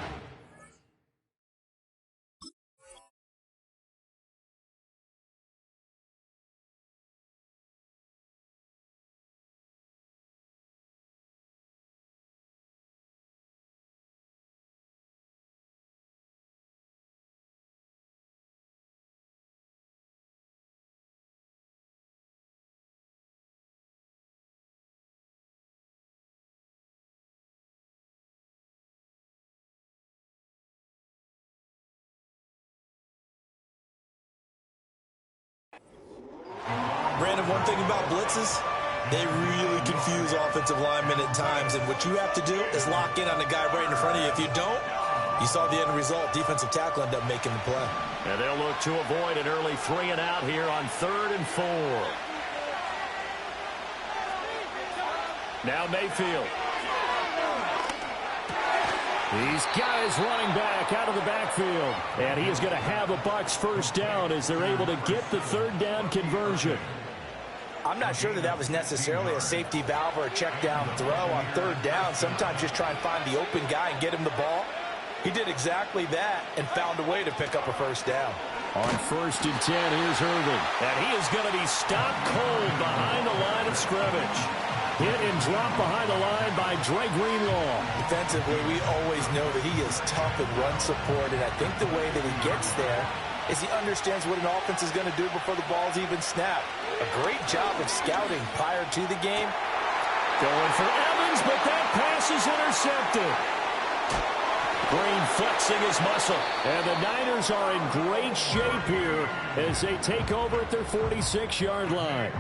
Brandon, one thing about blitzes, they really confuse offensive linemen at times, and what you have to do is lock in on the guy right in front of you. If you don't, You saw the end result. Defensive tackle ended up making the play. And they'll look to avoid an early 3 and out here on 3rd and 4. Now Mayfield. He's got his running back out of the backfield. And he is going to have a Bucs first down as they're able to get the 3rd down conversion. I'm not sure that was necessarily a safety valve or a check down throw on 3rd down. Sometimes just try and find the open guy and get him the ball. He did exactly that and found a way to pick up a first down. On 1st and 10, here's Irvin. And he is going to be stopped cold behind the line of scrimmage. Hit and drop behind the line by Dre Greenlaw. Defensively, we always know that he is tough in run support, and I think the way that he gets there is he understands what an offense is going to do before the ball's even snapped. A great job of scouting prior to the game. Going for Evans, but that pass is intercepted. Green flexing his muscle. And the Niners are in great shape here as they take over at their 46-yard line.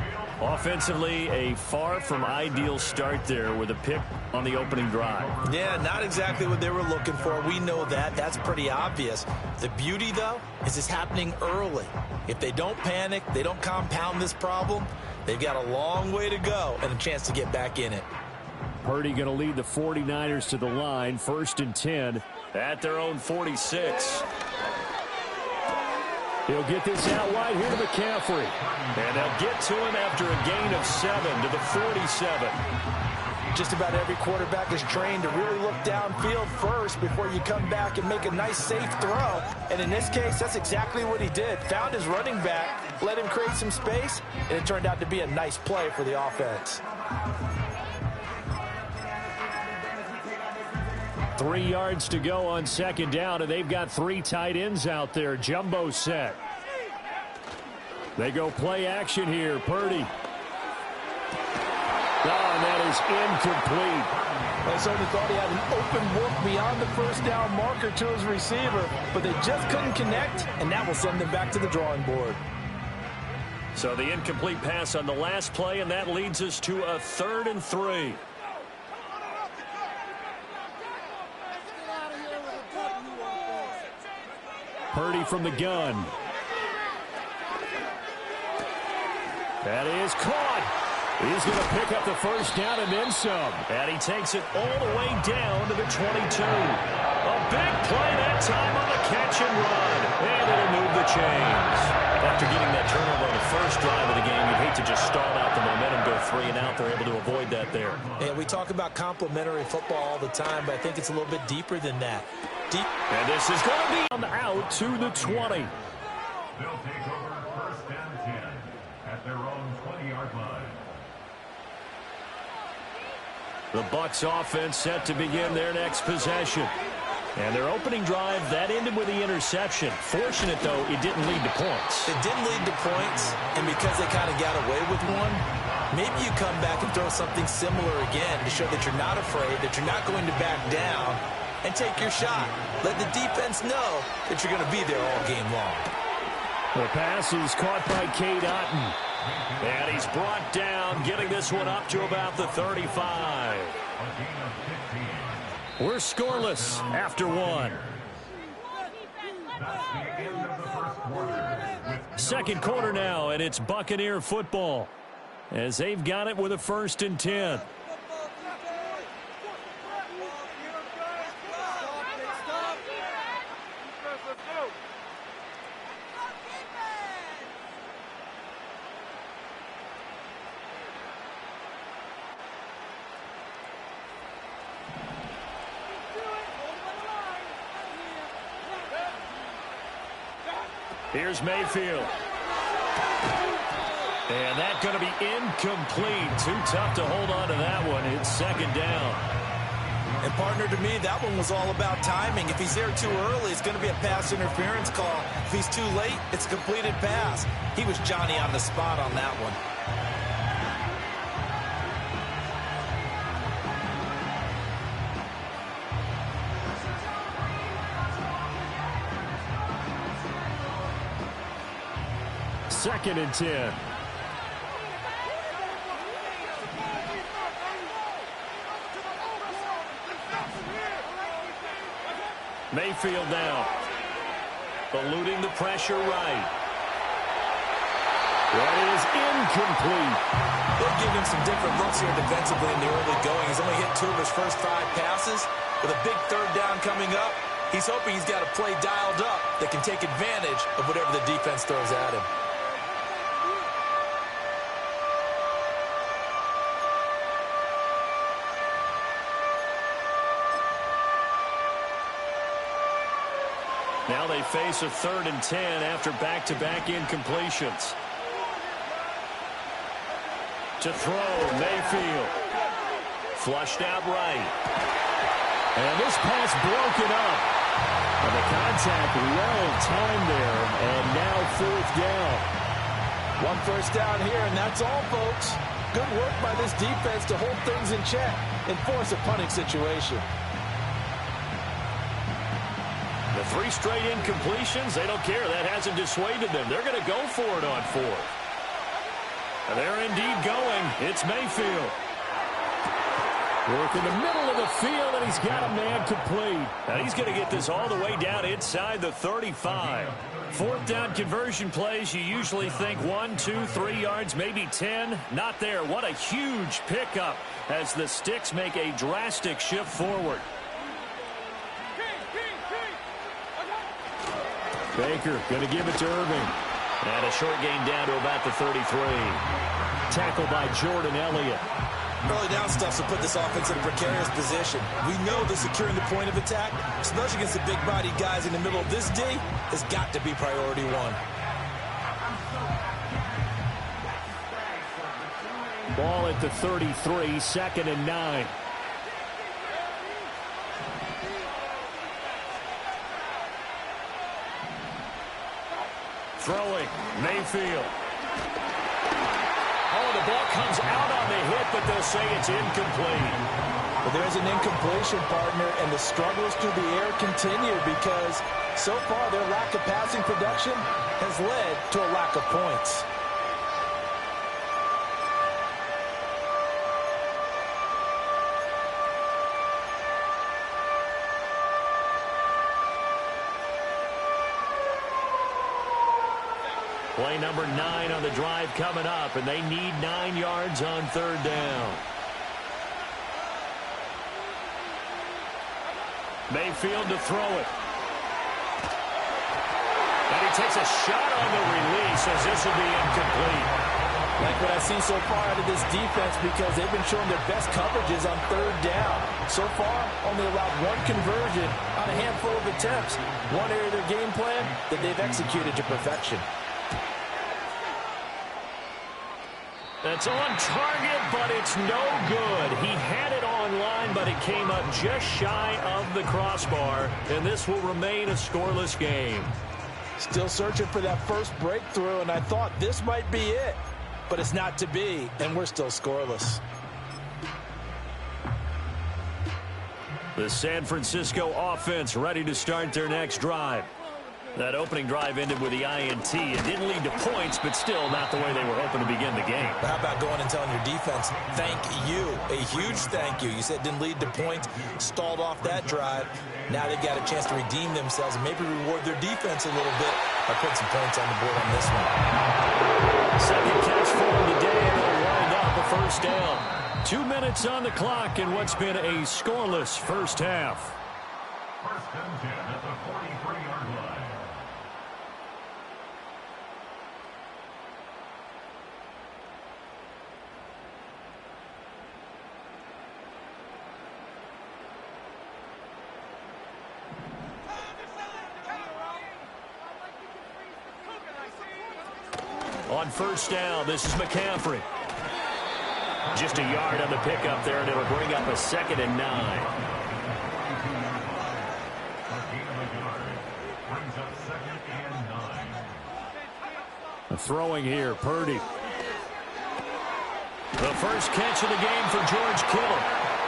Offensively, a far from ideal start there with a pick on the opening drive. Yeah, not exactly what they were looking for. We know that. That's pretty obvious. The beauty, though, is it's happening early. If they don't panic, they don't compound this problem, they've got a long way to go and a chance to get back in it. Purdy going to lead the 49ers to the line. 1st and 10 at their own 46. He'll get this out wide here to McCaffrey. And they'll get to him after a gain of 7 to the 47. Just about every quarterback is trained to really look downfield first before you come back and make a nice, safe throw. And in this case, that's exactly what he did. Found his running back, let him create some space, and it turned out to be a nice play for the offense. 3 yards to go on 2nd down, and they've got 3 tight ends out there. Jumbo set. They go play action here. Purdy. And that is incomplete. I certainly thought he had an open look beyond the first down marker to his receiver, but they just couldn't connect, and that will send them back to the drawing board. So the incomplete pass on the last play, and that leads us to a 3rd and 3. Purdy from the gun. That is caught. He's going to pick up the first down and then some. And he takes it all the way down to the 22. A big play that time on the catch and run. And it'll move the chains. After getting that turnover on the first drive of the game, you'd hate to just stall out the momentum, go 3 and out. They're able to avoid that there. Yeah, we talk about complementary football all the time, but I think it's a little bit deeper than that. And this is going to be on out to the 20. They'll take over 1st and 10 at their own 20-yard line. The Bucs offense set to begin their next possession. And their opening drive, that ended with the interception. Fortunate, though, it didn't lead to points. It didn't lead to points, and because they kind of got away with one, maybe you come back and throw something similar again to show that you're not afraid, that you're not going to back down, and take your shot. Let the defense know that you're going to be there all game long. The pass is caught by Cade Otton. And he's brought down, getting this one up to about the 35. We're scoreless after 1. 2nd quarter now, and it's Buccaneer football as they've got it with a 1st and 10. Here's Mayfield. And that's going to be incomplete. Too tough to hold on to that one. It's 2nd down. And, partner, to me, that one was all about timing. If he's there too early, it's going to be a pass interference call. If he's too late, it's a completed pass. He was Johnny on the spot on that one. Second and 10. Mayfield now. Eluding the pressure right. That is incomplete. They'll give him some different looks here defensively in the early going. He's only hit 2 of his first 5 passes. With a big third down coming up, he's hoping he's got a play dialed up that can take advantage of whatever the defense throws at him. Now they face a 3rd and 10 after back-to-back incompletions. To throw, Mayfield. Flushed out right. And this pass broken up. And the contact well timed there. And now 4th down. 1 first down here, and that's all, folks. Good work by this defense to hold things in check and force a punting situation. The 3 straight incompletions, they don't care. That hasn't dissuaded them. They're going to go for it on 4th. And they're indeed going. It's Mayfield. Work in the middle of the field, and he's got a man complete. And he's going to get this all the way down inside the 35. 4th down conversion plays, you usually think 1, 2, 3 yards, maybe 10. Not there. What a huge pickup as the Sticks make a drastic shift forward. Baker going to give it to Irving. And a short gain down to about the 33. Tackle by Jordan Elliott. Early down stuff will put this offense in a precarious position. We know that securing the point of attack, especially against the big-bodied guys in the middle of this D, has got to be priority 1. Ball at the 33, 2nd and 9. Throwing, Mayfield. Oh, the ball comes out on the hit, but they'll say it's incomplete. But there's an incompletion, partner, and the struggles through the air continue because so far their lack of passing production has led to a lack of points. Play number 9 on the drive coming up, and they need 9 yards on 3rd down. Mayfield to throw it. And he takes a shot on the release as this will be incomplete. Like what I've seen so far out of this defense because they've been showing their best coverages on 3rd down. So far, only allowed 1 conversion on a handful of attempts. One area of their game plan that they've executed to perfection. That's on target, but it's no good. He had it on line, but it came up just shy of the crossbar, and this will remain a scoreless game. Still searching for that first breakthrough, and I thought this might be it. But it's not to be, and we're still scoreless. The San Francisco offense ready to start their next drive. That opening drive ended with the INT. It didn't lead to points, but still not the way they were hoping to begin the game. How about going and telling your defense, thank you, a huge thank you. You said it didn't lead to points, stalled off that drive. Now they've got a chance to redeem themselves and maybe reward their defense a little bit by putting some points on the board on this one. Second catch for him today, and it'll wind up a first down. 2 minutes on the clock in what's been a scoreless first half. 1st and 10 at the 43-yard line. On 1st down, this is McCaffrey. Just a yard on the pickup there, and it'll bring up a 2nd and 9. Throwing here, Purdy. The first catch of the game for George Kittle.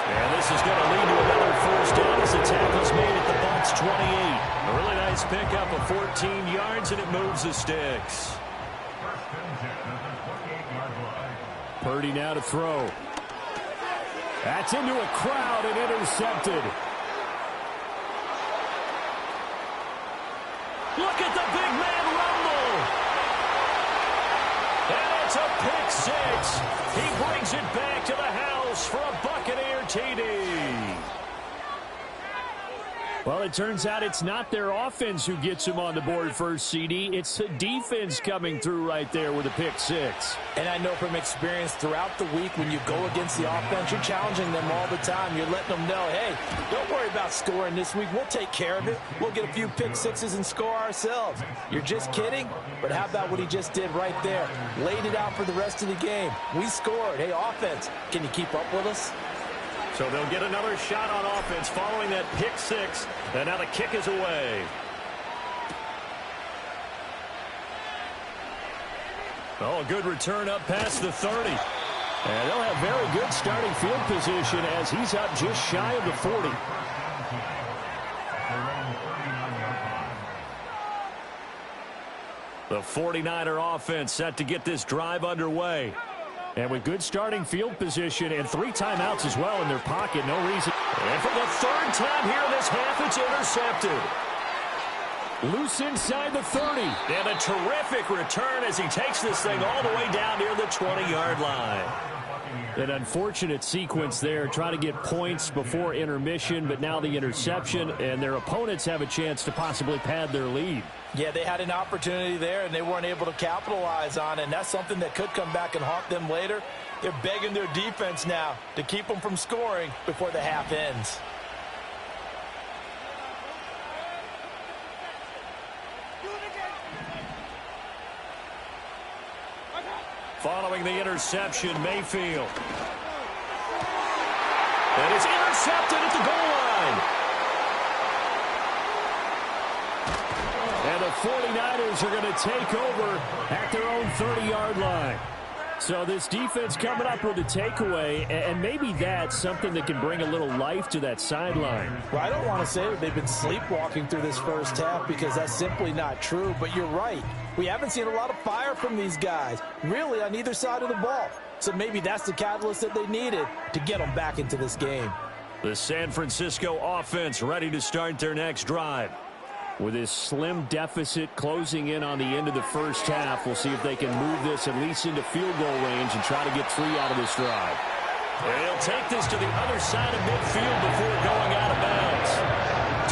And this is going to lead to another first down as the tackle's made at the Bucs 28. A really nice pickup of 14 yards, and it moves the Sticks. Purdy now to throw. That's into a crowd and intercepted. 6. He brings it back to the house for a Buccaneer TD. Well, it turns out it's not their offense who gets him on the board first, CD. It's the defense coming through right there with a pick 6. And I know from experience throughout the week when you go against the offense, you're challenging them all the time. You're letting them know, hey, don't worry about scoring this week. We'll take care of it. We'll get a few pick 6s and score ourselves. You're just kidding? But how about what he just did right there? Laid it out for the rest of the game. We scored. Hey, offense, can you keep up with us? So they'll get another shot on offense following that pick 6. And now the kick is away. Oh, a good return up past the 30. And they'll have very good starting field position as he's up just shy of the 40. The 49er offense set to get this drive underway. And with good starting field position and 3 timeouts as well in their pocket, no reason. And for the 3rd time here in this half, it's intercepted. Loose inside the 30. And a terrific return as he takes this thing all the way down near the 20-yard line. An unfortunate sequence there, trying to get points before intermission, but now the interception, and their opponents have a chance to possibly pad their lead. Yeah, they had an opportunity there, and they weren't able to capitalize on it, and that's something that could come back and haunt them later. They're begging their defense now to keep them from scoring before the half ends. Following the interception, Mayfield. And it's intercepted at the goal line. And the 49ers are going to take over at their own 30-yard line. So this defense coming up with a takeaway, and maybe that's something that can bring a little life to that sideline. Well, I don't want to say that they've been sleepwalking through this first half because that's simply not true, but you're right. We haven't seen a lot of fire from these guys, really on either side of the ball. So maybe that's the catalyst that they needed to get them back into this game. The San Francisco offense ready to start their next drive. With this slim deficit closing in on the end of the first half, we'll see if they can move this at least into field goal range and try to get 3 out of this drive. They'll take this to the other side of midfield before going out of bounds.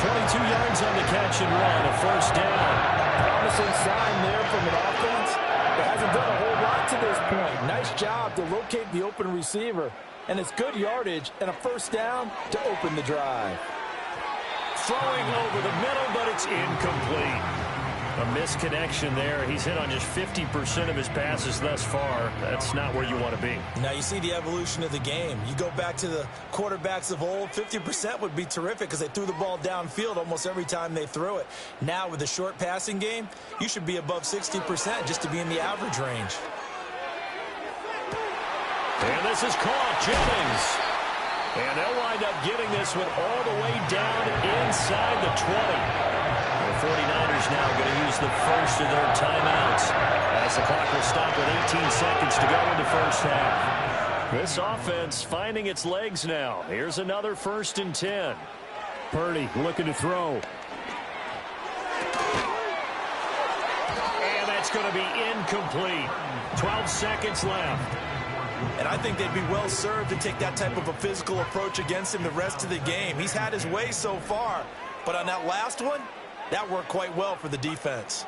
22 yards on the catch and run, a first down. Promising sign there from an offense that hasn't done a whole lot to this point. Nice job to locate the open receiver, and it's good yardage and a first down to open the drive. Throwing over the middle, but it's incomplete. A misconnection there. He's hit on just 50% of his passes thus far. That's not where you want to be. Now you see the evolution of the game. You go back to the quarterbacks of old, 50% would be terrific because they threw the ball downfield almost every time they threw it. Now with the short passing game, you should be above 60% just to be in the average range. And this is caught. Jennings. And they'll wind up getting this one all the way down inside the 20. The 49ers now going to use the first of their timeouts as the clock will stop with 18 seconds to go in the first half. This offense finding its legs now. Here's another 1st and 10. Purdy looking to throw. And that's going to be incomplete. 12 seconds left. And I think they'd be well served to take that type of a physical approach against him the rest of the game. He's had his way so far, but on that last one, that worked quite well for the defense.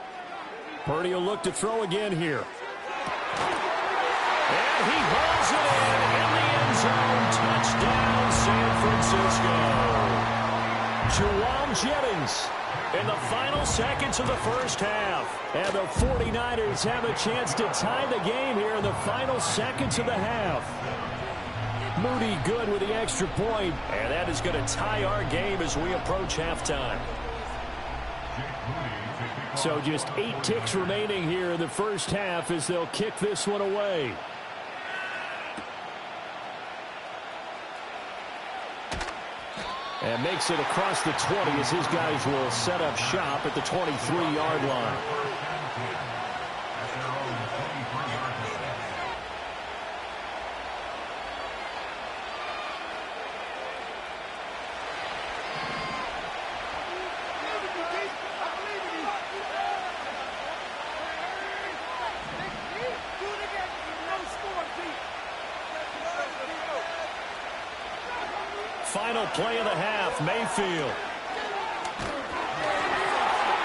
Purdy will look to throw again here. And he hauls it in the end zone. Touchdown, San Francisco. Juwan Jennings in the final seconds of the first half. And the 49ers have a chance to tie the game here in the final seconds of the half. Moody good with the extra point, and that is going to tie our game as we approach halftime. So just 8 ticks remaining here in the first half as they'll kick this one away. And makes it across the 20 as his guys will set up shop at the 23-yard line. final play of the half, Mayfield.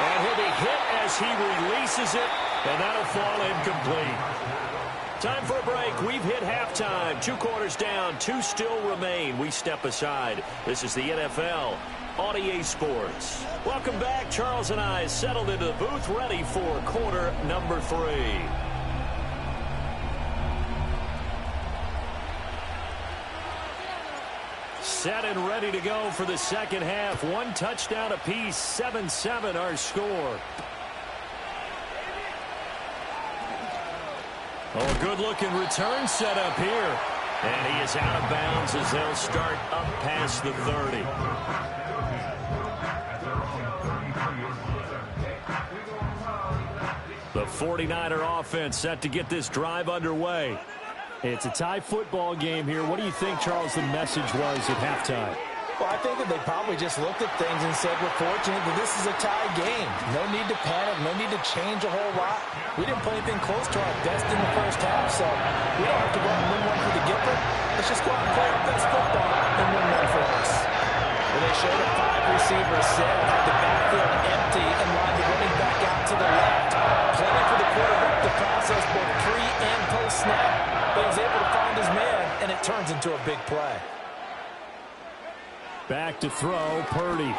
And he'll be hit as he releases it, and that'll fall incomplete. Time for a break. We've hit halftime. 2 quarters down, 2 still remain. We step aside. This is the NFL on EA Sports. Welcome back. Charles and I settled into the booth, ready for quarter number 3. Set and ready to go for the second half. 1 touchdown apiece, 7-7 our score. Oh, a good-looking return set up here. And he is out of bounds as they'll start up past the 30. The 49er offense set to get this drive underway. It's a tie football game here. What do you think, Charles, the message was at halftime? Well, I think that they probably just looked at things and said, we're fortunate that this is a tie game. No need to panic, no need to change a whole lot. We didn't play anything close to our best in the first half, so we don't have to go out and win one for the Gipper. Let's just go out and play our best football and win one for us. Well, they showed a 5 receiver set, had the backfield empty, and lined the running back out to the left. Plenty for the quarterback to process both pre and post snap, but he was able to find his man, and it turns into a big play. Back to throw, Purdy.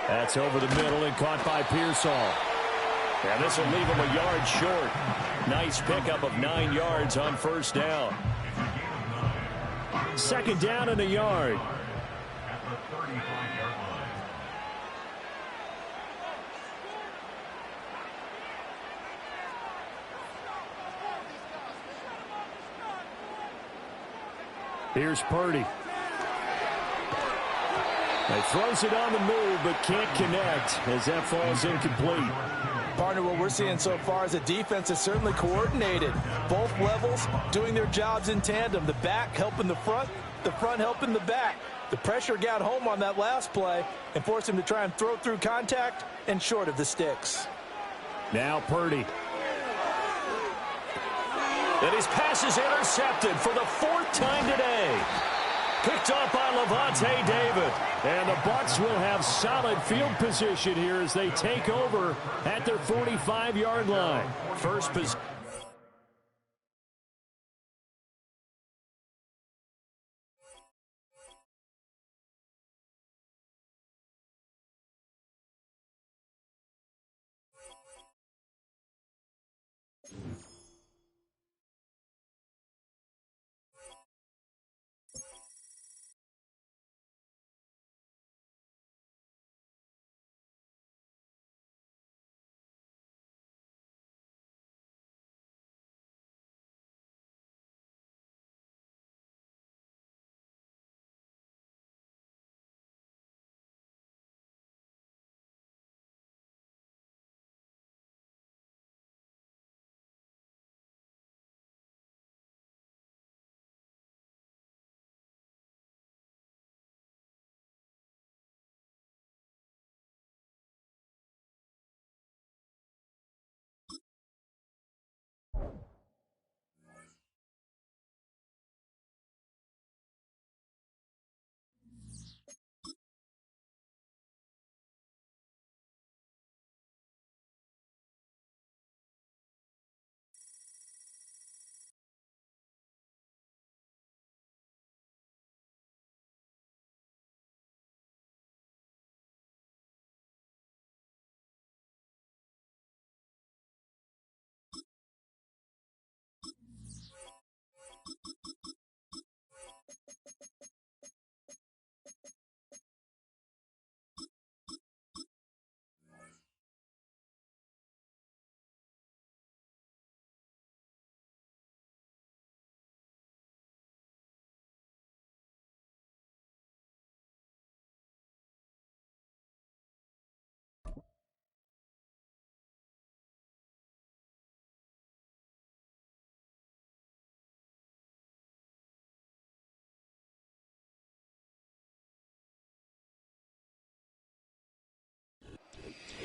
That's over the middle and caught by Pearsall. And this will leave him a yard short. Nice pickup of 9 yards on first down. Second down and a yard. Here's Purdy. He throws it on the move, but can't connect as that falls incomplete. Partner, what we're seeing so far is the defense is certainly coordinated. Both levels doing their jobs in tandem. The back helping the front helping the back. The pressure got home on that last play and forced him to try and throw through contact and short of the sticks. Now Purdy. And his pass is intercepted for the 4th time today. Picked off by Levante David. And the Bucs will have solid field position here as they take over at their 45-yard line. First position.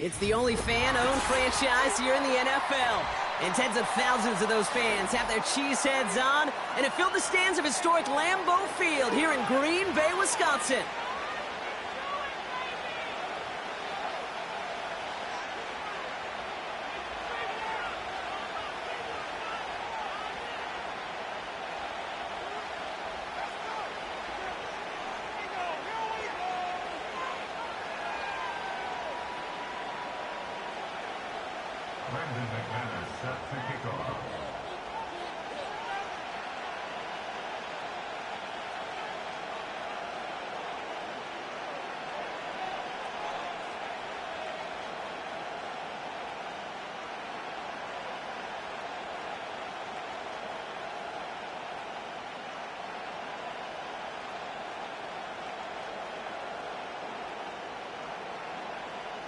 It's the only fan-owned franchise here in the NFL. And tens of thousands of those fans have their cheese heads on and have filled the stands of historic Lambeau Field here in Green Bay, Wisconsin. Set to kick off.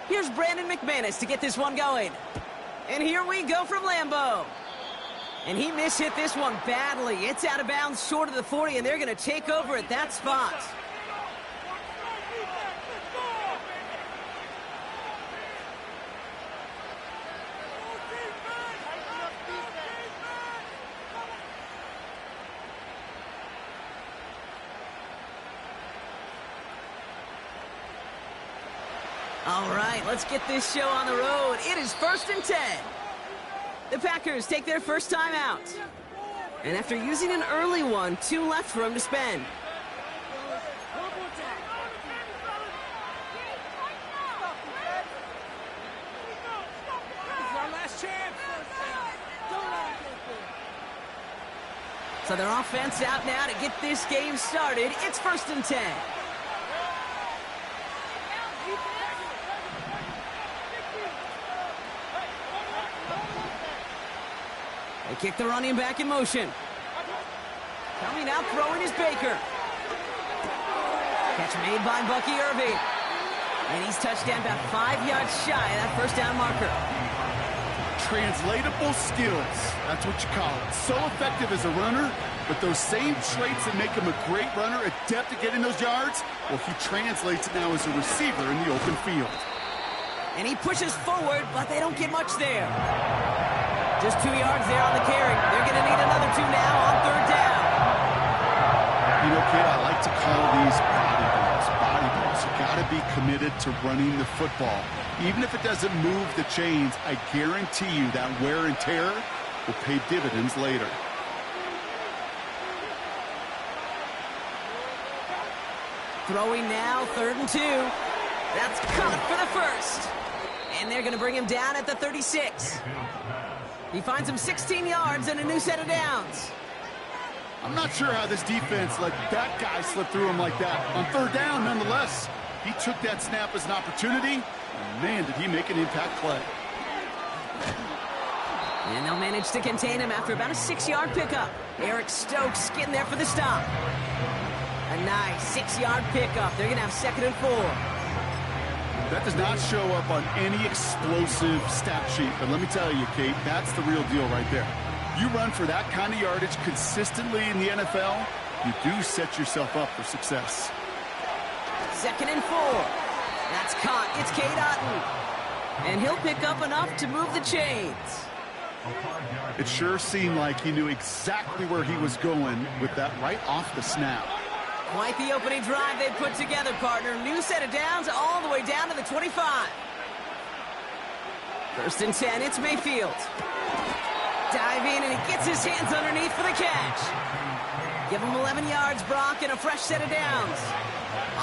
Here's Brandon McManus to get this one going. And here we go from Lambeau. And he mishit this one badly. It's out of bounds short of the 40, and they're going to take over at that spot. All right, let's get this show on the road. It is 1st and 10. The Packers take their first time out. And after using an early one, 2 left for him to spend. This is our last chance. So their offense out now to get this game started. It's 1st and 10. They kick the running back in motion. Coming out, throwing is Baker. Catch made by Bucky Irving. And he's touchdown about 5 yards shy of that first down marker. Translatable skills. That's what you call it. So effective as a runner, but those same traits that make him a great runner, adept at getting those yards, well, he translates it now as a receiver in the open field. And he pushes forward, but they don't get much there. Just 2 yards there on the carry. They're going to need another 2 now on 3rd down. You know, kid, I like to call these body balls. Body balls. You got to be committed to running the football. Even if it doesn't move the chains, I guarantee you that wear and tear will pay dividends later. Throwing now, 3rd and 2. That's caught for the first. And they're going to bring him down at the 36. He finds him 16 yards and a new set of downs. I'm not sure how this defense let that guy slip through him like that. On 3rd down, nonetheless, he took that snap as an opportunity. And man, did he make an impact play. And they'll manage to contain him after about a 6-yard pickup. Eric Stokes getting there for the stop. A nice 6-yard pickup. They're going to have 2nd and 4. That does not show up on any explosive stat sheet. But let me tell you, Kate, that's the real deal right there. You run for that kind of yardage consistently in the NFL, you do set yourself up for success. 2nd and 4. That's caught. It's Cade Otton. And he'll pick up enough to move the chains. It sure seemed like he knew exactly where he was going with that right off the snap. Quite the opening drive they put together, partner. New set of downs all the way down to the 25. 1st and 10, it's Mayfield. Diving, and he gets his hands underneath for the catch. Give him 11 yards, Brock, and a fresh set of downs.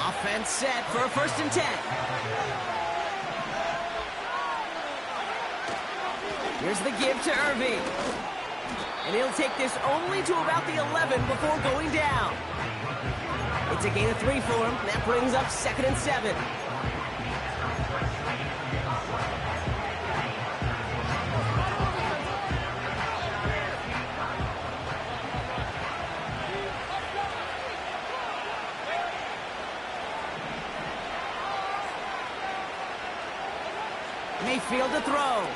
Offense set for a 1st and 10. Here's the give to Irving. And he'll take this only to about the 11 before going down. It's a gain of 3 for him. That brings up 2nd and 7. Mayfield to throw.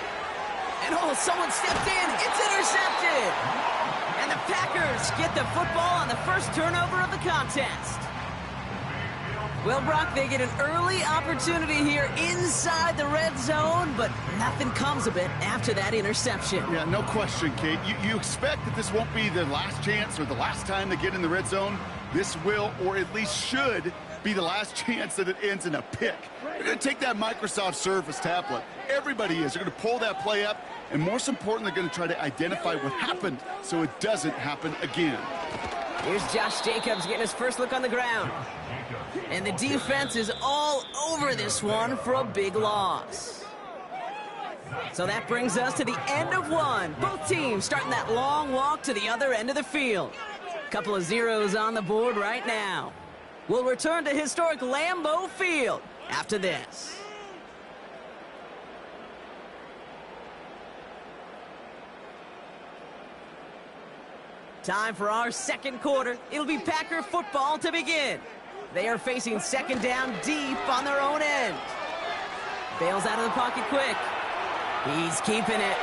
And oh, someone stepped in. It's intercepted. And the Packers get the football on the first turnover of the contest. Well, Brock, they get an early opportunity here inside the red zone, but nothing comes of it after that interception. Yeah, no question, Kate. You expect that this won't be the last chance or the last time they get in the red zone. This will, or at least should, be the last chance that it ends in a pick. They're going to take that Microsoft Surface tablet. Everybody is. They're going to pull that play up, and most important, they're going to try to identify what happened so it doesn't happen again. Here's Josh Jacobs getting his first look on the ground. And the defense is all over this one for a big loss. So that brings us to the end of one. Both teams starting that long walk to the other end of the field. Couple of zeros on the board right now. We'll return to historic Lambeau Field after this. Time for our second quarter. It'll be Packer football to begin. They are facing second down deep on their own end. Bails out of the pocket quick. He's keeping it.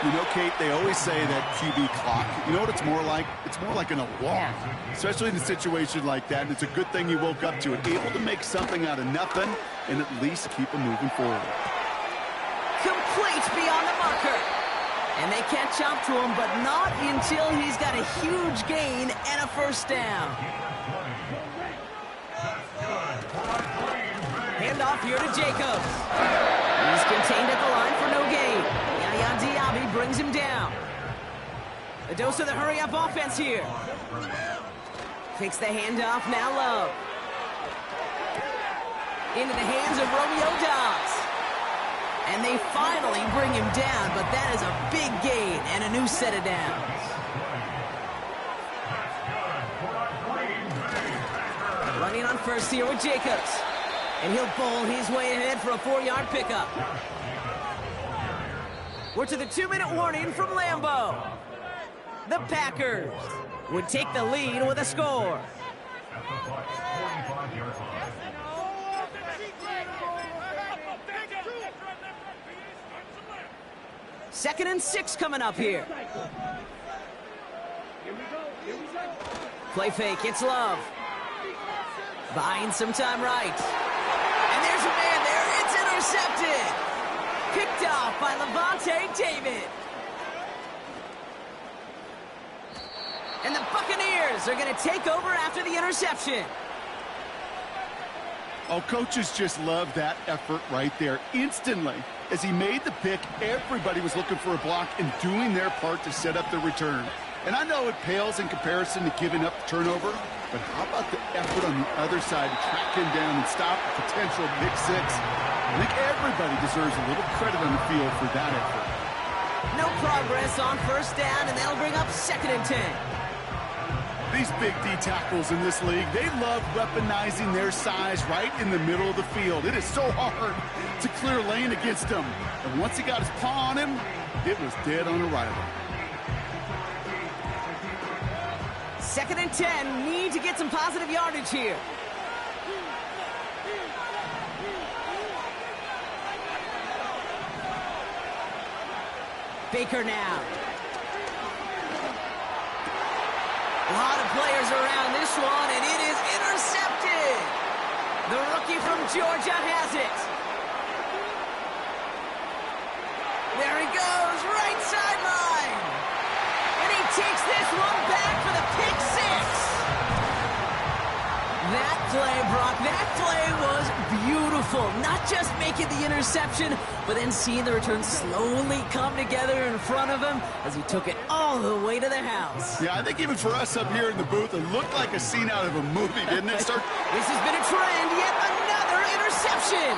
You know, Kate, they always say that QB clock. You know what it's more like? It's more like an alarm, especially in a situation like that. And it's a good thing you woke up to it, able to make something out of nothing and at least keep them moving forward. Complete beyond the marker. And they catch up to him, but not until he's got a huge gain and a first down. Handoff here to Jacobs. He's contained at the line for no gain. Yaya Diaby brings him down. A dose of the hurry-up offense here. Takes the handoff, now Love. Into the hands of Romeo Dobbs. And they finally bring him down, but that is a big gain and a new set of downs. Running on first here with Jacobs. And he'll bowl his way ahead for a 4-yard pickup. We're to the 2-minute warning from Lambeau. The Packers would take the lead with a score. Second and 6 coming up here. Play fake, it's Love. Buying some time right. And there's a man there, it's intercepted. Picked off by Levante David. And the Buccaneers are going to take over after the interception. Oh, coaches just love that effort right there. Instantly, as he made the pick, everybody was looking for a block and doing their part to set up the return. And I know it pales in comparison to giving up the turnover, but how about the effort on the other side to track him down and stop a potential pick six? I think everybody deserves a little credit on the field for that effort. No progress on first down, and that'll bring up second and 10. These big D tackles in this league, they love weaponizing their size right in the middle of the field. It is so hard to clear lane against him. And once he got his paw on him, it was dead on arrival. Second and 10, need to get some positive yardage here. Baker now. A lot of players around this one, and it is intercepted. The rookie from Georgia has it. There he goes, right sideline. And he takes this one back for the pick six. That play, Brock, that play was beautiful. Not just making the interception, but then seeing the return slowly come together in front of him as he took it all the way to the house. Yeah, I think even for us up here in the booth, it looked like a scene out of a movie, didn't it, sir? This has been a trend, yet another interception.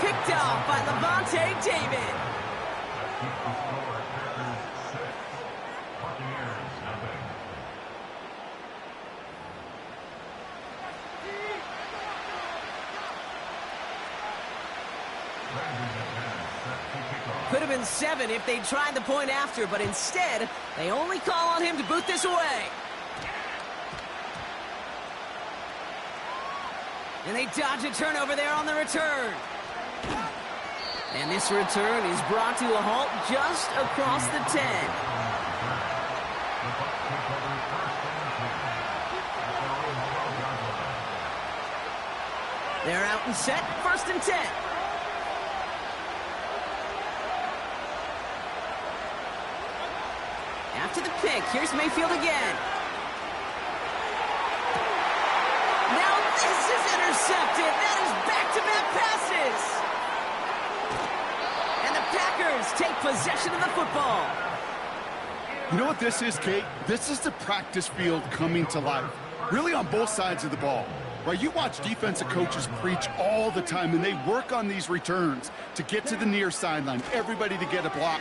Picked off by Levante David. Could have been 7 if they tried the point after, but instead, they only call on him to boot this away. And they dodge a turnover there on the return. And this return is brought to a halt just across the 10. They're out and set, 1st and 10. After the pick, here's Mayfield again. Now this is intercepted. That is back-to-back passes. And the Packers take possession of the football. You know what this is, Kate? This is the practice field coming to life, really on both sides of the ball. Right, you watch defensive coaches preach all the time, and they work on these returns to get to the near sideline, everybody to get a block.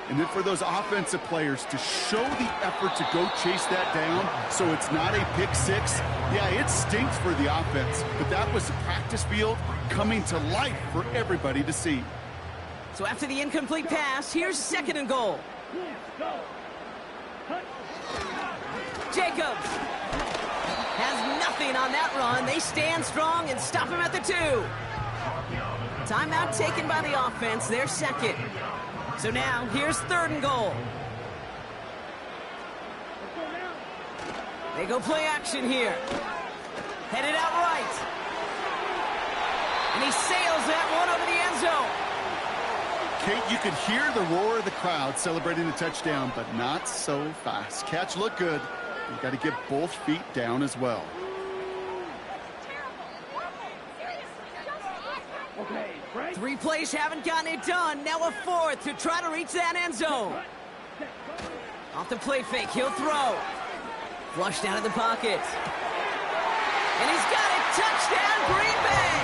And then for those offensive players to show the effort to go chase that down so it's not a pick six, yeah, it stinks for the offense. But that was the practice field coming to life for everybody to see. So after the incomplete pass, here's 2nd and goal. Jacobs has nothing on that run. They stand strong and stop him at the 2. Timeout taken by the offense, their 2nd. So now, here's 3rd and goal. They go play action here. Headed out right. And he sails that one over the end zone. Kate, you could hear the roar of the crowd celebrating the touchdown, but not so fast. Catch looked good. You've got to get both feet down as well. Okay, right. 3 plays haven't gotten it done. Now a 4th to try to reach that end zone. Off the play fake, he'll throw. Flushed out of the pocket. And he's got it. Touchdown, Green Bay.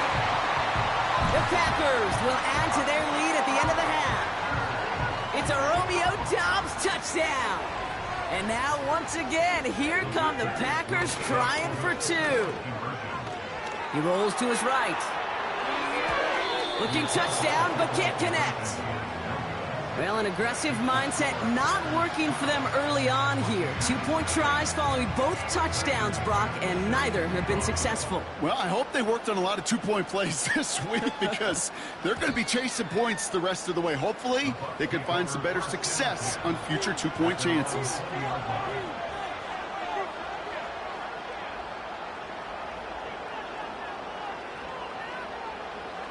The Packers will add to their lead at the end of the half. It's a Romeo Doubs touchdown. And now, once again, here come the Packers trying for 2. He rolls to his right. Looking touchdown, but can't connect. Well, an aggressive mindset not working for them early on here. 2-point tries following both touchdowns, Brock, and neither have been successful. Well, I hope they worked on a lot of 2-point plays this week because they're going to be chasing points the rest of the way. Hopefully, they can find some better success on future 2-point chances.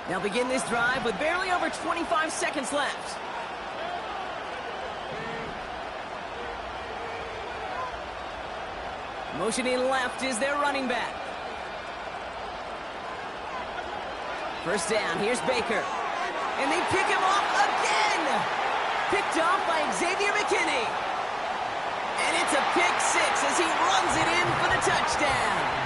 They'll begin this drive with barely over 25 seconds left. Motioning left is their running back. 1st down, here's Baker. And they pick him off again! Picked off by Xavier McKinney. And it's a pick 6 as he runs it in for the touchdown.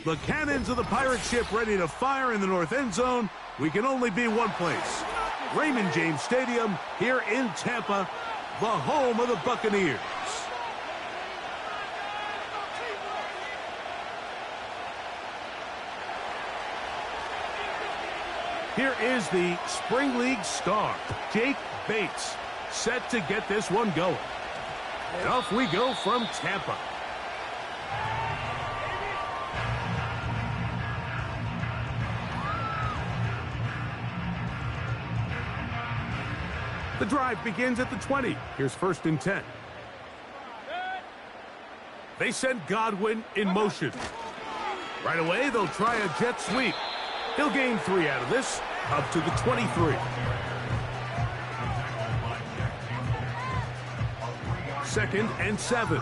The cannons of the pirate ship ready to fire in the north end zone. We can only be one place. Raymond James Stadium here in Tampa, the home of the Buccaneers. Here is the Spring League star, Jake Bates, set to get this one going. And off we go from Tampa. The drive begins at the 20. Here's 1st and 10. They send Godwin in motion. Right away, they'll try a jet sweep. He'll gain 3 out of this, up to the 23. 2nd and 7.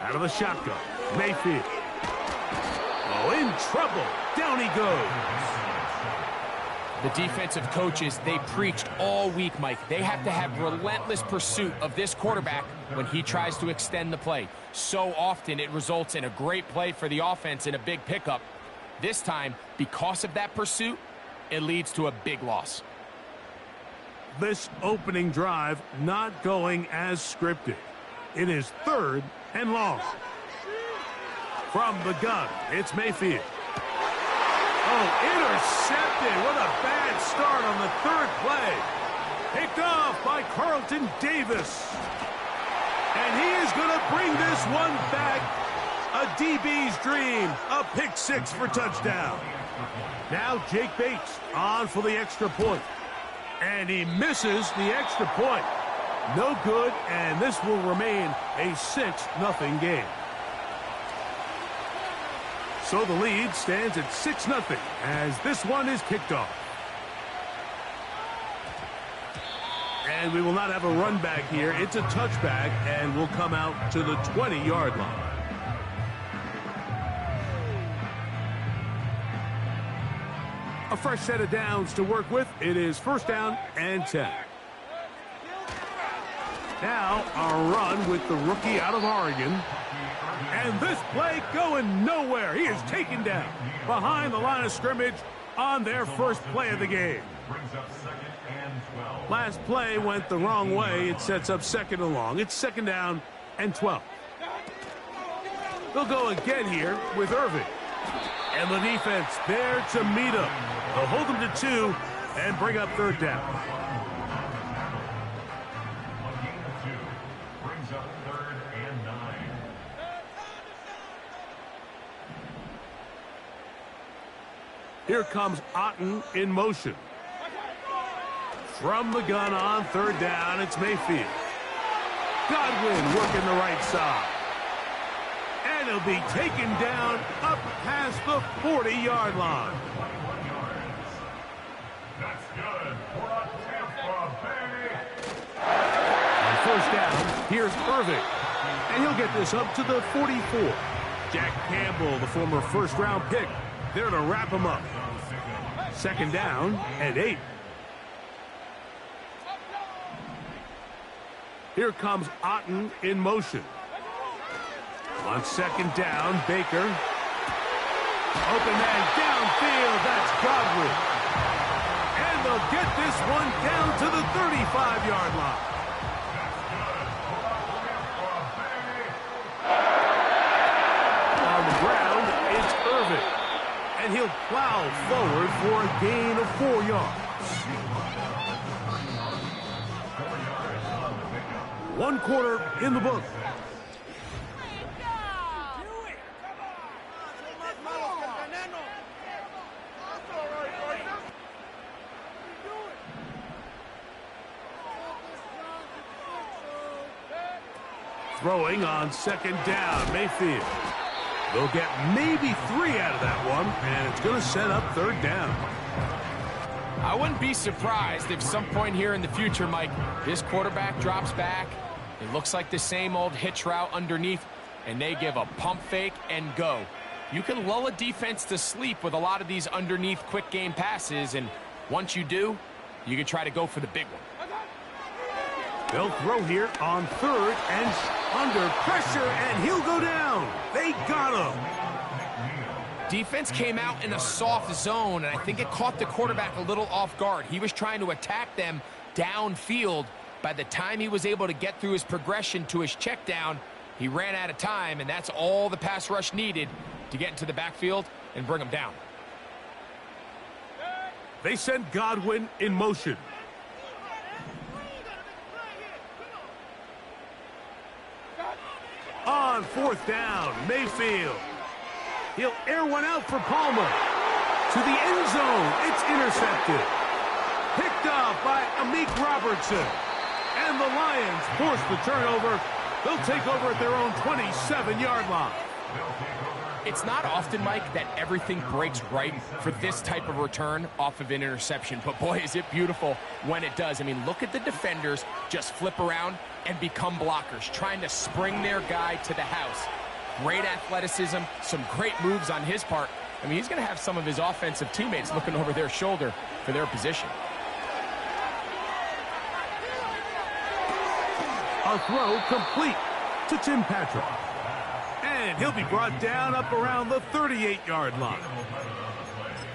Out of the shotgun, Mayfield. Oh, in trouble. Down he goes. The defensive coaches, they preached all week, Mike. They have to have relentless pursuit of this quarterback when he tries to extend the play. So often it results in a great play for the offense and a big pickup. This time, because of that pursuit, it leads to a big loss. This opening drive not going as scripted. It is 3rd and long. From the gun, it's Mayfield. Oh, intercepted. What a bad start on the 3rd play. Picked off by Carlton Davis. And he is going to bring this one back. A DB's dream. A pick 6 for touchdown. Now Jake Bates on for the extra point. And he misses the extra point. No good, and this will remain a 6-0 game. So the lead stands at 6-0 as this one is kicked off. And we will not have a run back here. It's a touchback, and will come out to the 20-yard line. A fresh set of downs to work with. It is 1st down and 10. Now a run with the rookie out of Oregon. And this play going nowhere. He is taken down behind the line of scrimmage on their first play of the game. Last play went the wrong way. It sets up 2nd and long. It's 2nd down and 12. They'll go again here with Irving. And the defense there to meet him. They'll hold him to 2 and bring up 3rd down. Here comes Otten in motion. From the gun on 3rd down, it's Mayfield. Godwin working the right side. And he'll be taken down up past the 40-yard line. That's good for a Tampa Bay. On 1st down, here's Irving. And he'll get this up to the 44. Jack Campbell, the former 1st-round pick, there to wrap him up. 2nd down and 8. Here comes Otten in motion. On 2nd down, Baker. Open man downfield, that's Godwin. And they'll get this one down to the 35-yard line. On the ground, it's Irving. And he'll plow forward for a gain of 4 yards. 1 quarter in the book. Throwing on 2nd down, Mayfield. They'll get maybe 3 out of that one, and it's going to set up 3rd down. I wouldn't be surprised if some point here in the future, Mike, this quarterback drops back. It looks like the same old hitch route underneath, and they give a pump fake and go. You can lull a defense to sleep with a lot of these underneath quick game passes, and once you do, you can try to go for the big one. They'll throw here on 3rd and under pressure, and he'll go down. They got him. Defense came out in a soft zone, and I think it caught the quarterback a little off guard. He was trying to attack them downfield. By the time he was able to get through his progression to his check down, he ran out of time, and that's all the pass rush needed to get into the backfield and bring him down. They send Godwin in motion. On on 4th down. Mayfield. He'll air one out for Palmer. To the end zone. It's intercepted. Picked off by Amik Robertson. And the Lions force the turnover. They'll take over at their own 27-yard line. It's not often, Mike, that everything breaks right for this type of return off of an interception. But, boy, is it beautiful when it does. I mean, look at the defenders just flip around and become blockers, trying to spring their guy to the house. Great athleticism, some great moves on his part. I mean, he's going to have some of his offensive teammates looking over their shoulder for their position. A throw complete to Tim Patrick. And he'll be brought down up around the 38-yard line.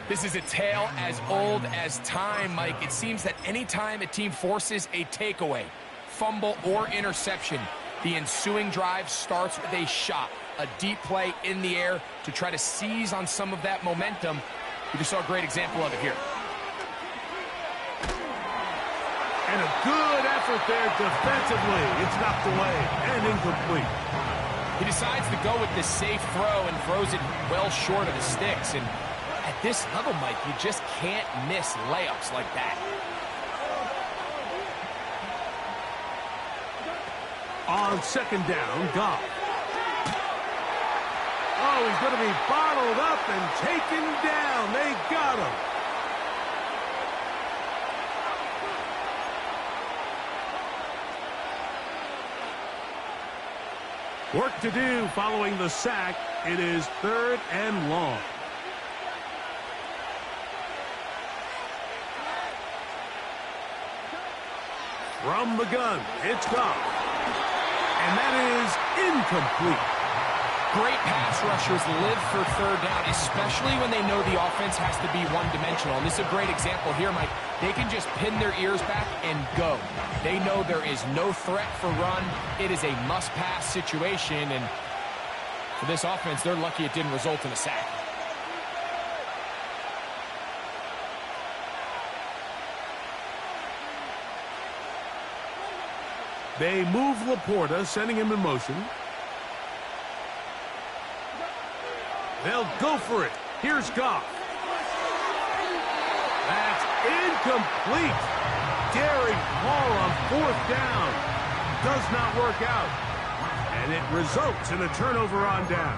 This is a tale as old as time, Mike. It seems that anytime a team forces a takeaway, fumble, or interception, the ensuing drive starts with a shot, a deep play in the air to try to seize on some of that momentum. We just saw a great example of it here. And a good effort there defensively. It's knocked away and incomplete. He decides to go with the safe throw and throws it well short of the sticks. And at this level, Mike, you just can't miss layups like that. On 2nd down, Goff. Oh, he's going to be bottled up and taken down. They got him. Work to do following the sack. It is 3rd and long. From the gun, it's Goff. And that is incomplete. Great pass rushers live for 3rd down, especially when they know the offense has to be one-dimensional. And this is a great example here, Mike. They can just pin their ears back and go. They know there is no threat for run. It is a must-pass situation, and for this offense, they're lucky it didn't result in a sack. They move Laporta, sending him in motion. They'll go for it. Here's Goff. That's incomplete. Daring Paul on 4th down. Does not work out. And it results in a turnover on down.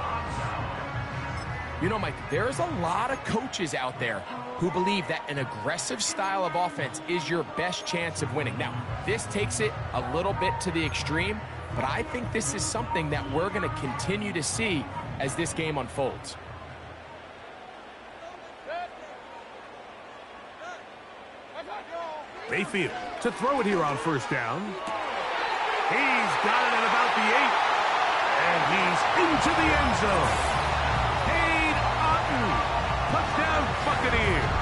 You know, Mike, there's a lot of coaches out there who believe that an aggressive style of offense is your best chance of winning. Now, this takes it a little bit to the extreme, but I think this is something that we're going to continue to see as this game unfolds. Mayfield to throw it here on 1st down. He's got it at about the 8. And he's into the end zone. Cade Otton. Touchdown Buccaneers.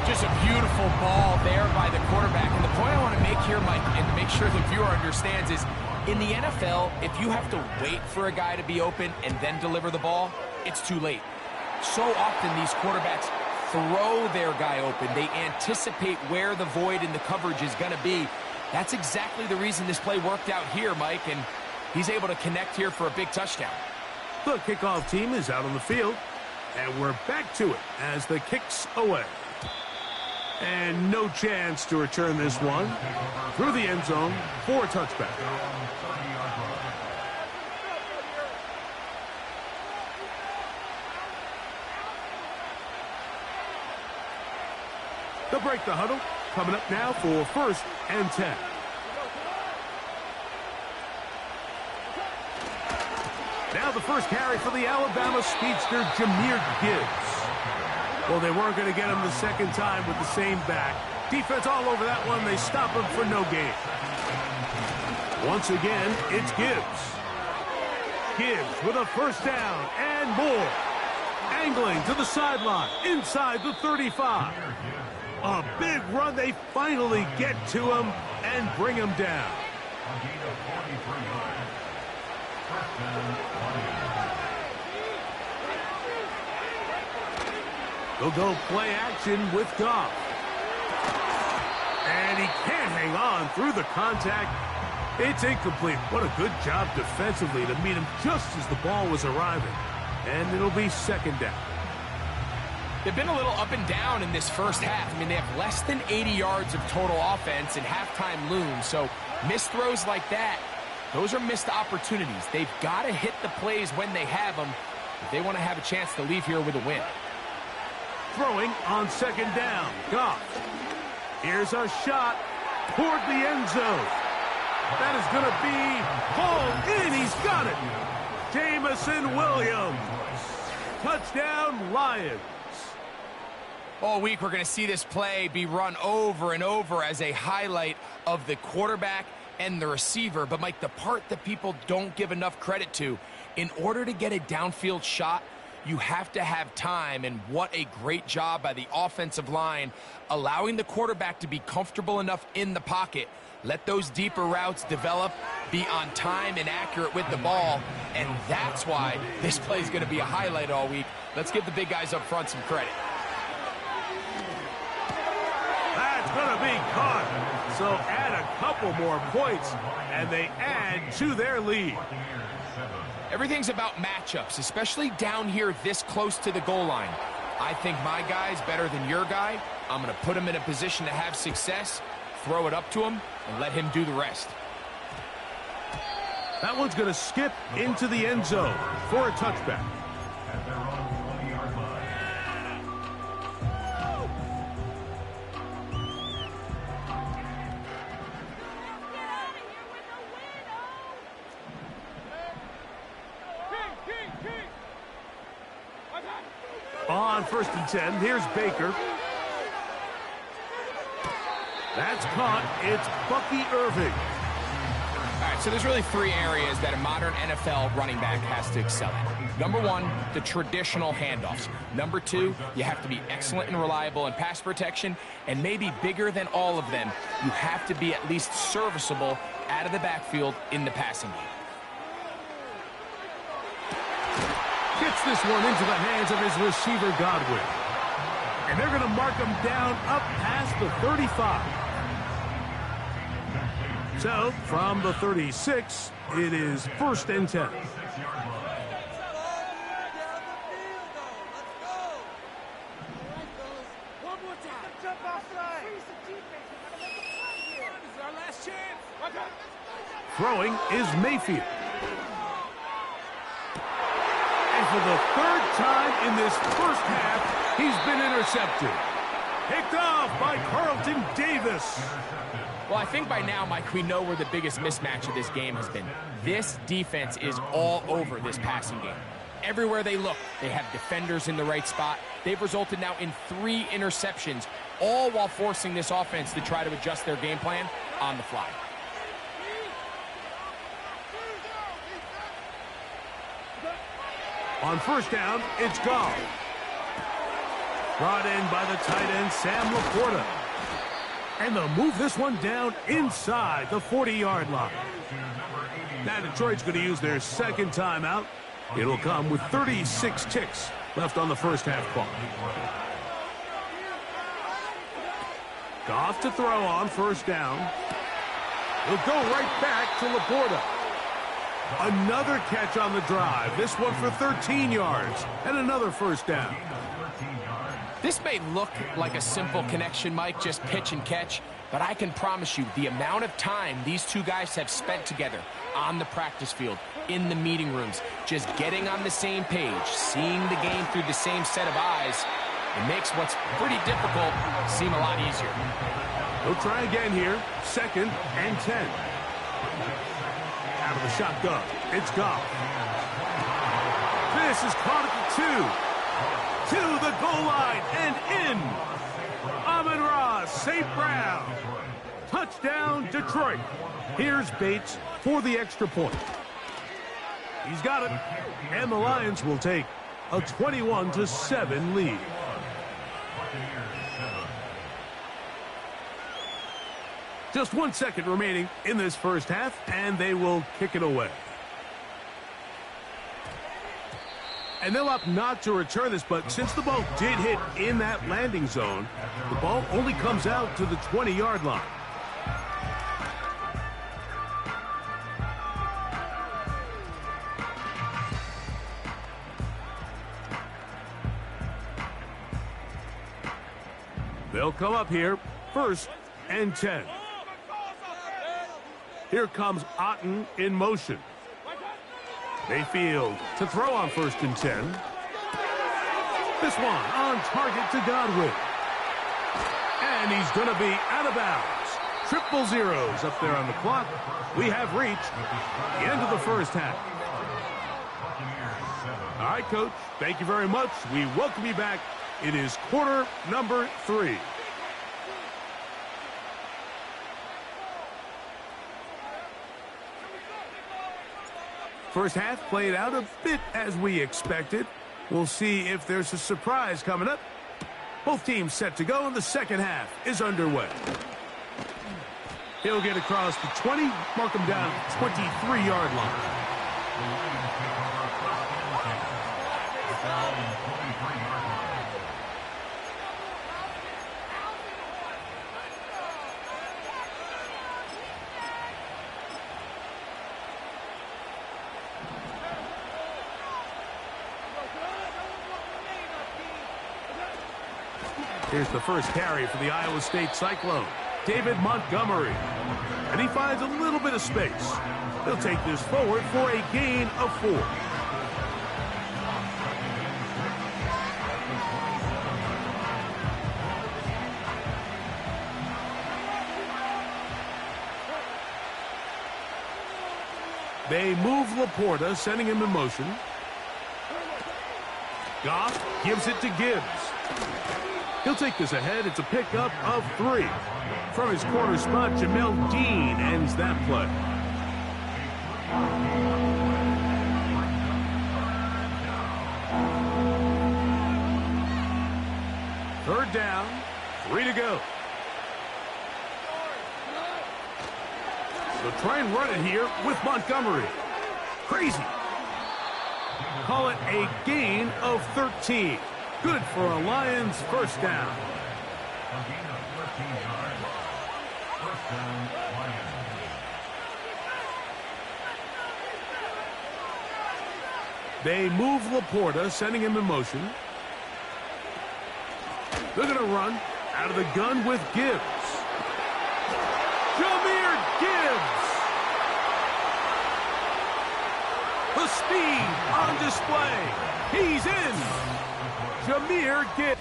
Just a beautiful ball there by the quarterback. And the point I want to make here, Mike, and to make sure the viewer understands is, in the NFL, if you have to wait for a guy to be open and then deliver the ball, it's too late. So often these quarterbacks throw their guy open. They anticipate where the void in the coverage is going to be. That's exactly the reason this play worked out here, Mike, and he's able to connect here for a big touchdown. The kickoff team is out on the field, and we're back to it as the kick's away. And no chance to return this one through the end zone for a touchback. They'll break the huddle. Coming up now for 1st and 10. Now the first carry for the Alabama speedster, Jahmyr Gibbs. Well, they weren't going to get him the second time with the same back. Defense all over that one. They stop him for no gain. Once again, it's Gibbs. Gibbs with a 1st down and more. Angling to the sideline, inside the 35. A big run. They finally get to him and bring him down. They'll go play action with Goff. And he can't hang on through the contact. It's incomplete. What a good job defensively to meet him just as the ball was arriving. And it'll be second down. They've been a little up and down in this first half. I mean, they have less than 80 yards of total offense and halftime looms. So missed throws like that, those are missed opportunities. They've got to hit the plays when they have them if they want to have a chance to leave here with a win. Throwing on second down. Goff. Here's a shot toward the end zone. That is going to be hauled in. He's got it. Jamison Williams. Touchdown, Lions. All week, we're going to see this play be run over and over as a highlight of the quarterback and the receiver. But, Mike, the part that people don't give enough credit to, in order to get a downfield shot, you have to have time, and what a great job by the offensive line, allowing the quarterback to be comfortable enough in the pocket, let those deeper routes develop, be on time and accurate with the ball, and that's why this play is going to be a highlight all week. Let's give the big guys up front some credit. That's going to be caught. So add a couple more points, and they add to their lead. Everything's about matchups, especially down here this close to the goal line. I think my guy's better than your guy. I'm going to put him in a position to have success, throw it up to him, and let him do the rest. That one's going to skip into the end zone for a touchback. On 1st and 10, here's Baker. That's caught. It's Bucky Irving. All right, so there's really three areas that a modern NFL running back has to excel at. Number one, the traditional handoffs. Number two, you have to be excellent and reliable in pass protection. And maybe bigger than all of them, you have to be at least serviceable out of the backfield in the passing game. Gets this one into the hands of his receiver, Godwin. And they're going to mark him down up past the 35. So, from the 36, it is 1st and 10. Throwing is Mayfield. And for the third time in this first half, he's been intercepted. Picked off by Carlton Davis. Well, I think by now, Mike, we know where the biggest mismatch of this game has been. This defense is all over this passing game. Everywhere they look, they have defenders in the right spot. They've resulted now in 3 interceptions, all while forcing this offense to try to adjust their game plan on the fly. On 1st down, it's Goff. Brought in by the tight end, Sam Laporta. And they'll move this one down inside the 40-yard line. Now Detroit's going to use their second timeout. It'll come with 36 ticks left on the first half clock. Goff to throw on 1st down. He'll go right back to Laporta. Another catch on the drive. This one for 13 yards and another 1st down. This may look like a simple connection, Mike, just pitch and catch, but I can promise you the amount of time these two guys have spent together on the practice field, in the meeting rooms, just getting on the same page, seeing the game through the same set of eyes, it makes what's pretty difficult seem a lot easier. He'll try again here, 2nd and 10. Out of the shotgun, it's Goff. This is caught at the 2. To the goal line and in. Amon-Ra St. Brown. Touchdown, Detroit. Here's Bates for the extra point. He's got it. And the Lions will take a 21-7 lead. Just 1 second remaining in this first half, and they will kick it away. And they'll opt not to return this, but since the ball did hit in that landing zone, the ball only comes out to the 20-yard line. They'll come up here, 1st and 10. Here comes Otten in motion. Mayfield to throw on 1st and 10. This one on target to Godwin. And he's going to be out of bounds. Triple zeros up there on the clock. We have reached the end of the first half. All right, Coach, thank you very much. We welcome you back. It is quarter number 3. First half played out a bit as we expected. We'll see if there's a surprise coming up. Both teams set to go, and the second half is underway. He'll get across the 20, mark him down at the 23-yard line. Here's the first carry for the Iowa State Cyclone, David Montgomery. And he finds a little bit of space. He'll take this forward for a gain of 4. They move Laporta, sending him in motion. Goff gives it to Gibbs. He'll take this ahead. It's a pickup of 3. From his corner spot, Jamel Dean ends that play. Third down, 3 to go. So try and run it here with Montgomery. Crazy. Call it a gain of 13. Good for a Lions first down. They move Laporta, sending him in motion. They're going to run out of the gun with Gibbs. Jahmyr Gibbs! The speed on display. He's in. Jahmyr Gibbs.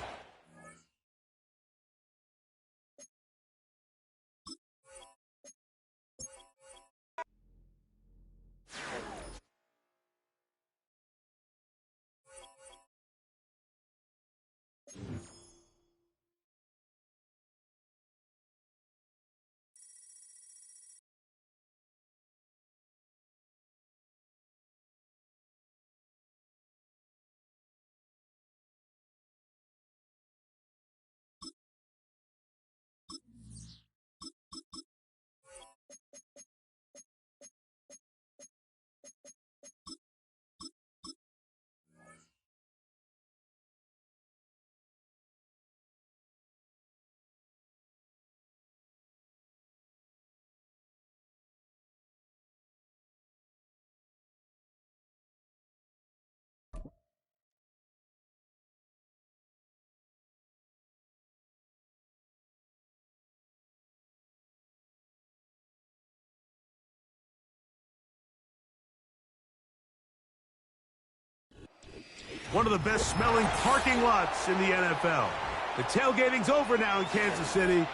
One of the best smelling parking lots in the NFL. The tailgating's over now in Kansas City.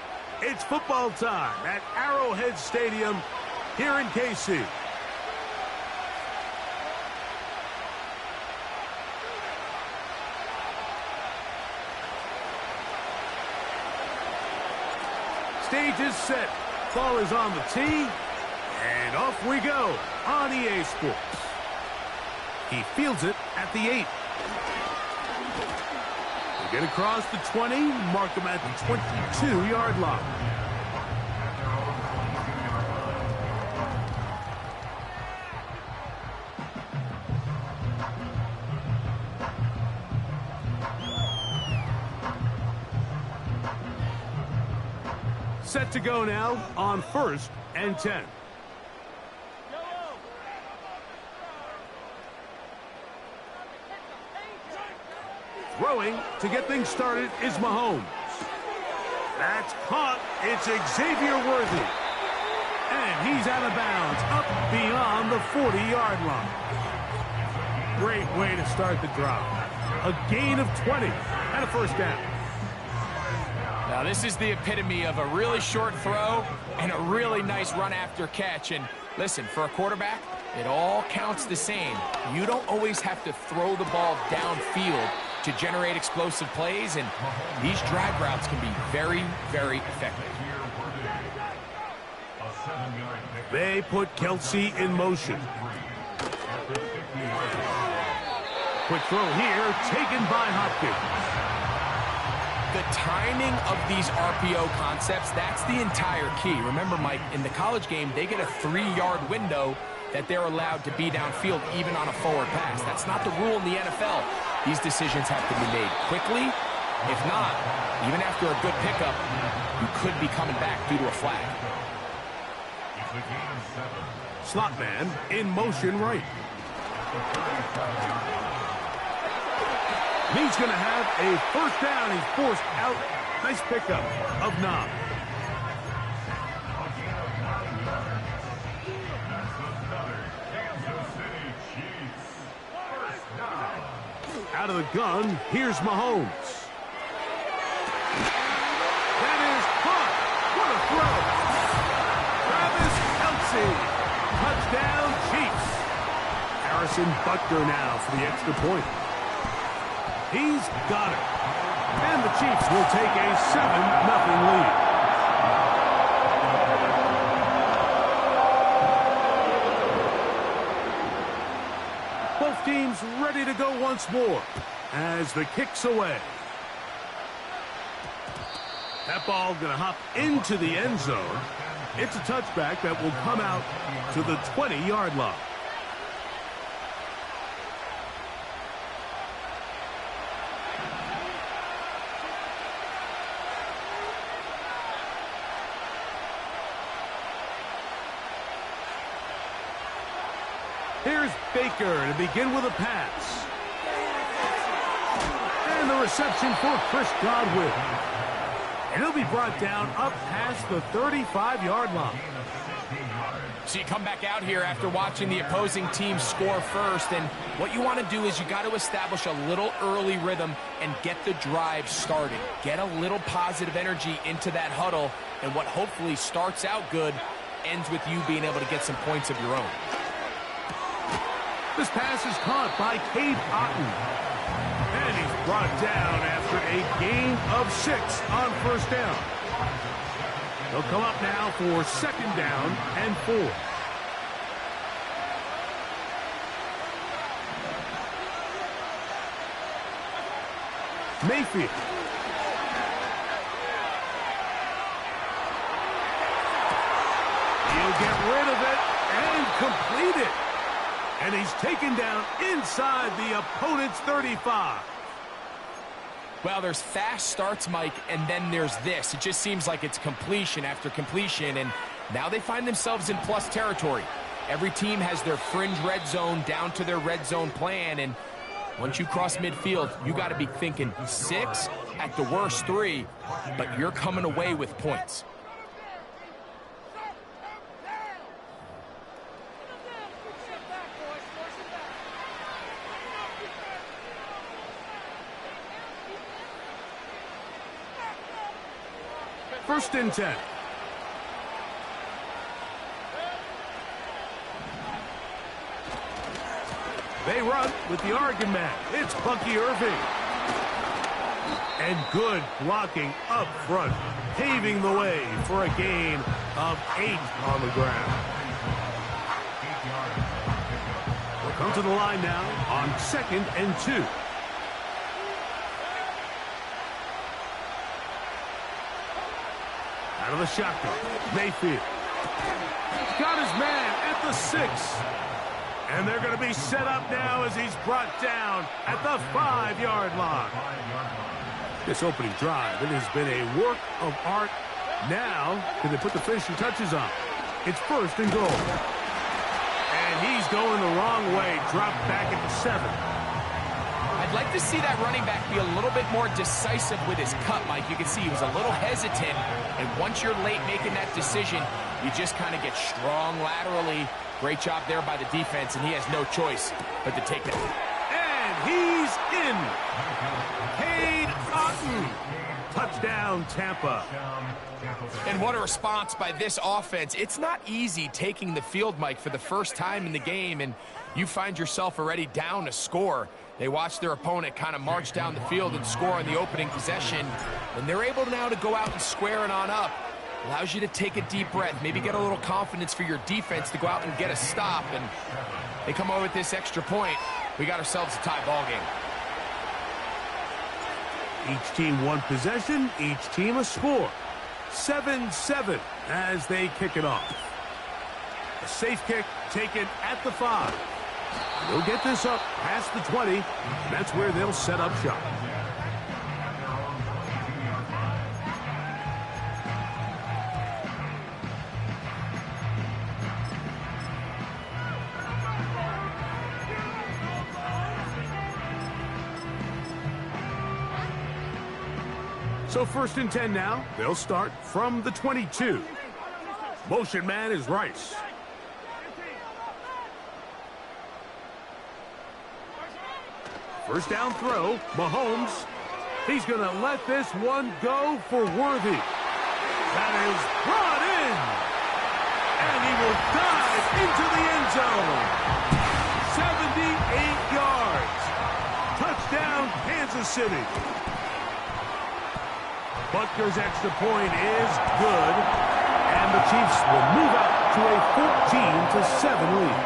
It's football time at Arrowhead Stadium here in KC. Stage is set. Ball is on the tee. And off we go on EA Sports. He fields it at the 8. They get across the 20, mark him at the 22-yard line. Set to go now on 1st and 10. Throwing to get things started is Mahomes. That's caught. It's Xavier Worthy. And he's out of bounds, up beyond the 40-yard line. Great way to start the drive. A gain of 20 and a first down. Now, this is the epitome of a really short throw and a really nice run after catch. And listen, for a quarterback, it all counts the same. You don't always have to throw the ball downfield to generate explosive plays, and these drag routes can be very, very effective. They put Kelsey in motion. Quick throw here, taken by Hopkins. The timing of these RPO concepts, that's the entire key. Remember, Mike, in the college game, they get a 3-yard window that they're allowed to be downfield even on a forward pass. That's not the rule in the NFL. These decisions have to be made quickly. If not, even after a good pickup, you could be coming back due to a flag. Slot man in motion right. He's going to have a first down. He's forced out. Nice pickup of 9. Out of the gun, here's Mahomes. That is caught. What a throw. Travis Kelce. Touchdown, Chiefs. Harrison Butker now for the extra point. He's got it. And the Chiefs will take a 7-0 lead. Both teams ready to go once more as the kick's away. That ball going to hop into the end zone. It's a touchback that will come out to the 20-yard line. Here's Baker to begin with a pass. And the reception for Chris Godwin. And he'll be brought down up past the 35-yard line. So you come back out here after watching the opposing team score first, and what you want to do is you got to establish a little early rhythm and get the drive started. Get a little positive energy into that huddle, and what hopefully starts out good ends with you being able to get some points of your own. This pass is caught by Cade Otton. And he's brought down after a gain of 6 on first down. They'll come up now for second down and 4. Mayfield. He'll get rid of it and complete it. And he's taken down inside the opponent's 35. Well, there's fast starts, Mike, and then there's this. It just seems like it's completion after completion, and now they find themselves in plus territory. Every team has their fringe red zone down to their red zone plan, and once you cross midfield, you got to be thinking 6, at the worst 3, but you're coming away with points. First and 10. They run with the argument. It's Bucky Irving. And good blocking up front, paving the way for a gain of 8 on the ground. We'll come to the line now on second and 2. Out of the shotgun, Mayfield. Got his man at the 6. And they're going to be set up now as he's brought down at the 5-yard line. This opening drive, it has been a work of art. Now, can they put the finishing touches on? It's first and goal. And he's going the wrong way, dropped back at the 7. I I'd like to see that running back be a little bit more decisive with his cut, Mike. You can see he was a little hesitant, and once you're late making that decision, you just kind of get strong laterally. Great job there by the defense, and he has no choice but to take that. And he's in. Cade Otton. Touchdown, Tampa. And what a response by this offense. It's not easy taking the field, Mike, for the first time in the game, and you find yourself already down a score. They watch their opponent kind of march down the field and score on the opening possession, and they're able now to go out and square it on up. Allows you to take a deep breath, maybe get a little confidence for your defense to go out and get a stop, and they come over with this extra point. We got ourselves a tie ball game. Each team one possession, each team a score. 7-7 as they kick it off. A safe kick taken at the 5. They'll get this up past the 20. And that's where they'll set up shop. So 1st and 10 now. They'll start from the 22. Motion man is Rice. First down throw, Mahomes. He's going to let this one go for Worthy. That is brought in. And he will dive into the end zone. 78 yards. Touchdown, Kansas City. Butker's extra point is good. And the Chiefs will move out to a 14-7 lead.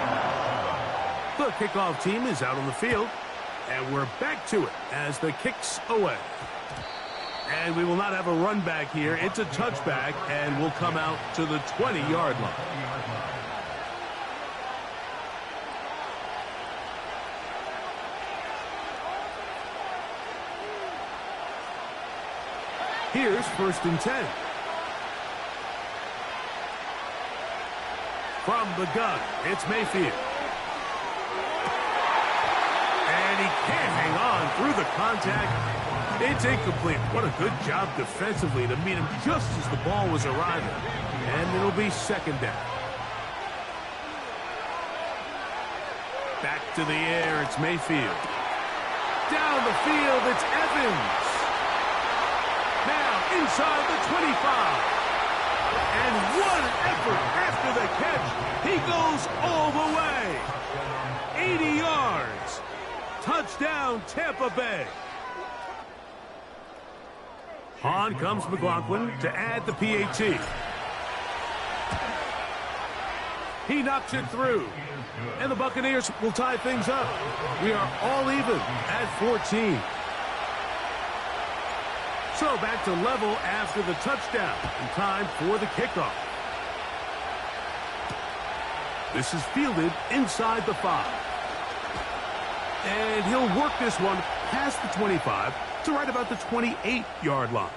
The kickoff team is out on the field. And we're back to it as the kick's away. And we will not have a run back here. It's a touchback, and we'll come out to the 20-yard line. Here's 1st and 10. From the gun, it's Mayfield. And he can't hang on through the contact. It's incomplete. What a good job defensively to meet him just as the ball was arriving. And it'll be 2nd down. Back to the air, it's Mayfield. Down the field, it's Evans. Now inside the 25. And what an effort after the catch. He goes all the way. 80 yards. Touchdown, Tampa Bay. On comes McLaughlin to add the PAT. He knocks it through. And the Buccaneers will tie things up. We are all even at 14. So back to level after the touchdown. And time for the kickoff. This is fielded inside the 5. And he'll work this one past the 25 to right about the 28-yard line.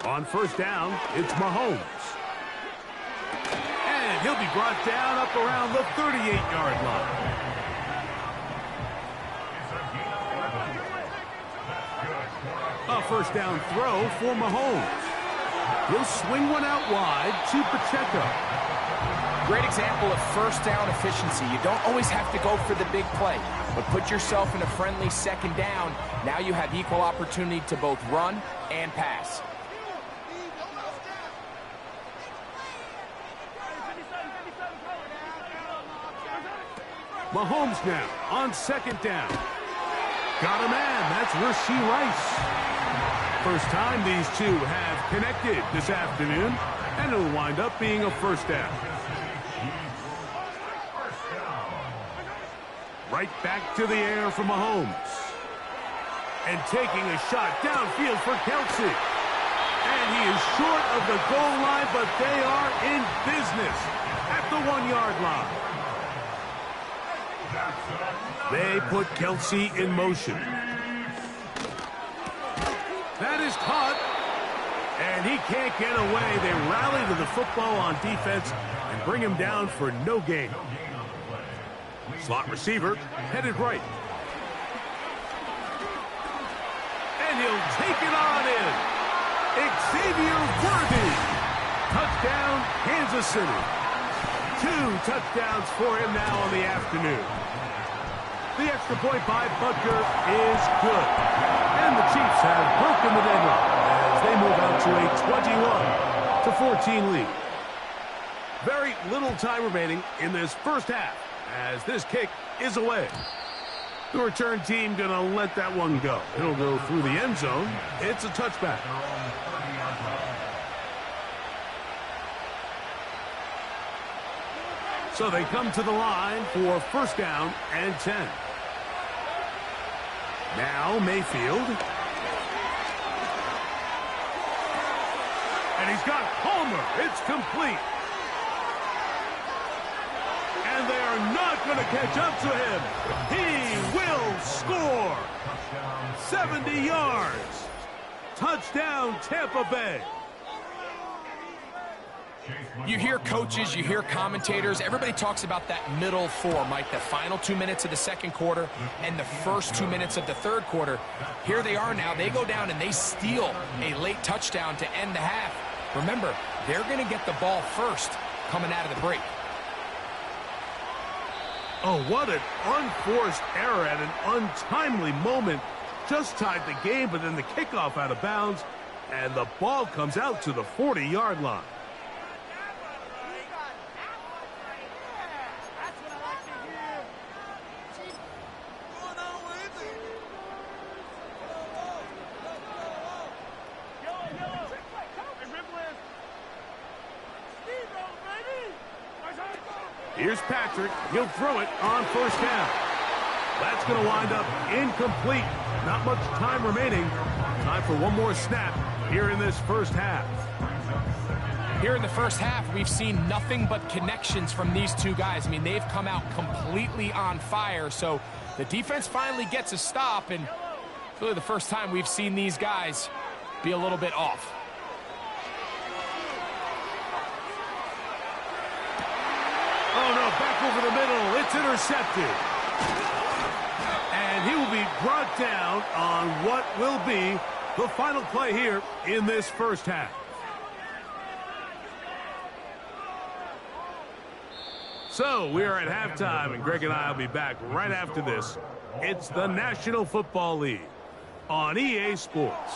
On 1st down, it's Mahomes. And he'll be brought down up around the 38-yard line. A 1st down throw for Mahomes. He'll swing one out wide to Pacheco. Great example of 1st down efficiency. You don't always have to go for the big play, but put yourself in a friendly 2nd down. Now you have equal opportunity to both run and pass. Mahomes now on 2nd down. Got a man. That's Rashee Rice. First time these two have connected this afternoon, and it'll wind up being a 1st down. Right back to the air for Mahomes. And taking a shot downfield for Kelsey. And he is short of the goal line, but they are in business at the 1-yard line. They put Kelsey in motion. That is caught, and he can't get away. They rally to the football on defense and bring him down for no gain. Slot receiver headed right. And he'll take it on in. Xavier Worthy. Touchdown, Kansas City. 2 touchdowns for him now on the afternoon. The extra point by Butker is good. And the Chiefs have broken the deadlock as they move out to a 21-14 lead. Very little time remaining in this first half as this kick is away. The return team going to let that one go. It'll go through the end zone. It's a touchback. So they come to the line for first down and 10. Now Mayfield. And he's got Palmer. It's complete. And they are not going to catch up to him. He will score. 70 yards. Touchdown, Tampa Bay. You hear coaches, you hear commentators, everybody talks about that middle four, Mike, the final 2 minutes of the second quarter and the first 2 minutes of the third quarter. Here they are now. They go down and they steal a late touchdown to end the half. Remember, they're going to get the ball first coming out of the break. Oh, what an unforced error at an untimely moment. Just tied the game, but then the kickoff out of bounds, and the ball comes out to the 40-yard line. Here's Patrick. He'll throw it on first down. That's going to wind up incomplete. Not much time remaining. Time for one more snap here in this first half. Here in the first half, we've seen nothing but connections from these two guys. I mean, they've come out completely on fire. So the defense finally gets a stop, and it's really the first time we've seen these guys be a little bit off. Oh, no, back over the middle. It's intercepted. And he will be brought down on what will be the final play here in this first half. So we are at halftime, and Greg and I will be back right after this. It's the National Football League on EA Sports.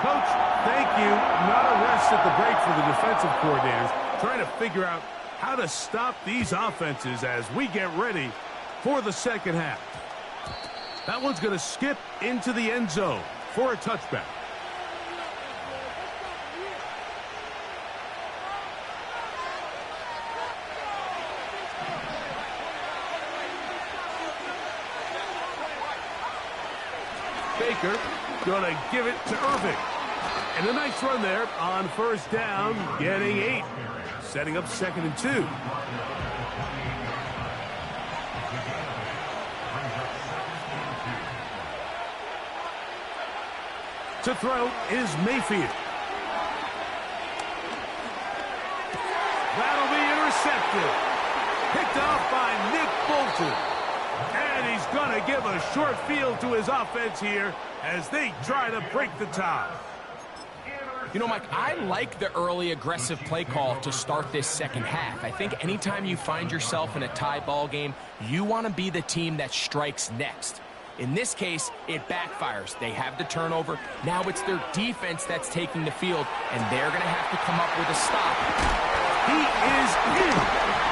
Coach, thank you. Not a rest at the break for the defensive coordinators, trying to figure out how to stop these offenses as we get ready for the second half. That one's going to skip into the end zone for a touchback. Baker going to give it to Irving. And a nice run there on first down, getting 8. Setting up 2nd and 2. To throw is Mayfield. That'll be intercepted. Picked off by Nick Bolton. And he's going to give a short field to his offense here as they try to break the tie. You know, Mike, I like the early aggressive play call to start this second half. I think anytime you find yourself in a tie ball game, you want to be the team that strikes next. In this case, it backfires. They have the turnover. Now it's their defense that's taking the field, and they're going to have to come up with a stop. He is in.